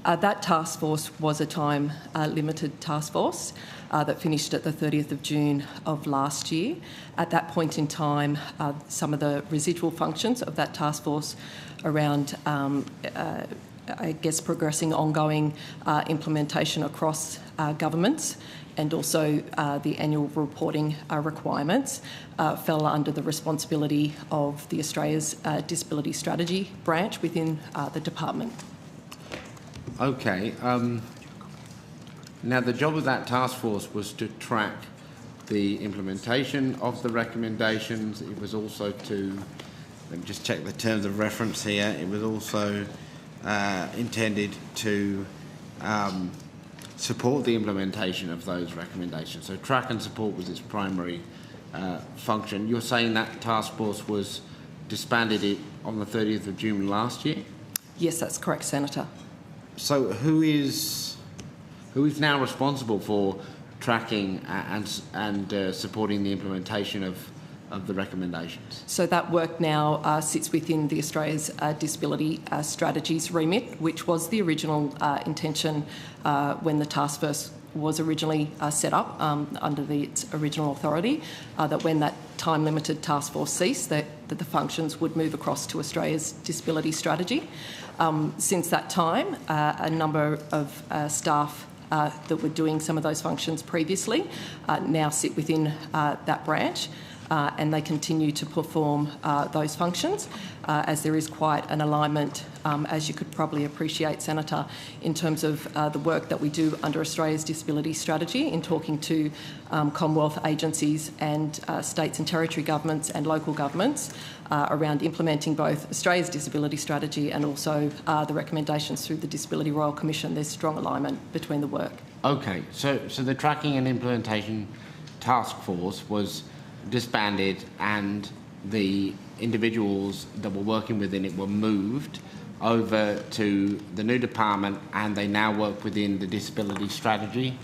That task force was a time-limited task force that finished at the 30th of June of last year. At that point in time, some of the residual functions of that task force around I guess progressing ongoing implementation across governments and also the annual reporting requirements fell under the responsibility of the Australia's Disability Strategy branch within the department. Okay. Now, the job of that task force was to track the implementation of the recommendations. It was also to, let me just check the terms of reference here, it was also intended to support the implementation of those recommendations. So track and support was its primary function. You're saying that task force was disbanded on the 30th of June last year? Yes, that's correct, Senator. So who is now responsible for tracking and supporting the implementation of the recommendations? So that work now sits within the Australia's Disability Strategies remit, which was the original intention when the task force was originally set up under its original authority, that when that time-limited task force ceased, that the functions would move across to Australia's disability strategy. Since that time, a number of staff that were doing some of those functions previously now sit within that branch. And they continue to perform those functions, as there is quite an alignment, as you could probably appreciate, Senator, in terms of the work that we do under Australia's disability strategy in talking to Commonwealth agencies and states and territory governments and local governments around implementing both Australia's disability strategy and also the recommendations through the Disability Royal Commission. There's strong alignment between the work. Okay, so the tracking and implementation task force was disbanded and the individuals that were working within it were moved over to the new department and they now work within the disability strategy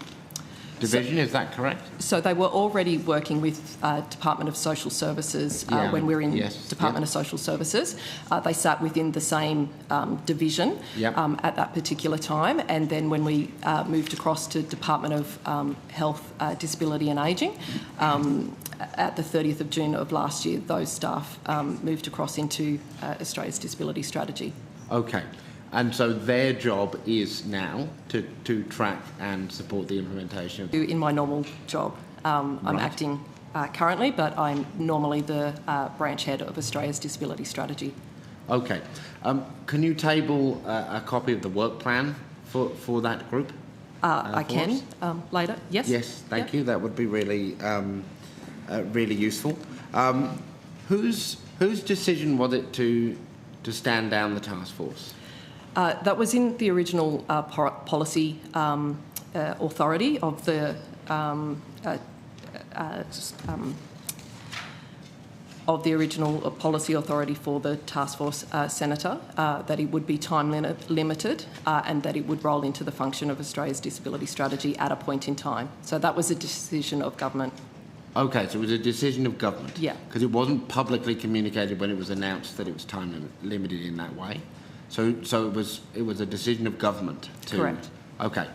division, is that correct? So they were already working with Department of Social Services when we were in Department of Social Services. They sat within the same division at that particular time, and then when we moved across to Department of Health, Disability and Ageing, at the 30th of June of last year, those staff moved across into Australia's disability strategy. Okay. And so their job is now to track and support the implementation of... In my normal job, I'm acting currently, but I'm normally the branch head of Australia's disability strategy. Okay. Can you table a copy of the work plan for that group? I can later. Yes. Yes. Thank you. That would be really really useful. Whose decision was it to stand down the task force? That was in the original policy authority of the original policy authority for the task force, Senator, that it would be time limited and that it would roll into the function of Australia's disability strategy at a point in time. So that was a decision of government. Okay, so it was a decision of government. Yeah. Because it wasn't publicly communicated when it was announced that it was time limited in that way. So it was a decision of government. Correct. Okay.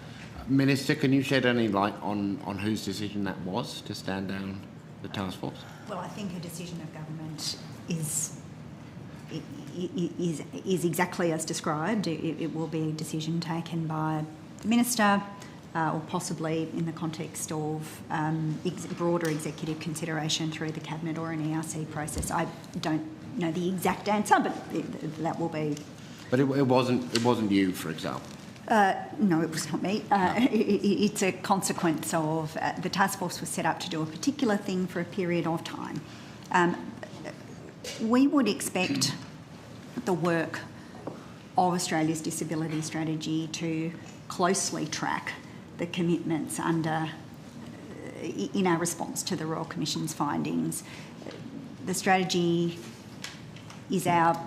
Minister, can you shed any light on whose decision that was to stand down the task force? Well, I think a decision of government is exactly as described. It will be a decision taken by the minister, or possibly in the context of broader executive consideration through the cabinet or an ERC process. I don't know the exact answer, but that will be. But it wasn't you, for example. No, it was not me. It's a consequence of the task force was set up to do a particular thing for a period of time. We would expect the work of Australia's disability strategy to closely track the commitments in our response to the Royal Commission's findings. The strategy is our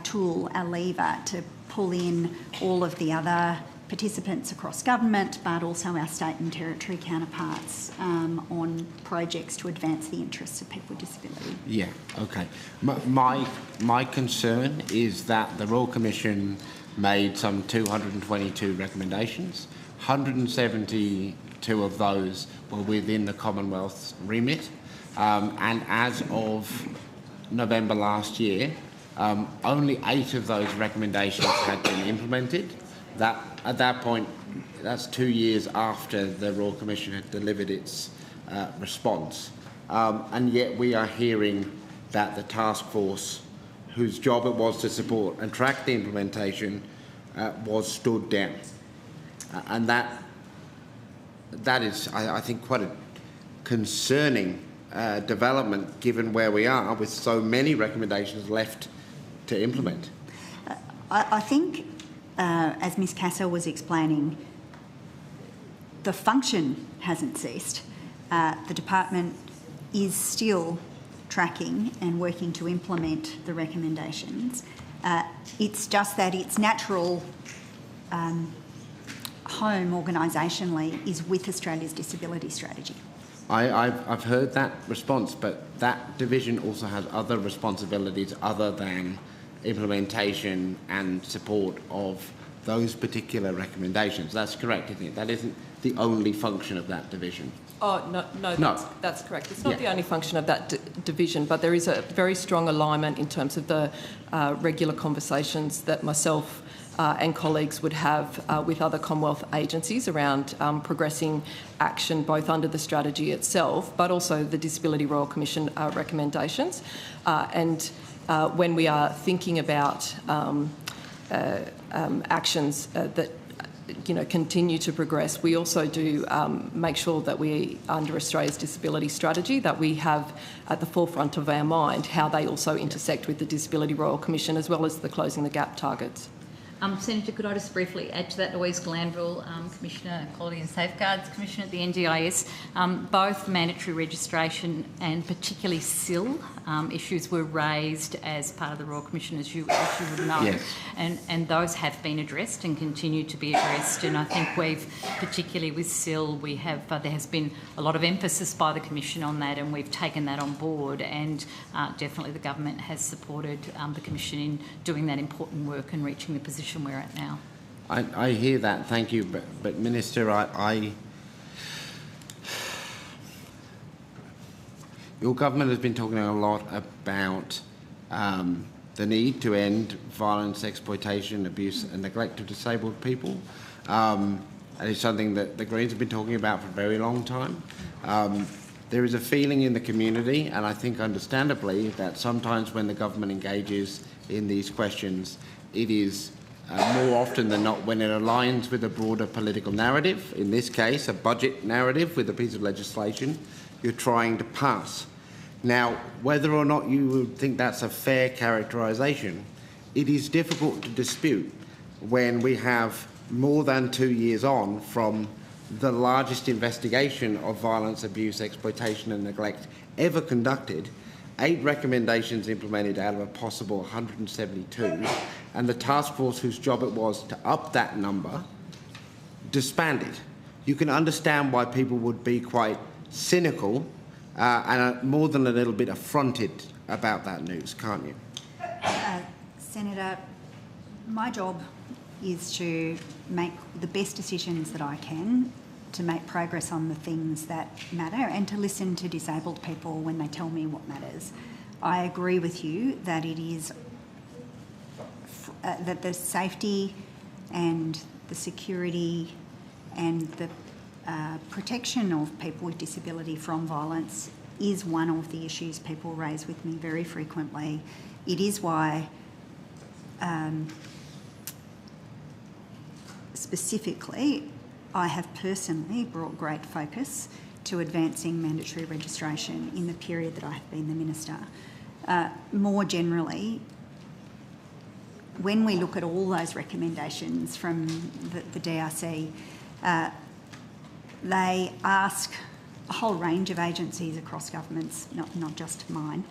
tool, our lever to pull in all of the other participants across government, but also our state and territory counterparts on projects to advance the interests of people with disability. Yeah, okay. My concern is that the Royal Commission made some 222 recommendations. 172 of those were within the Commonwealth's remit, and as of November last year, only 8 of those recommendations had been implemented. At that point, that's 2 years after the Royal Commission had delivered its response. And yet we are hearing that the task force, whose job it was to support and track the implementation, was stood down. And that is, I think, quite a concerning development given where we are with so many recommendations left to implement. I think, as Ms Cassell was explaining, the function hasn't ceased. The department is still tracking and working to implement the recommendations. It's just that its natural home organisationally is with Australia's disability strategy. I've heard that response, but that division also has other responsibilities other than implementation and support of those particular recommendations. That's correct, isn't it? That isn't the only function of that division. Oh, no. That's correct. It's not the only function of that division, but there is a very strong alignment in terms of the regular conversations that myself and colleagues would have with other Commonwealth agencies around progressing action both under the strategy itself but also the Disability Royal Commission recommendations. And when we are thinking about actions that continue to progress, we also do make sure that we, under Australia's disability strategy, that we have at the forefront of our mind how they also intersect with the Disability Royal Commission as well as the Closing the Gap targets. Senator, could I just briefly add to that? Louise Glanville, Commissioner, Quality and Safeguards Commissioner at the NDIS. Both mandatory registration and particularly SIL issues were raised as part of the Royal Commission, as you would know. Yes. And those have been addressed and continue to be addressed. And I think we've, particularly with SIL, we have there has been a lot of emphasis by the Commission on that, and we've taken that on board. And definitely the government has supported the Commission in doing that important work and reaching the position we're at now. I hear that, thank you, but Minister, your government has been talking a lot about the need to end violence, exploitation, abuse and neglect of disabled people. And it's something that the Greens have been talking about for a very long time. there is a feeling in the community, and I think understandably, that sometimes when the government engages in these questions, it is more often than not when it aligns with a broader political narrative, in this case a budget narrative with a piece of legislation you're trying to pass. Now, whether or not you would think that's a fair characterisation, it is difficult to dispute when we have more than 2 years on from the largest investigation of violence, abuse, exploitation and neglect ever conducted, 8 recommendations implemented out of a possible 172, and the task force whose job it was to up that number disbanded. You can understand why people would be quite cynical and more than a little bit affronted about that news, can't you? Senator, my job is to make the best decisions that I can to make progress on the things that matter and to listen to disabled people when they tell me what matters. I agree with you that it is that the safety and the security and the protection of people with disability from violence is one of the issues people raise with me very frequently. It is why specifically I have personally brought great focus to advancing mandatory registration in the period that I have been the Minister. More generally, when we look at all those recommendations from the DRC, they ask a whole range of agencies across governments, not just mine,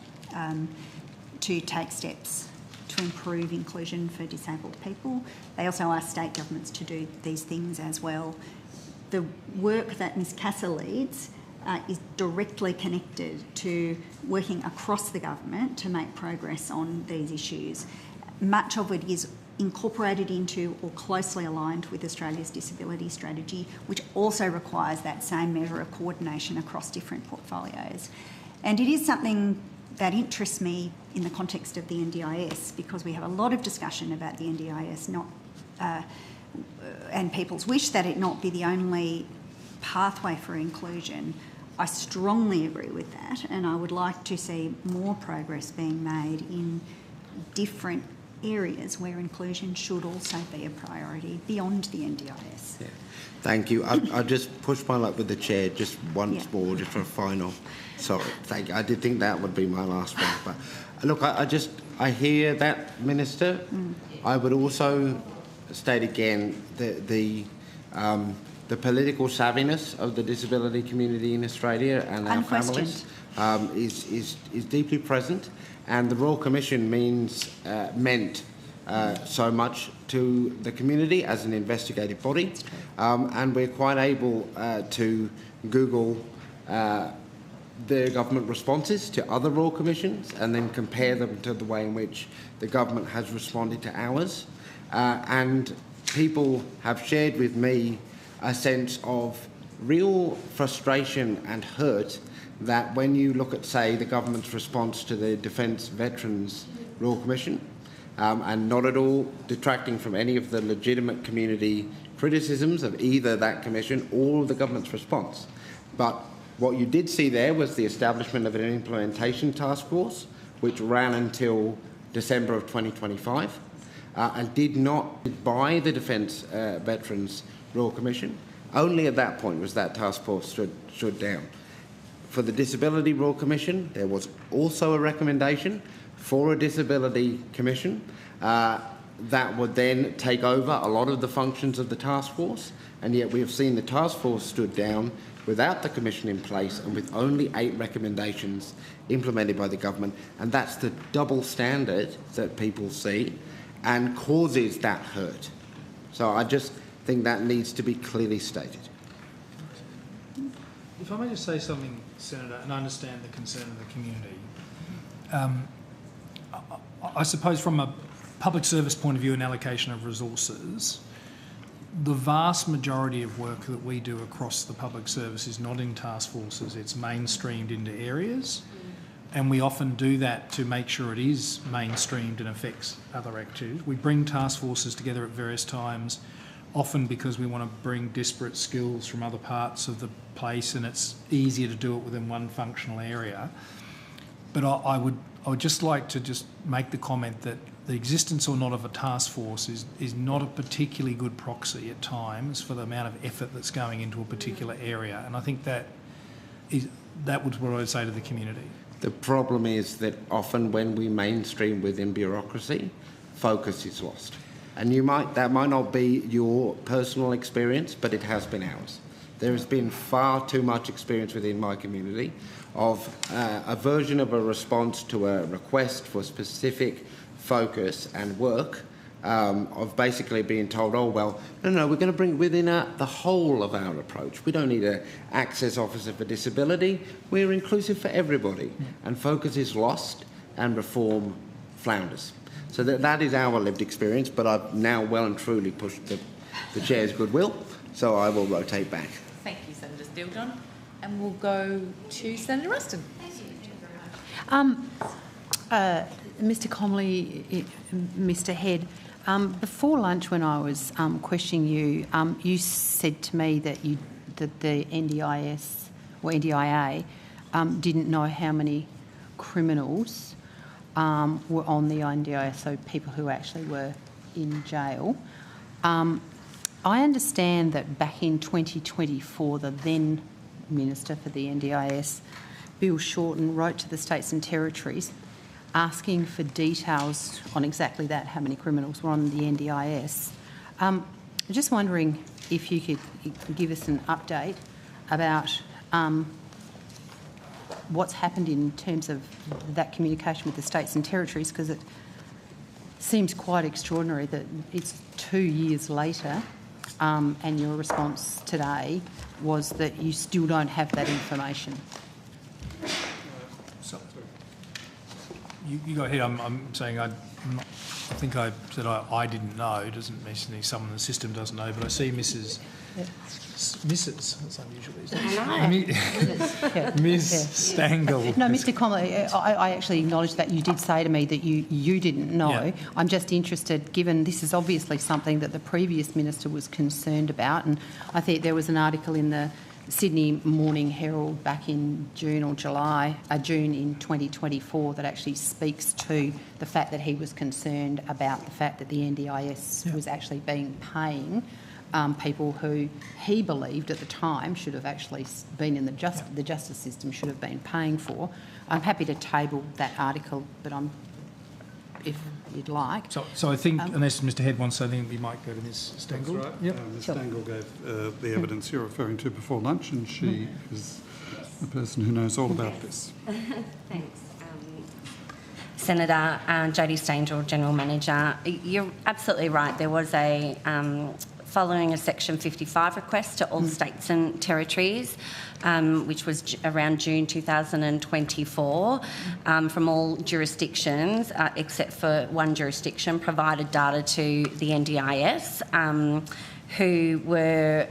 to take steps to improve inclusion for disabled people. They also ask state governments to do these things as well. The work that Ms Casa leads is directly connected to working across the government to make progress on these issues. Much of it is incorporated into or closely aligned with Australia's disability strategy, which also requires that same measure of coordination across different portfolios. And it is something that interests me in the context of the NDIS, because we have a lot of discussion about the NDIS and people's wish that it not be the only pathway for inclusion. I strongly agree with that, and I would like to see more progress being made in different areas where inclusion should also be a priority beyond the NDIS. Yeah. Thank you. I'll just push my luck with the chair just once more, just for a final. Sorry, thank you. I did think that would be my last one, but look, I hear that, Minister. I would also state again the political savviness of the disability community in Australia and our families is deeply present, and the Royal Commission meant so much to the community as an investigative body, and we're quite able to Google the government responses to other Royal Commissions and then compare them to the way in which the government has responded to ours. And people have shared with me a sense of real frustration and hurt that when you look at, say, the government's response to the Defence Veterans Royal Commission, and not at all detracting from any of the legitimate community criticisms of either that commission or the government's response. But what you did see there was the establishment of an implementation task force, which ran until December of 2025, and did not buy the Defence Veterans Royal Commission. Only at that point was that task force stood down. For the Disability Royal Commission, there was also a recommendation for a Disability Commission that would then take over a lot of the functions of the task force, and yet we have seen the task force stood down without the commission in place and with only 8 recommendations implemented by the government, and that's the double standard that people see and causes that hurt. So I just think that needs to be clearly stated. If I may just say something, Senator, and I understand the concern of the community. I suppose from a public service point of view and allocation of resources, the vast majority of work that we do across the public service is not in task forces, it's mainstreamed into areas, and we often do that to make sure it is mainstreamed and affects other activities. We bring task forces together at various times. often because we want to bring disparate skills from other parts of the place, and it's easier to do it within one functional area. But I would just like to just make the comment that the existence or not of a task force is not a particularly good proxy at times for the amount of effort that's going into a particular area. And I think that was what I would say to the community. The problem is that often when we mainstream within bureaucracy, focus is lost. And that might not be your personal experience, but it has been ours. There has been far too much experience within my community of a version of a response to a request for specific focus and work, of basically being told, oh, well, no, we're going to bring it within the whole of our approach. We don't need an access officer for disability. We're inclusive for everybody. And focus is lost and reform flounders. So that is our lived experience, but I've now well and truly pushed the chair's goodwill, so I will rotate back. Thank you, Senator Steele-John. And we'll go to Senator Ruston. Mr Comley, Mr Head, before lunch when I was questioning you, you said to me that the NDIS or NDIA didn't know how many criminals were on the NDIS, so people who actually were in jail. I understand that back in 2024, the then Minister for the NDIS, Bill Shorten, wrote to the states and territories asking for details on exactly that, how many criminals were on the NDIS. I'm just wondering if you could give us an update about what's happened in terms of that communication with the states and territories, because it seems quite extraordinary that it's 2 years later and your response today was that you still don't have that information. You go ahead. I'm saying I think I said I didn't know. It doesn't mean someone in the system doesn't know, but I see Mrs. That's unusual, isn't it? Ms. Stangl. No, Mr. Comley, I actually acknowledge that you did say to me that you didn't know. Yeah. I'm just interested, given this is obviously something that the previous minister was concerned about, and I think there was an article in the Sydney Morning Herald back in June in 2024 that actually speaks to the fact that he was concerned about the fact that the NDIS was actually paying people who he believed at the time should have actually been in the justice system, should have been paying for. I'm happy to table that article, but if you'd like. So I think, unless Mr Head wants something, we might go to Ms Stangl. That's right. Yep. Ms Stangl gave the evidence you're referring to before lunch, and she is the person who knows all about this. Thanks. Senator Jodie Stangl, General Manager. You're absolutely right. There was a following a Section 55 request to all states and territories, which was around June 2024, from all jurisdictions, except for one jurisdiction, provided data to the NDIS, who were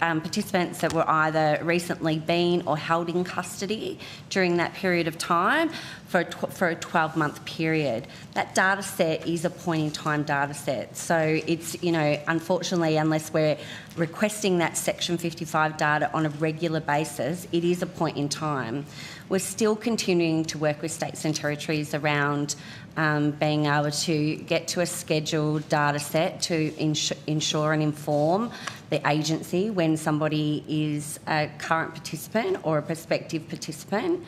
participants that were either recently been or held in custody during that period of time for a 12-month period. That data set is a point-in-time data set. So it's, unfortunately, unless we're requesting that Section 55 data on a regular basis, it is a point in time. We're still continuing to work with states and territories around being able to get to a scheduled data set to ensure and inform the agency when somebody is a current participant or a prospective participant.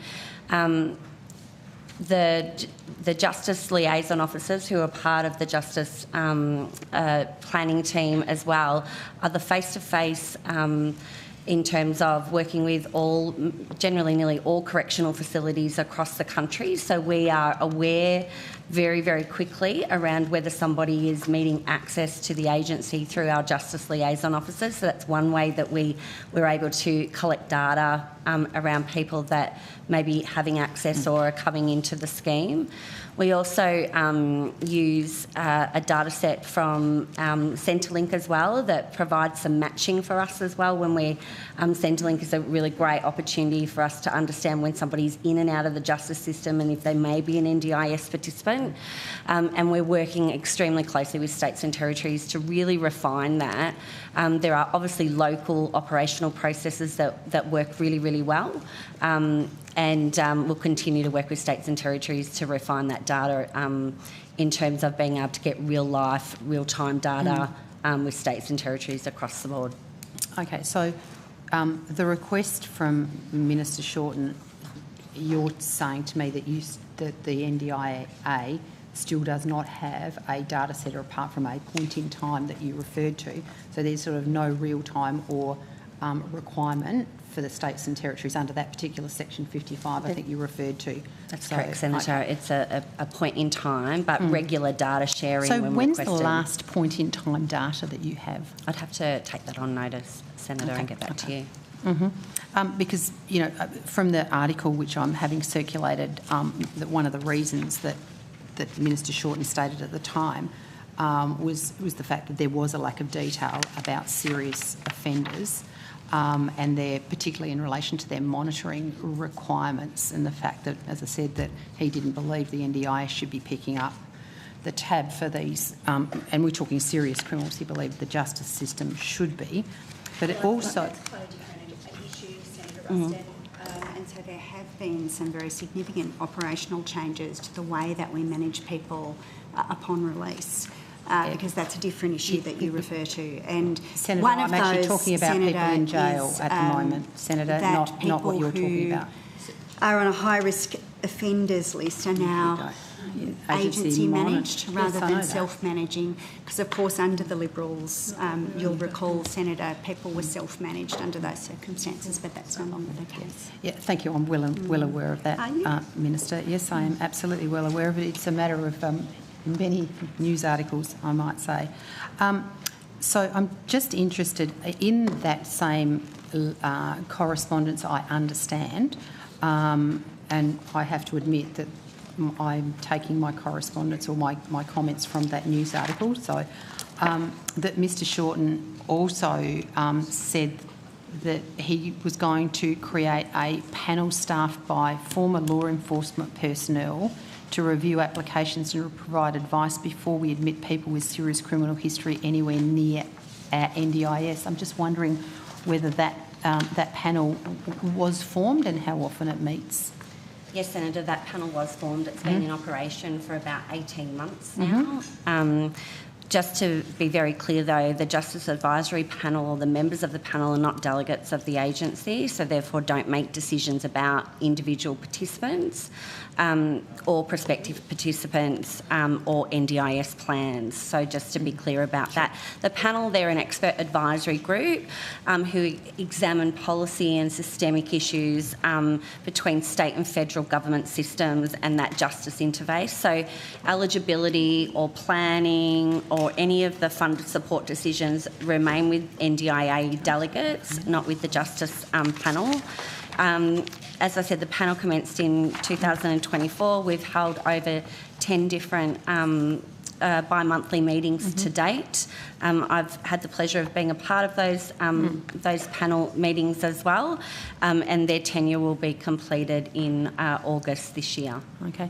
The Justice Liaison Officers, who are part of the Justice planning team as well, are the face-to-face in terms of working with generally nearly all correctional facilities across the country. So we are aware very, very quickly around whether somebody is meeting access to the agency through our Justice Liaison Officers. So that's one way that we're able to collect data around people that may be having access or are coming into the scheme. We also use a data set from Centrelink as well that provides some matching for us as well. When we Centrelink is a really great opportunity for us to understand when somebody's in and out of the justice system and if they may be an NDIS participant. And we're working extremely closely with states and territories to really refine that. There are obviously local operational processes that work really, really well. And we'll continue to work with states and territories to refine that data in terms of being able to get real-life, real-time data with states and territories across the board. Okay, so the request from Minister Shorten, you're saying to me that the NDIA still does not have a data set apart from a point in time that you referred to. So there's sort of no real-time or requirement for the states and territories under that particular section 55 I think you referred to. That's correct, Senator. It's a point in time, but regular data sharing. So when when's requested. the last point in time data that you have? I'd have to take that on notice, Senator, and get back to you. Because, you know, from the article which I'm having circulated, that one of the reasons that Minister Shorten stated at the time was the fact that there was a lack of detail about serious offenders, and they're particularly in relation to their monitoring requirements, and the fact that, as I said, that he didn't believe the NDIS should be picking up the tab for these, and we're talking serious criminals. He believed the justice system should be, but it also. That's quite a different issue, Senator Ruston. And so there have been some very significant operational changes to the way that we manage people upon release. Because that's a different issue that you refer to. And Senator, one of I'm actually those, talking about Senator, people in jail is, at the moment, Senator, not what you're talking about. Are on a high-risk offenders list are now agency managed rather than self-managing, because of course under the Liberals, you'll recall, Senator, people were self-managed under those circumstances, but that's no longer the case. Yeah, thank you. I'm well aware of that, Minister. Yes, I am absolutely well aware of it. It's a matter of many news articles, I might say. So I'm just interested in that same correspondence. I understand, and I have to admit that I'm taking my correspondence or my comments from that news article. So that Mr Shorten also said that he was going to create a panel staffed by former law enforcement personnel to review applications and provide advice before we admit people with serious criminal history anywhere near our NDIS. I'm just wondering whether that panel was formed and how often it meets. Yes, Senator, that panel was formed. It's been in operation for about 18 months now. Just to be very clear, though, the Justice Advisory Panel or the members of the panel are not delegates of the agency, so therefore don't make decisions about individual participants or prospective participants or NDIS plans. So just to be clear about that. The panel, they're an expert advisory group who examine policy and systemic issues between state and federal government systems and that justice interface. So eligibility or planning or any of the funded support decisions remain with NDIA delegates, not with the Justice Panel. As I said, the panel commenced in 2024. We've held over 10 different bi-monthly meetings to date. I've had the pleasure of being a part of those panel meetings as well, and their tenure will be completed in August this year. Okay.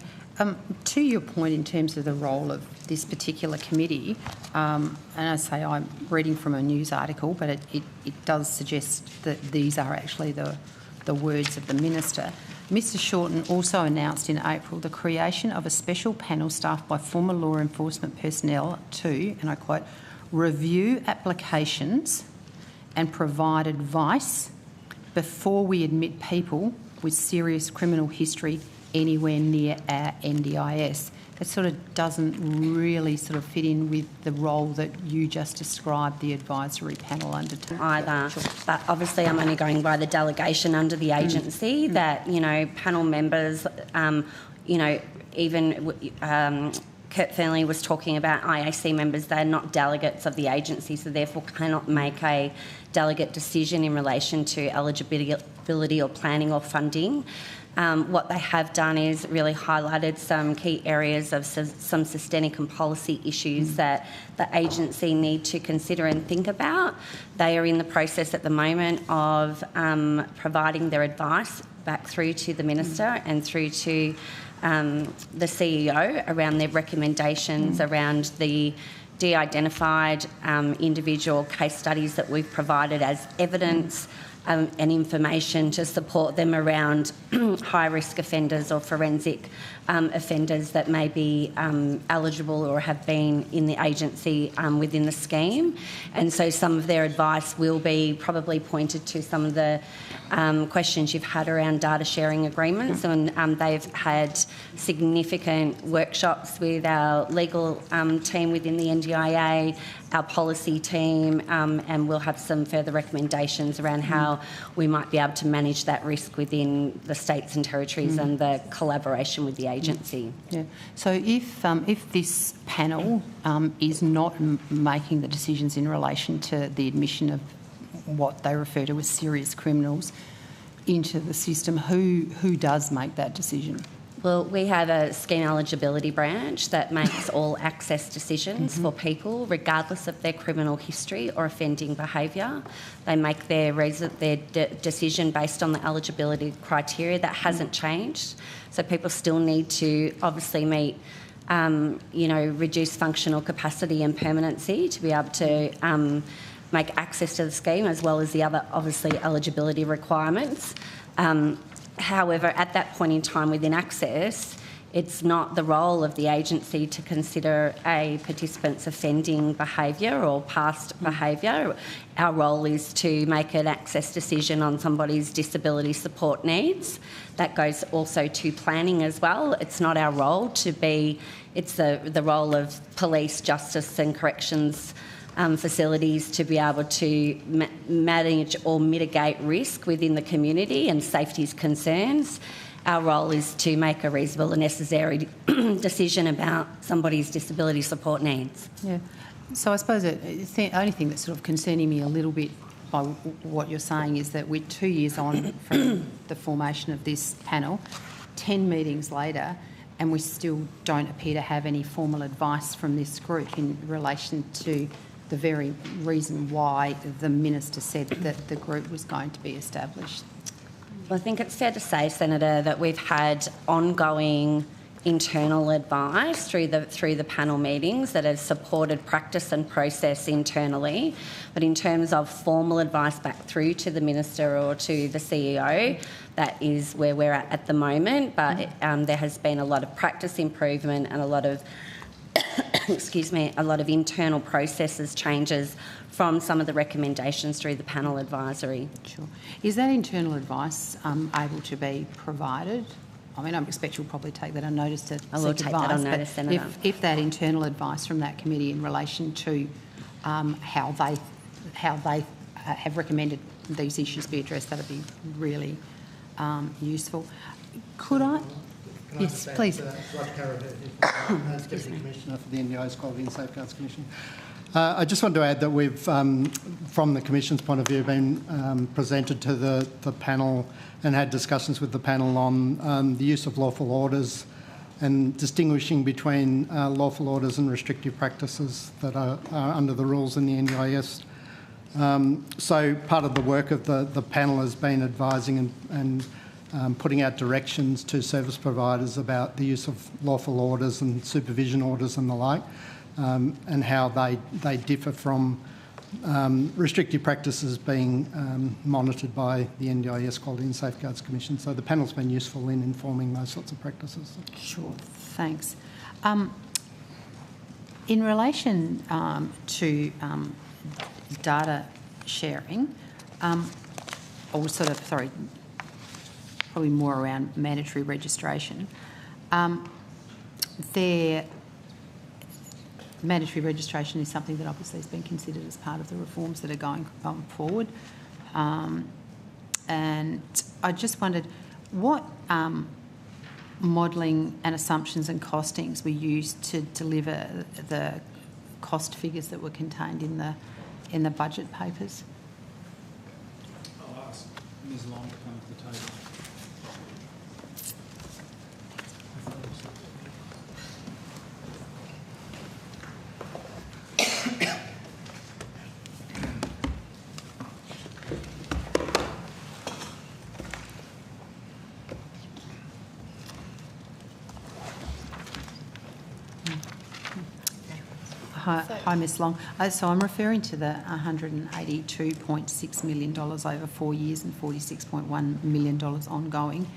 To your point in terms of the role of this particular committee, and I say I'm reading from a news article, but it does suggest that these are actually the words of the Minister. Mr Shorten also announced in April the creation of a special panel staffed by former law enforcement personnel to, and I quote, review applications and provide advice before we admit people with serious criminal history anywhere near our NDIS. That sort of doesn't really sort of fit in with the role that you just described the advisory panel undertook. Either, but obviously I'm only going by the delegation under the agency that, you know, panel members, you know, even Kurt Fernley was talking about IAC members, they're not delegates of the agency, so therefore cannot make a delegate decision in relation to eligibility or planning or funding. What they have done is really highlighted some key areas of some systemic and policy issues that the agency need to consider and think about. They are in the process at the moment of providing their advice back through to the Minister and through to the CEO around their recommendations around the de-identified individual case studies that we've provided as evidence and information to support them around high-risk offenders or forensic offenders that may be eligible or have been in the agency within the scheme. And so some of their advice will be probably pointed to some of the questions you've had around data sharing agreements, and they've had significant workshops with our legal team within the NDIA, our policy team, and we'll have some further recommendations around how we might be able to manage that risk within the states and territories and the collaboration with the agency. Yeah. So if this panel is not making the decisions in relation to the admission of what they refer to as serious criminals into the system, who does make that decision? Well, we have a scheme eligibility branch that makes all access decisions for people, regardless of their criminal history or offending behaviour. They make their decision based on the eligibility criteria. That hasn't changed. So people still need to obviously meet, reduced functional capacity and permanency to be able to make access to the scheme, as well as the other, obviously, eligibility requirements. However, at that point in time within access, it's not the role of the agency to consider a participant's offending behaviour or past behaviour. Our role is to make an access decision on somebody's disability support needs. That goes also to planning as well. It's not our role to be, it's the role of police, justice and corrections facilities to be able to manage or mitigate risk within the community and safety concerns. Our role is to make a reasonable and necessary decision about somebody's disability support needs. Yeah. So I suppose the only thing that's sort of concerning me a little bit by what you're saying is that we're 2 years on from the formation of this panel, 10 meetings later, and we still don't appear to have any formal advice from this group in relation to the very reason why the Minister said that the group was going to be established. Well, I think it's fair to say, Senator, that we've had ongoing internal advice through the panel meetings that has supported practice and process internally. But in terms of formal advice back through to the Minister or to the CEO, that is where we're at the moment. But there has been a lot of practice improvement and a lot of a lot of internal processes changes from some of the recommendations through the panel advisory. Sure. Is that internal advice able to be provided? I mean, I expect you'll probably take that on notice to I will take that on notice, Senator. If that internal advice from that committee in relation to how they have recommended these issues be addressed, that would be really useful. Could I? Yes, please. Deputy Commissioner for the NDIS Quality and Safeguards Commission. I just want to add that we've, from the Commission's point of view, been presented to the panel and had discussions with the panel on the use of lawful orders and distinguishing between lawful orders and restrictive practices that are under the rules in the NDIS. So part of the work of the panel has been advising and putting out directions to service providers about the use of lawful orders and supervision orders and the like, and how they differ from restrictive practices being monitored by the NDIS Quality and Safeguards Commission. So the panel's been useful in informing those sorts of practices. Sure, thanks. In relation to data sharing, probably more around mandatory registration. Mandatory registration is something that obviously has been considered as part of the reforms that are going forward. And I just wondered what modelling and assumptions and costings were used to deliver the cost figures that were contained in the budget papers? I'll ask Ms Long to come to the table. Hi, Ms Long. So I'm referring to the $182.6 million over 4 years and $46.1 million ongoing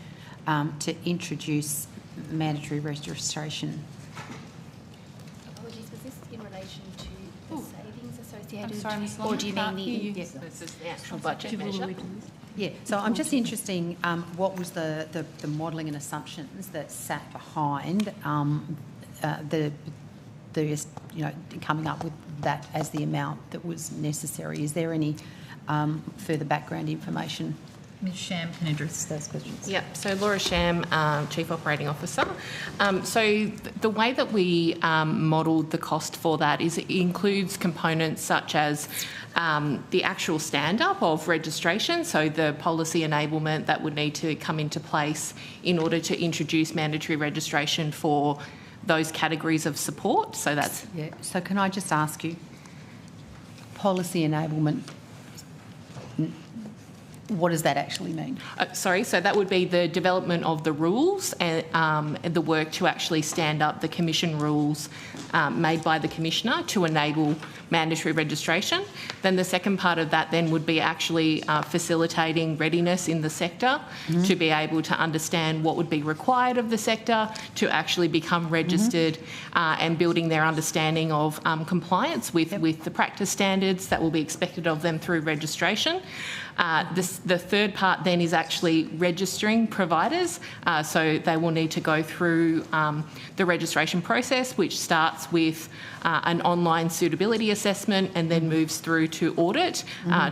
to introduce mandatory registration. Apologies, was this in relation to the savings associated? I'm sorry, Ms Long. Or do you mean the... Yes, this is the actual budget measure. Yeah, so I'm just interested, what was the modelling and assumptions that sat behind the coming up with that as the amount that was necessary? Is there any further background information? Ms Sham can address those questions. Yep, so Laura Sham, Chief Operating Officer. So the way that we modelled the cost for that is it includes components such as the actual stand-up of registration, so the policy enablement that would need to come into place in order to introduce mandatory registration for those categories of support. So that's... Yeah, so can I just ask you, policy enablement, what does that actually mean? Sorry, so that would be the development of the rules and the work to actually stand up the Commission rules made by the Commissioner to enable mandatory registration. Then the second part of that then would be actually facilitating readiness in the sector to be able to understand what would be required of the sector to actually become registered and building their understanding of compliance with the practice standards that will be expected of them through registration. The third part then is actually registering providers. So they will need to go through the registration process, which starts with an online suitability assessment and then moves through to audit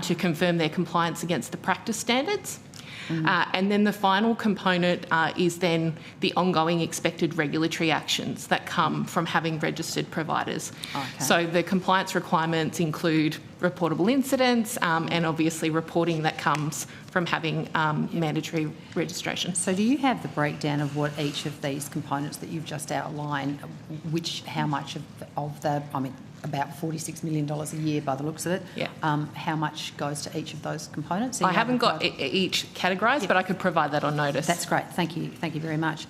to confirm their compliance against the practice standards. And then the final component is then the ongoing expected regulatory actions that come from having registered providers. Okay. So the compliance requirements include reportable incidents and obviously reporting that comes from having mandatory registration. So do you have the breakdown of what each of these components that you've just outlined, how much of the, I mean, about $46 million a year by the looks of it. Yeah. How much goes to each of those components? I haven't got each categorised, but I could provide that on notice. That's great. Thank you. Thank you very much.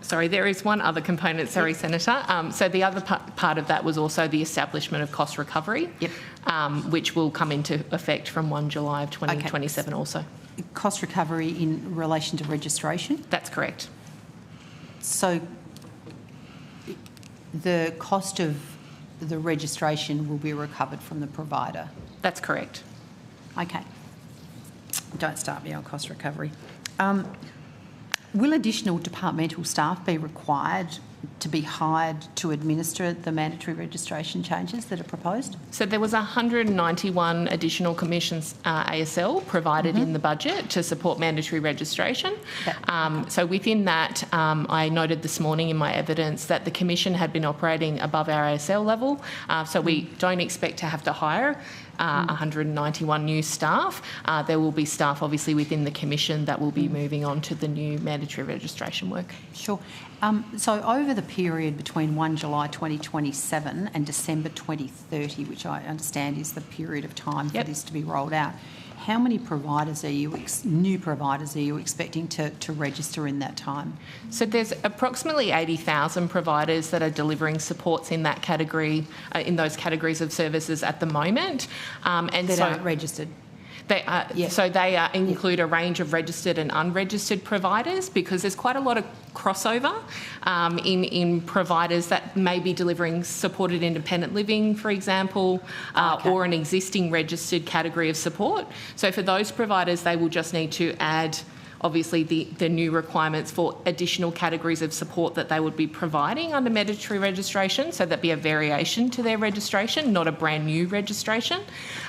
Sorry, there is one other component. Sorry, Senator. So the other part of that was also the establishment of cost recovery, which will come into effect from 1 July of 2027 also. Cost recovery in relation to registration? That's correct. So the cost of the registration will be recovered from the provider? That's correct. Okay. Don't start me on cost recovery. Will additional departmental staff be required to be hired to administer the mandatory registration changes that are proposed? So there was 191 additional commissions ASL provided in the budget to support mandatory registration. So within that, I noted this morning in my evidence that the Commission had been operating above our ASL level, so we don't expect to have to hire 191 new staff. There will be staff obviously within the Commission that will be moving on to the new mandatory registration work. Sure. So over the period between 1 July 2027 and December 2030, which I understand is the period of time for this to be rolled out, how many providers are you, new providers are you expecting to register in that time? So there's approximately 80,000 providers that are delivering supports in that category, in those categories of services at the moment. And that aren't registered? So they include a range of registered and unregistered providers, because there's quite a lot of crossover in providers that may be delivering supported independent living, for example, or an existing registered category of support. So for those providers, they will just need to add obviously the new requirements for additional categories of support that they would be providing under mandatory registration, so that'd be a variation to their registration, not a brand new registration.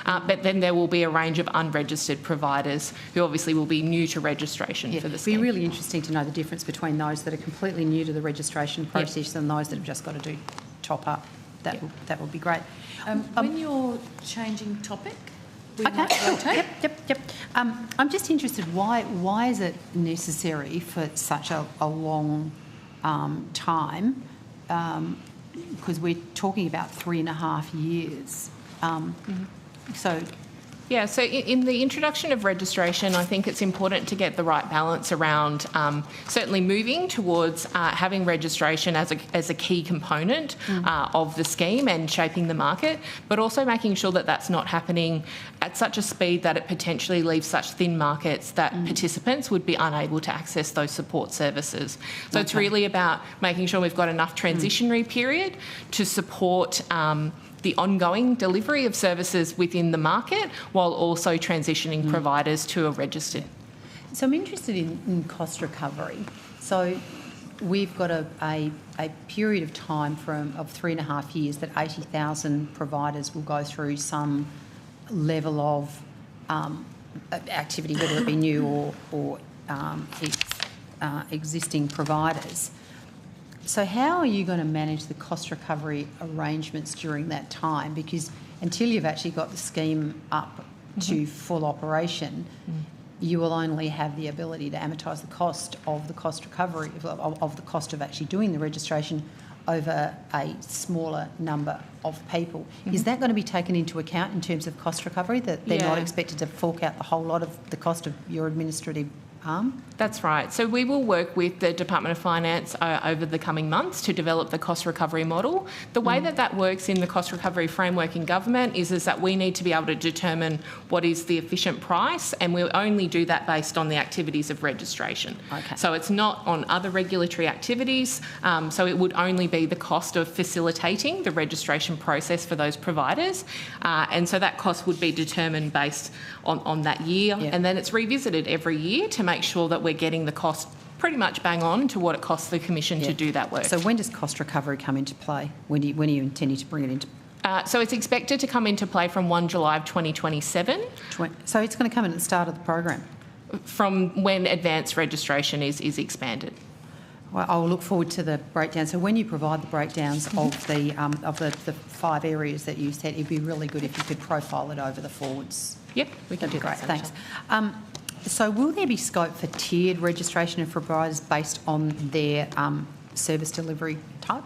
But then there will be a range of unregistered providers who obviously will be new to registration for the scheme. It'd be really interesting to know the difference between those that are completely new to the registration process and those that have just got to do top up. That would be great. When you're changing topic, okay. Yep. I'm just interested, why is it necessary for such a long time? Because we're talking about 3.5 years. So Yeah, so in the introduction of registration, I think it's important to get the right balance around certainly moving towards having registration as a key component of the scheme and shaping the market, but also making sure that that's not happening at such a speed that it potentially leaves such thin markets that participants would be unable to access those support services. So it's really about making sure we've got enough transitionary period to support the ongoing delivery of services within the market while also transitioning providers to a registered. So I'm interested in cost recovery. So we've got a period of time of 3.5 years that 80,000 providers will go through some level of activity, whether it be new or existing providers. So how are you going to manage the cost recovery arrangements during that time? Because until you've actually got the scheme up to full operation, you will only have the ability to amortise the cost of the cost recovery, of the cost of actually doing the registration over a smaller number of people. Is that going to be taken into account in terms of cost recovery, that they're not expected to fork out the whole lot of the cost of your administrative arm? That's right. So we will work with the Department of Finance over the coming months to develop the cost recovery model. The way that works in the cost recovery framework in government is that we need to be able to determine what is the efficient price, and we'll only do that based on the activities of registration. Okay. So it's not on other regulatory activities. So it would only be the cost of facilitating the registration process for those providers. And so that cost would be determined based on that year. Yep. And then it's revisited every year to make sure that we're getting the cost pretty much bang on to what it costs the Commission to do that work. So when does cost recovery come into play? When are you intending to bring it into so it's expected to come into play from 1 July of 2027. So it's going to come in at the start of the program? From when advanced registration is expanded. Well, I'll look forward to the breakdown. So when you provide the breakdowns of the 5 areas that you said, it'd be really good if you could profile it over the forwards. Yep, we can do great. that. Thanks. So will there be scope for tiered registration of providers based on their service delivery type?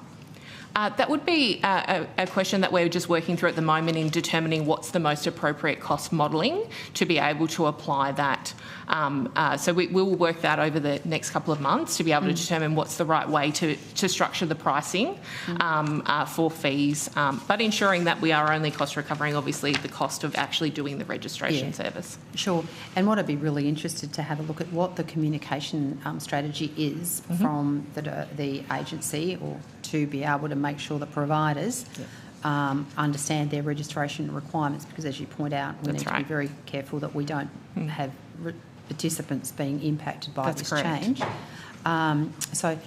That would be a question that we're just working through at the moment in determining what's the most appropriate cost modelling to be able to apply that. So we will work that over the next couple of months to be able to determine what's the right way to structure the pricing for fees, but ensuring that we are only cost recovering, obviously, the cost of actually doing the registration service. Sure. And what I'd be really interested to have a look at what the communication strategy is from the agency, or to be able to make sure the providers understand their registration requirements, because as you point out, we need to be very careful that we don't have participants being impacted by this change. So,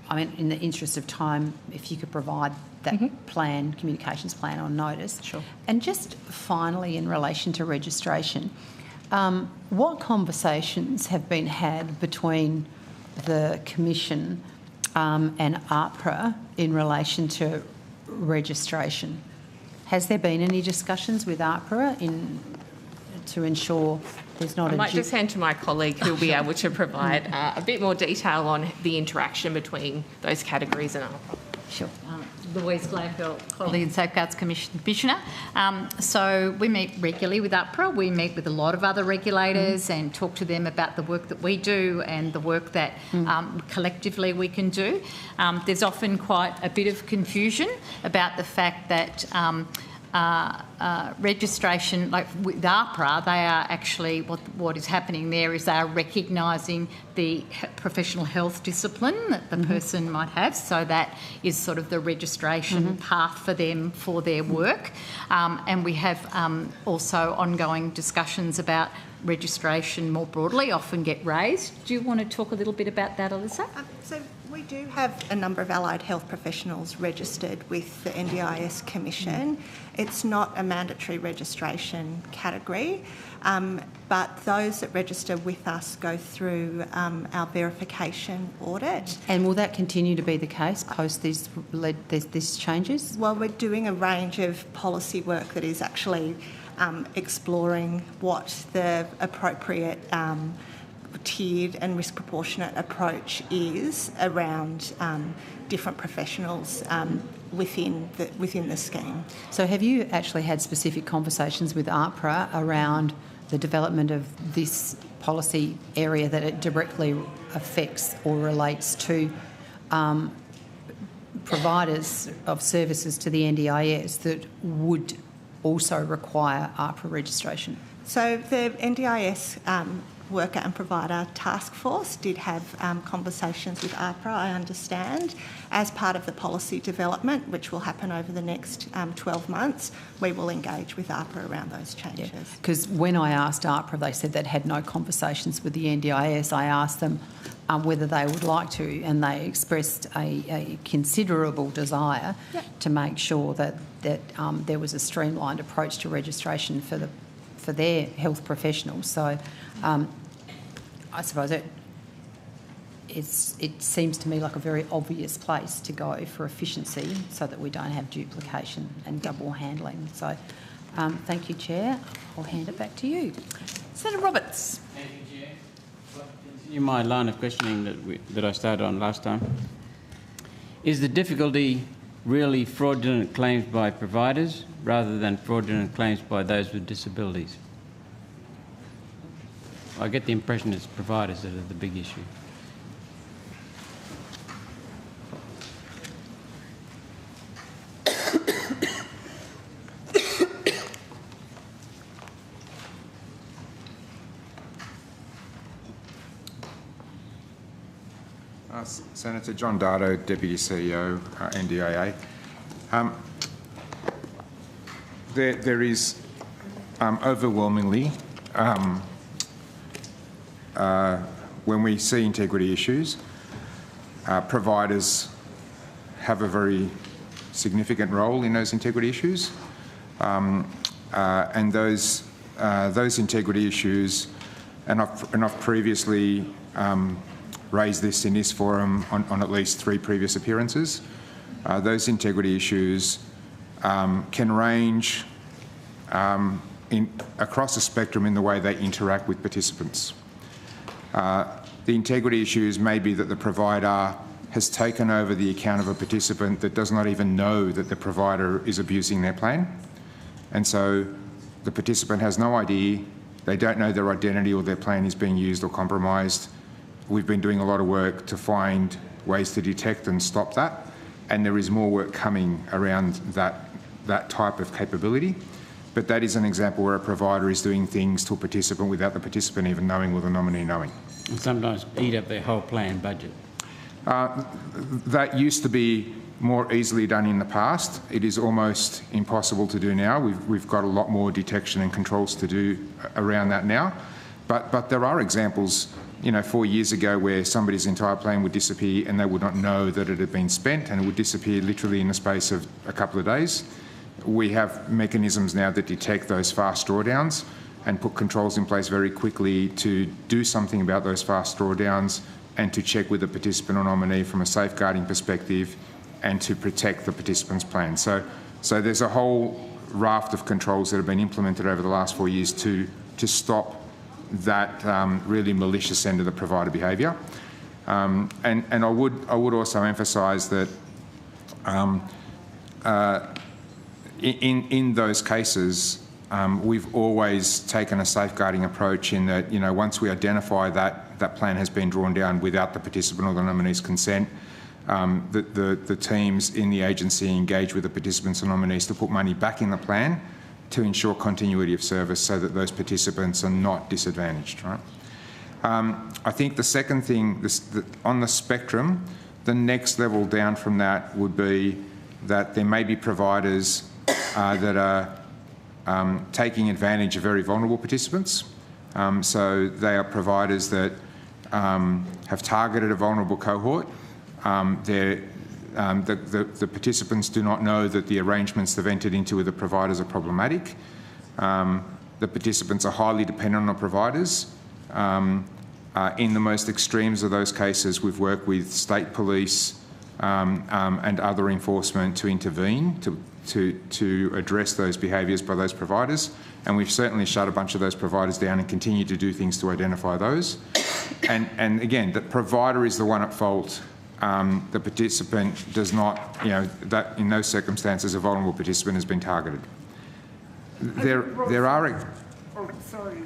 I mean, in the interest of time, if you could provide that communications plan on notice. Sure. And just finally, in relation to registration, what conversations have been had between the Commission and APRA in relation to registration? Has there been any discussions with APRA to ensure there's not I might just hand to my colleague who will be able to provide a bit more detail on the interaction between those categories and APRA. Sure. Louise Glanville, Quality and Safeguards Commissioner. So we meet regularly with APRA. We meet with a lot of other regulators and talk to them about the work that we do and the work that collectively we can do. There's often quite a bit of confusion about the fact that registration, like with APRA, they are actually, what is happening there is they are recognising the professional health discipline that the person might have, so that is sort of the registration path for them for their work. And we have also ongoing discussions about registration more broadly, often get raised. Do you want to talk a little bit about that, Alyssa? So we do have a number of allied health professionals registered with the NDIS Commission. It's not a mandatory registration category, but those that register with us go through our verification audit. And will that continue to be the case post these changes? Well, we're doing a range of policy work that is actually exploring what the appropriate tiered and risk proportionate approach is around different professionals within the scheme. So have you actually had specific conversations with APRA around the development of this policy area that it directly affects or relates to providers of services to the NDIS that would also require APRA registration? So the NDIS worker and provider task force did have conversations with APRA, I understand, as part of the policy development, which will happen over the next 12 months. We will engage with APRA around those changes. Because when I asked APRA, they said they'd had no conversations with the NDIS. I asked them whether they would like to, and they expressed a considerable desire to make sure that there was a streamlined approach to registration for their health professionals. So I suppose it seems to me like a very obvious place to go for efficiency so that we don't have duplication and double handling. So thank you, Chair. I'll hand it back to you. Senator Roberts. Thank you, Chair. Continue my line of questioning that I started on last time. Is the difficulty really fraudulent claims by providers rather than fraudulent claims by those with disabilities? I get the impression it's providers that are the big issue. Senator John Dardo, Deputy CEO, NDIA. There is overwhelmingly, when we see integrity issues, providers have a very significant role in those integrity issues, and those integrity issues, and I've previously raised this in this forum on at least 3 previous appearances. Those integrity issues can range across a spectrum in the way they interact with participants. The integrity issues may be that the provider has taken over the account of a participant that does not even know that the provider is abusing their plan. And so the participant has no idea, they don't know their identity or their plan is being used or compromised. We've been doing a lot of work to find ways to detect and stop that, and there is more work coming around that type of capability. But that is an example where a provider is doing things to a participant without the participant even knowing or the nominee knowing. And sometimes eat up their whole plan budget. That used to be more easily done in the past. It is almost impossible to do now. We've got a lot more detection and controls to do around that now. But there are examples, 4 years ago where somebody's entire plan would disappear and they would not know that it had been spent, and it would disappear literally in the space of a couple of days. We have mechanisms now that detect those fast drawdowns and put controls in place very quickly to do something about those fast drawdowns and to check with the participant or nominee from a safeguarding perspective and to protect the participant's plan. So there's a whole raft of controls that have been implemented over the last 4 years to stop that really malicious end of the provider behaviour. And I would also emphasise that in those cases, we've always taken a safeguarding approach in that, once we identify that plan has been drawn down without the participant or the nominee's consent, the teams in the agency engage with the participants and nominees to put money back in the plan to ensure continuity of service so that those participants are not disadvantaged, right? I think the second thing, on the spectrum, the next level down from that would be that there may be providers that are taking advantage of very vulnerable participants. So they are providers that have targeted a vulnerable cohort. The participants do not know that the arrangements they've entered into with the providers are problematic. The participants are highly dependent on providers. In the most extremes of those cases, we've worked with state police and other enforcement to intervene, to address those behaviours by those providers. And we've certainly shut a bunch of those providers down and continue to do things to identify those. And again, the provider is the one at fault the participant does not, that in those circumstances a vulnerable participant has been targeted. There are... Oh, sorry,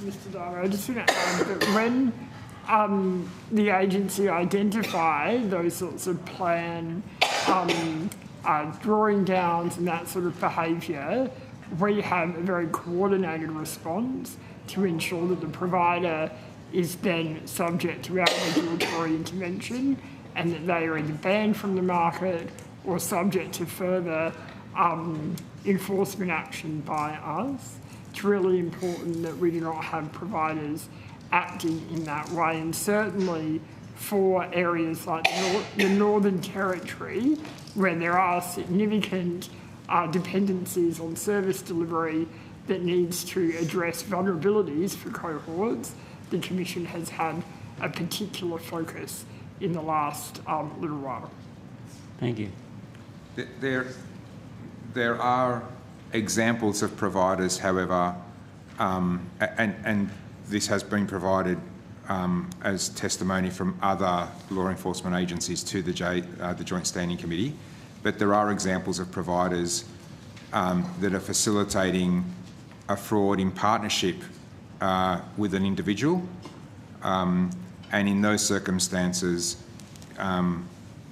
Mr. Dyer, I just want to add that when the agency identify those sorts of plan drawing downs and that sort of behaviour, we have a very coordinated response to ensure that the provider is then subject to our regulatory intervention and that they are either banned from the market or subject to further enforcement action by us. It's really important that we do not have providers acting in that way, and certainly for areas like the Northern Territory, where there are significant dependencies on service delivery that needs to address vulnerabilities for cohorts, the Commission has had a particular focus in the last little while. Thank you. There are examples of providers, however, and this has been provided as testimony from other law enforcement agencies to the Joint Standing Committee, but there are examples of providers that are facilitating a fraud in partnership with an individual, and in those circumstances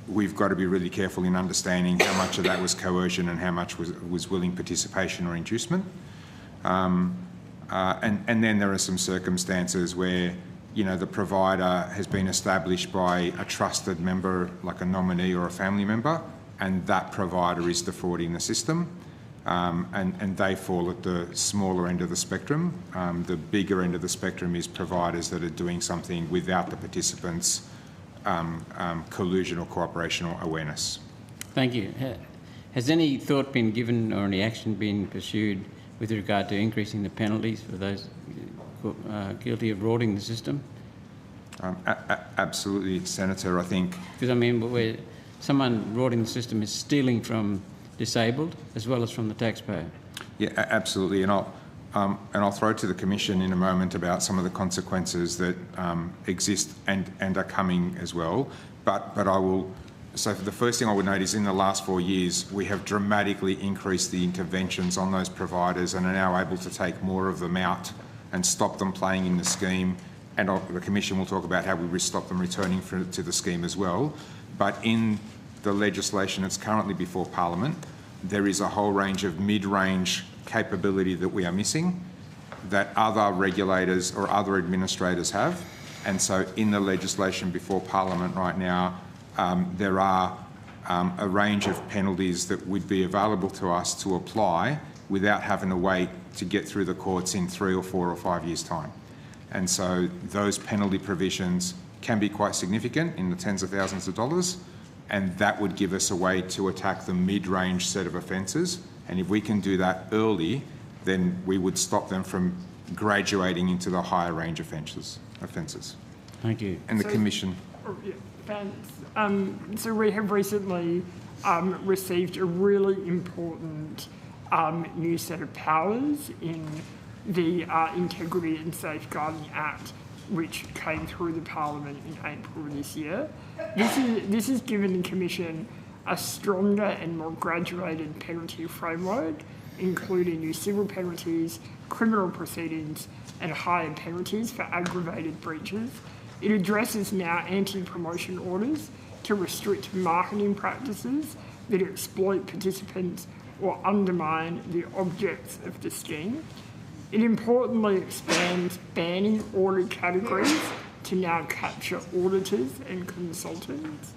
we've got to be really careful in understanding how much of that was coercion and how much was willing participation or inducement. And then there are some circumstances where, the provider has been established by a trusted member, like a nominee or a family member, and that provider is defrauding the system. And they fall at the smaller end of the spectrum. The bigger end of the spectrum is providers that are doing something without the participants' collusion or cooperation or awareness. Thank you. Has any thought been given or any action been pursued with regard to increasing the penalties for those guilty of frauding the system? Absolutely, Senator, I think. Because, where someone frauding the system is stealing from disabled as well as from the taxpayer. Yeah, absolutely, and I'll throw to the Commission in a moment about some of the consequences that exist and are coming as well. But I will. So the first thing I would note is in the last 4 years we have dramatically increased the interventions on those providers and are now able to take more of them out and stop them playing in the scheme. And the Commission will talk about how we stop them returning to the scheme as well. But in the legislation that's currently before Parliament, there is a whole range of mid-range capability that we are missing that other regulators or other administrators have. And so in the legislation before Parliament right now, there are a range of penalties that would be available to us to apply without having to wait to get through the courts in 3 or 4 or 5 years' time. And so those penalty provisions can be quite significant in the tens of thousands of dollars, and that would give us a way to attack the mid-range set of offences. And if we can do that early, then we would stop them from graduating into the higher range offences. Thank you. And the Commission. Yeah, thanks. So we have recently received a really important new set of powers in the Integrity and Safeguarding Act, which came through the Parliament in April this year. This has given the Commission a stronger and more graduated penalty framework, including new civil penalties, criminal proceedings, and higher penalties for aggravated breaches. It addresses now anti-promotion orders to restrict marketing practices that exploit participants or undermine the objects of the scheme. It importantly expands banning audit categories to now capture auditors and consultants.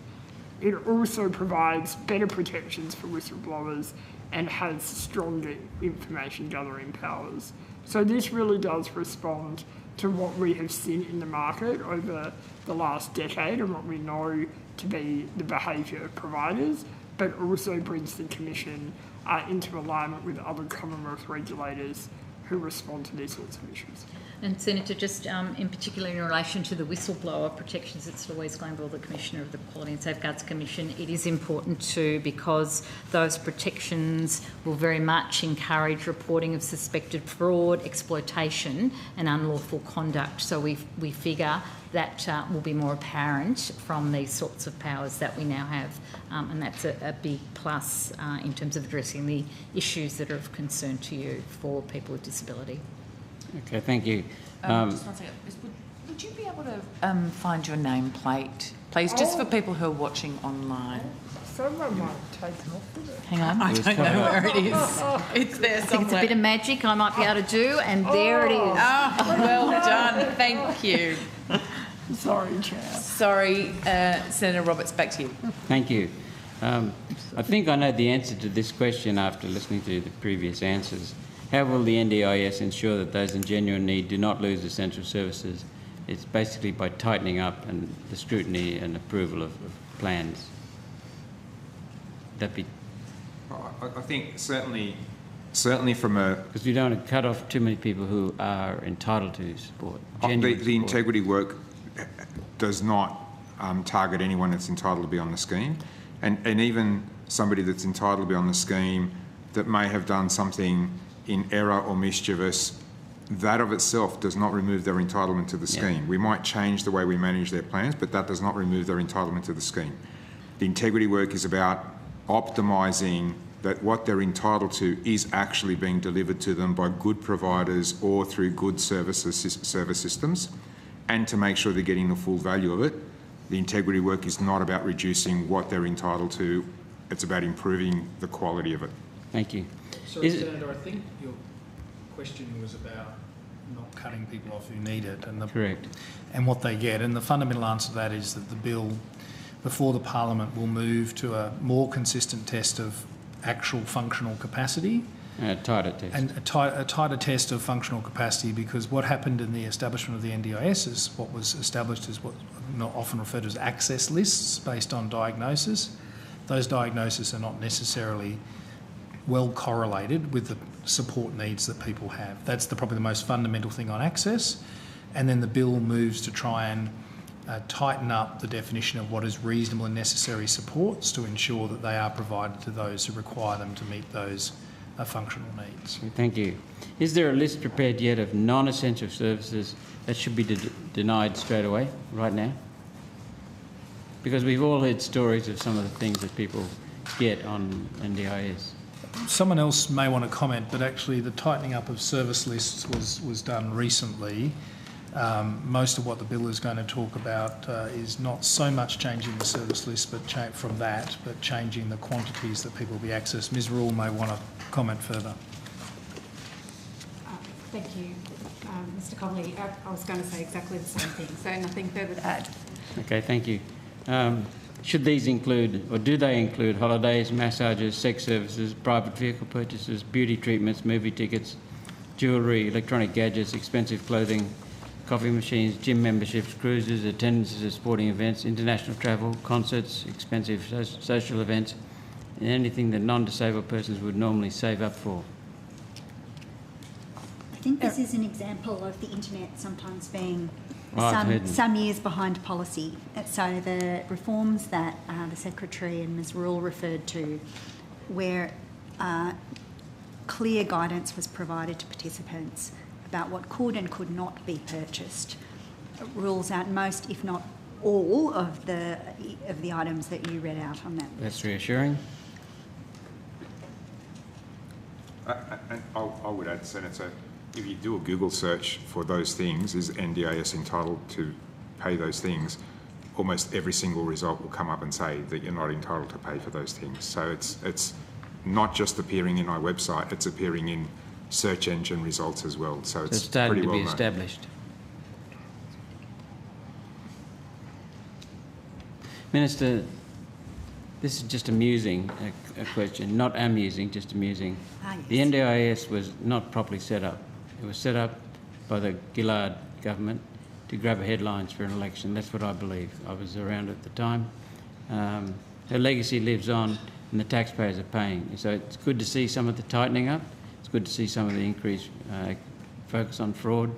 It also provides better protections for whistleblowers and has stronger information gathering powers. So this really does respond to what we have seen in the market over the last decade and what we know to be the behaviour of providers, but also brings the Commission into alignment with other Commonwealth regulators who respond to these sorts of issues. And Senator, just in particular in relation to the whistleblower protections, it's Louise Glanville, the Commissioner of the Quality and Safeguards Commission. It is important too because those protections will very much encourage reporting of suspected fraud, exploitation and unlawful conduct. So we figure that will be more apparent from these sorts of powers that we now have, and that's a big plus in terms of addressing the issues that are of concern to you for people with disability. Okay, thank you. Just one second. Would you be able to find your nameplate, please, just for people who are watching online? Someone might have taken off with it. Hang on, I don't know where it is. It's there somewhere. I think it's a bit of magic I might be able to do, and there it is. Oh, well done. Thank you. Sorry, Chair. Sorry, Senator Roberts, back to you. Thank you. I think I know the answer to this question after listening to the previous answers. How will the NDIS ensure that those in genuine need do not lose essential services? It's basically by tightening up and the scrutiny and approval of plans. That be? I think certainly from a... Because we don't want to cut off too many people who are entitled to support. The integrity work does not target anyone that's entitled to be on the scheme. And even somebody that's entitled to be on the scheme that may have done something in error or mischievous, that of itself does not remove their entitlement to the scheme. We might change the way we manage their plans, but that does not remove their entitlement to the scheme. The integrity work is about optimising that what they're entitled to is actually being delivered to them by good providers or through good service systems, and to make sure they're getting the full value of it. The integrity work is not about reducing what they're entitled to, it's about improving the quality of it. Thank you. Sorry, Senator, I think your question was about not cutting people off who need it and correct, and what they get. And the fundamental answer to that is that the bill before the Parliament will move to a more consistent test of actual functional capacity. A tighter test. And a tighter test of functional capacity, because what happened in the establishment of the NDIS is what was established as what not often referred to as access lists based on diagnosis. Those diagnoses are not necessarily well correlated with the support needs that people have. That's probably the most fundamental thing on access. And then the bill moves to try and tighten up the definition of what is reasonable and necessary supports to ensure that they are provided to those who require them to meet those functional needs. Thank you. Is there a list prepared yet of non-essential services that should be denied straight away, right now? Because we've all heard stories of some of the things that people get on NDIS. Someone else may want to comment, but actually the tightening up of service lists was done recently. Most of what the bill is going to talk about is not so much changing the service list, but changing the quantities that people will be accessed. Ms. Rule may want to comment further. Thank you, Mr. Connolly. I was going to say exactly the same thing, so nothing further to add. Okay, thank you. Should these include, or do they include, holidays, massages, sex services, private vehicle purchases, beauty treatments, movie tickets, jewellery, electronic gadgets, expensive clothing, coffee machines, gym memberships, cruises, attendances at sporting events, international travel, concerts, expensive social events, and anything that non-disabled persons would normally save up for? I think this is an example of the internet sometimes being Right, some years behind policy. So the reforms that the Secretary and Ms. Rule referred to, where clear guidance was provided to participants about what could and could not be purchased, rules out most, if not all, of the items that you read out on that list. That's reassuring. And I would add, Senator, if you do a Google search for those things, is NDIS entitled to pay those things, almost every single result will come up and say that you're not entitled to pay for those things. So it's not just appearing in our website, it's appearing in search engine results as well. So it's starting pretty to well be known. established. Minister, this is just amusing, a question, not amusing, just amusing. Ah, yes. The NDIS was not properly set up. It was set up by the Gillard government to grab headlines for an election. That's what I believe. I was around at the time. Her legacy lives on and the taxpayers are paying. So it's good to see some of the tightening up. It's good to see some of the increased focus on fraud.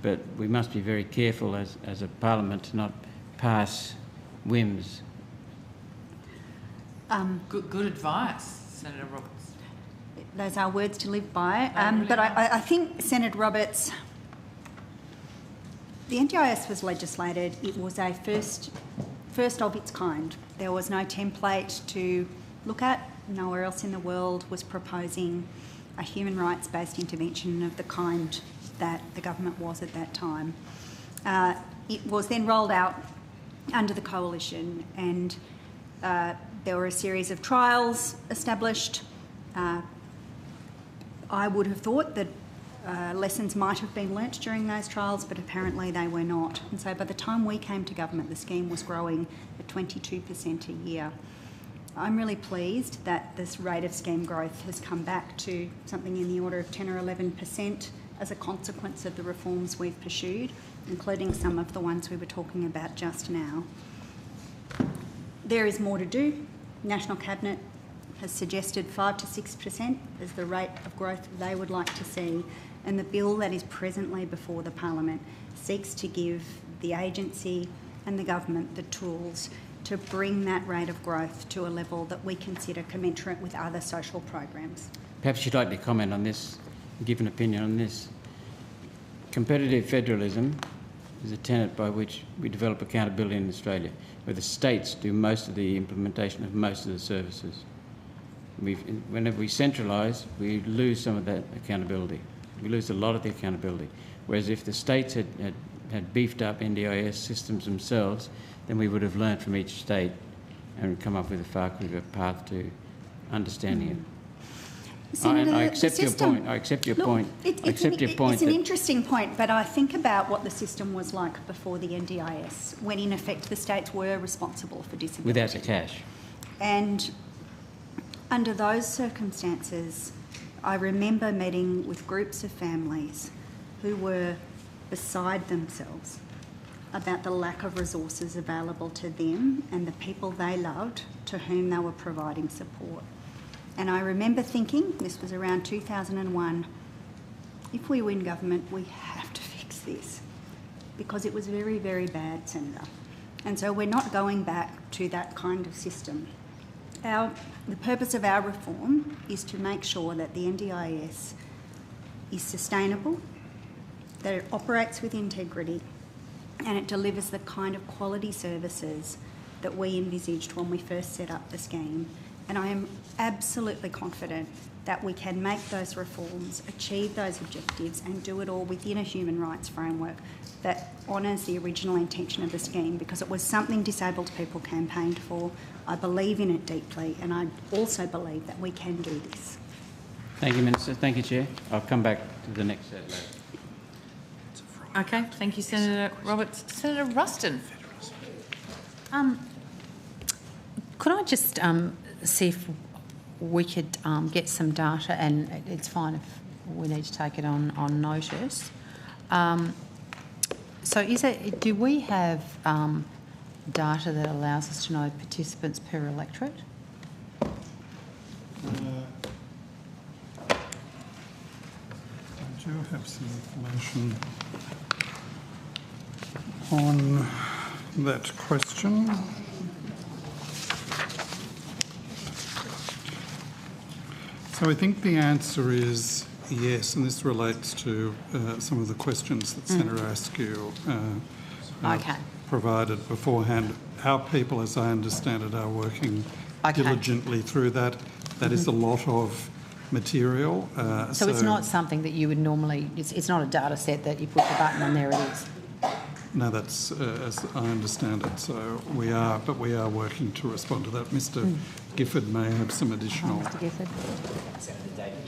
But we must be very careful as a parliament to not pass whims. Good advice, Senator Roberts. Those are words to live by. Really but I think, Senator Roberts, The NDIS was legislated. It was a first of its kind. There was no template to look at. Nowhere else in the world was proposing a human rights-based intervention of the kind that the government was at that time. It was then rolled out under the coalition, and there were a series of trials established. I would have thought that lessons might have been learnt during those trials, but apparently they were not. And so by the time we came to government, the scheme was growing at 22% a year. I'm really pleased that this rate of scheme growth has come back to something in the order of 10 or 11% as a consequence of the reforms we've pursued, including some of the ones we were talking about just now. There is more to do. National Cabinet has suggested 5 to 6% as the rate of growth they would like to see, and the bill that is presently before the Parliament seeks to give the agency and the government the tools to bring that rate of growth to a level that we consider commensurate with other social programs. Perhaps you'd like to comment on this, give an opinion on this. Competitive federalism is a tenet by which we develop accountability in Australia, where the states do most of the implementation of most of the services. Whenever we centralise, we lose some of that accountability. We lose a lot of the accountability. Whereas if the states had beefed up NDIS systems themselves, then we would have learnt from each state and come up with a far quicker path to understanding it. Senator, I accept your point. I accept your point. It's an interesting point, but I think about what the system was like before the NDIS, when in effect the states were responsible for disability. Without the cash. And under those circumstances, I remember meeting with groups of families who were beside themselves about the lack of resources available to them and the people they loved to whom they were providing support. And I remember thinking, this was around 2001, if we win government, we have to fix this, because it was very, very bad, Senator. And so we're not going back to that kind of system. The purpose of our reform is to make sure that the NDIS is sustainable, that it operates with integrity, and it delivers the kind of quality services that we envisaged when we first set up the scheme. And I am absolutely confident that we can make those reforms, achieve those objectives, and do it all within a human rights framework that honours the original intention of the scheme, because it was something disabled people campaigned for. I believe in it deeply, and I also believe that we can do this. Thank you, Minister. Thank you, Chair. I'll come back to the next set later. Okay, thank you, Senator Roberts. Senator Ruston. Could I just see if we could get some data, and it's fine if we need to take it on notice. So do we have data that allows us to know participants per electorate? I do have some information on that question. So I think the answer is yes, and this relates to some of the questions that Senator Askew provided beforehand. Our people, as I understand it, are working diligently through that. That is a lot of material. So it's not something that you would normally, it's not a data set that you push a button and there it is? No, that's as I understand it. So we are working to respond to that. Mr. Gifford may have some additional. Mr. Gifford. Senator David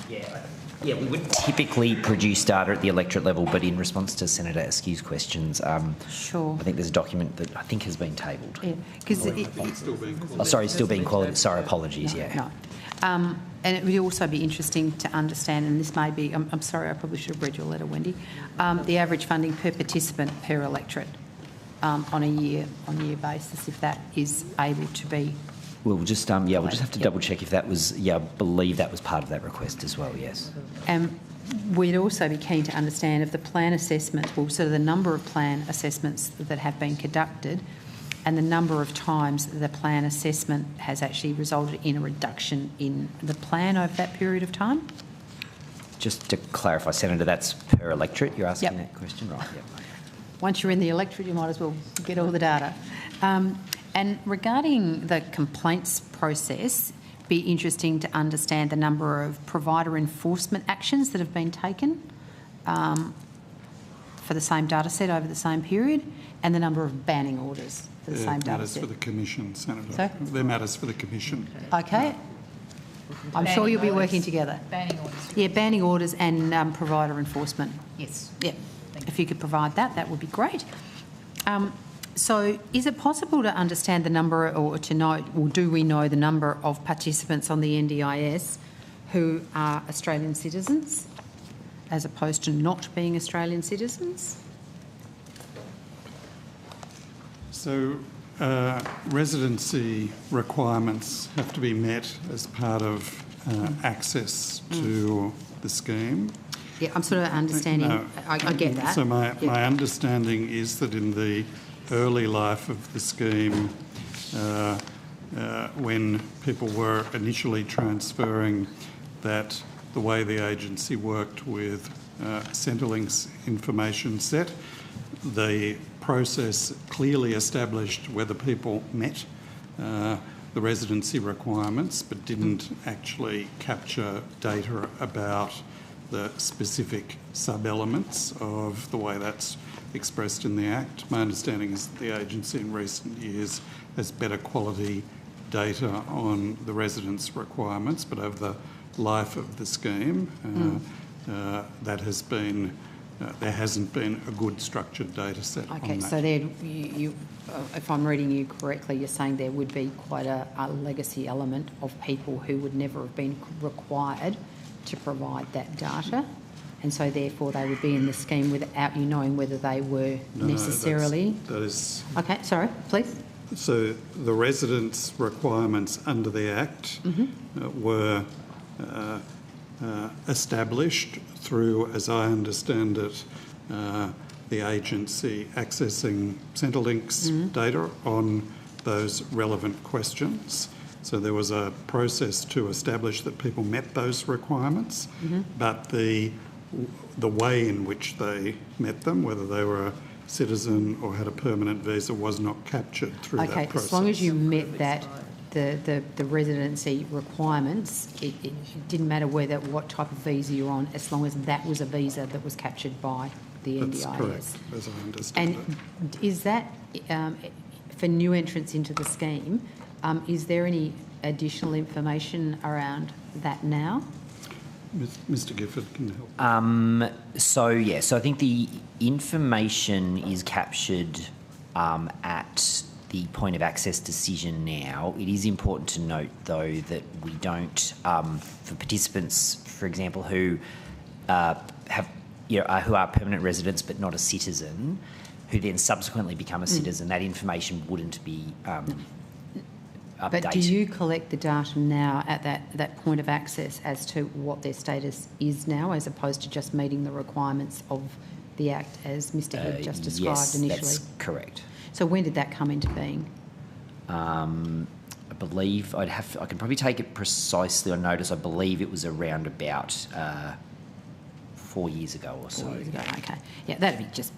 Gifford. Yeah, we would typically produce data at the electorate level, but in response to Senator Askew's questions, sure. I think there's a document that I think has been tabled. Yeah, because it's still being qualified. Oh, sorry, still being qualified. Sorry, apologies. No. And it would also be interesting to understand, and this may be, I'm sorry, I probably should have read your letter, Wendy, the average funding per participant per electorate on a year-on-year basis, if that is able to be. We'll just we'll just have to double check if that was. I believe that was part of that request as well. Yes. We'd also be keen to understand if the plan assessments, so the number of plan assessments that have been conducted, and the number of times the plan assessment has actually resulted in a reduction in the plan over that period of time. Just to clarify, Senator, that's per electorate. You're asking that question, right? Yep. once you're in the electorate, you might as well get all the data. And regarding the complaints process, be interesting to understand the number of provider enforcement actions that have been taken for the same data set over the same period, and the number of banning orders for the same data matters set. for the Commission, Senator. Sorry? They're matters for the Commission. Okay. I'm sure you'll be working together. Banning orders. Yeah, banning orders and provider enforcement. Yes. Yeah. If you could provide that, that would be great. So is it possible to understand the number, or to know, or do we know the number of participants on the NDIS who are Australian citizens as opposed to not being Australian citizens? So residency requirements have to be met as part of access to the scheme. Yeah, I'm sort of understanding. No. I get that. So my understanding is that in the early life of the scheme, when people were initially transferring, that the way the agency worked with Centrelink's information set, the process clearly established whether people met the residency requirements but didn't actually capture data about the specific sub-elements of the way that's expressed in the Act. My understanding is that the agency in recent years has better quality data on the residence requirements, but over the life of the scheme, that has been there hasn't been a good structured data set on that. Okay, so there, if I'm reading you correctly, you're saying there would be quite a legacy element of people who would never have been required to provide that data, and so therefore they would be in the scheme without you knowing whether they were necessarily... that is... Okay, sorry, please. So the residence requirements under the Act were established through, as I understand it, the agency accessing Centrelink's data on those relevant questions. So there was a process to establish that people met those requirements, but the way in which they met them, whether they were a citizen or had a permanent visa, was not captured through that process. As long as you met that, the residency requirements, it didn't matter what type of visa you're on, as long as that was a visa that was captured by the NDIS. That's correct, as I understand it. And is that, for new entrants into the scheme, is there any additional information around that now? Mr Gifford can help. So I think the information is captured at the point of access decision now. It is important to note, though, that we don't, for participants, for example, who who are permanent residents but not a citizen, who then subsequently become a citizen, that information wouldn't be updated. But do you collect the data now at that point of access as to what their status is now, as opposed to just meeting the requirements of the Act as Mr Head just described initially? Yes, that's correct. So when did that come into being? I believe I can probably take it precisely on notice. I believe it was around about 4 years ago or so. 4 years ago, okay. Yeah, that'd be just...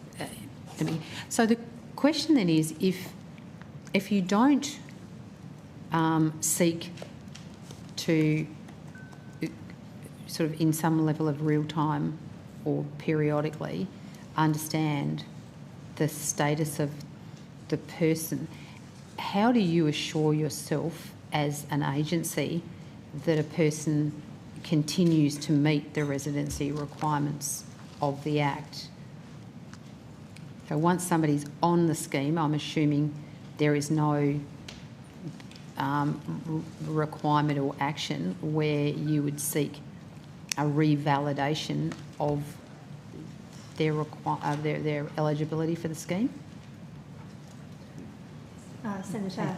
So the question then is, if you don't seek to sort of in some level of real time or periodically understand the status of the person, how do you assure yourself as an agency that a person continues to meet the residency requirements of the Act? So once somebody's on the scheme, I'm assuming there is no requirement or action where you would seek a revalidation of their eligibility for the scheme? Senator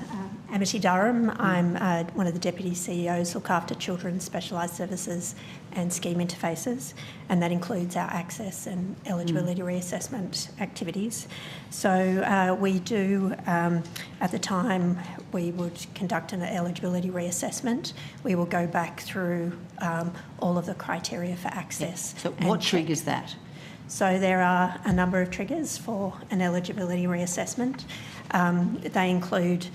Amity Durham. I'm one of the Deputy CEOs, look after Children's Specialised Services and Scheme Interfaces, and that includes our access and eligibility reassessment activities. So we do, at the time we would conduct an eligibility reassessment, we will go back through all of the criteria for access. So what triggers that? So there are a number of triggers for an eligibility reassessment. They include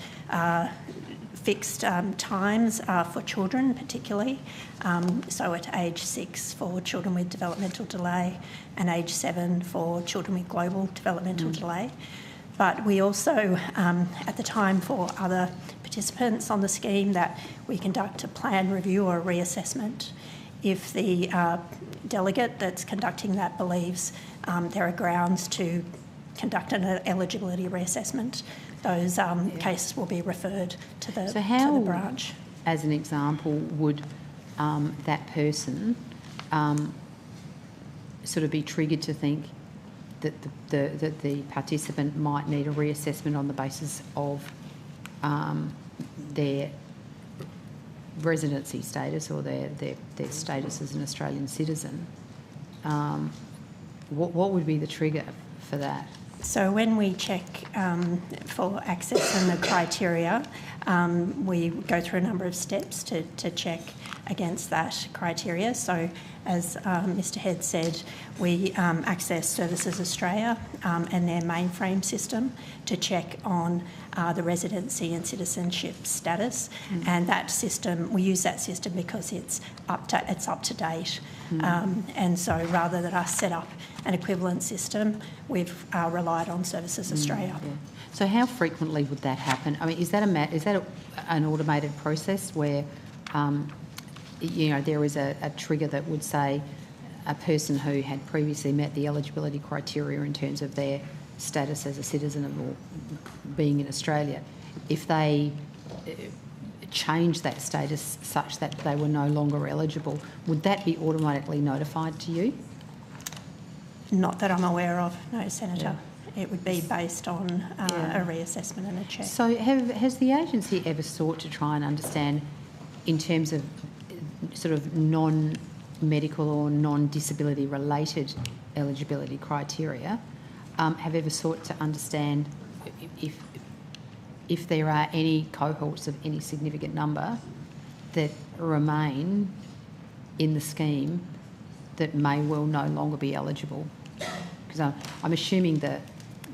fixed times for children particularly, so at age 6 for children with developmental delay and age 7 for children with global developmental delay. But we also, at the time for other participants on the scheme, that we conduct a plan review or a reassessment. If the delegate that's conducting that believes there are grounds to conduct an eligibility reassessment, those cases will be referred to the, to the branch. As an example, would that person sort of be triggered to think that the participant might need a reassessment on the basis of their residency status or their status as an Australian citizen? What would be the trigger for that? So when we check for access and the criteria, we go through a number of steps to check against that criteria. So as Mr Head said, we access Services Australia and their mainframe system to check on the residency and citizenship status, and that system, we use that system because it's up to date. And so rather than us set up an equivalent system, we've relied on Services Australia. Yeah. So how frequently would that happen? I mean, is that an automated process where you know, there is a trigger that would say a person who had previously met the eligibility criteria in terms of their status as a citizen or being in Australia, if they change that status such that they were no longer eligible, would that be automatically notified to you? Not that I'm aware of, no, Senator. Yeah. It would be based on a reassessment and a check. So has the agency ever sought to try and understand, in terms of sort of non-medical or non-disability related eligibility criteria, have ever sought to understand if there are any cohorts of any significant number that remain in the scheme that may well no longer be eligible? Because I'm assuming that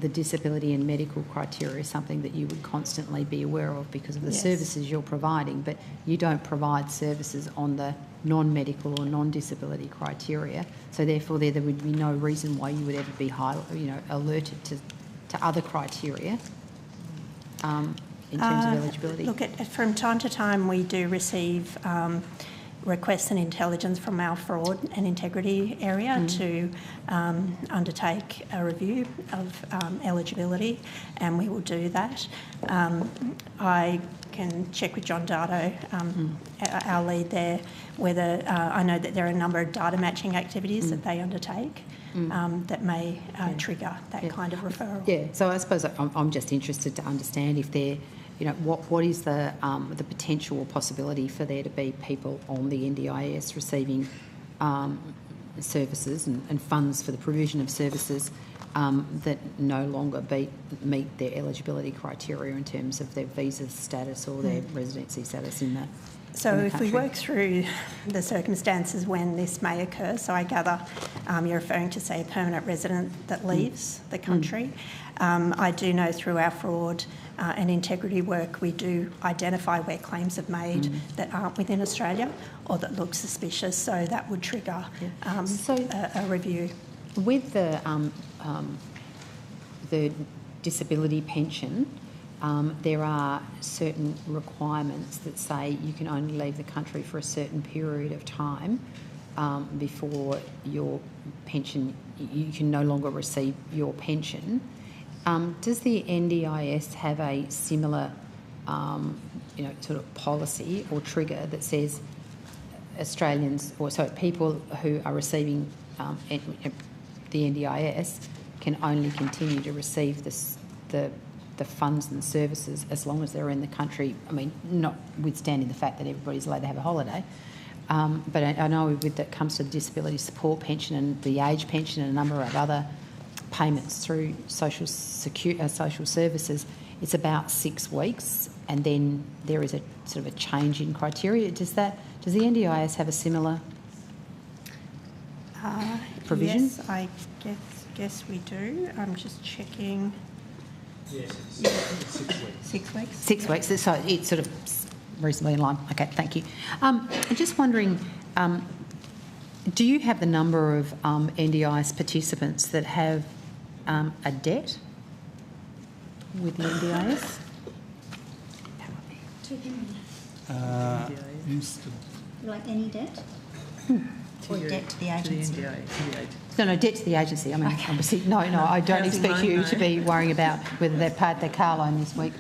the disability and medical criteria is something that you would constantly be aware of because of the services you're providing, but you don't provide services on the non-medical or non-disability criteria. So therefore there would be no reason why you would ever be alerted to other criteria in terms of eligibility. Look, from time to time we do receive requests and intelligence from our fraud and integrity area to undertake a review of eligibility, and we will do that. I can check with John Dardo, our lead there, whether I know that there are a number of data matching activities that they undertake that may trigger that kind of referral. Yeah, so I suppose I'm just interested to understand if there, you know, what is the potential or possibility for there to be people on the NDIS receiving services and funds for the provision of services that no longer meet their eligibility criteria in terms of their visa status or their residency status in that. So if we work through the circumstances when this may occur, so I gather you're referring to, say, a permanent resident that leaves the country. I do know through our fraud and integrity work we do identify where claims are made that aren't within Australia or that look suspicious, so that would trigger a review. With the disability pension, there are certain requirements that say you can only leave the country for a certain period of time before your pension, you can no longer receive your pension. Does the NDIS have a similar, sort of policy or trigger that says Australians, people who are receiving the NDIS can only continue to receive the funds and services as long as they're in the country? I mean, notwithstanding the fact that everybody's allowed to have a holiday. But I know when it comes to the disability support pension and the age pension and a number of other payments through social services, it's about 6 weeks, and then there is a sort of a change in criteria. Does the NDIS have a similar provision? Yes, I guess we do. I'm just checking. Yes, Yeah. it's 6 weeks. 6 weeks? 6 weeks, so it's sort of reasonably in line. Okay, thank you. I'm just wondering, do you have the number of NDIS participants that have a debt with the NDIS? Like any debt? Or debt to the agency? No, debt to the agency. I mean, obviously, no, I don't expect you to be worrying about whether they've paid their car loan this week.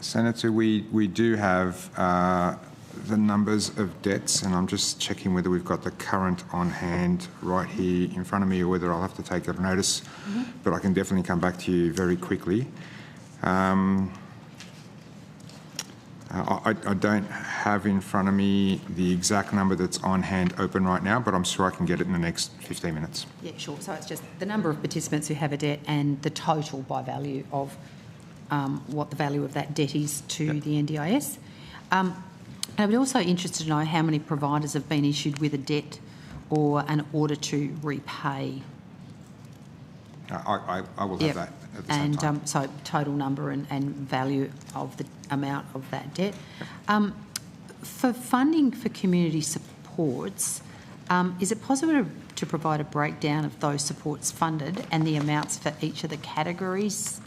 Senator, we do have the numbers of debts, and I'm just checking whether we've got the current on hand right here in front of me or whether I'll have to take a notice, but I can definitely come back to you very quickly. I don't have in front of me the exact number that's on hand open right now, but I'm sure I can get it in the next 15 minutes. Yeah, sure. So it's just the number of participants who have a debt and the total by value of what the value of that debt is to the NDIS. I'd be also interested to know how many providers have been issued with a debt or an order to repay. I will have that at the same time. So total number and value of the amount of that debt. For funding for community supports, is it possible to provide a breakdown of those supports funded and the amounts for each of the categories?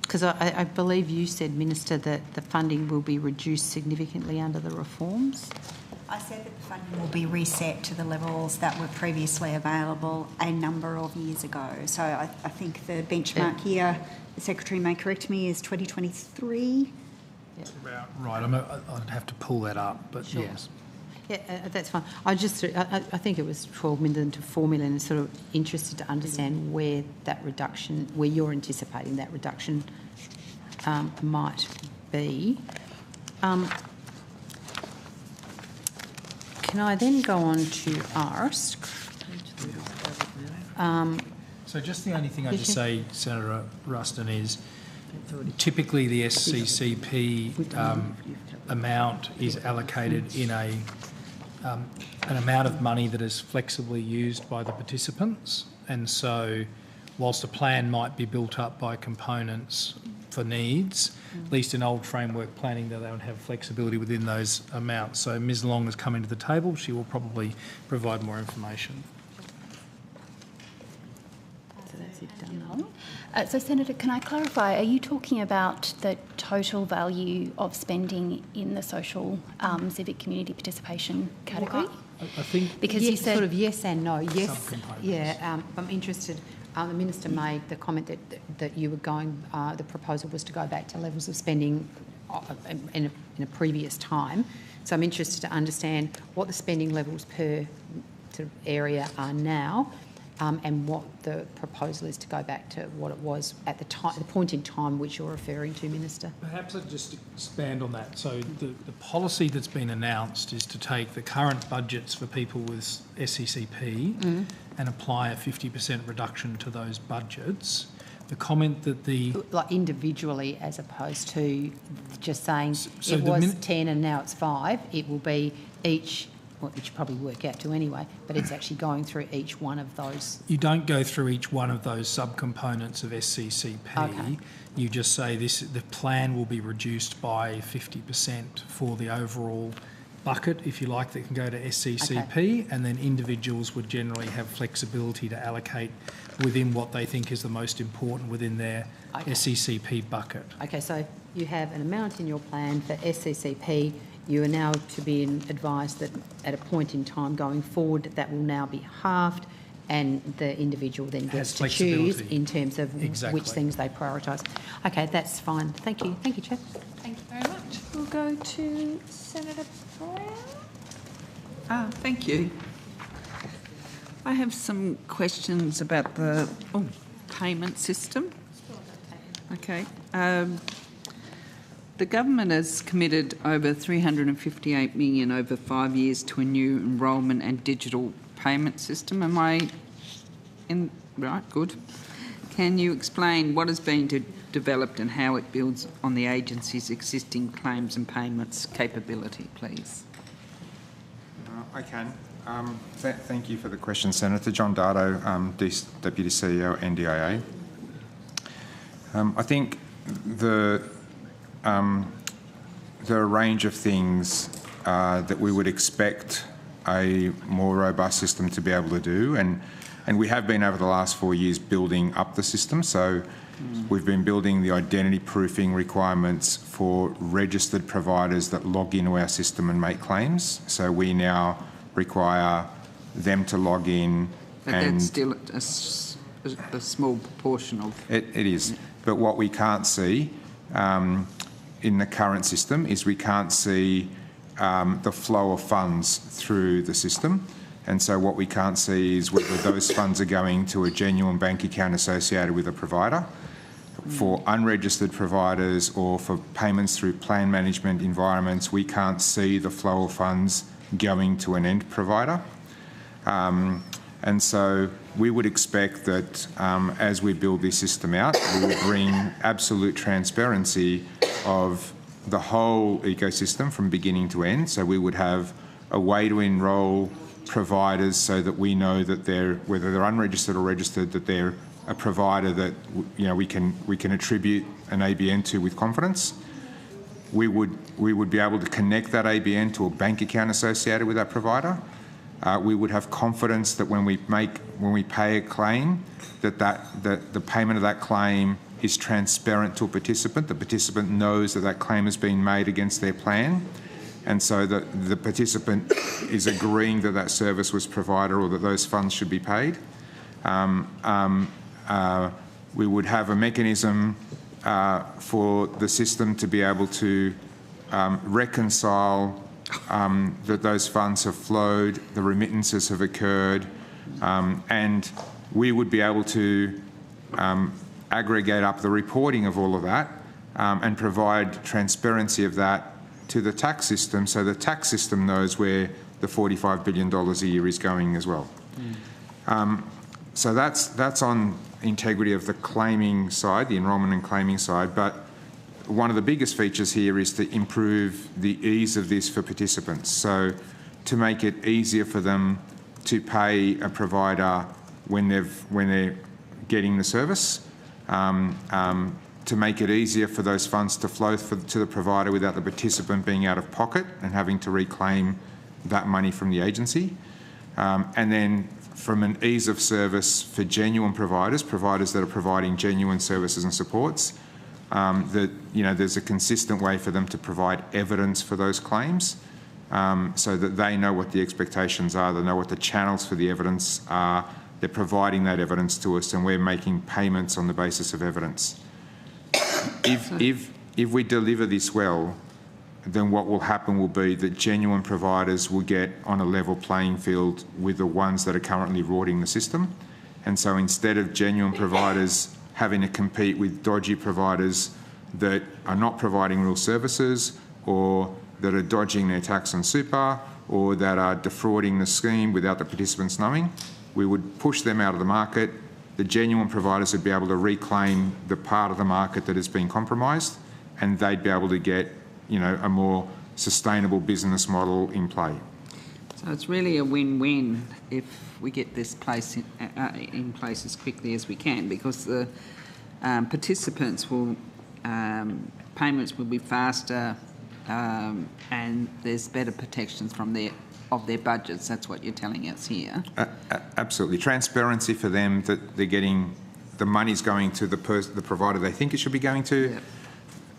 Because I believe you said, Minister, that the funding will be reduced significantly under the reforms. I said that the funding will be reset to the levels that were previously available a number of years ago. So I think the benchmark here, the Secretary may correct me, is 2023. That's about right. I'd have to pull that up, but Sure. yes. Yeah, that's fine. I think it was 12 million to 4 million, and sort of interested to understand where that reduction, where you're anticipating that reduction might be. Can I then go on to ARSC? So just the only thing I'd just say, Senator Ruston, is typically the SCCP amount is allocated in an amount of money that is flexibly used by the participants. And so whilst a plan might be built up by components for needs, at least in old framework planning, that they would have flexibility within those amounts. So Ms Long has come into the table. She will probably provide more information. So that's it done. So, Senator, can I clarify, are you talking about the total value of spending in the social civic community participation category? I think... Because you said... Sort of yes and no. Yes, yeah, I'm interested. The Minister made the comment that you were going, the proposal was to go back to levels of spending in a previous time. So I'm interested to understand what the spending levels per sort of area are now, and what the proposal is to go back to what it was at the time, the point in time which you're referring to, Minister. Perhaps I'd just expand on that. So the policy that's been announced is to take the current budgets for people with SCCP and apply a 50% reduction to those budgets. The comment that the... Like individually, as opposed to just saying so it was 10 and now it's 5, it will be each... Well, which you probably work out to anyway, but it's actually going through each one of those. You don't go through each one of those subcomponents of SCCP. Okay. You just say the plan will be reduced by 50% for the overall bucket, if you like, that can go to SCCP, and then individuals would generally have flexibility to allocate within what they think is the most important within their SCCP bucket. Okay, so you have an amount in your plan for SCCP. You are now to be advised that at a point in time going forward that will now be halved, and the individual then gets to choose in terms of which things they prioritise. Okay, that's fine. Thank you. Thank you, Chair. Thank you very much. We'll go to Senator Brown. Thank you. I have some questions about the payment system. Okay. The government has committed over $358 million over 5 years to a new enrolment and digital payment system. Am I in right? Good. Can you explain what is being developed and how it builds on the agency's existing claims and payments capability, please? I can. Thank you for the question, Senator. John Dardo, Deputy CEO, NDIA. I think there are a range of things that we would expect a more robust system to be able to do, and we have been over the last 4 years building up the system. So we've been building the identity proofing requirements for registered providers that log into our system and make claims. So we now require them to log in. But that's still a small proportion of... It is. But what we can't see in the current system is we can't see the flow of funds through the system. And so what we can't see is whether those funds are going to a genuine bank account associated with a provider. For unregistered providers or for payments through plan management environments, we can't see the flow of funds going to an end provider. And so we would expect that as we build this system out, we will bring absolute transparency of the whole ecosystem from beginning to end. So we would have a way to enrol providers so that we know that whether they're unregistered or registered, that they're a provider that we can attribute an ABN to with confidence. We would be able to connect that ABN to a bank account associated with that provider. We would have confidence that when we pay a claim, that the payment of that claim is transparent to a participant. The participant knows that that claim has been made against their plan, and so that the participant is agreeing that that service was provided or that those funds should be paid. We would have a mechanism for the system to be able to reconcile that those funds have flowed, the remittances have occurred, and we would be able to aggregate up the reporting of all of that and provide transparency of that to the tax system, so the tax system knows where the $45 billion a year is going as well. So that's on integrity of the claiming side, the enrolment and claiming side, but one of the biggest features here is to improve the ease of this for participants. So to make it easier for them to pay a provider when they're getting the service, to make it easier for those funds to flow to the provider without the participant being out of pocket and having to reclaim that money from the agency. And then from an ease of service for genuine providers that are providing genuine services and supports, that there's a consistent way for them to provide evidence for those claims, so that they know what the expectations are, they know what the channels for the evidence are, they're providing that evidence to us, and we're making payments on the basis of evidence. If we deliver this well, then what will happen will be that genuine providers will get on a level playing field with the ones that are currently rorting the system. And so instead of genuine providers having to compete with dodgy providers that are not providing real services, or that are dodging their tax and super, or that are defrauding the scheme without the participants knowing, we would push them out of the market. The genuine providers would be able to reclaim the part of the market that has been compromised, and they'd be able to get a more sustainable business model in play. So it's really a win-win if we get this place in place as quickly as we can, because the participants will, payments will be faster, and there's better protections from of their budgets. That's what you're telling us here. Absolutely. Transparency for them, that they're getting, the money's going to the provider they think it should be going to.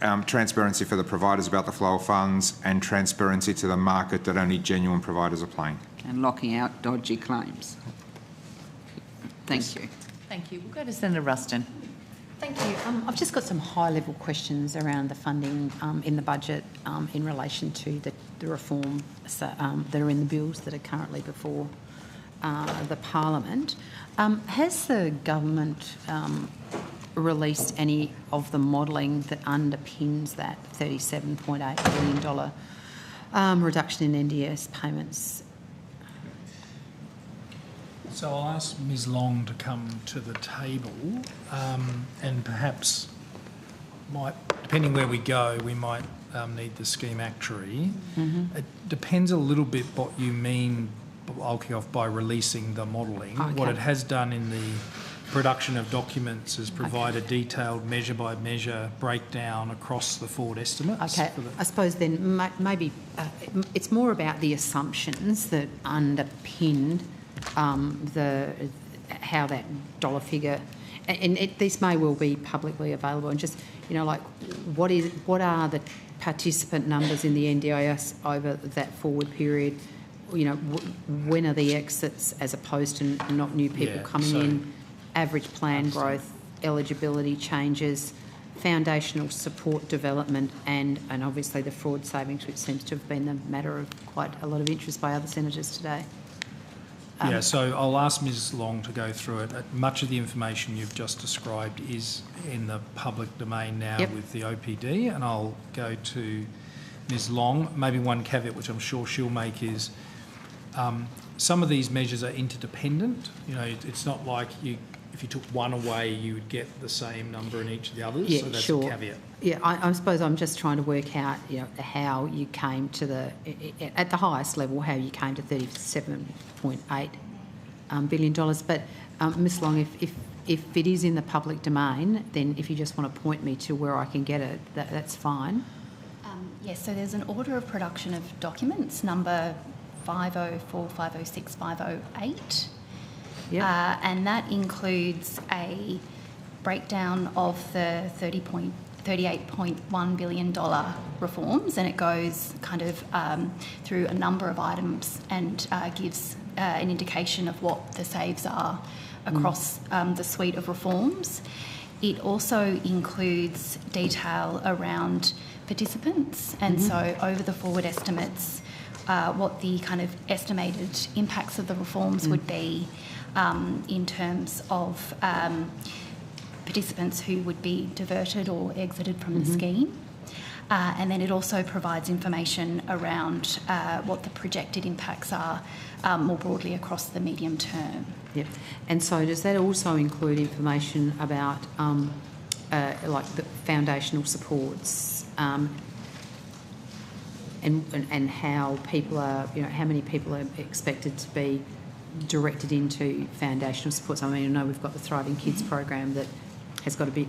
Yep. Transparency for the providers about the flow of funds, and transparency to the market that only genuine providers are playing. And locking out dodgy claims. Thank you. Thank you. We'll go to Senator Ruston. Thank you. I've just got some high-level questions around the funding in the budget in relation to the reform that are in the bills that are currently before the Parliament. Has the government released any of the modelling that underpins that $37.8 billion reduction in NDIS payments? So I'll ask Ms Long to come to the table and perhaps depending where we go, we might need the scheme actuary. Mm-hmm. It depends a little bit what you mean, I'll kick off, by releasing the modelling. Okay. What it has done in the production of documents is provide a detailed measure-by-measure breakdown across the forward estimates. Okay, I suppose then maybe it's more about the assumptions that underpin how that dollar figure, and this may well be publicly available, and just, you know, like what are the participant numbers in the NDIS over that forward period? You know, when are the exits as opposed to not new people coming in? Average plan growth, eligibility changes, foundational support development, and obviously the fraud savings, which seems to have been the matter of quite a lot of interest by other senators today. So I'll ask Ms Long to go through it. Much of the information you've just described is in the public domain now with the OPD, and I'll go to Ms Long. Maybe one caveat, which I'm sure she'll make, is some of these measures are interdependent. You know, it's not like if you took one away, you would get the same number in each of the others. Yeah, so that's sure. a caveat. Yeah, I suppose I'm just trying to work out, you know, how you came to at the highest level, how you came to $37.8 billion. But Ms Long, if it is in the public domain, then if you just want to point me to where I can get it, that's fine. Yes, so there's an order of production of documents, number 504, 506, 508. Yep. And that includes a breakdown of the $38.1 billion reforms, and it goes kind of through a number of items and gives an indication of what the saves are across the suite of reforms. It also includes detail around participants, and so over the forward estimates, what the kind of estimated impacts of the reforms would be in terms of participants who would be diverted or exited from the scheme. And then it also provides information around what the projected impacts are more broadly across the medium term. Yep. And so does that also include information about like the foundational supports and how people are, you know, how many people are expected to be directed into foundational supports? I mean, I know we've got the Thriving Kids program that has got a bit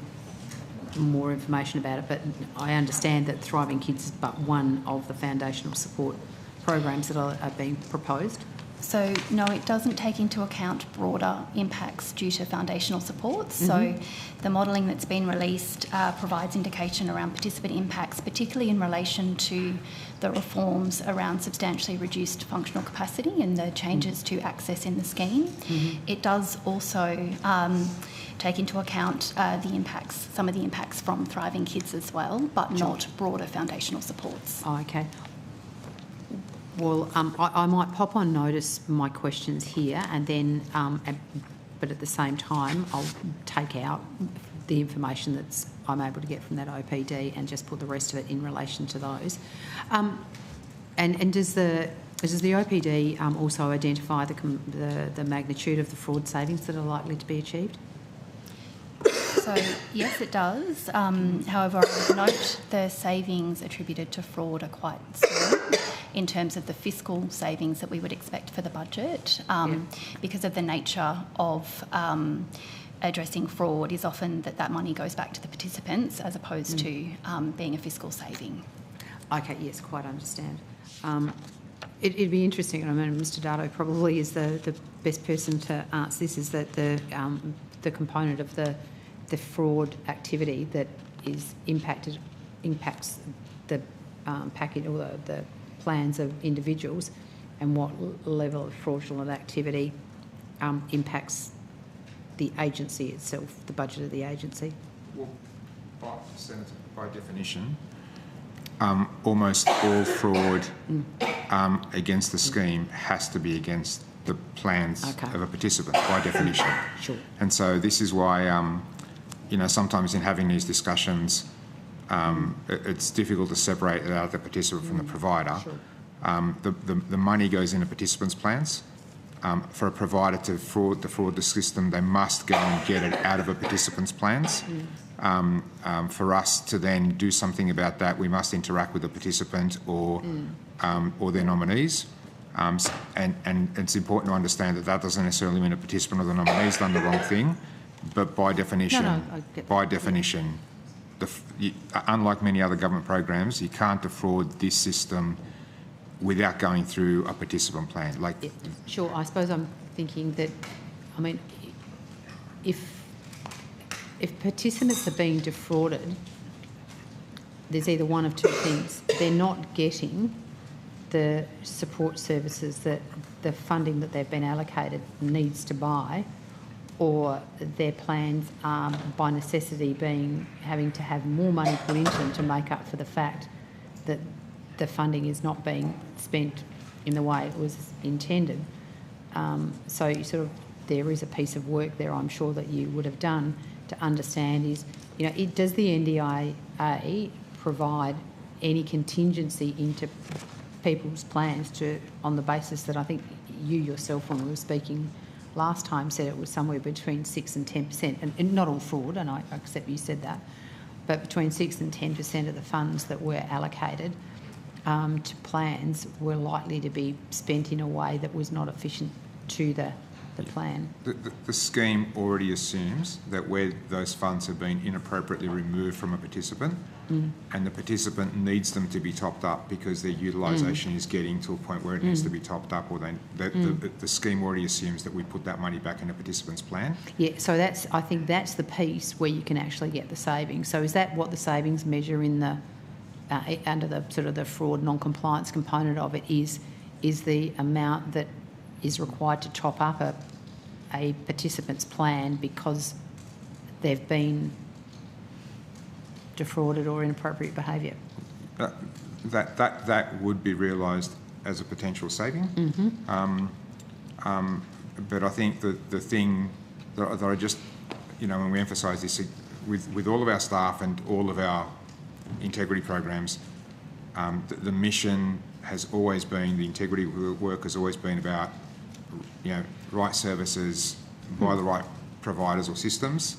more information about it, but I understand that Thriving Kids is but one of the foundational support programs that are being proposed. So, no, it doesn't take into account broader impacts due to foundational supports. So the modelling that's been released provides indication around participant impacts, particularly in relation to the reforms around substantially reduced functional capacity and the changes to access in the scheme. It does also take into account the impacts, some of the impacts from Thriving Kids as well, but not broader foundational supports. Oh, okay. Well, I might pop on notice my questions here, and then, but at the same time, I'll take out the information that's I'm able to get from that OPD and just put the rest of it in relation to those. And does the OPD also identify the magnitude of the fraud savings that are likely to be achieved? So, yes, it does. However, I would note the savings attributed to fraud are quite small in terms of the fiscal savings that we would expect for the budget, because of the nature of addressing fraud is often that money goes back to the participants as opposed to being a fiscal saving. Okay, yes, quite understand. It'd be interesting, I mean, Mr Dardo probably is the best person to answer this, is that the component of the fraud activity that is impacts the package or the plans of individuals, and what level of fraudulent activity impacts the agency itself, the budget of the agency? Well, Senator, by definition, almost all fraud against the scheme has to be against the plans of a participant, by definition. Sure. And so this is why, sometimes in having these discussions, it's difficult to separate out the participant from the provider. Sure. The money goes into participants' plans. For a provider to defraud the system, they must go and get it out of a participant's plans. For us to then do something about that, we must interact with the participant or their nominees. And it's important to understand that doesn't necessarily mean a participant or the nominee's done the wrong thing, but by definition, unlike many other government programs, you can't defraud this system without going through a participant plan. Sure, I suppose I'm thinking that, if participants are being defrauded, there's either one of two things. They're not getting the support services that the funding that they've been allocated needs to buy, or their plans are by necessity having to have more money put into them to make up for the fact that the funding is not being spent in the way it was intended. So there is a piece of work there, I'm sure, that you would have done to understand is, does the NDIA provide any contingency into people's plans on the basis that I think you yourself, when we were speaking last time, said it was somewhere between 6 and 10%, and not all fraud, and I accept you said that, but between 6 and 10% of the funds that were allocated to plans were likely to be spent in a way that was not efficient to the plan. The scheme already assumes that where those funds have been inappropriately removed from a participant, and the participant needs them to be topped up because their utilisation is getting to a point where it needs to be topped up, or the scheme already assumes that we put that money back in a participant's plan. Yeah, so I think that's the piece where you can actually get the savings. So is that what the savings measure in the under the the fraud non-compliance component of it is the amount that is required to top up a participant's plan because they've been defrauded or inappropriate behaviour? That would be realised as a potential saving. But I think the thing that I just, when we emphasise this with all of our staff and all of our integrity programs, the mission has always been, the integrity work has always been about, right services by the right providers or systems.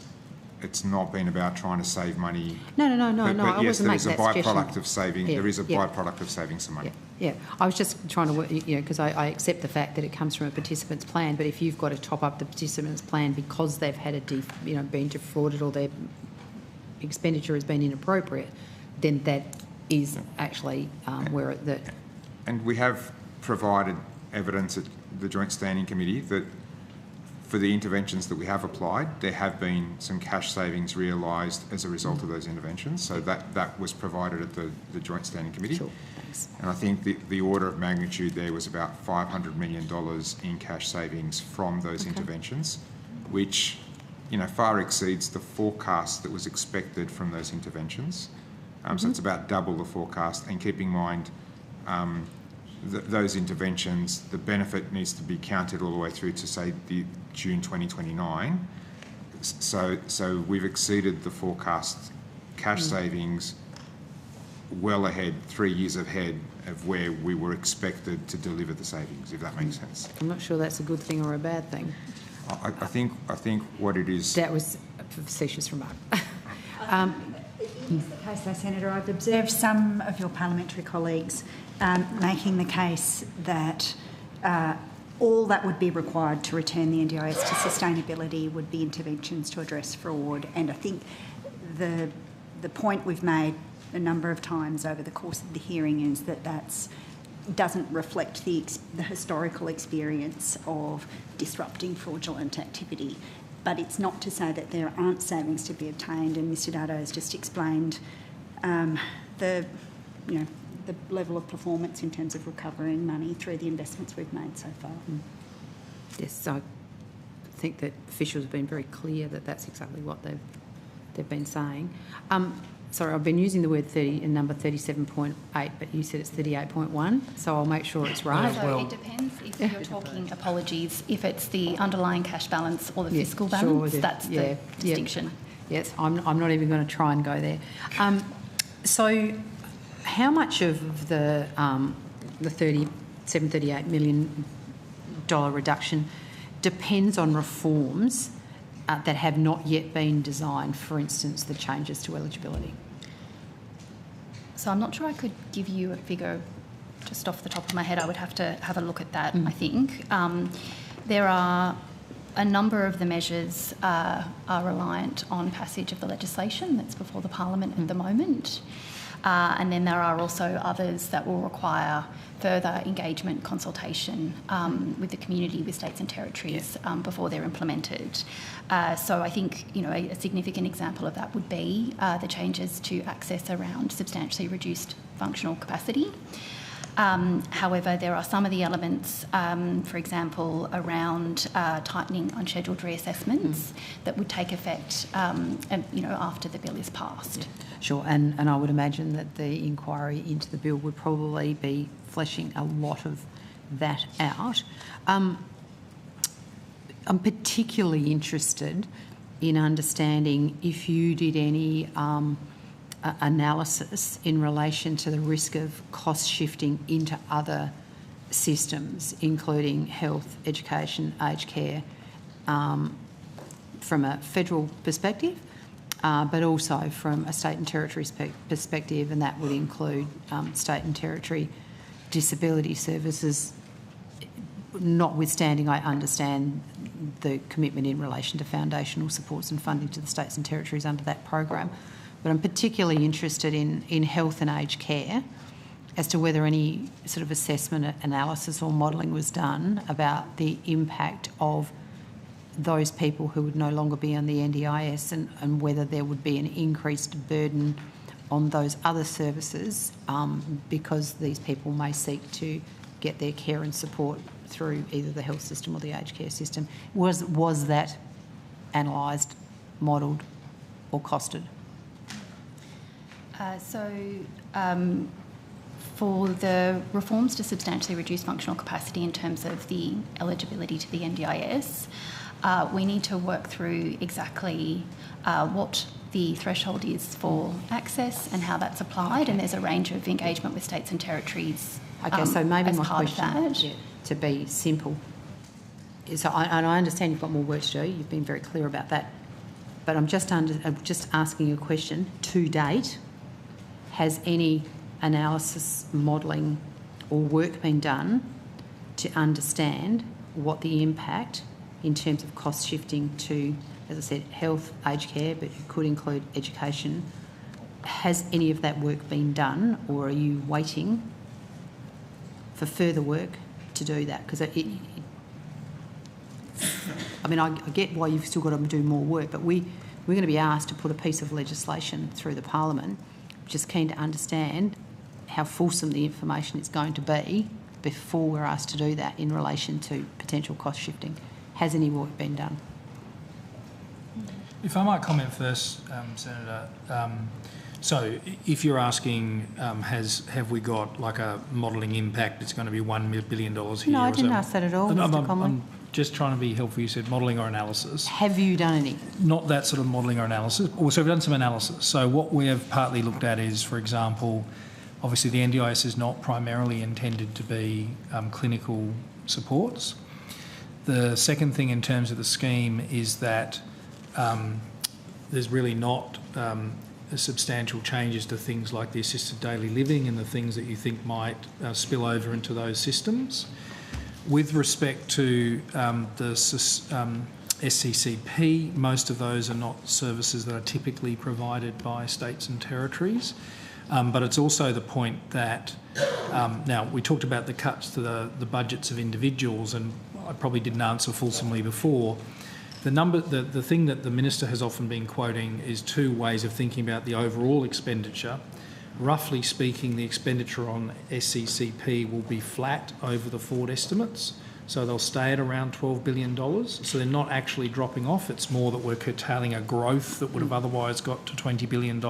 It's not been about trying to save money. No. But yes, there is a byproduct of saving. Yeah, there is a byproduct of saving some money. Yeah. I was just trying to work, because I accept the fact that it comes from a participant's plan. But if you've got to top up the participant's plan because they've had been defrauded or their expenditure has been inappropriate, then that is actually where that. And we have provided evidence at the Joint Standing Committee that for the interventions that we have applied, there have been some cash savings realised as a result of those interventions. So that was provided at the Joint Standing Committee. Sure, thanks. And I think the order of magnitude there was about $500 million in cash savings from those interventions, which far exceeds the forecast that was expected from those interventions. So it's about double the forecast. And keep in mind, those interventions, the benefit needs to be counted all the way through to, say, the June 2029. So we've exceeded the forecast cash savings well ahead, 3 years ahead of where we were expected to deliver the savings, if that makes sense. I'm not sure that's a good thing or a bad thing. I think what it is... That was a facetious remark. In the case, though, Senator, I've observed some of your parliamentary colleagues making the case that all that would be required to return the NDIS to sustainability would be interventions to address fraud. And I think the point we've made a number of times over the course of the hearing is that doesn't reflect the historical experience of disrupting fraudulent activity. But it's not to say that there aren't savings to be obtained, and Mr Dado has just explained the level of performance in terms of recovering money through the investments we've made so far. Yes, so think that officials have been very clear that that's exactly what they've been saying. Sorry, I've been using the word 30 in number 37.8, but you said it's 38.1, so I'll make sure it's right. So it depends if you're talking, apologies, if it's the underlying cash balance or the fiscal balance, that's the distinction. Yes, I'm not even going to try and go there. So how much of the $38 million reduction depends on reforms that have not yet been designed, for instance, the changes to eligibility? So I'm not sure I could give you a figure just off the top of my head. I would have to have a look at that, I think. There are a number of the measures are reliant on passage of the legislation that's before the Parliament at the moment. And then there are also others that will require further engagement, consultation with the community, with states and territories before they're implemented. So I think, a significant example of that would be the changes to access around substantially reduced functional capacity. However, there are some of the elements, for example, around tightening unscheduled reassessments that would take effect, after the bill is passed. Sure, and I would imagine that the inquiry into the bill would probably be fleshing a lot of that out. I'm particularly interested in understanding if you did any analysis in relation to the risk of cost shifting into other systems, including health, education, aged care, from a federal perspective, but also from a state and territory perspective, and that would include state and territory disability services, notwithstanding I understand the commitment in relation to foundational supports and funding to the states and territories under that program. But I'm particularly interested in health and aged care as to whether any sort of assessment, analysis or modelling was done about the impact of those people who would no longer be on the NDIS and whether there would be an increased burden on those other services because these people may seek to get their care and support through either the health system or the aged care system. Was that analysed, modelled or costed? For the reforms to substantially reduce functional capacity in terms of the eligibility to the NDIS, we need to work through exactly what the threshold is for access and how that's applied, and there's a range of engagement with states and territories. Okay, so maybe as my part question, of that. to be simple, so I understand you've got more work to do. You've been very clear about that, but I'm just asking you a question. To date, has any analysis, modelling or work been done to understand what the impact in terms of cost shifting to, as I said, health, aged care, but it could include education? Has any of that work been done, or are you waiting for further work to do that? Because I get why you've still got to do more work, but we're going to be asked to put a piece of legislation through the Parliament. Just keen to understand how fulsome the information is going to be before we're asked to do that in relation to potential cost shifting. Has any work been done? If I might comment first, Senator. So if you're asking, have we got like a modelling impact, it's going to be $1 billion here? No, I didn't ask that at all, Mr. Conley. I'm just trying to be helpful. You said modelling or analysis. Have you done any? Not that sort of modelling or analysis. So we've done some analysis. So what we have partly looked at is, for example, obviously the NDIS is not primarily intended to be clinical supports. The second thing in terms of the scheme is that there's really not substantial changes to things like the assisted daily living and the things that you think might spill over into those systems. With respect to the SCCP, most of those are not services that are typically provided by states and territories. But it's also the point that, now we talked about the cuts to the budgets of individuals, and I probably didn't answer fulsomely before. The thing that the Minister has often been quoting is two ways of thinking about the overall expenditure. Roughly speaking, the expenditure on SCCP will be flat over the forward estimates, So they'll stay at around $12 billion. So they're not actually dropping off. It's more that we're curtailing a growth that would have otherwise got to $20 billion.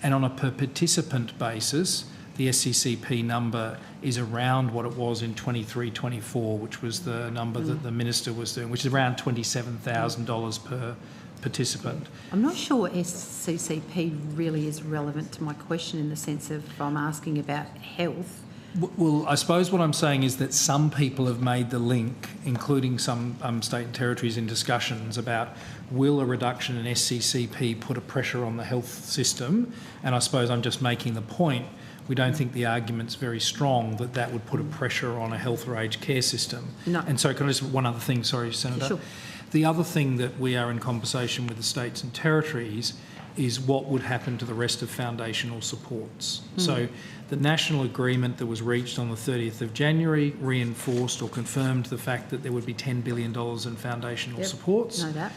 And on a per participant basis, the SCCP number is around what it was in 23-24, which was the number that the Minister was doing, which is around $27,000 per participant. I'm not sure SCCP really is relevant to my question in the sense of if I'm asking about health. Well, I suppose what I'm saying is that some people have made the link, including some state and territories in discussions about will a reduction in SCCP put a pressure on the health system? And I suppose I'm just making the point, we don't think the argument's very strong that that would put a pressure on a health or aged care system. No. And so can I just, one other thing, sorry, Senator. Sure. The other thing that we are in conversation with the states and territories is what would happen to the rest of foundational supports. So the national agreement that was reached on the 30th of January reinforced or confirmed the fact that there would be $10 billion in foundational supports. Know that.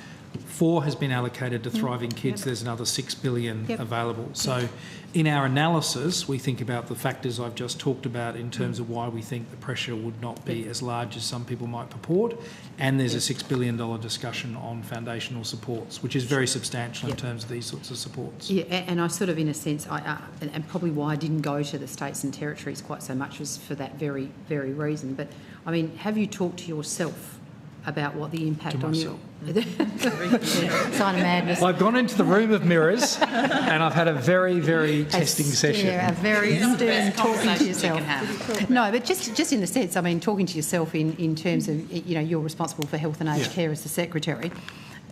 4 has been allocated to Thriving Kids. There's another $6 billion available. So in our analysis, we think about the factors I've just talked about in terms of why we think the pressure would not be as large as some people might purport. And there's a $6 billion discussion on foundational supports, which is very substantial in terms of these sorts of supports. Yeah, and I sort of, in a sense, and probably why I didn't go to the states and territories quite so much was for that very, very reason. But, I mean, have you talked to yourself about what the impact on you? Sign of madness. I've gone into the room of mirrors and I've had a very, very testing session. Yeah, a very stern talking to yourself. No, but just in the sense, I mean, talking to yourself in terms of, you know, you're responsible for health and aged care as the Secretary.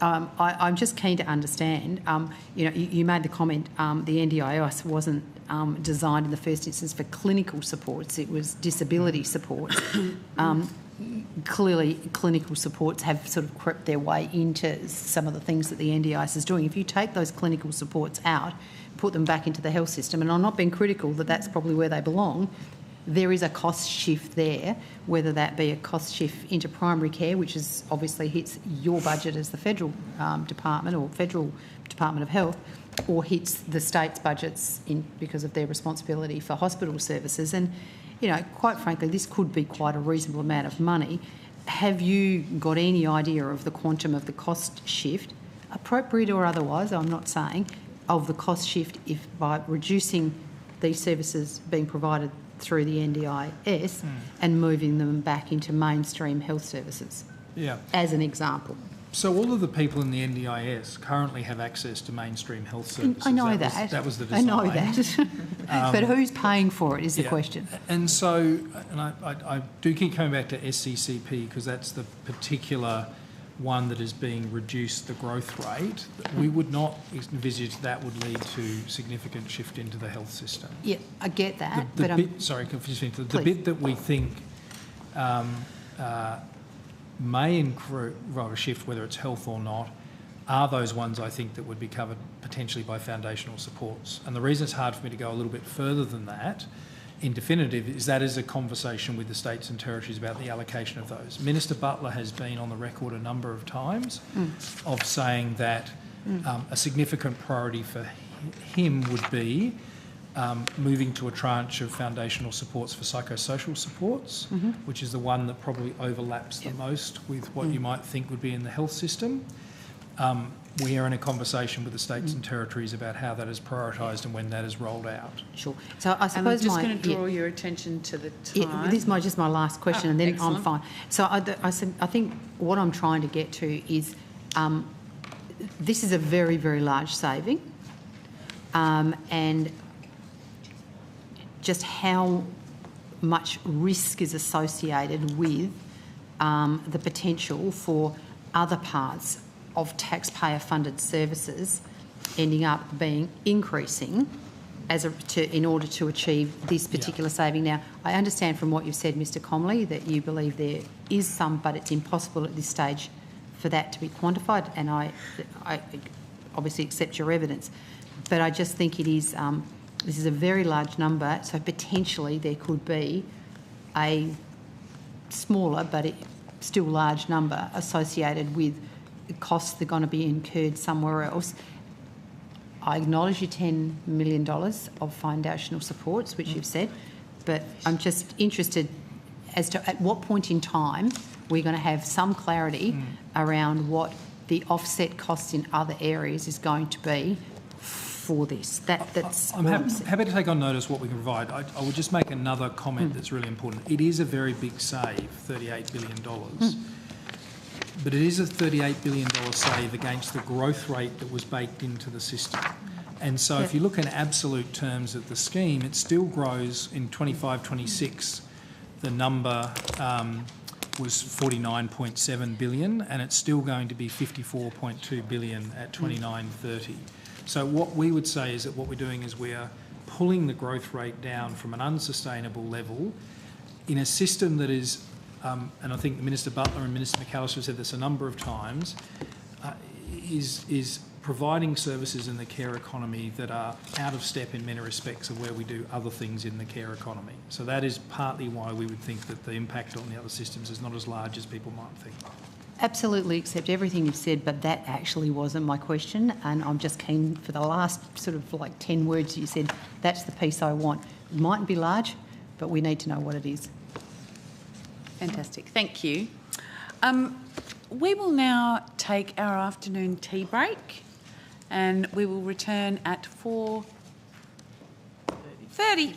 I'm just keen to understand, you know, you made the comment the NDIS wasn't designed in the first instance for clinical supports, it was disability supports. Clearly, clinical supports have sort of crept their way into some of the things that the NDIS is doing. If you take those clinical supports out, put them back into the health system, and I'm not being critical that that's probably where they belong, there is a cost shift there, whether that be a cost shift into primary care, which is obviously hits your budget as the federal department or federal Department of Health, or hits the state's budgets because of their responsibility for hospital services. And you know, quite frankly, this could be quite a reasonable amount of money. Have you got any idea of the quantum of the cost shift, appropriate or otherwise, I'm not saying, of the cost shift if by reducing these services being provided through the NDIS and moving them back into mainstream health services? Yeah. As an example. So all of the people in the NDIS currently have access to mainstream health services. I know that. That was the design. I know that. But who's paying for it is the question. And so, and I do keep coming back to SCCP because that's the particular one that is being reduced the growth rate. We would not envisage that would lead to significant shift into the health system. Yeah, I get that. The bit that we think may involve a shift, whether it's health or not, are those ones I think that would be covered potentially by foundational supports. And the reason it's hard for me to go a little bit further than that in definitive is that is a conversation with the states and territories about the allocation of those. Minister Butler has been on the record a number of times of saying that a significant priority for him would be moving to a tranche of foundational supports for psychosocial supports, which is the one that probably overlaps the most with what you might think would be in the health system. We are in a conversation with the states and territories about how that is prioritised and when that is rolled out. Sure. So I suppose I'm just going to draw your attention to the time. This is just my last question, and then excellent. I'm fine. So I think what I'm trying to get to is this is a very, very large saving, and just how much risk is associated with the potential for other parts of taxpayer-funded services ending up being increasing in order to achieve this particular saving. Now, I understand from what you've said, Mr. Comley, that you believe there is some, but it's impossible at this stage for that to be quantified, and I obviously accept your evidence. But I just think it is, this is a very large number, so potentially there could be a smaller but still large number associated with costs that are going to be incurred somewhere else. I acknowledge your $10 million of foundational supports, which you've said, but I'm just interested as to at what point in time we're going to have some clarity around what the offset cost in other areas is going to be for this. That's I'm happy to take on notice what we can provide. I would just make another comment that's really important. It is a very big save, $38 billion. But it is a $38 billion save against the growth rate that was baked into the system. And so if you look in absolute terms at the scheme, it still grows in 25-26. The number was 49.7 billion, and it's still going to be 54.2 billion at 29-30. So what we would say is that what we're doing is we are pulling the growth rate down from an unsustainable level in a system that is, and I think Minister Butler and Minister McAllister have said this a number of times, is providing services in the care economy that are out of step in many respects of where we do other things in the care economy. So that is partly why we would think that the impact on the other systems is not as large as people might think. Absolutely accept everything you've said, but that actually wasn't my question, and I'm just keen for the last sort of like 10 words you said, that's the piece I want. It mightn't be large, but we need to know what it is. Fantastic, thank you. We will now take our afternoon tea break and we will return at 4:30.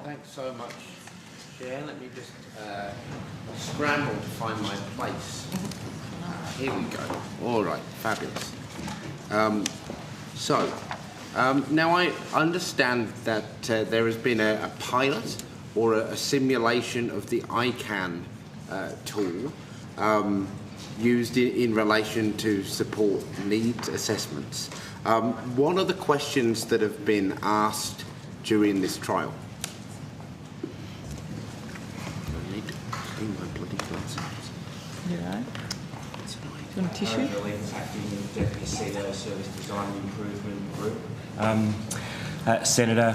Thanks so much, Chair. Let me just scramble to find my place. Here we go. All right, fabulous. Now I understand that there has been a pilot or a simulation of the ICANN tool used in relation to support needs assessments. What are the questions that have been asked during this trial? I need to clean my bloody glasses. You all right? Do you want a tissue? Acting Deputy CEO Service Design Improvement Group. Senator,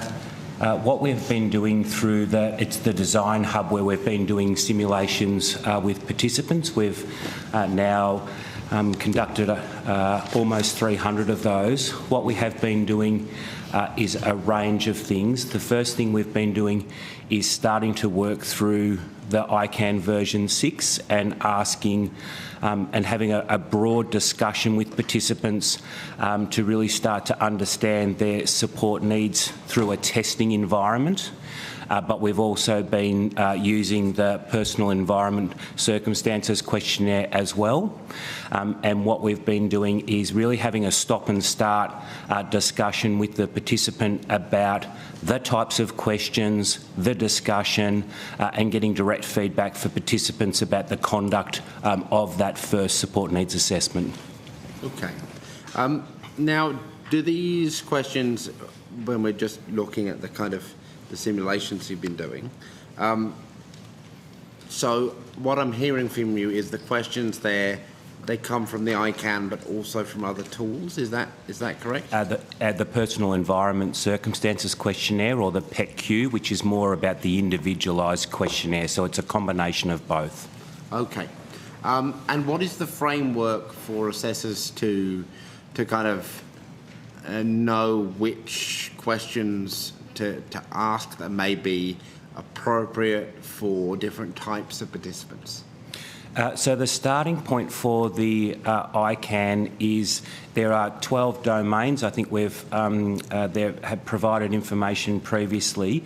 what we've been doing through it's the Design Hub where we've been doing simulations with participants. We've now conducted almost 300 of those. What we have been doing is a range of things. The first thing we've been doing is starting to work through the ICANN version 6 and asking and having a broad discussion with participants to really start to understand their support needs through a testing environment. But we've also been using the personal environment circumstances questionnaire as well. And what we've been doing is really having a stop and start discussion with the participant about the types of questions, the discussion, and getting direct feedback for participants about the conduct of that first support needs assessment. Okay. Now, do these questions, when we're just looking at the kind of the simulations you've been doing, so what I'm hearing from you is the questions there, they come from the ICANN but also from other tools, is that correct? The personal environment circumstances questionnaire, or the PECQ, which is more about the individualised questionnaire, so it's a combination of both. Okay. And what is the framework for assessors to kind of know which questions to ask that may be appropriate for different types of participants? So the starting point for the ICANN is there are 12 domains. I think we've have provided information previously.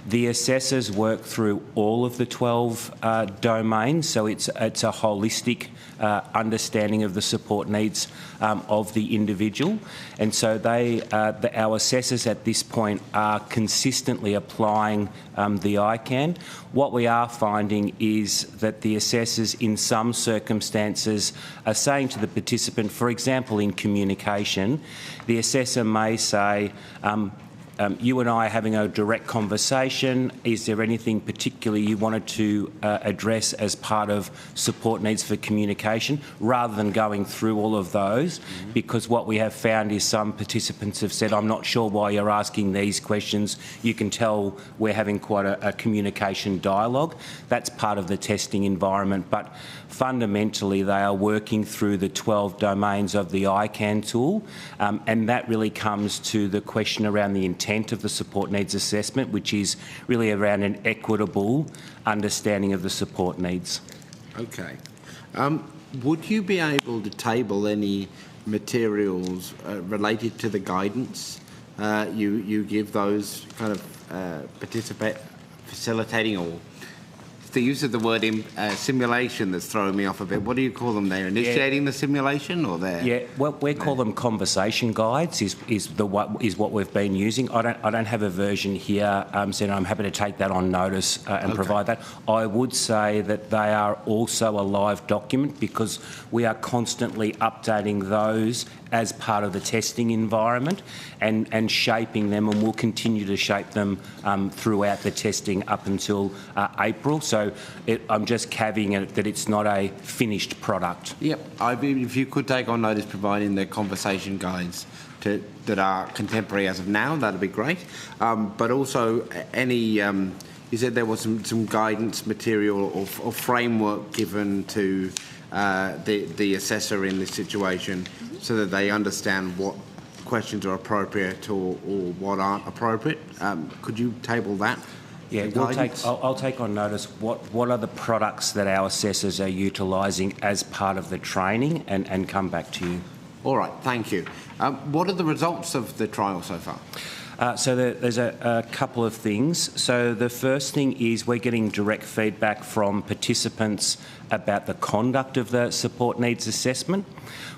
The assessors work through all of the 12 domains, so it's a holistic understanding of the support needs of the individual, and so our assessors at this point are consistently applying the ICANN. What we are finding is that the assessors in some circumstances are saying to the participant, for example in communication, the assessor may say, you and I are having a direct conversation. Is there anything particular you wanted to address as part of support needs for communication, rather than going through all of those? Mm-hmm. Because what we have found is some participants have said, I'm not sure why you're asking these questions. You can tell we're having quite a communication dialogue. That's part of the testing environment, but fundamentally they are working through the 12 domains of the ICANN tool, and that really comes to the question around the intent of the support needs assessment, which is really around an equitable understanding of the support needs. Okay. Would you be able to table any materials related to the guidance you give those kind of facilitating, or the use of the word simulation that's throwing me off a bit. What do you call them there? Initiating the simulation, or there? Yeah, well, we call them conversation guides. Is what we've been using. I don't have a version here, so I'm happy to take that on notice and provide that. I would say that they are also a live document because we are constantly updating those as part of the testing environment and shaping them, and we'll continue to shape them throughout the testing up until April. So I'm just caveating it that it's not a finished product. Yep. If you could take on notice providing the conversation guides that are contemporary as of now, that'd be great. But also any, you said there was some guidance material or framework given to the assessor in this situation, so that they understand what questions are appropriate or what aren't appropriate. Could you table that? Yeah, I'll take on notice what are the products that our assessors are utilising as part of the training and come back to you. All right, thank you. What are the results of the trial so far? There's a couple of things. So the first thing is we're getting direct feedback from participants about the conduct of the support needs assessment.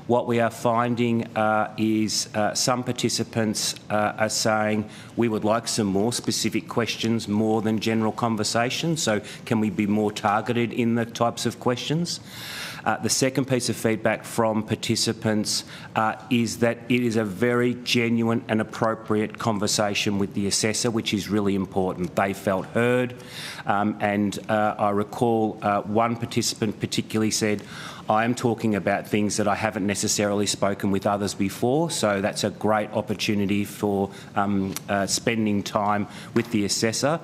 What we are finding is some participants are saying we would like some more specific questions more than general conversation. So can we be more targeted in the types of questions? The second piece of feedback from participants is that it is a very genuine and appropriate conversation with the assessor, which is really important. They felt heard, and I recall one participant particularly said, I am talking about things that I haven't necessarily spoken with others before, so that's a great opportunity for spending time with the assessor.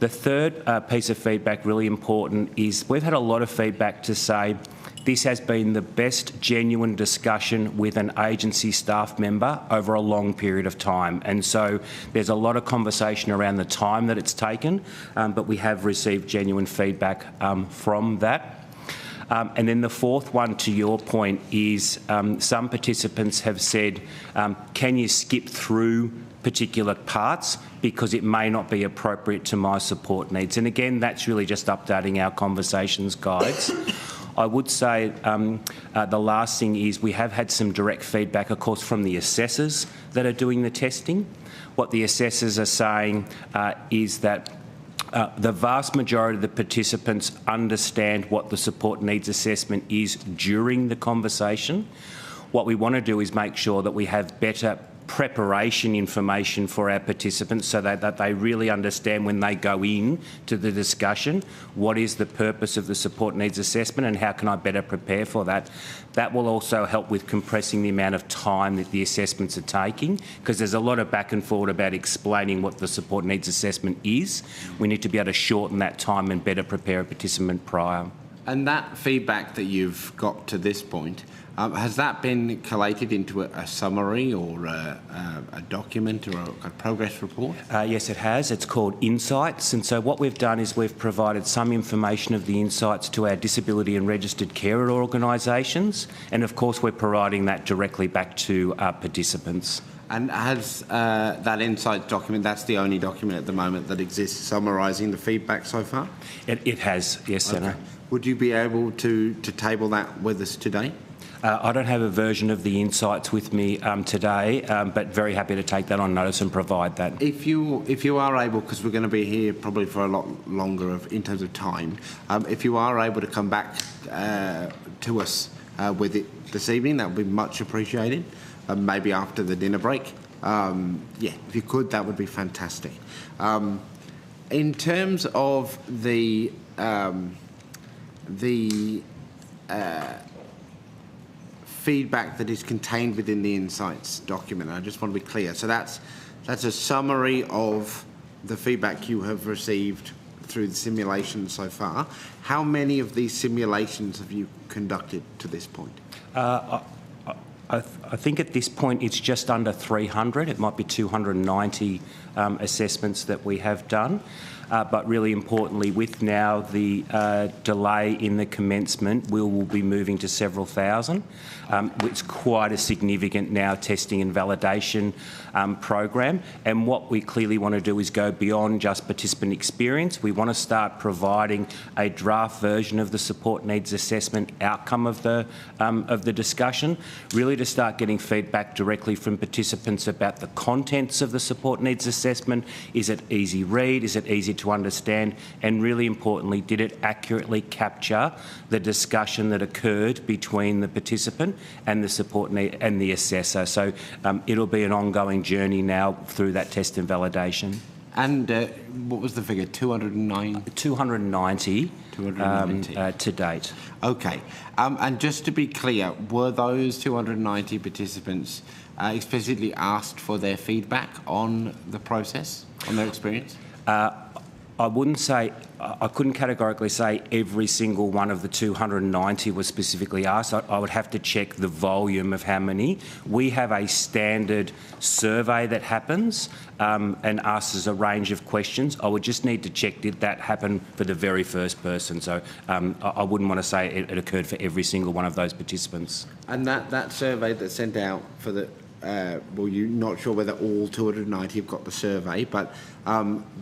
The third piece of feedback, really important, is we've had a lot of feedback to say this has been the best genuine discussion with an agency staff member over a long period of time. And so there's a lot of conversation around the time that it's taken, but we have received genuine feedback from that. And then the fourth one, to your point, is some participants have said, can you skip through particular parts because it may not be appropriate to my support needs? And again, that's really just updating our conversations guides. I would say the last thing is we have had some direct feedback, of course, from the assessors that are doing the testing. What the assessors are saying is that the vast majority of the participants understand what the support needs assessment is during the conversation. What we want to do is make sure that we have better preparation information for our participants so that they really understand when they go in to the discussion what is the purpose of the support needs assessment and how can I better prepare for that. That will also help with compressing the amount of time that the assessments are taking, because there's a lot of back and forward about explaining what the support needs assessment is. We need to be able to shorten that time and better prepare a participant prior. And that feedback that you've got to this point, has that been collated into a summary or a document or a progress report? Yes, it has. It's called Insights. And so what we've done is we've provided some information of the insights to our disability and registered carer organisations. And of course, we're providing that directly back to our participants. And has that Insights document, that's the only document at the moment that exists summarising the feedback so far? It has, yes, Senator. Okay. Would you be able to table that with us today? I don't have a version of the Insights with me today, but very happy to take that on notice and provide that. If you are able, because we're going to be here probably for a lot longer in terms of time, if you are able to come back to us with it this evening, that would be much appreciated. Maybe after the dinner break. Yeah, if you could, that would be fantastic. In terms of the feedback that is contained within the Insights document, I just want to be clear. So that's a summary of the feedback you have received through the simulation so far. How many of these simulations have you conducted to this point? I think at this point it's just under 300. It might be 290 assessments that we have done. But really importantly, with now the delay in the commencement, we will be moving to several thousand. It's quite a significant now testing and validation program. And what we clearly want to do is go beyond just participant experience. We want to start providing a draft version of the support needs assessment outcome of the discussion, really to start getting feedback directly from participants about the contents of the support needs assessment. Is it easy read? Is it easy to understand? And really importantly, did it accurately capture the discussion that occurred between the participant and the support need and the assessor? So it'll be an ongoing journey now through that test and validation. And what was the figure? 209? 290 to date. Okay. And just to be clear, were those 290 participants explicitly asked for their feedback on the process, on their experience? I wouldn't say, I couldn't categorically say every single one of the 290 was specifically asked. I would have to check the volume of how many. We have a standard survey that happens and asks us a range of questions. I would just need to check, did that happen for the very first person? So I wouldn't want to say it occurred for every single one of those participants. And that survey that's sent out for the well, you're not sure whether all 290 have got the survey, but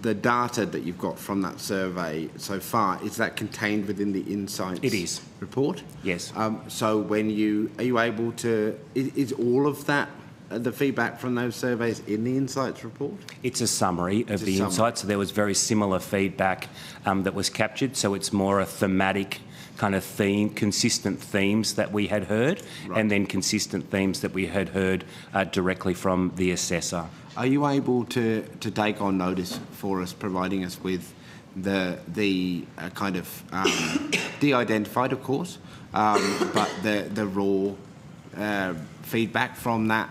the data that you've got from that survey so far, is that contained within the Insights report? Yes. So when are you able to, is all of that, the feedback from those surveys in the Insights report? It's a summary of the Insights. So there was very similar feedback that was captured. So it's more a thematic kind of theme, consistent themes that we had heard, and then consistent themes that we had heard directly from the assessor. Are you able to take on notice for us, providing us with the kind of de-identified, of course, but the raw feedback from that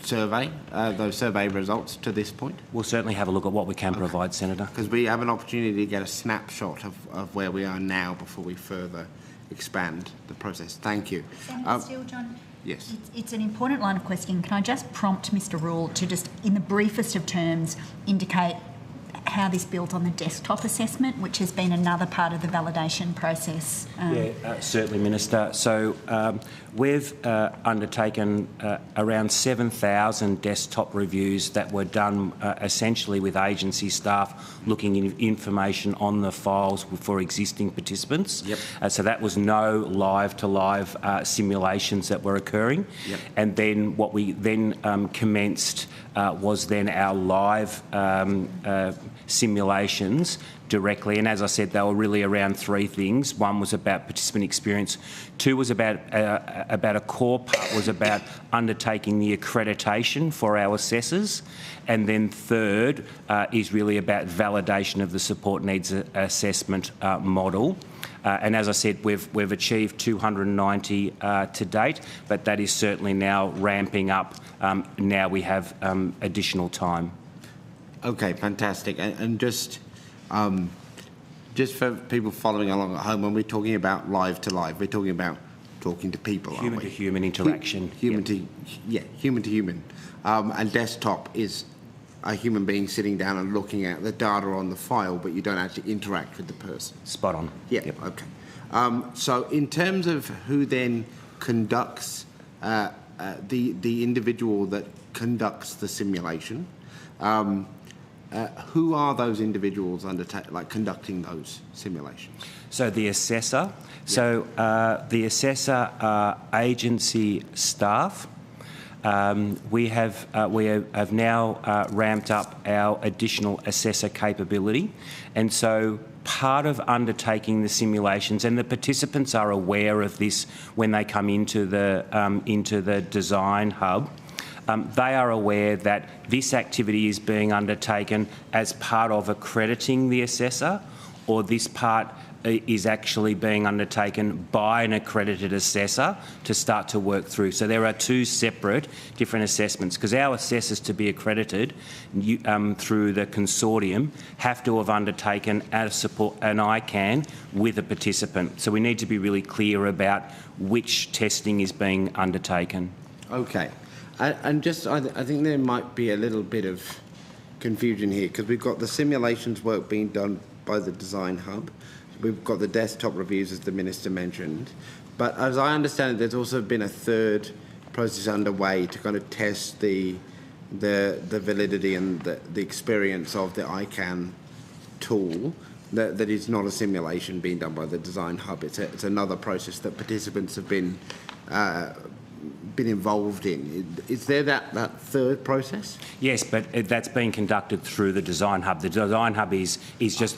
survey, those survey results to this point? We'll certainly have a look at what we can provide, Senator. Because we have an opportunity to get a snapshot of where we are now before we further expand the process. Thank you. Senator Steele, John? Yes. It's an important line of questioning. Can I just prompt Mr Rule to just, in the briefest of terms, indicate how this builds on the desktop assessment, which has been another part of the validation process? Certainly, Minister. So we've undertaken around 7,000 desktop reviews that were done essentially with agency staff looking at information on the files for existing participants. Yep. So that was no live-to-live simulations that were occurring. Yep. And then what we then commenced was then our live simulations directly, and as I said, they were really around three things. One was about participant experience. Two was about a core part was about undertaking the accreditation for our assessors, and then third is really about validation of the support needs assessment model. And as I said, we've achieved 290 to date, but that is certainly now ramping up. Now we have additional time. Okay, fantastic. And just for people following along at home, when we're talking about live to live, we're talking about talking to people, aren't we? Human to human interaction. Human to human. And desktop is a human being sitting down and looking at the data on the file, but you don't actually interact with the person. Spot on. Yeah. Yep. Okay. So in terms of who then conducts the individual that conducts the simulation, who are those individuals conducting those simulations? So the assessor. So the assessor are agency staff. We have now ramped up our additional assessor capability, and so part of undertaking the simulations, and the participants are aware of this when they come into the design hub. They are aware that this activity is being undertaken as part of accrediting the assessor, or this part is actually being undertaken by an accredited assessor to start to work through. So there are two separate different assessments, because our assessors to be accredited through the consortium have to have undertaken an ICANN with a participant. So we need to be really clear about which testing is being undertaken. Okay. And just, I think there might be a little bit of confusion here, because we've got the simulations work being done by the Design Hub. We've got the desktop reviews, as the Minister mentioned. But as I understand it, there's also been a third process underway to kind of test the validity and the experience of the ICANN tool that is not a simulation being done by the Design Hub. It's another process that participants have been involved in. Is there that third process? Yes, but that's being conducted through the Design Hub. The Design Hub is just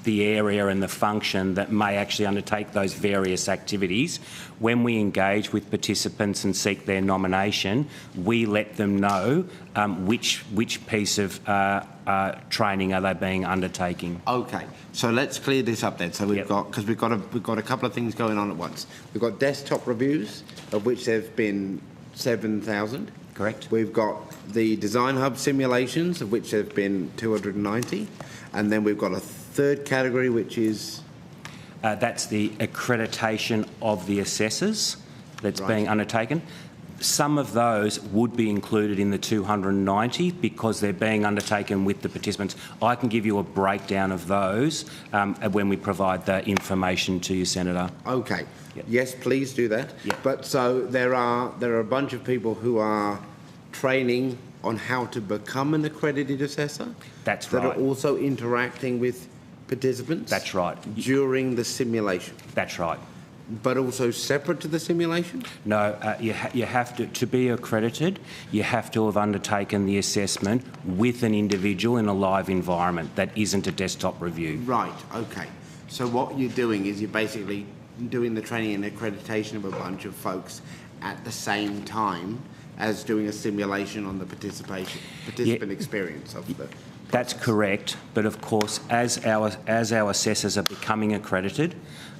the area and the function that may actually undertake those various activities. When we engage with participants and seek their nomination, we let them know which piece of training are they being undertaking. Okay, so let's clear this up then. So we've got a couple of things going on at once. We've got desktop reviews, of which there have been 7,000. Correct. We've got the Design Hub simulations, of which there have been 290, and then we've got a third category, which is that's the accreditation of the assessors that's being undertaken. Some of those would be included in the 290 because they're being undertaken with the participants. I can give you a breakdown of those when we provide the information to you, Senator. Okay. Yep. Yes, please do that. Yep. But so there are a bunch of people who are training on how to become an accredited assessor? That's that right. Are also interacting with participants? That's right. During the simulation? That's right. But also separate to the simulation? No, you have to be accredited, you have to have undertaken the assessment with an individual in a live environment. That isn't a desktop review. Right, okay. So what you're doing is you're basically doing the training and accreditation of a bunch of folks at the same time as doing a simulation on the participant experience of the... That's correct, but of course, as our assessors are becoming accredited,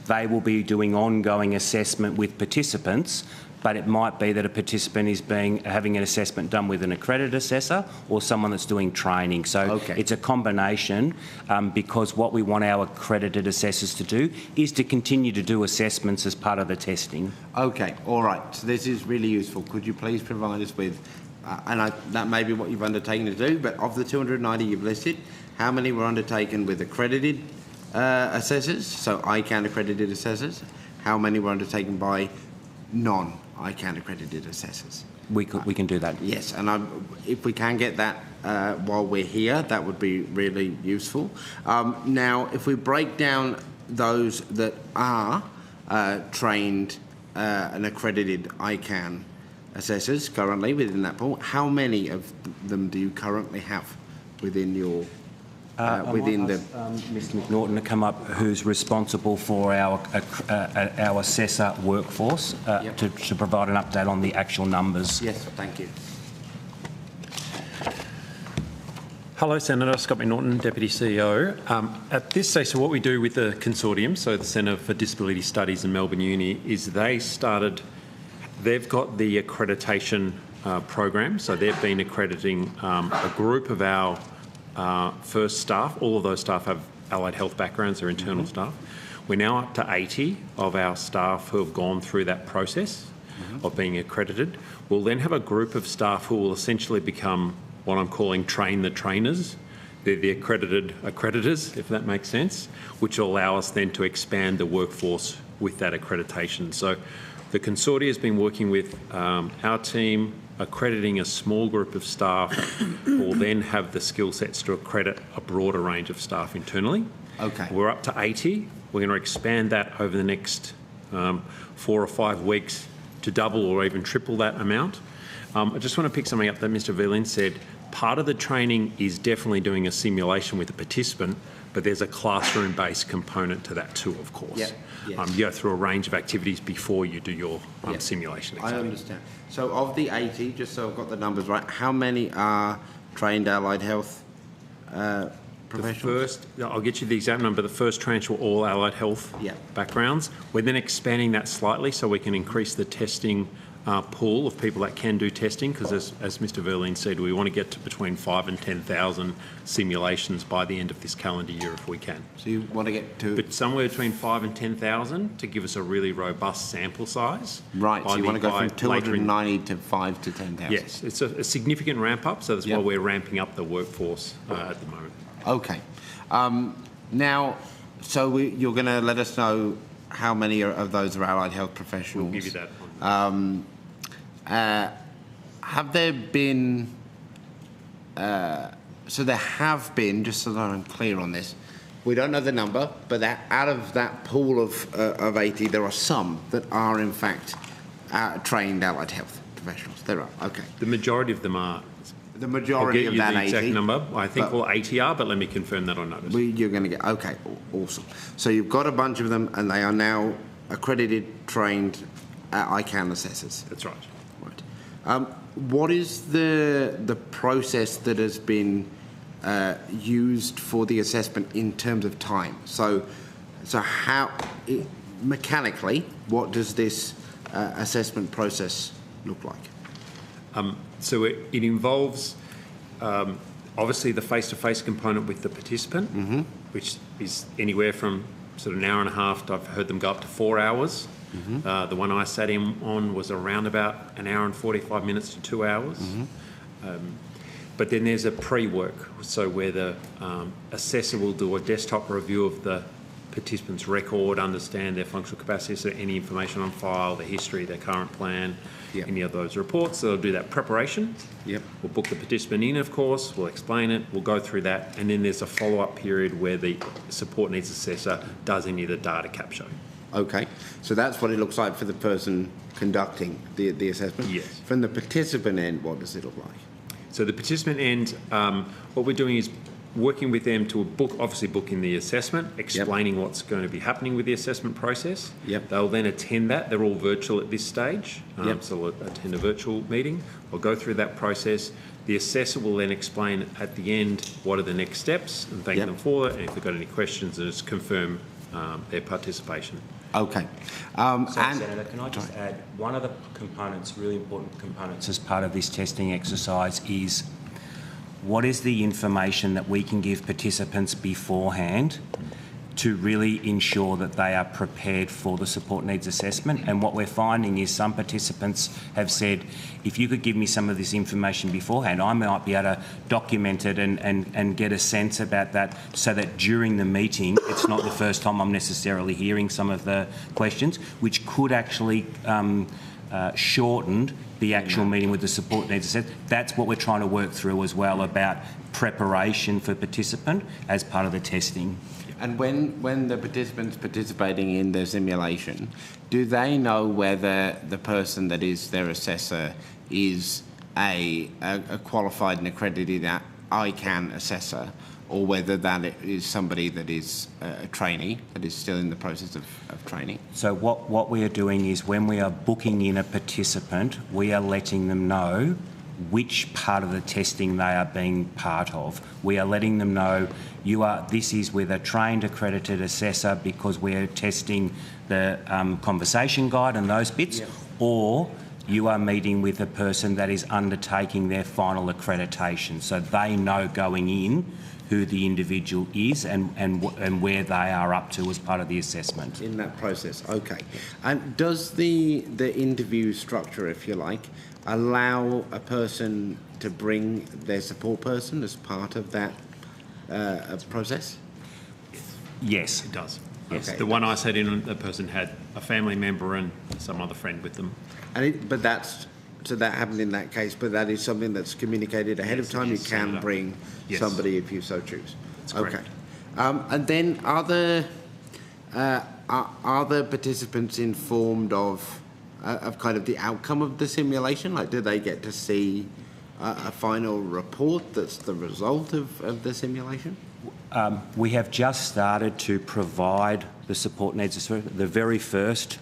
they will be doing ongoing assessment with participants, but it might be that a participant is having an assessment done with an accredited assessor or someone that's doing training. So it's a combination because what we want our accredited assessors to do is to continue to do assessments as part of the testing. Okay, all right. So this is really useful. Could you please provide us with, that may be what you've undertaken to do, but of the 290 you've listed, how many were undertaken with accredited assessors, so ICANN accredited assessors? How many were undertaken by non-ICANN accredited assessors? We can do that. Yes, and if we can get that while we're here, that would be really useful. Now, if we break down those that are trained and accredited ICANN assessors currently within that pool, how many of them do you currently have within your Mr McNaughton to come up, who's responsible for our assessor workforce, to provide an update on the actual numbers. Yes, thank you. Hello, Senator. Scott McNaughton, Deputy CEO. At this stage, so what we do with the consortium, so the Centre for Disability Studies in Melbourne Uni, is they've got the accreditation program, so they've been accrediting a group of our first staff. All of those staff have allied health backgrounds, they're internal staff. We're now up to 80 of our staff who have gone through that process of being accredited. We'll then have a group of staff who will essentially become what I'm calling train the trainers. They're the accredited accreditors, if that makes sense, which will allow us then to expand the workforce with that accreditation. So the consortium has been working with our team, accrediting a small group of staff who will then have the skill sets to accredit a broader range of staff internally. Okay. We're up to 80. We're going to expand that over the next 4 or 5 weeks to double or even triple that amount. I just want to pick something up that Mr. Velin said. Part of the training is definitely doing a simulation with a participant, but there's a classroom-based component to that too, of course. Yeah. Yes. You go through a range of activities before you do your simulation. I understand. So of the 80, just so I've got the numbers right, how many are trained allied health professionals? I'll get you the exact number. The first tranche were all allied health backgrounds. We're then expanding that slightly so we can increase the testing pool of people that can do testing, because as Mr. Verleen said, we want to get to between 5,000 and 10,000 simulations by the end of this calendar year if we can. So you want to get to... But somewhere between 5,000 and 10,000 to give us a really robust sample size. Right, so you want to go from 290 to 5 to 10,000. Yes, it's a significant ramp up, so that's why we're ramping up the workforce at the moment. Okay. Now, so you're going to let us know how many of those are allied health professionals? We'll give you that. Have there been, so there have been, just so that I'm clear on this, we don't know the number, but out of that pool of 80, there are some that are in fact trained allied health professionals. There are, okay. The majority of them are. The majority of that 80. I'll get you the exact number. I think all 80 are, but let me confirm that on notice. You're going to get, okay, awesome. So you've got a bunch of them and they are now accredited, trained ICANN assessors. That's right. What is the process that has been used for the assessment in terms of time? So how, mechanically, what does this assessment process look like? So it involves obviously the face-to-face component with the participant, which is anywhere from sort of an hour and a half to, I've heard them go up to 4 hours. The one I sat in on was around about an hour and 45 minutes to 2 hours. But then there's a pre-work, so where the assessor will do a desktop review of the participants' record, understand their functional capacity, so any information on file, their history, their current plan, any of those reports. So they'll do that preparation. We'll book the participant in, of course, we'll explain it, we'll go through that, and then there's a follow-up period where the support needs assessor does any of the data capture. Okay, so that's what it looks like for the person conducting the assessment? Yes. From the participant end, what does it look like? So the participant end, what we're doing is working with them to obviously book in the assessment, explaining what's going to be happening with the assessment process. They'll then attend that. They're all virtual at this stage, so they'll attend a virtual meeting. We'll go through that process. The assessor will then explain at the end what are the next steps and thank them for it, and if they've got any questions, just confirm their participation. Okay. Senator, can I just add, one of the components, really important components as part of this testing exercise is what is the information that we can give participants beforehand to really ensure that they are prepared for the support needs assessment. And what we're finding is some participants have said, if you could give me some of this information beforehand, I might be able to document it and get a sense about that, so that during the meeting, it's not the first time I'm necessarily hearing some of the questions, which could actually shorten the actual meeting with the support needs assessment. That's what we're trying to work through as well, about preparation for participant as part of the testing. And when the participants participating in the simulation, do they know whether the person that is their assessor is a qualified and accredited ICANN assessor, or whether that is somebody that is a trainee that is still in the process of training? So what we are doing is, when we are booking in a participant, we are letting them know which part of the testing they are being part of. We are letting them know this is with a trained accredited assessor because we're testing the conversation guide and those bits, or you are meeting with a person that is undertaking their final accreditation, so they know going in who the individual is and where they are up to as part of the assessment. In that process, okay. And does the interview structure, if you like, allow a person to bring their support person as part of that process? Yes, it does. Yes. Okay. The one I sat in, the person had a family member and some other friend with them. So that happened in that case, but that is something that's communicated ahead of time. You can bring somebody if you so choose. That's correct. Okay. And then are the participants informed of kind of the outcome of the simulation? Like, do they get to see a final report that's the result of the simulation? We have just started to provide the support needs assessment. The very first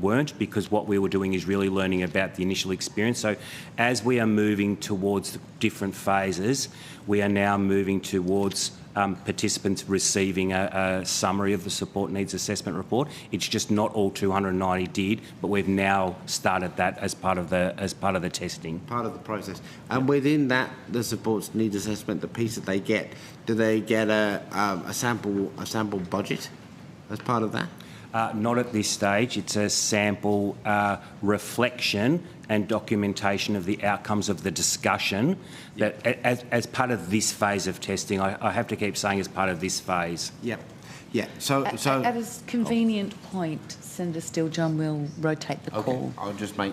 weren't, because what we were doing is really learning about the initial experience. So as we are moving towards different phases, we are now moving towards participants receiving a summary of the support needs assessment report. It's just not all 290 did, but we've now started that as part of the testing. Part of the process. And within that, the support needs assessment, the piece that they get, do they get a sample budget as part of that? Not at this stage. It's a sample reflection and documentation of the outcomes of the discussion that as part of this phase of testing. I have to keep saying as part of this phase. Yep. Yeah. So at a convenient point, Senator Steele-John will rotate the call. I'll just make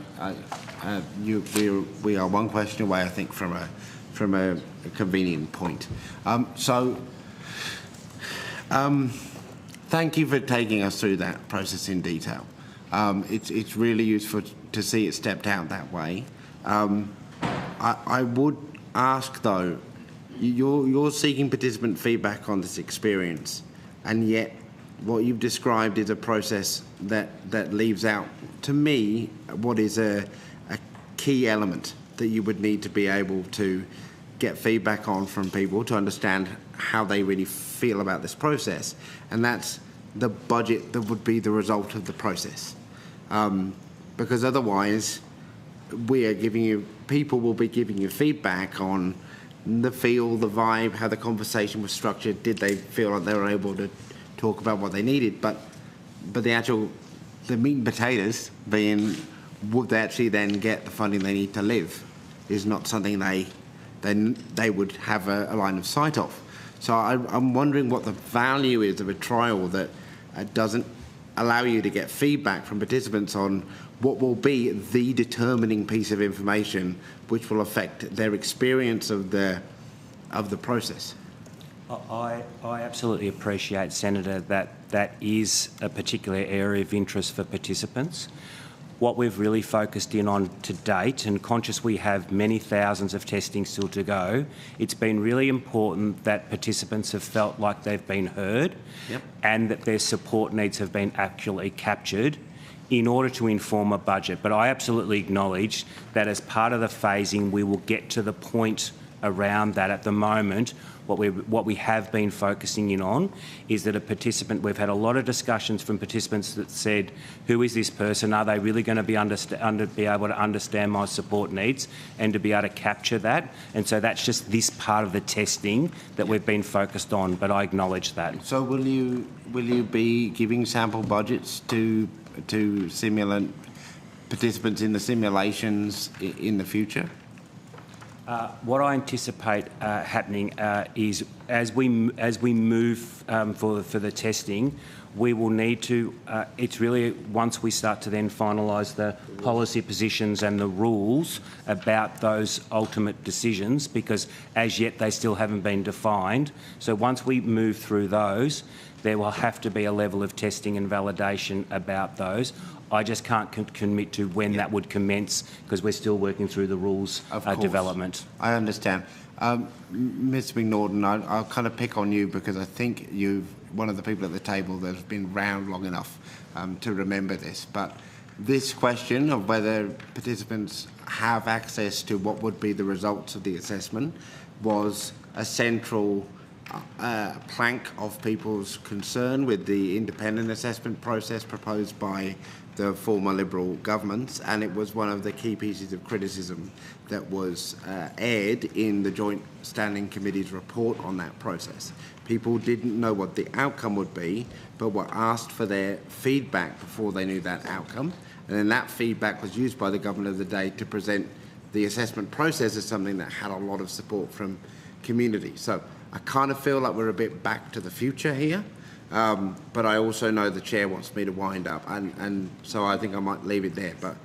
we are one question away, I think, from a convenient point. Thank you for taking us through that process in detail. It's really useful to see it stepped out that way. I would ask, though, you're seeking participant feedback on this experience, and yet what you've described is a process that leaves out, to me, what is a key element that you would need to be able to get feedback on from people to understand how they really feel about this process, and that's the budget that would be the result of the process. Because otherwise, people will be giving you feedback on the feel, the vibe, how the conversation was structured. Did they feel like they were able to talk about what they needed? But the meat and potatoes being, would they actually then get the funding they need to live, is not something they would have a line of sight of. So I'm wondering what the value is of a trial that doesn't allow you to get feedback from participants on what will be the determining piece of information which will affect their experience of the process. I absolutely appreciate, Senator, that is a particular area of interest for participants. What we've really focused in on to date, and conscious we have many thousands of testing still to go, it's been really important that participants have felt like they've been heard and that their support needs have been accurately captured in order to inform a budget. But I absolutely acknowledge that as part of the phasing, we will get to the point around that. At the moment, what we have been focusing in on is that a participant, we've had a lot of discussions from participants that said, who is this person? Are they really going to be able to understand my support needs and to be able to capture that? And so that's just this part of the testing that we've been focused on, but I acknowledge that. So will you be giving sample budgets to simulant participants in the simulations in the future? What I anticipate happening is as we move for the testing, we will need to, it's really once we start to then finalise the policy positions and the rules about those ultimate decisions, because as yet they still haven't been defined. So once we move through those, there will have to be a level of testing and validation about those. I just can't commit to when that would commence because we're still working through the rules development. I understand. Ms McNaughton, I'll kind of pick on you because I think you're one of the people at the table that has been round long enough to remember this. But this question of whether participants have access to what would be the results of the assessment was a central plank of people's concern with the independent assessment process proposed by the former Liberal governments, and it was one of the key pieces of criticism that was aired in the Joint Standing Committee's report on that process. People didn't know what the outcome would be, but were asked for their feedback before they knew that outcome, and then that feedback was used by the government of the day to present the assessment process as something that had a lot of support from community. So I kind of feel like we're a bit back to the future here. But I also know the chair wants me to wind up, and so I think I might leave it there. But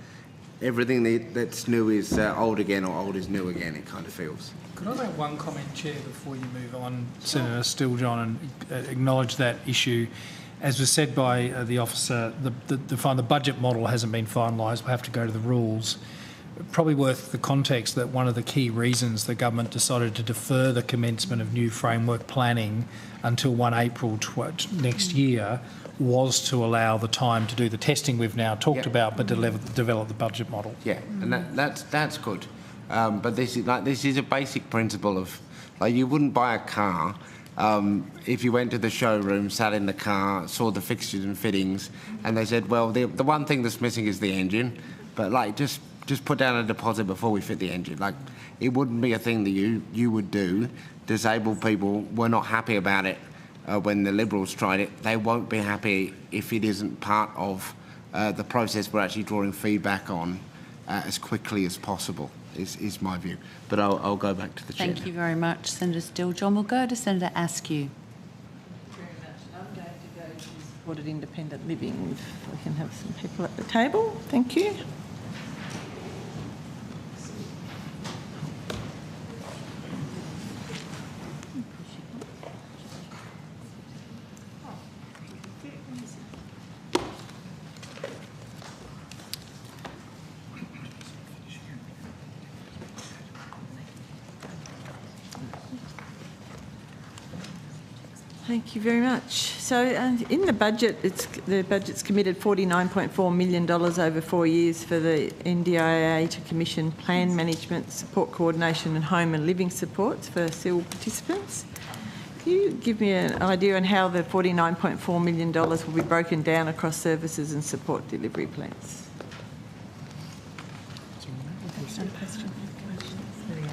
everything that's new is old again, or old is new again, it kind of feels. Could I make one comment, Chair, before you move on, Senator Steele-John, and acknowledge that issue? As was said by the officer, the budget model hasn't been finalised. We'll have to go to the rules. Probably worth the context that one of the key reasons the government decided to defer the commencement of new framework planning until 1 April next year was to allow the time to do the testing we've now talked about, but develop the budget model. Yeah, and that's good. But this is a basic principle of, like, you wouldn't buy a car if you went to the showroom, sat in the car, saw the fixtures and fittings, and they said, well, the one thing that's missing is the engine, but like just put down a deposit before we fit the engine. Like, it wouldn't be a thing that you would do. Disabled people were not happy about it when the Liberals tried it. They won't be happy if it isn't part of the process we're actually drawing feedback on as quickly as possible, is my view. But I'll go back to the chair. Thank you very much, Senator Steele-John. We'll go to Senator Askew. Very much. I'm going to go to supported independent living. If we can have some people at the table. Thank you. Thank you very much. So in the budget, the budget's committed $49.4 million over 4 years for the NDIA to commission plan management, support coordination and home and living supports for SIL participants. Can you give me an idea on how the $49.4 million will be broken down across services and support delivery plans?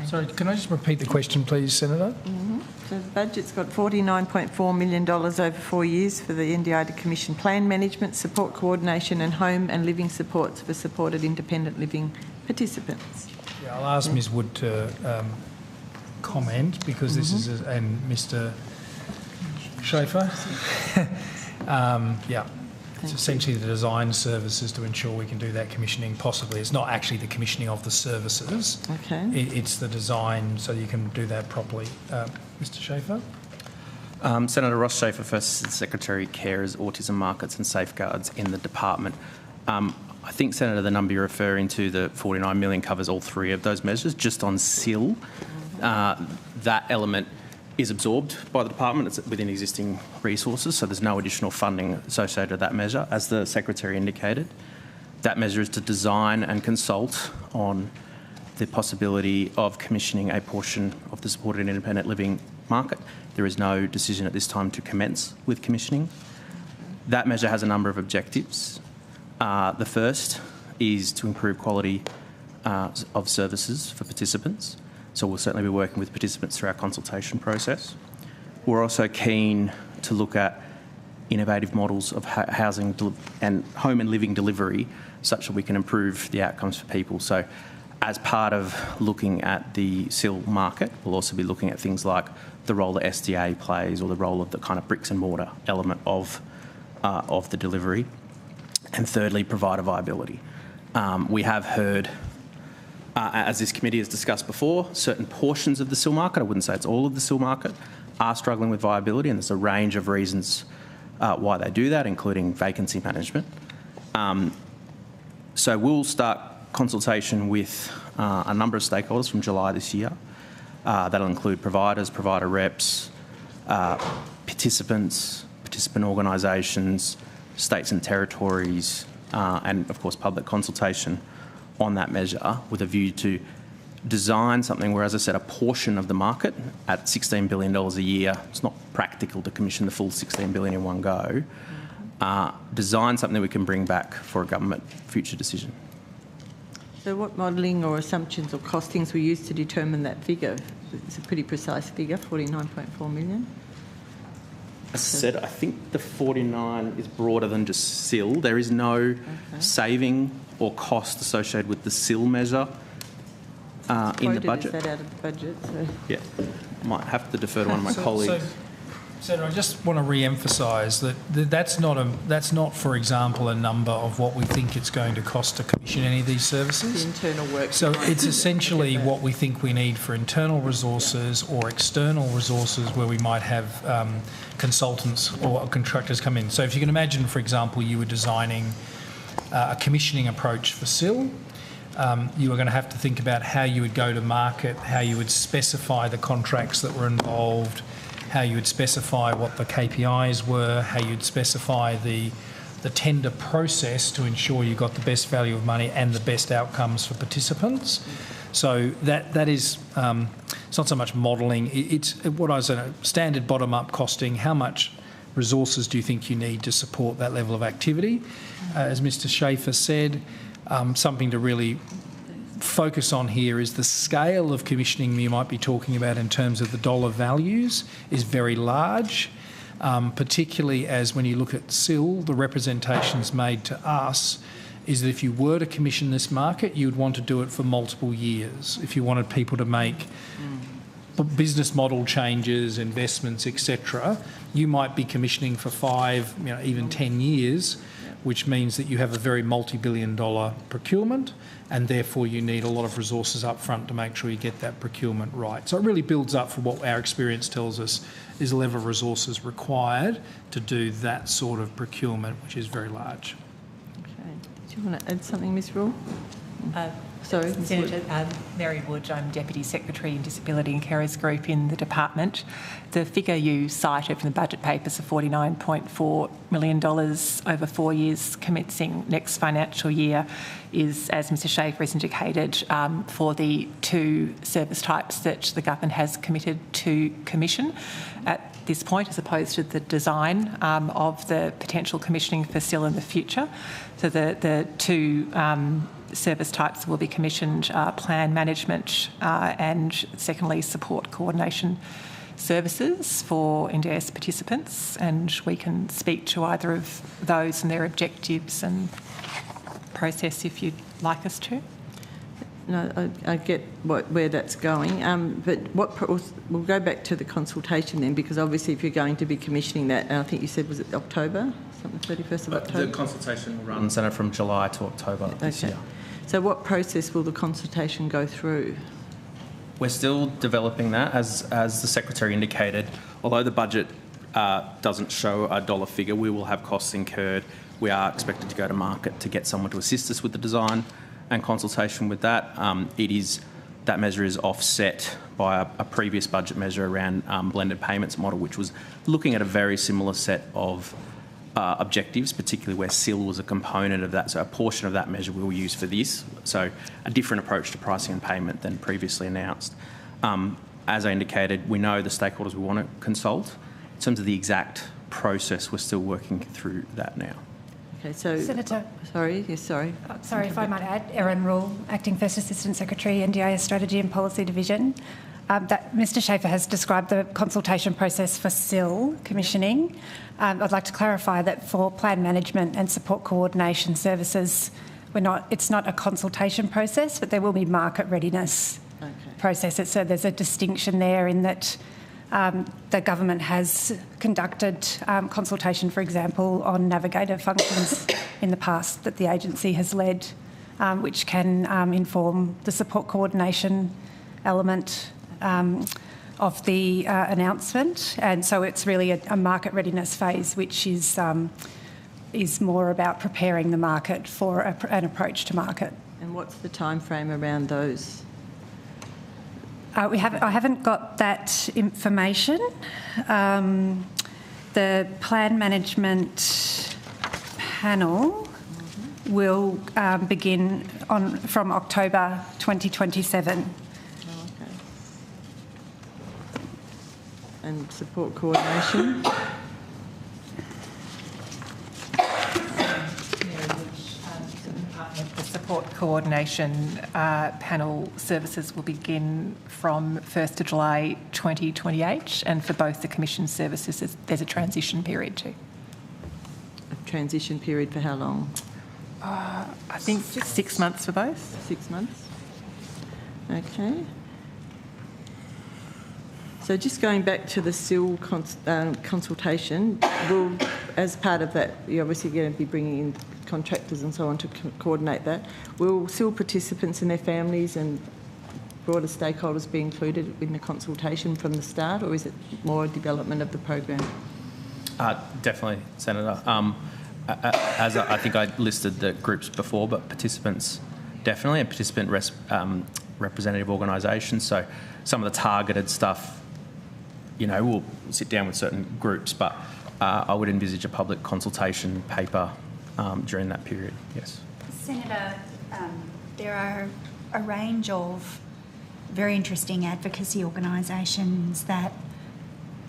Sorry, can I just repeat the question, please, Senator? Mm-hmm. So the budget's got $49.4 million over 4 years for the NDI to commission plan management, support coordination and home and living supports for supported independent living participants. Yeah, I'll ask Ms Wood to comment because this is, and Mr Schaefer. Yeah. It's essentially the design services to ensure we can do that commissioning possibly. It's not actually the commissioning of the services. Okay. It's the design so you can do that properly. Mr Schaefer? Senator Ross Schaefer, First Assistant Secretary, Carers, Autism Markets and Safeguards in the department. I think, Senator, the number you're referring to, the 49 million, covers all three of those measures. Just on SIL, that element is absorbed by the department. It's within existing resources, so there's no additional funding associated with that measure. As the Secretary indicated, that measure is to design and consult on the possibility of commissioning a portion of the supported independent living market. There is no decision at this time to commence with commissioning. That measure has a number of objectives. The first is to improve quality of services for participants. So we'll certainly be working with participants through our consultation process. We're also keen to look at innovative models of housing and home and living delivery such that we can improve the outcomes for people. So as part of looking at the SIL market, we'll also be looking at things like the role that SDA plays or the role of the kind of bricks and mortar element of the delivery. And thirdly, provider viability. We have heard, as this committee has discussed before, certain portions of the SIL market, I wouldn't say it's all of the SIL market, are struggling with viability, and there's a range of reasons why they do that, including vacancy management. So we'll start consultation with a number of stakeholders from July this year. That'll include providers, provider reps, participant organisations, states and territories, and of course public consultation on that measure with a view to design something where, as I said, a portion of the market at $16 billion a year, it's not practical to commission the full $16 billion in one go, design something we can bring back for a government future decision. So what modelling or assumptions or costings were used to determine that figure? It's a pretty precise figure, 49.4 million. As I said, I think the 49 is broader than just SIL. There is no saving or cost associated with the SIL measure in the budget. Is that out of the budget? So. Yeah, might have to defer to one of my colleagues. Senator, I just want to re-emphasise that that's not, for example, a number of what we think it's going to cost to commission any of these services. The internal work. So it's essentially what we think we need for internal resources or external resources where we might have consultants or contractors come in. So if you can imagine, for example, you were designing a commissioning approach for SIL, you were going to have to think about how you would go to market, how you would specify the contracts that were involved, how you would specify what the KPIs were, how you'd specify the tender process to ensure you got the best value of money and the best outcomes for participants. So that is, it's not so much modelling, it's what I was saying, standard bottom-up costing. How much resources do you think you need to support that level of activity? As Mr Schaefer said, something to really focus on here is the scale of commissioning you might be talking about in terms of the dollar values is very large, particularly as when you look at SIL, the representations made to us is that if you were to commission this market, you would want to do it for multiple years. If you wanted people to make business model changes, investments, etc., you might be commissioning for 5, even 10 years, which means that you have a very multi-billion-dollar procurement, and therefore you need a lot of resources up front to make sure you get that procurement right. So it really builds up for what our experience tells us is the level of resources required to do that sort of procurement, which is very large. Okay. Do you want to add something, Ms Rule? Sorry, Senator Mary Wood, I'm Deputy Secretary in Disability and Carers Group in the department. The figure you cited from the budget papers of $49.4 million over 4 years commencing next financial year is, as Mr Schaefer has indicated, for the 2 service types that the government has committed to commission at this point, as opposed to the design of the potential commissioning for SIL in the future. So the 2 service types will be commissioned plan management and secondly support coordination services for NDIS participants, and we can speak to either of those and their objectives and process if you'd like us to. No, I get where that's going, but we'll go back to the consultation then, because obviously if you're going to be commissioning that, and I think you said, was it October? Something 31st of October? The consultation will run, Senator, from July to October this year. So what process will the consultation go through? We're still developing that, as the Secretary indicated. Although the budget doesn't show a dollar figure, we will have costs incurred. We are expected to go to market to get someone to assist us with the design and consultation with that. That measure is offset by a previous budget measure around blended payments model, which was looking at a very similar set of objectives, particularly where SIL was a component of that. So a portion of that measure we'll use for this. So a different approach to pricing and payment than previously announced. As I indicated, we know the stakeholders we want to consult. In terms of the exact process, we're still working through that now. Okay, so... Senator. Sorry, yes, sorry. Sorry, if I might add, Erin Rule, Acting First Assistant Secretary, NDIS Strategy and Policy Division. That Mr Schaefer has described the consultation process for SIL commissioning. I'd like to clarify that for plan management and support coordination services, it's not a consultation process, but there will be market readiness processes. So there's a distinction there in that the government has conducted consultation, for example, on navigator functions in the past that the agency has led, which can inform the support coordination element of the announcement. And so it's really a market readiness phase, which is more about preparing the market for an approach to market. And what's the time frame around those? I haven't got that information. The plan management panel will begin from October 2027. And support coordination? The support coordination panel services will begin from 1st of July 2028, and for both the Commission services there's a transition period too. A transition period for how long? I think 6 months for both. 6 months? Okay. So just going back to the SIL consultation, as part of that, you're obviously going to be bringing in contractors and so on to coordinate that. Will SIL participants and their families and broader stakeholders be included in the consultation from the start, or is it more development of the program? Definitely, Senator. As I think I listed the groups before, but participants definitely, and participant representative organisations. So some of the targeted stuff, we'll sit down with certain groups, but I would envisage a public consultation paper during that period, yes. Senator, there are a range of very interesting advocacy organisations that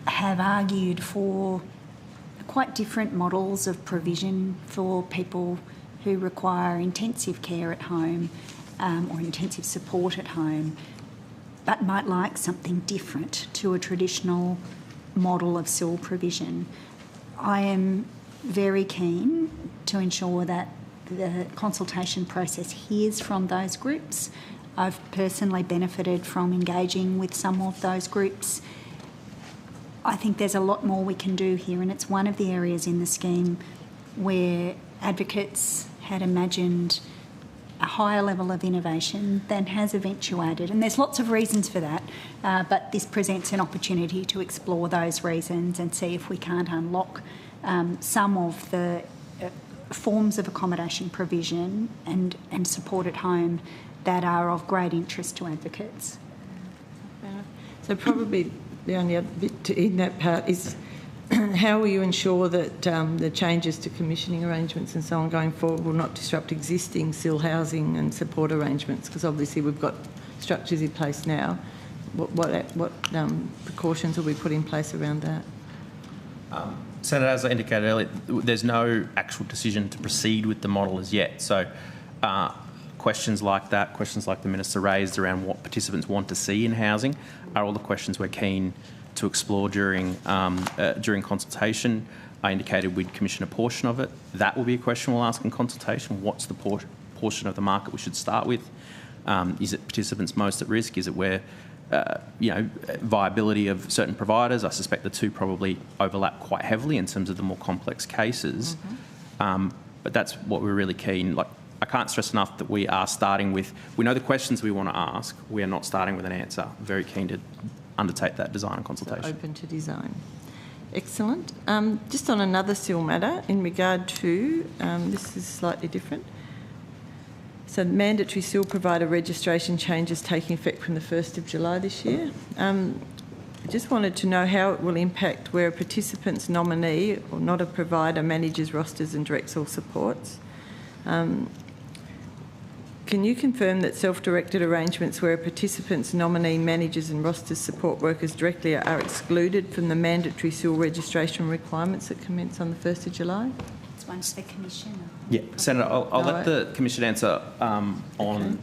have argued for quite different models of provision for people who require intensive care at home or intensive support at home, but might like something different to a traditional model of SIL provision. I am very keen to ensure that the consultation process hears from those groups. I've personally benefited from engaging with some of those groups. I think there's a lot more we can do here, and it's one of the areas in the scheme where advocates had imagined a higher level of innovation than has eventuated. And there's lots of reasons for that, but this presents an opportunity to explore those reasons and see if we can't unlock some of the forms of accommodation provision and support at home that are of great interest to advocates. So probably the only other bit in that part is how will you ensure that the changes to commissioning arrangements and so on going forward will not disrupt existing SIL housing and support arrangements? Because obviously we've got structures in place now. What precautions will we put in place around that? Senator, as I indicated earlier, there's no actual decision to proceed with the model as yet. So questions like that, questions like the Minister raised around what participants want to see in housing are all the questions we're keen to explore during consultation. I indicated we'd commission a portion of it. That will be a question we'll ask in consultation. What's the portion of the market we should start with? Is it participants most at risk? Is it where, viability of certain providers? I suspect the two probably overlap quite heavily in terms of the more complex cases. But that's what we're really keen. I can't stress enough that we are starting with, we know the questions we want to ask, we are not starting with an answer. Very keen to undertake that design and consultation. So open to design. Excellent. Just on another SIL matter in regard to, this is slightly different. So mandatory SIL provider registration changes taking effect from the 1st of July this year. I just wanted to know how it will impact where a participant's nominee or not a provider manages rosters and directs all supports. Can you confirm that self-directed arrangements where a participant's nominee manages and rosters support workers directly are excluded from the mandatory SIL registration requirements that commence on the 1st of July? It's one for the Commissioner. Yeah, Senator, I'll let the Commission answer on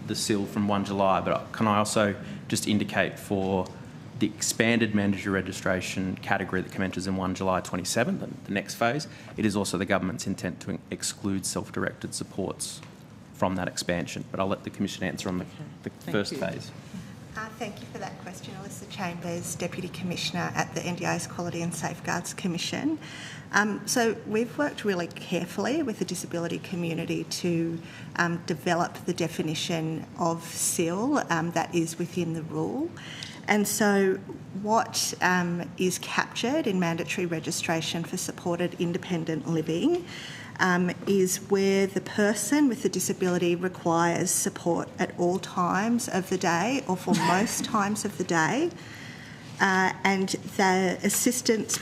the SIL from 1 July, but can I also just indicate for the expanded mandatory registration category that commences in 1 July 27, the next phase, it is also the government's intent to exclude self-directed supports from that expansion. But I'll let the Commission answer on the first phase. Thank you for that question. Alyssa Chambers, Deputy Commissioner at the NDIS Quality and Safeguards Commission. So we've worked really carefully with the disability community to develop the definition of SIL that is within the rule. And so what is captured in mandatory registration for supported independent living is where the person with the disability requires support at all times of the day or for most times of the day, and the assistance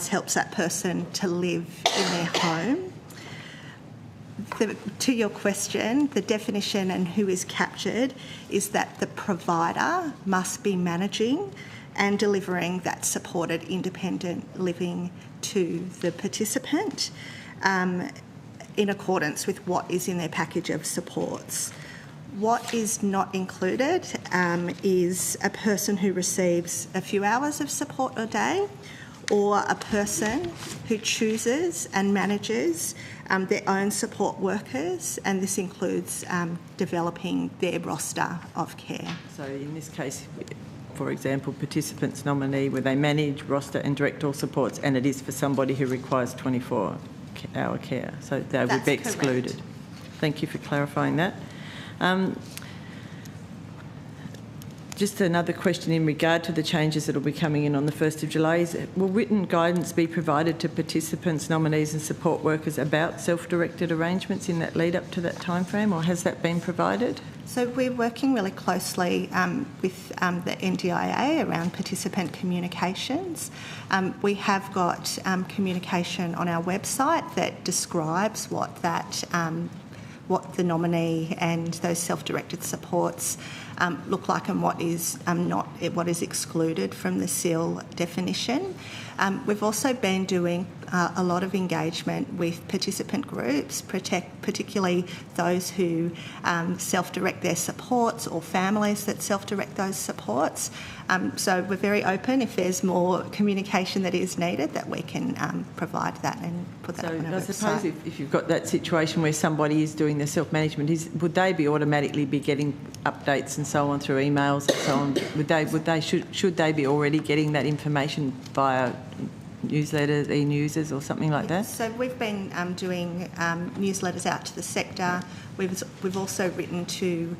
helps that person to live in their home. To your question, the definition and who is captured is that the provider must be managing and delivering that supported independent living to the participant in accordance with what is in their package of supports. What is not included is a person who receives a few hours of support a day, or a person who chooses and manages their own support workers, and this includes developing their roster of care. So in this case, for example, participants nominee where they manage, roster and direct all supports, and it is for somebody who requires 24-hour care. So they would be excluded. Correct. Thank you for clarifying that. Just another question in regard to the changes that will be coming in on the 1st of July. Will written guidance be provided to participants, nominees and support workers about self-directed arrangements in that lead up to that timeframe, or has that been provided? So we're working really closely with the NDIA around participant communications. We have got communication on our website that describes what the nominee and those self-directed supports look like and what is excluded from the SIL definition. We've also been doing a lot of engagement with participant groups, particularly those who self-direct their supports or families that self-direct those supports. So we're very open if there's more communication that is needed, that we can provide that and put that on our website. So I suppose if you've got that situation where somebody is doing the self-management, would they be automatically be getting updates and so on through emails and so on? Should they be already getting that information via newsletters, e-newsers or something like that? So we've been doing newsletters out to the sector. We've also written to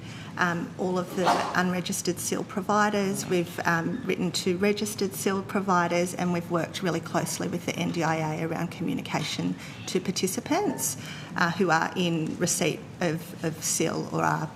all of the unregistered SIL providers. We've written to registered SIL providers, and we've worked really closely with the NDIA around communication to participants who are in receipt of SIL or are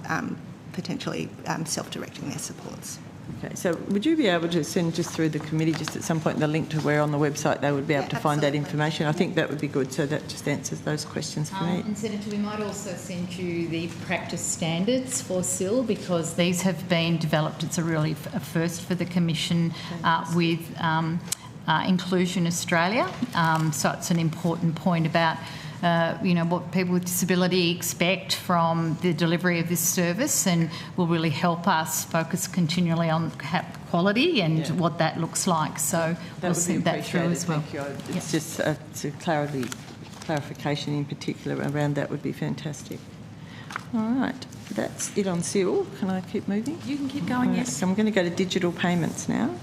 potentially self-directing their supports. Okay, so would you be able to send just through the committee just at some point the link to where on the website they would be able to find that information? I think that would be good, so that just answers those questions for me. And Senator, we might also send you the practice standards for SIL, because these have been developed. It's a first for the Commission with Inclusion Australia. So it's an important point about what people with disability expect from the delivery of this service, and will really help us focus continually on quality and what that looks like. So we'll send that through as well. Thank you. It's just clarification in particular around that would be fantastic. All right, that's it on seal. Can I keep moving? You can keep going, yes. So I'm going to go to digital payments now.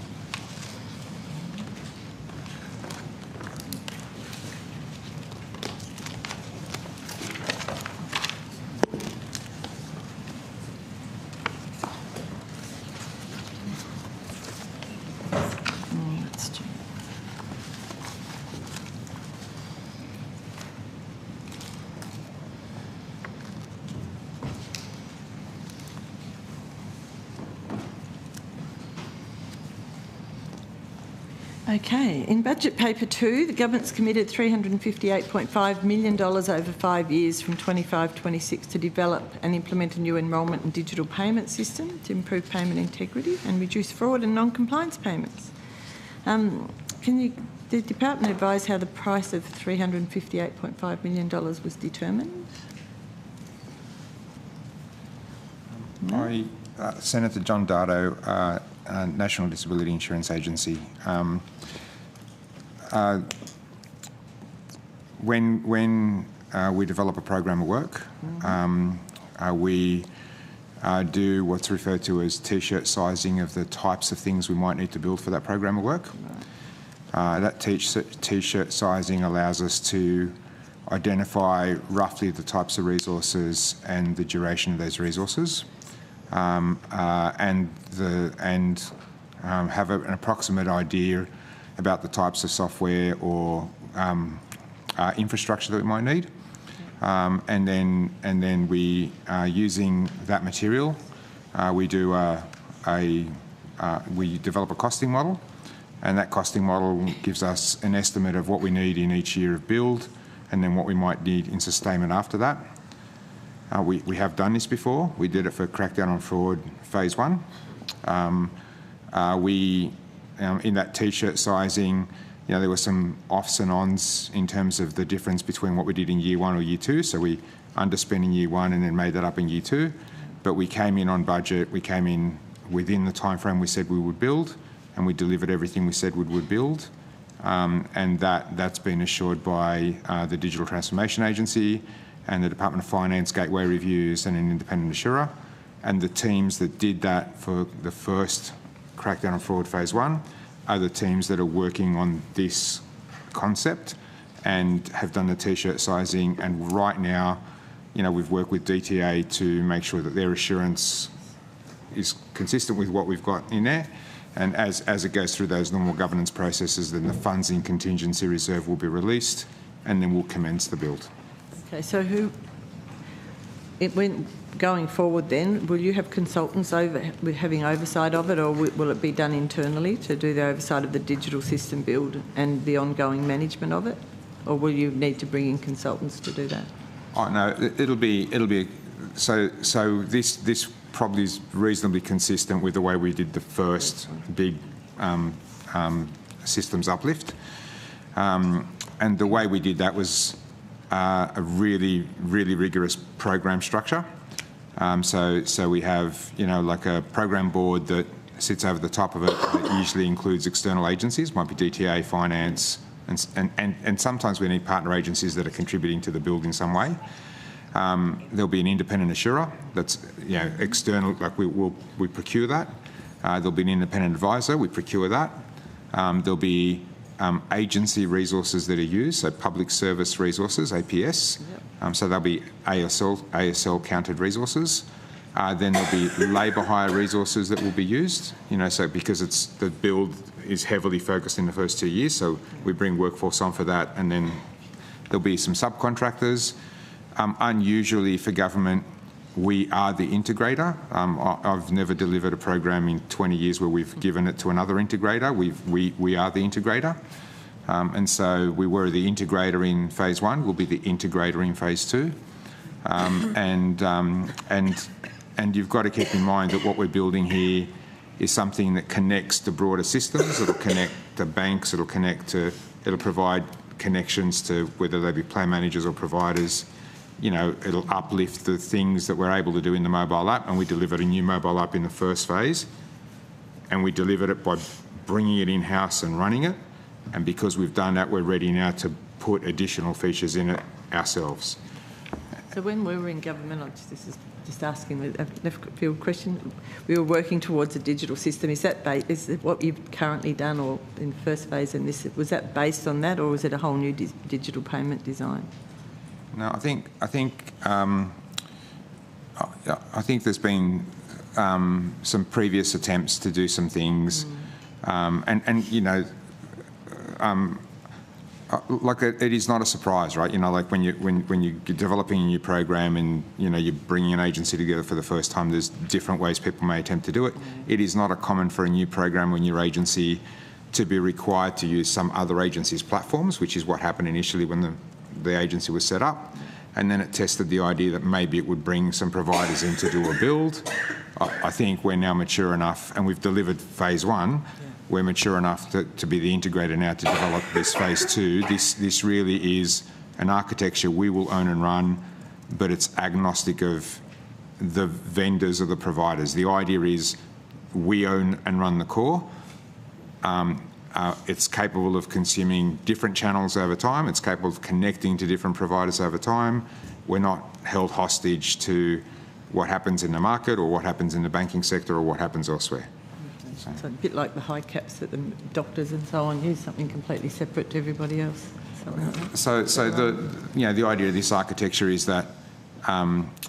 Okay, in Budget Paper 2, the Government's committed $358.5 million over 5 years from 25-26 to develop and implement a new enrolment and digital payment system to improve payment integrity and reduce fraud and non-compliance payments. Can the Department advise how the price of $358.5 million was determined? Senator John Dardo, National Disability Insurance Agency. When we develop a program of work, we do what's referred to as T-shirt sizing of the types of things we might need to build for that program of work. That T-shirt sizing allows us to identify roughly the types of resources and the duration of those resources, and have an approximate idea about the types of software or infrastructure that we might need, and then we, using that material, we do we develop a costing model, and that costing model gives us an estimate of what we need in each year of build, and then what we might need in sustainment after that. We have done this before. We did it for Crackdown on Fraud Phase 1. In that T-shirt sizing, there were some offs and ons in terms of the difference between what we did in year 1 or year 2. So we underspent in year 1 and then made that up in year 2. But we came in on budget. We came in within the timeframe we said we would build, and we delivered everything we said we would build. And that's been assured by the Digital Transformation Agency and the Department of Finance Gateway Reviews and an independent assurer. And the teams that did that for the first Crackdown on Fraud Phase 1 are the teams that are working on this concept and have done the T-shirt sizing. And right now, we've worked with DTA to make sure that their assurance is consistent with what we've got in there. And as it goes through those normal governance processes, then the funds in contingency reserve will be released, and then we'll commence the build. Okay, so when going forward then, will you have consultants having oversight of it, or will it be done internally to do the oversight of the digital system build and the ongoing management of it? Or will you need to bring in consultants to do that? Oh, no, it'll be so this probably is reasonably consistent with the way we did the first big systems uplift. And the way we did that was a really, really rigorous program structure. So we have, like a program board that sits over the top of it that usually includes external agencies, might be DTA, finance, and sometimes we need partner agencies that are contributing to the build in some way. There'll be an independent assurer that's external, like we procure that. There'll be an independent advisor, we procure that. There'll be agency resources that are used, so public service resources, APS. So there'll be ASL counted resources. Then there'll be labour hire resources that will be used, so because the build is heavily focused in the first 2 years, so we bring workforce on for that, and then there'll be some subcontractors. Unusually for government, we are the integrator. I've never delivered a program in 20 years where we've given it to another integrator. We are the integrator. And so we were the integrator in Phase 1, we'll be the integrator in Phase 2. And you've got to keep in mind that what we're building here is something that connects to broader systems. It'll connect to banks, it'll provide connections to whether they be plan managers or providers. It'll uplift the things that we're able to do in the mobile app, and we delivered a new mobile app in the first phase, and we delivered it by bringing it in-house and running it. And because we've done that, we're ready now to put additional features in it ourselves. So when we were in government, this is just asking a left field question, we were working towards a digital system. Is it what you've currently done, or in first phase, and this was that based on that, or was it a whole new digital payment design? No, I think there's been some previous attempts to do some things, and you know, like it is not a surprise, right? You know, like when you're developing a new program and you know you're bringing an agency together for the first time, there's different ways people may attempt to do it. It is not uncommon for a new program or new agency to be required to use some other agency's platforms, which is what happened initially when the agency was set up. And then it tested the idea that maybe it would bring some providers in to do a build. I think we're now mature enough, and we've delivered phase one. We're mature enough to be the integrator now to develop this phase two. This really is an architecture we will own and run, but it's agnostic of the vendors or the providers. The idea is we own and run the core. It's capable of consuming different channels over time. It's capable of connecting to different providers over time. We're not held hostage to what happens in the market or what happens in the banking sector or what happens elsewhere. So a bit like the high caps that the doctors and so on use, something completely separate to everybody else. Like that. So the idea of this architecture is that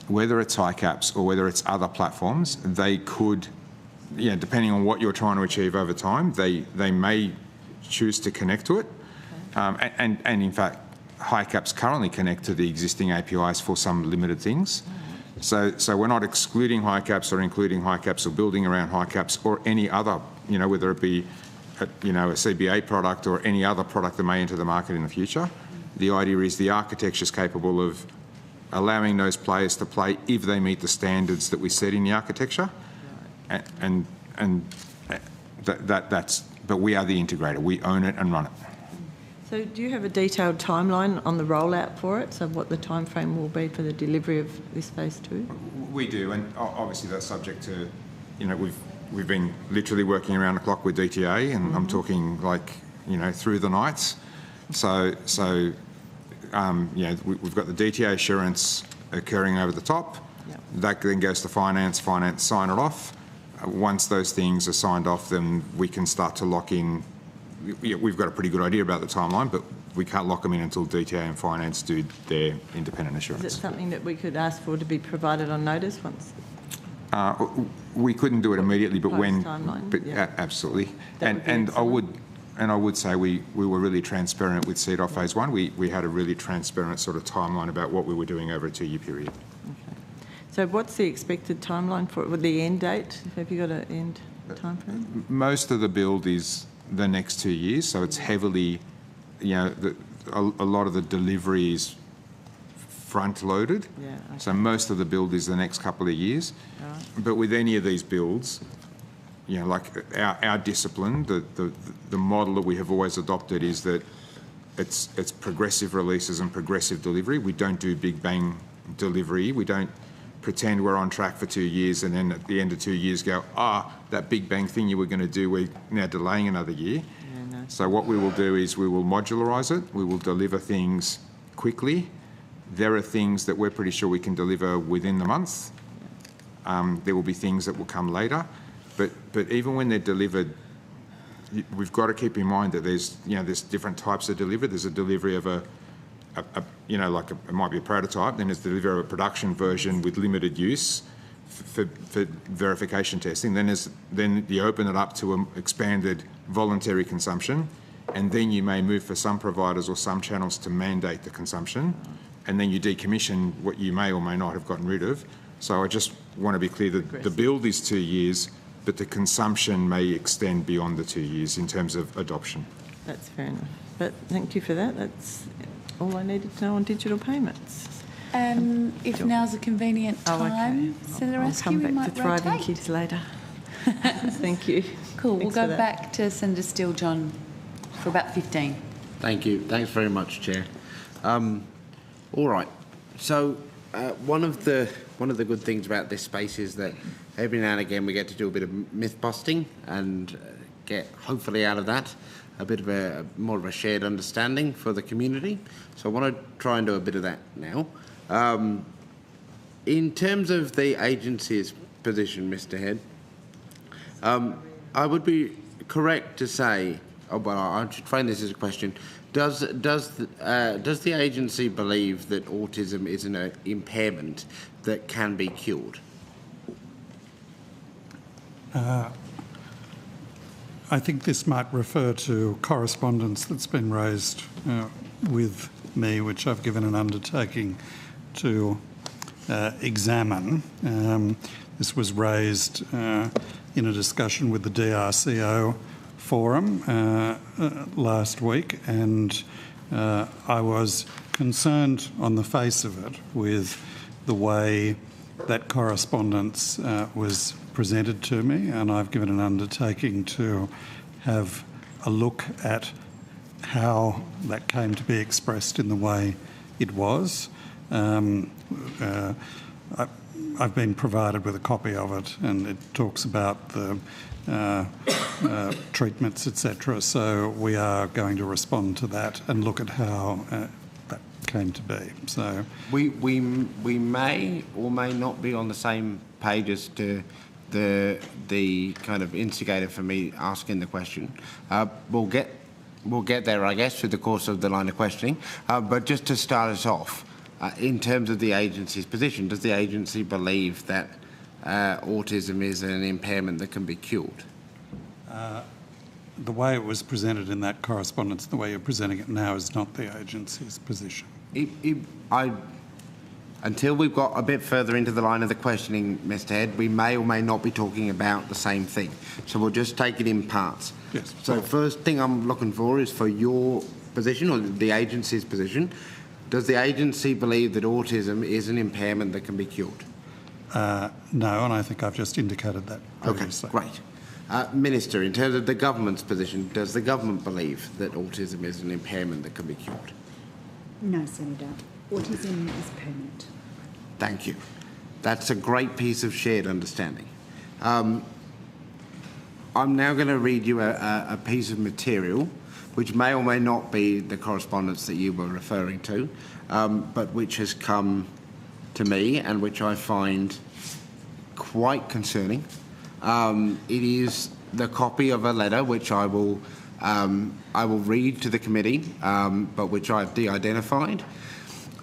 whether it's high caps or whether it's other platforms, they could, depending on what you're trying to achieve over time, they may choose to connect to it. Okay. And in fact, high caps currently connect to the existing APIs for some limited things. So we're not excluding high caps or including high caps or building around high caps or any other, whether it be a CBA product or any other product that may enter the market in the future. The idea is the architecture is capable of allowing those players to play if they meet the standards that we set in the architecture, but we are the integrator. We own it and run it. So do you have a detailed timeline on the rollout for it? So what the time frame will be for the delivery of this phase two? We do, and obviously that's subject to, we've been literally working around the clock with DTA, and I'm talking like, through the nights. So we've got the DTA assurance occurring over the top. Yep. That then goes to finance sign it off. Once those things are signed off, then we can start to lock in. We've got a pretty good idea about the timeline, but we can't lock them in until DTA and finance do their independent assurance. Is it something that we could ask for to be provided on notice once? We couldn't do it immediately, but when? Timeline, but yeah. Absolutely. And I would say we were really transparent with CEDOF phase one. We had a really transparent sort of timeline about what we were doing over a 2-year period. Okay. So what's the expected timeline for it? With the end date? Have you got an end time frame? Most of the build is the next 2 years, so it's heavily, a lot of the delivery is front-loaded. Yeah, okay. So most of the build is the next couple of years. Right. But with any of these builds, like our discipline, the model that we have always adopted is that it's progressive releases and progressive delivery. We don't do big bang delivery. We don't pretend we're on track for 2 years and then at the end of 2 years go, that big bang thing you were going to do, we're now delaying another year. Yeah, no. So what we will do is we will modularise it. We will deliver things quickly. There are things that we're pretty sure we can deliver within the month. There will be things that will come later. But even when they're delivered, we've got to keep in mind that there's different types of delivery. There's a delivery of it might be a prototype, then there's delivery of a production version with limited use for verification testing. Then you open it up to an expanded voluntary consumption, and then you may move for some providers or some channels to mandate the consumption, and then you decommission what you may or may not have gotten rid of. So I just want to be clear that the build is 2 years, but the consumption may extend beyond the 2 years in terms of adoption. That's fair enough. But thank you for that. That's all I needed to know on digital payments. If now's a convenient time, Senator Askew, we might rotate. I'll come back to thriving kids later. Thank you. Cool. We'll go back to Senator Steele-John for about 15. Thank you. Thanks very much, Chair. All right. So one of the good things about this space is that every now and again we get to do a bit of myth busting and get hopefully out of that a bit of more of a shared understanding for the community. So I want to try and do a bit of that now. In terms of the agency's position, Mr. Head, I would be correct to say, I should frame this as a question. Does the agency believe that autism is an impairment that can be cured? I think this might refer to correspondence that's been raised with me, which I've given an undertaking to examine. This was raised in a discussion with the DRCO forum last week, and I was concerned on the face of it with the way that correspondence was presented to me, and I've given an undertaking to have a look at how that came to be expressed in the way it was. I've been provided with a copy of it, and it talks about the treatments, etc. So we are going to respond to that and look at how that came to be. So we may or may not be on the same page as to the kind of instigator for me asking the question. We'll get there, I guess, through the course of the line of questioning. But just to start us off, in terms of the agency's position, does the agency believe that autism is an impairment that can be cured? The way it was presented in that correspondence, the way you're presenting it now, is not the agency's position. Until we've got a bit further into the line of the questioning, Mr. Head, we may or may not be talking about the same thing. So we'll just take it in parts. Yes. So first thing I'm looking for is for your position, or the agency's position. Does the agency believe that autism is an impairment that can be cured? No, and I think I've just indicated that previously. Okay, great. Minister, in terms of the government's position, does the government believe that autism is an impairment that can be cured? No, Senator. Autism is permanent. Thank you. That's a great piece of shared understanding. I'm now going to read you a piece of material which may or may not be the correspondence that you were referring to, but which has come to me and which I find quite concerning. It is the copy of a letter which I will read to the committee, but which I've de-identified.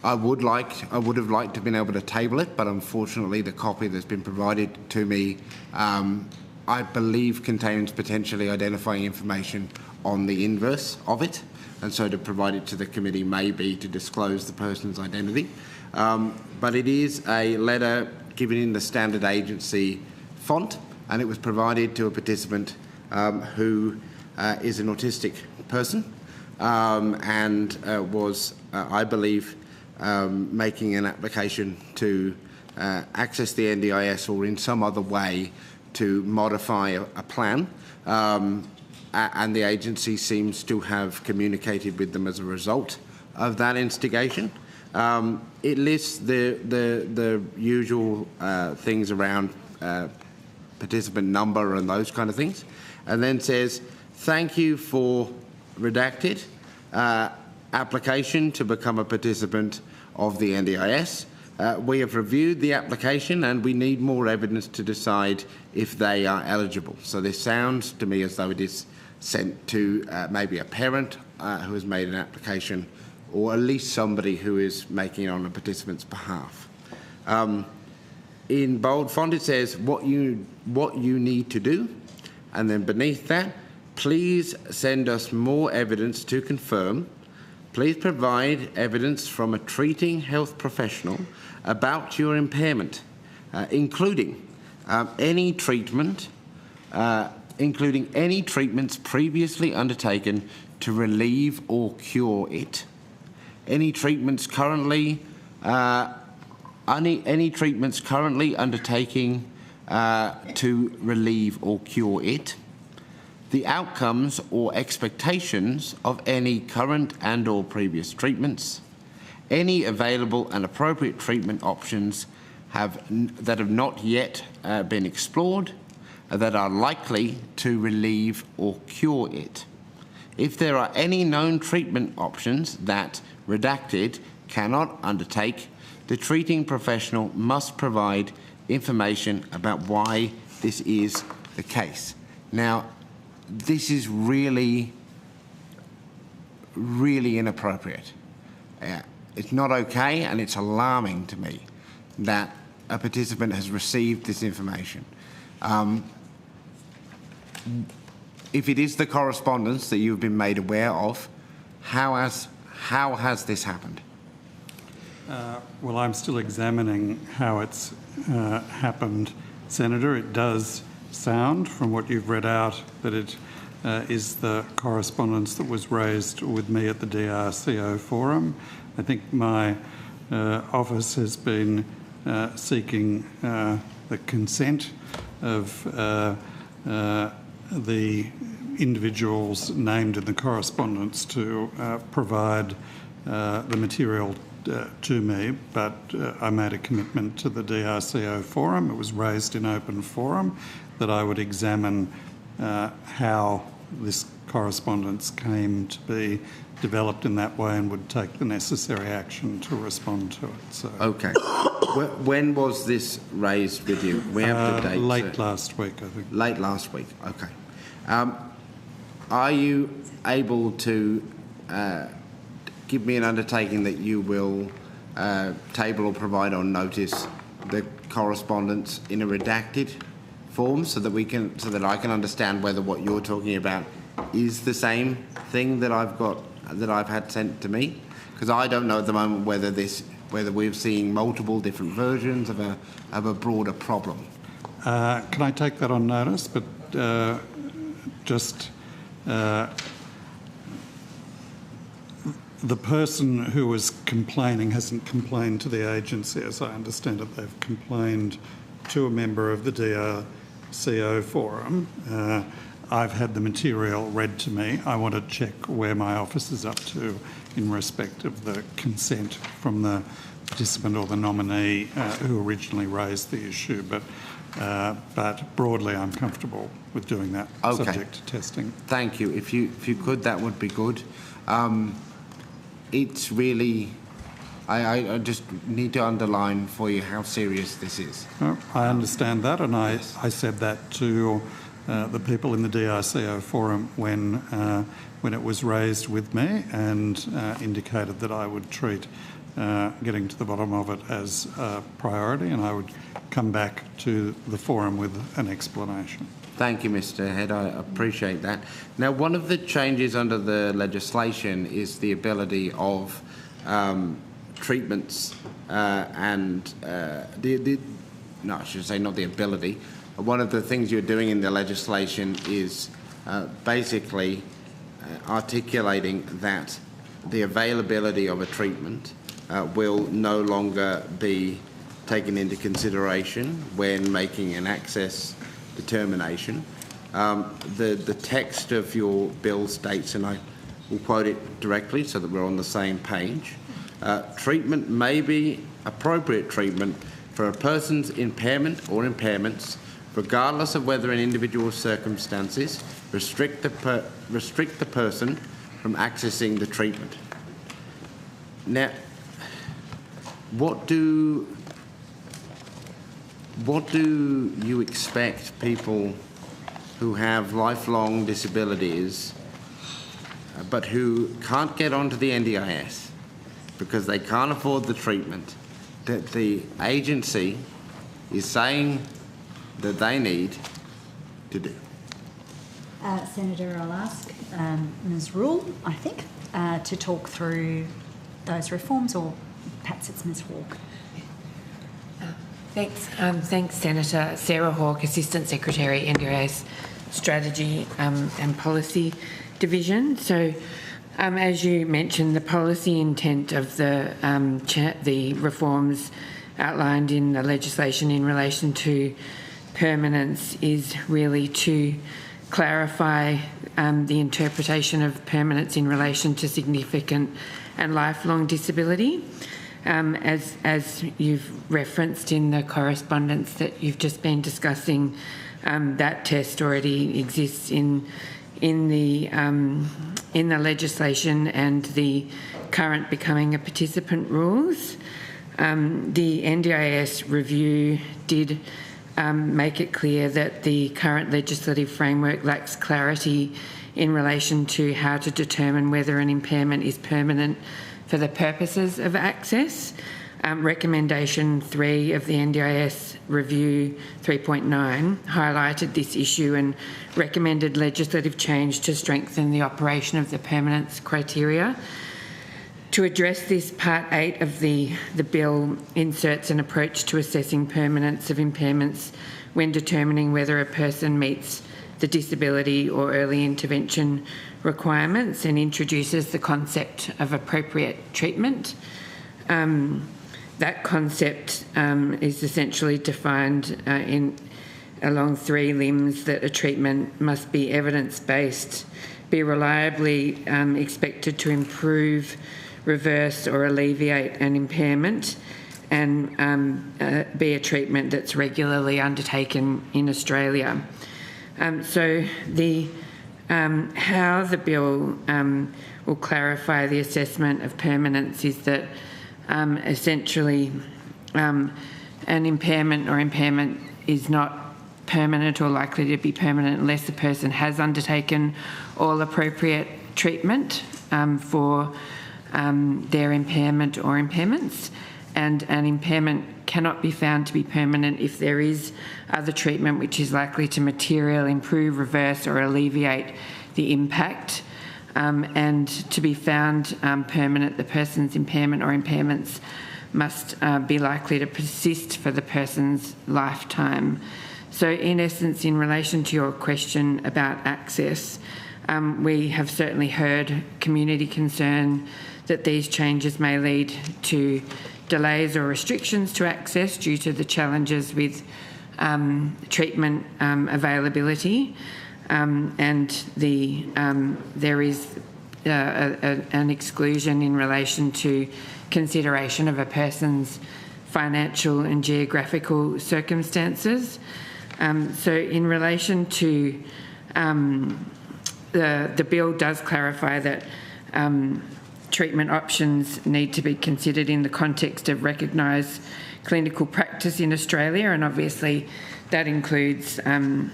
I would have liked to have been able to table it, but unfortunately the copy that's been provided to me, I believe, contains potentially identifying information on the inverse of it, and so to provide it to the committee may be to disclose the person's identity. But it is a letter given in the standard agency font, and it was provided to a participant who is an autistic person and was, I believe, making an application to access the NDIS or in some other way to modify a plan, and the agency seems to have communicated with them as a result of that instigation. It lists the usual things around participant number and those kind of things, and then says, thank you for redacted application to become a participant of the NDIS. We have reviewed the application and we need more evidence to decide if they are eligible. So this sounds to me as though it is sent to maybe a parent who has made an application, or at least somebody who is making it on a participant's behalf. In bold font it says what you need to do, and then beneath that, please send us more evidence to confirm. Please provide evidence from a treating health professional about your impairment, including any treatments previously undertaken to relieve or cure it, any treatments currently undertaking to relieve or cure it, the outcomes or expectations of any current and or previous treatments, any available and appropriate treatment options that have not yet been explored, that are likely to relieve or cure it. If there are any known treatment options that, redacted, cannot undertake, the treating professional must provide information about why this is the case. Now, this is really, really inappropriate. It's not okay, and it's alarming to me that a participant has received this information. If it is the correspondence that you've been made aware of, how has this happened? Well, I'm still examining how it's happened, Senator. It does sound, from what you've read out, that it is the correspondence that was raised with me at the DRCO forum. I think my office has been seeking the consent of the individuals named in the correspondence to provide the material to me, but I made a commitment to the DRCO forum. It was raised in open forum that I would examine how this correspondence came to be developed in that way and would take the necessary action to respond to it. So. Okay. When was this raised with you? We have the date. Late last week, I think. Late last week, okay. Are you able to give me an undertaking that you will table or provide on notice the correspondence in a redacted form so that I can understand whether what you're talking about is the same thing that I've had sent to me? Because I don't know at the moment whether we're seeing multiple different versions of a broader problem. Can I take that on notice? But the person who was complaining hasn't complained to the agency, as I understand it. They've complained to a member of the DRCO forum. I've had the material read to me. I want to check where my office is up to in respect of the consent from the participant or the nominee who originally raised the issue. But broadly, I'm comfortable with doing that, okay, subject to testing. Thank you. If you could, that would be good. It's really, I just need to underline for you how serious this is. Well, I understand that, and I said that to the people in the DRCO forum when it was raised with me, and indicated that I would treat getting to the bottom of it as a priority, and I would come back to the forum with an explanation. Thank you, Mr. Head. I appreciate that. Now, one of the changes under the legislation is the ability of treatments and no, I should say not the ability. One of the things you're doing in the legislation is basically articulating that the availability of a treatment will no longer be taken into consideration when making an access determination. The text of your bill states, and I will quote it directly so that we're on the same page, treatment may be appropriate treatment for a person's impairment or impairments, regardless of whether in individual circumstances restrict the person from accessing the treatment. Now, what do you expect people who have lifelong disabilities but who can't get onto the NDIS because they can't afford the treatment that the agency is saying that they need to do? Senator, I'll ask Ms. Rule, I think, to talk through those reforms, or perhaps it's Ms. Hawke. Thanks, Senator. Sarah Hawke, Assistant Secretary, NDIS Strategy and Policy Division. So, as you mentioned, the policy intent of the reforms outlined in the legislation in relation to permanence is really to clarify the interpretation of permanence in relation to significant and lifelong disability. As you've referenced in the correspondence that you've just been discussing, that test already exists in the legislation and the current becoming a participant rules. The NDIS review did make it clear that the current legislative framework lacks clarity in relation to how to determine whether an impairment is permanent for the purposes of access. Recommendation 3 of the NDIS review 3.9 highlighted this issue and recommended legislative change to strengthen the operation of the permanence criteria. To address this, Part 8 of the bill inserts an approach to assessing permanence of impairments when determining whether a person meets the disability or early intervention requirements and introduces the concept of appropriate treatment. That concept is essentially defined along 3 limbs: that a treatment must be evidence-based, be reliably expected to improve, reverse or alleviate an impairment, and be a treatment that's regularly undertaken in Australia. So how the bill will clarify the assessment of permanence is that essentially an impairment is not permanent or likely to be permanent unless the person has undertaken all appropriate treatment for their impairment or impairments, and an impairment cannot be found to be permanent if there is other treatment which is likely to materially improve, reverse or alleviate the impact. And to be found permanent, the person's impairment or impairments must be likely to persist for the person's lifetime. So in essence, in relation to your question about access, we have certainly heard community concern that these changes may lead to delays or restrictions to access due to the challenges with treatment availability. And there is an exclusion in relation to consideration of a person's financial and geographical circumstances. So in relation to the bill does clarify that treatment options need to be considered in the context of recognised clinical practice in Australia, and obviously that includes a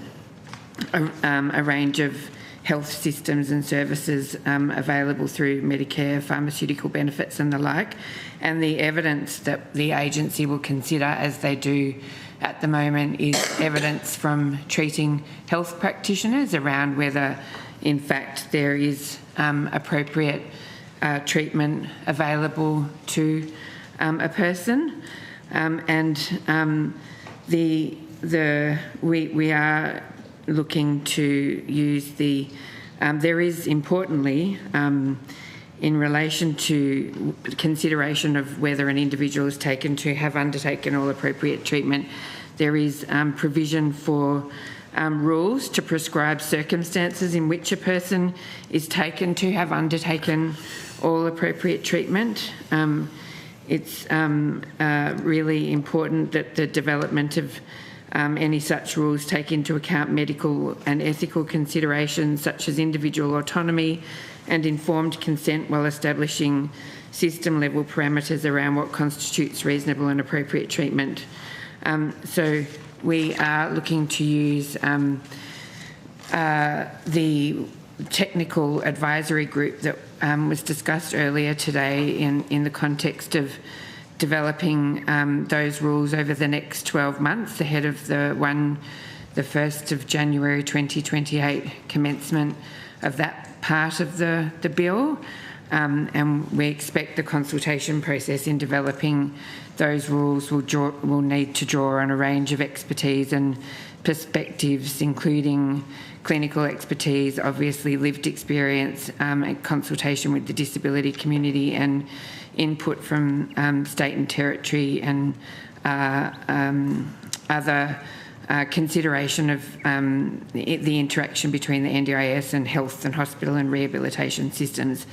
range of health systems and services available through Medicare, pharmaceutical benefits and the like. And the evidence that the agency will consider, as they do at the moment, is evidence from treating health practitioners around whether in fact there is appropriate treatment available to a person. We are looking to use the, there is importantly, in relation to consideration of whether an individual is taken to have undertaken all appropriate treatment, there is provision for rules to prescribe circumstances in which a person is taken to have undertaken all appropriate treatment. It's really important that the development of any such rules take into account medical and ethical considerations such as individual autonomy and informed consent, while establishing system-level parameters around what constitutes reasonable and appropriate treatment. So we are looking to use the technical advisory group that was discussed earlier today in the context of developing those rules over the next 12 months ahead of the 1st of January 2028 commencement of that part of the bill. And we expect the consultation process in developing those rules will need to draw on a range of expertise and perspectives, including clinical expertise, obviously lived experience, and consultation with the disability community, and input from state and territory and other consideration of the interaction between the NDIS and health and hospital and rehabilitation systems.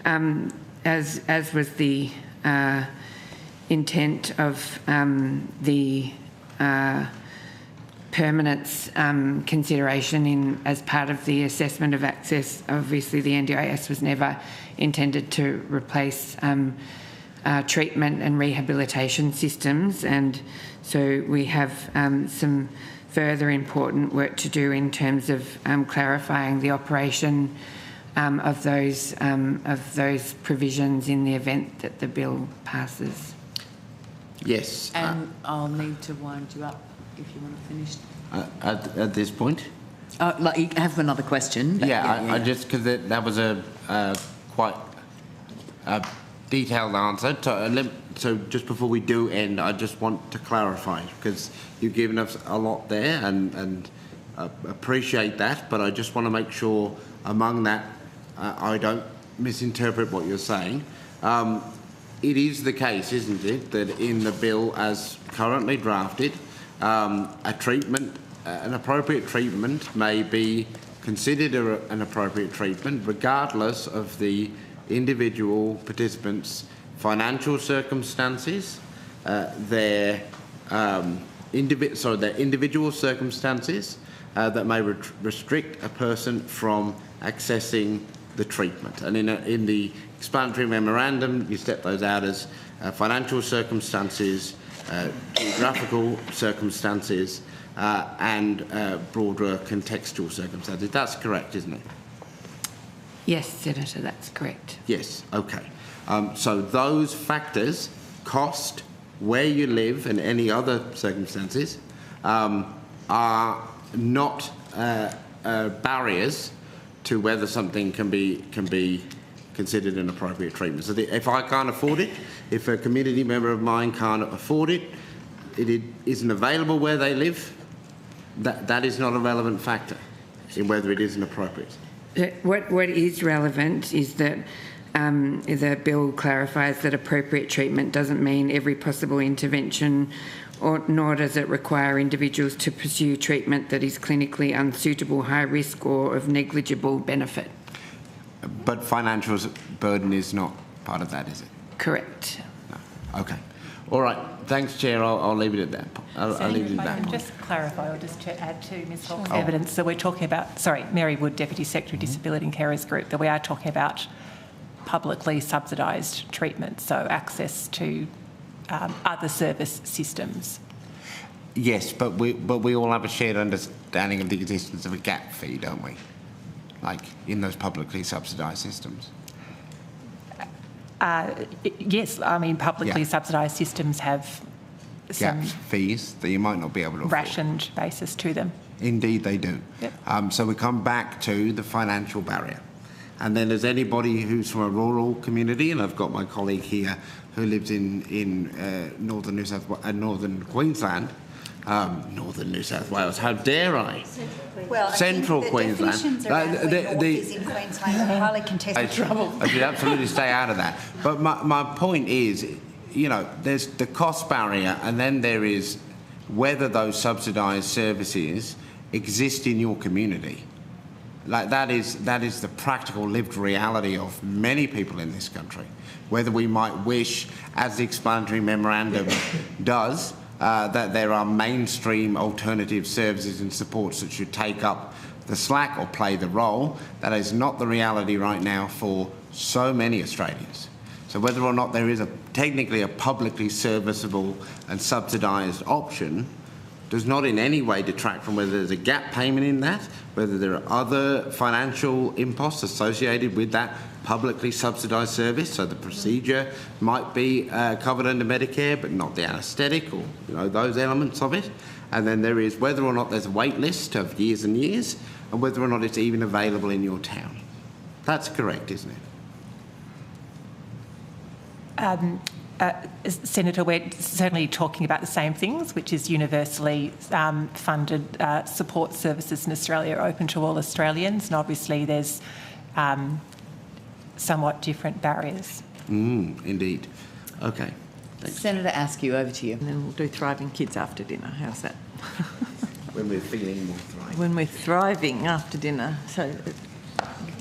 As was the intent of the permanence consideration as part of the assessment of access. Obviously, the NDIS was never intended to replace treatment and rehabilitation systems, and so we have some further important work to do in terms of clarifying the operation of those provisions in the event that the bill passes. Yes. And I'll need to wind you up if you want to finish. At this point? Like you have another question. I just, because that was a quite detailed answer. So just before we do end, I just want to clarify, because you've given us a lot there and appreciate that, but I just want to make sure among that I don't misinterpret what you're saying. It is the case, isn't it, that in the bill as currently drafted, an appropriate treatment may be considered an appropriate treatment regardless of the individual participants' financial circumstances, their individual circumstances that may restrict a person from accessing the treatment. And in the explanatory memorandum, you step those out as financial circumstances, geographical circumstances, and broader contextual circumstances. That's correct, isn't it? Yes, Senator, that's correct. Yes, okay. So those factors, cost, where you live and any other circumstances, are not barriers to whether something can be considered an appropriate treatment. So if I can't afford it, if a community member of mine can't afford it, it isn't available where they live, that is not a relevant factor in whether it isn't appropriate. What is relevant is that the bill clarifies that appropriate treatment doesn't mean every possible intervention, nor does it require individuals to pursue treatment that is clinically unsuitable, high risk or of negligible benefit. But financial burden is not part of that, is it? Correct. No. Okay. All right. Thanks, Chair. I'll leave it at that. I'll leave it at that. If I can just clarify or just to add to Ms Hawke's evidence that we're talking about, Mary Wood, Deputy Secretary, Disability and Carers Group, that we are talking about publicly subsidised treatment, so access to other service systems. Yes, but we all have a shared understanding of the existence of a gap fee, don't we? Like in those publicly subsidised systems. Yes, I mean publicly subsidised systems have some fees that you might not be able to afford. Rationed basis to them. Indeed, they do. Yep. So we come back to the financial barrier. And then there's anybody who's from a rural community, and I've got my colleague here who lives in northern Queensland, northern New South Wales. How dare I? Well, Central Queensland. Definitions around where north is in Queensland are highly contested. I should absolutely stay out of that. But my point is, you know, there's the cost barrier, and then there is whether those subsidised services exist in your community. Like that is the practical lived reality of many people in this country. Whether we might wish, as the explanatory memorandum does, that there are mainstream alternative services and supports that should take up the slack or play the role, that is not the reality right now for so many Australians. So whether or not there is technically a publicly serviceable and subsidised option does not in any way detract from whether there's a gap payment in that, whether there are other financial imposts associated with that publicly subsidised service. So the procedure might be covered under Medicare, but not the anaesthetic or those elements of it. And then there is whether or not there's a wait list of years and years, and whether or not it's even available in your town. That's correct, isn't it? Senator, we're certainly talking about the same things, which is universally funded support services in Australia open to all Australians, and obviously there's somewhat different barriers. Indeed. Okay. Thanks. Senator Askew, over to you. And then we'll do Thriving Kids after dinner. How's that? When we're feeling more thriving. When we're thriving after dinner. So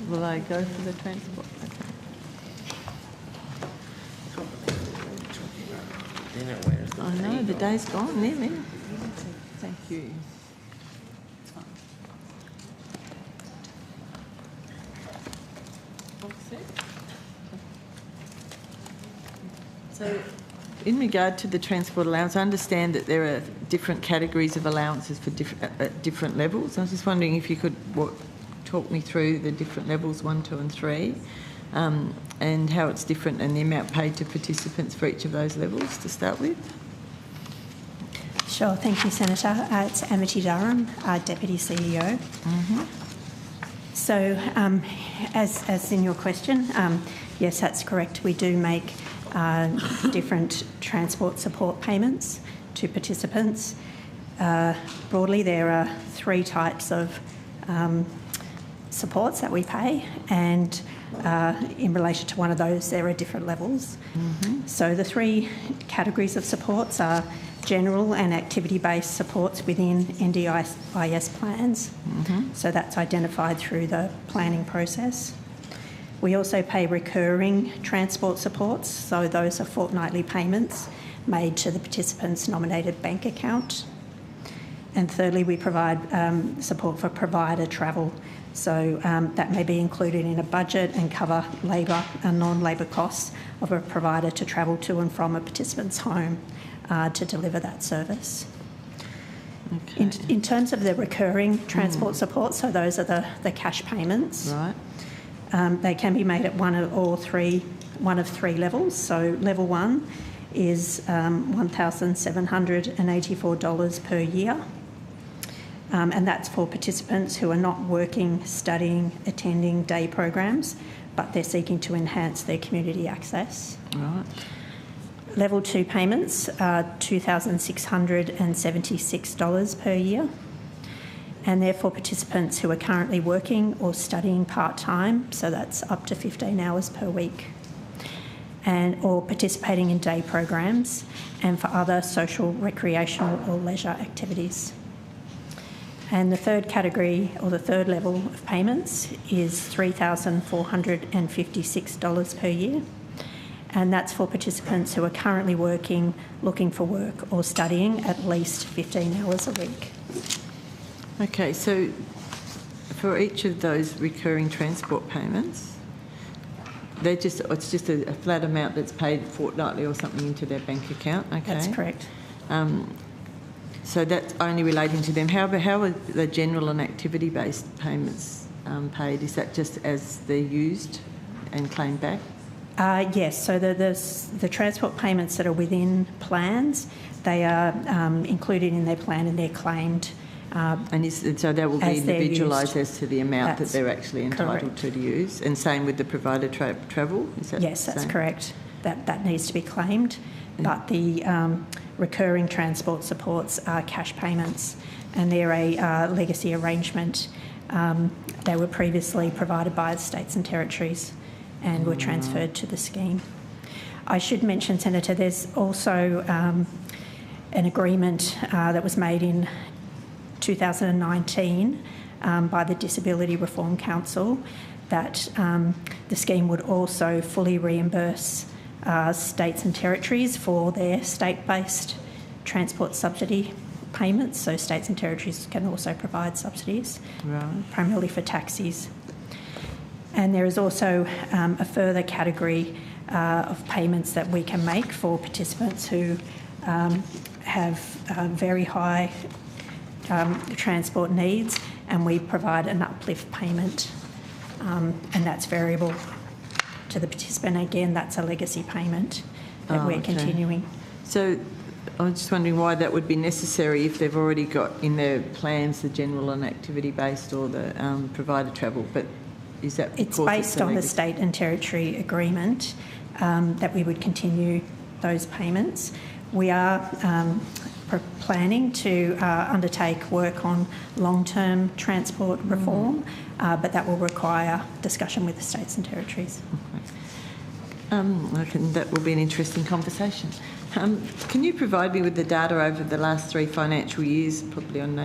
will I go for the transport? Okay. I know, the day's gone nearly. Thank you. So So, in regard to the transport allowance, I understand that there are different categories of allowances for different levels. I was just wondering if you could talk me through the different levels 1, 2 and 3 and how it's different and the amount paid to participants for each of those levels to start with. Sure, thank you, Senator. It's Amity Durham, Deputy CEO. So, as in your question, yes, that's correct. We do make different transport support payments to participants. Broadly, there are 3 types of supports that we pay, and in relation to one of those, there are different levels. So the 3 categories of supports are general and activity-based supports within NDIS plans. So that's identified through the planning process. We also pay recurring transport supports, so those are fortnightly payments made to the participant's nominated bank account. And thirdly, we provide support for provider travel. So that may be included in a budget and cover labour and non-labour costs of a provider to travel to and from a participant's home to deliver that service. Okay. In terms of the recurring transport support, so those are the cash payments. Right. They can be made at one of 3 levels. So level 1 is $1,784 per year. And that's for participants who are not working, studying, attending day programs, but they're seeking to enhance their community access. Right. Level 2 payments are $2,676 per year, and they're for participants who are currently working or studying part-time, so that's up to 15 hours per week, or participating in day programs, and for other social, recreational or leisure activities. And the third category, or the third level of payments, is $3,456 per year. And that's for participants who are currently working, looking for work or studying at least 15 hours a week. Okay, so for each of those recurring transport payments, it's just a flat amount that's paid fortnightly or something into their bank account, okay? That's correct. So that's only relating to them. How are the general and activity-based payments paid? Is that just as they're used and claimed back? Yes, so the transport payments that are within plans, they are included in their plan and they're claimed. So that will be individualised as to the amount that they're actually entitled to use. And same with the provider travel? Is that yes, that's correct. That needs to be claimed. But the recurring transport supports are cash payments, and they're a legacy arrangement. They were previously provided by the states and territories and were transferred to the scheme. I should mention, Senator, there's also an agreement that was made in 2019 by the Disability Reform Council that the scheme would also fully reimburse states and territories for their state-based transport subsidy payments. So states and territories can also provide subsidies, primarily for taxis. And there is also a further category of payments that we can make for participants who have very high transport needs, and we provide an uplift payment, and that's variable to the participant. Again, that's a legacy payment that we're continuing. So I was just wondering why that would be necessary if they've already got in their plans the general and activity-based or the provider travel, but is that it's based on the state and territory agreement that we would continue those payments. We are planning to undertake work on long-term transport reform, but that will require discussion with the states and territories. I reckon that will be an interesting conversation. Can you provide me with the data over the last 3 financial years, possibly on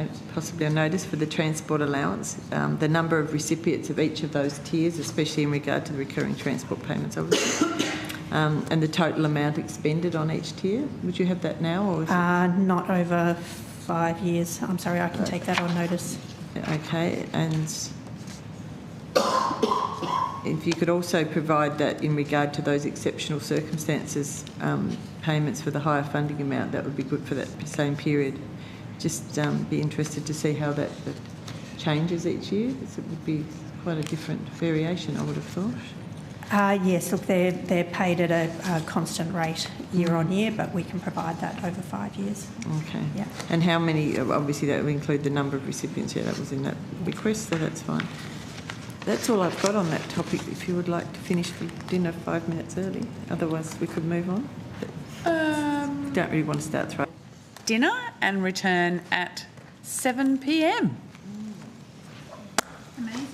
notice, for the transport allowance, the number of recipients of each of those tiers, especially in regard to the recurring transport payments, obviously, and the total amount expended on each tier? Would you have that now? Or is not over 5 years. I'm sorry, I can take that on notice. Okay, and if you could also provide that in regard to those exceptional circumstances, payments for the higher funding amount, that would be good for that same period. Just be interested to see how that changes each year. It would be quite a different variation, I would have thought. Yes, look, they're paid at a constant rate year on year, but we can provide that over 5 years. Okay. Yeah. And how many, obviously that will include the number of recipients, yeah, that was in that request, so that's fine. That's all I've got on that topic, if you would like to finish the dinner 5 minutes early. Otherwise, we could move on. Don't really want to start throwing. Dinner and return at 7 p.m. Amazing.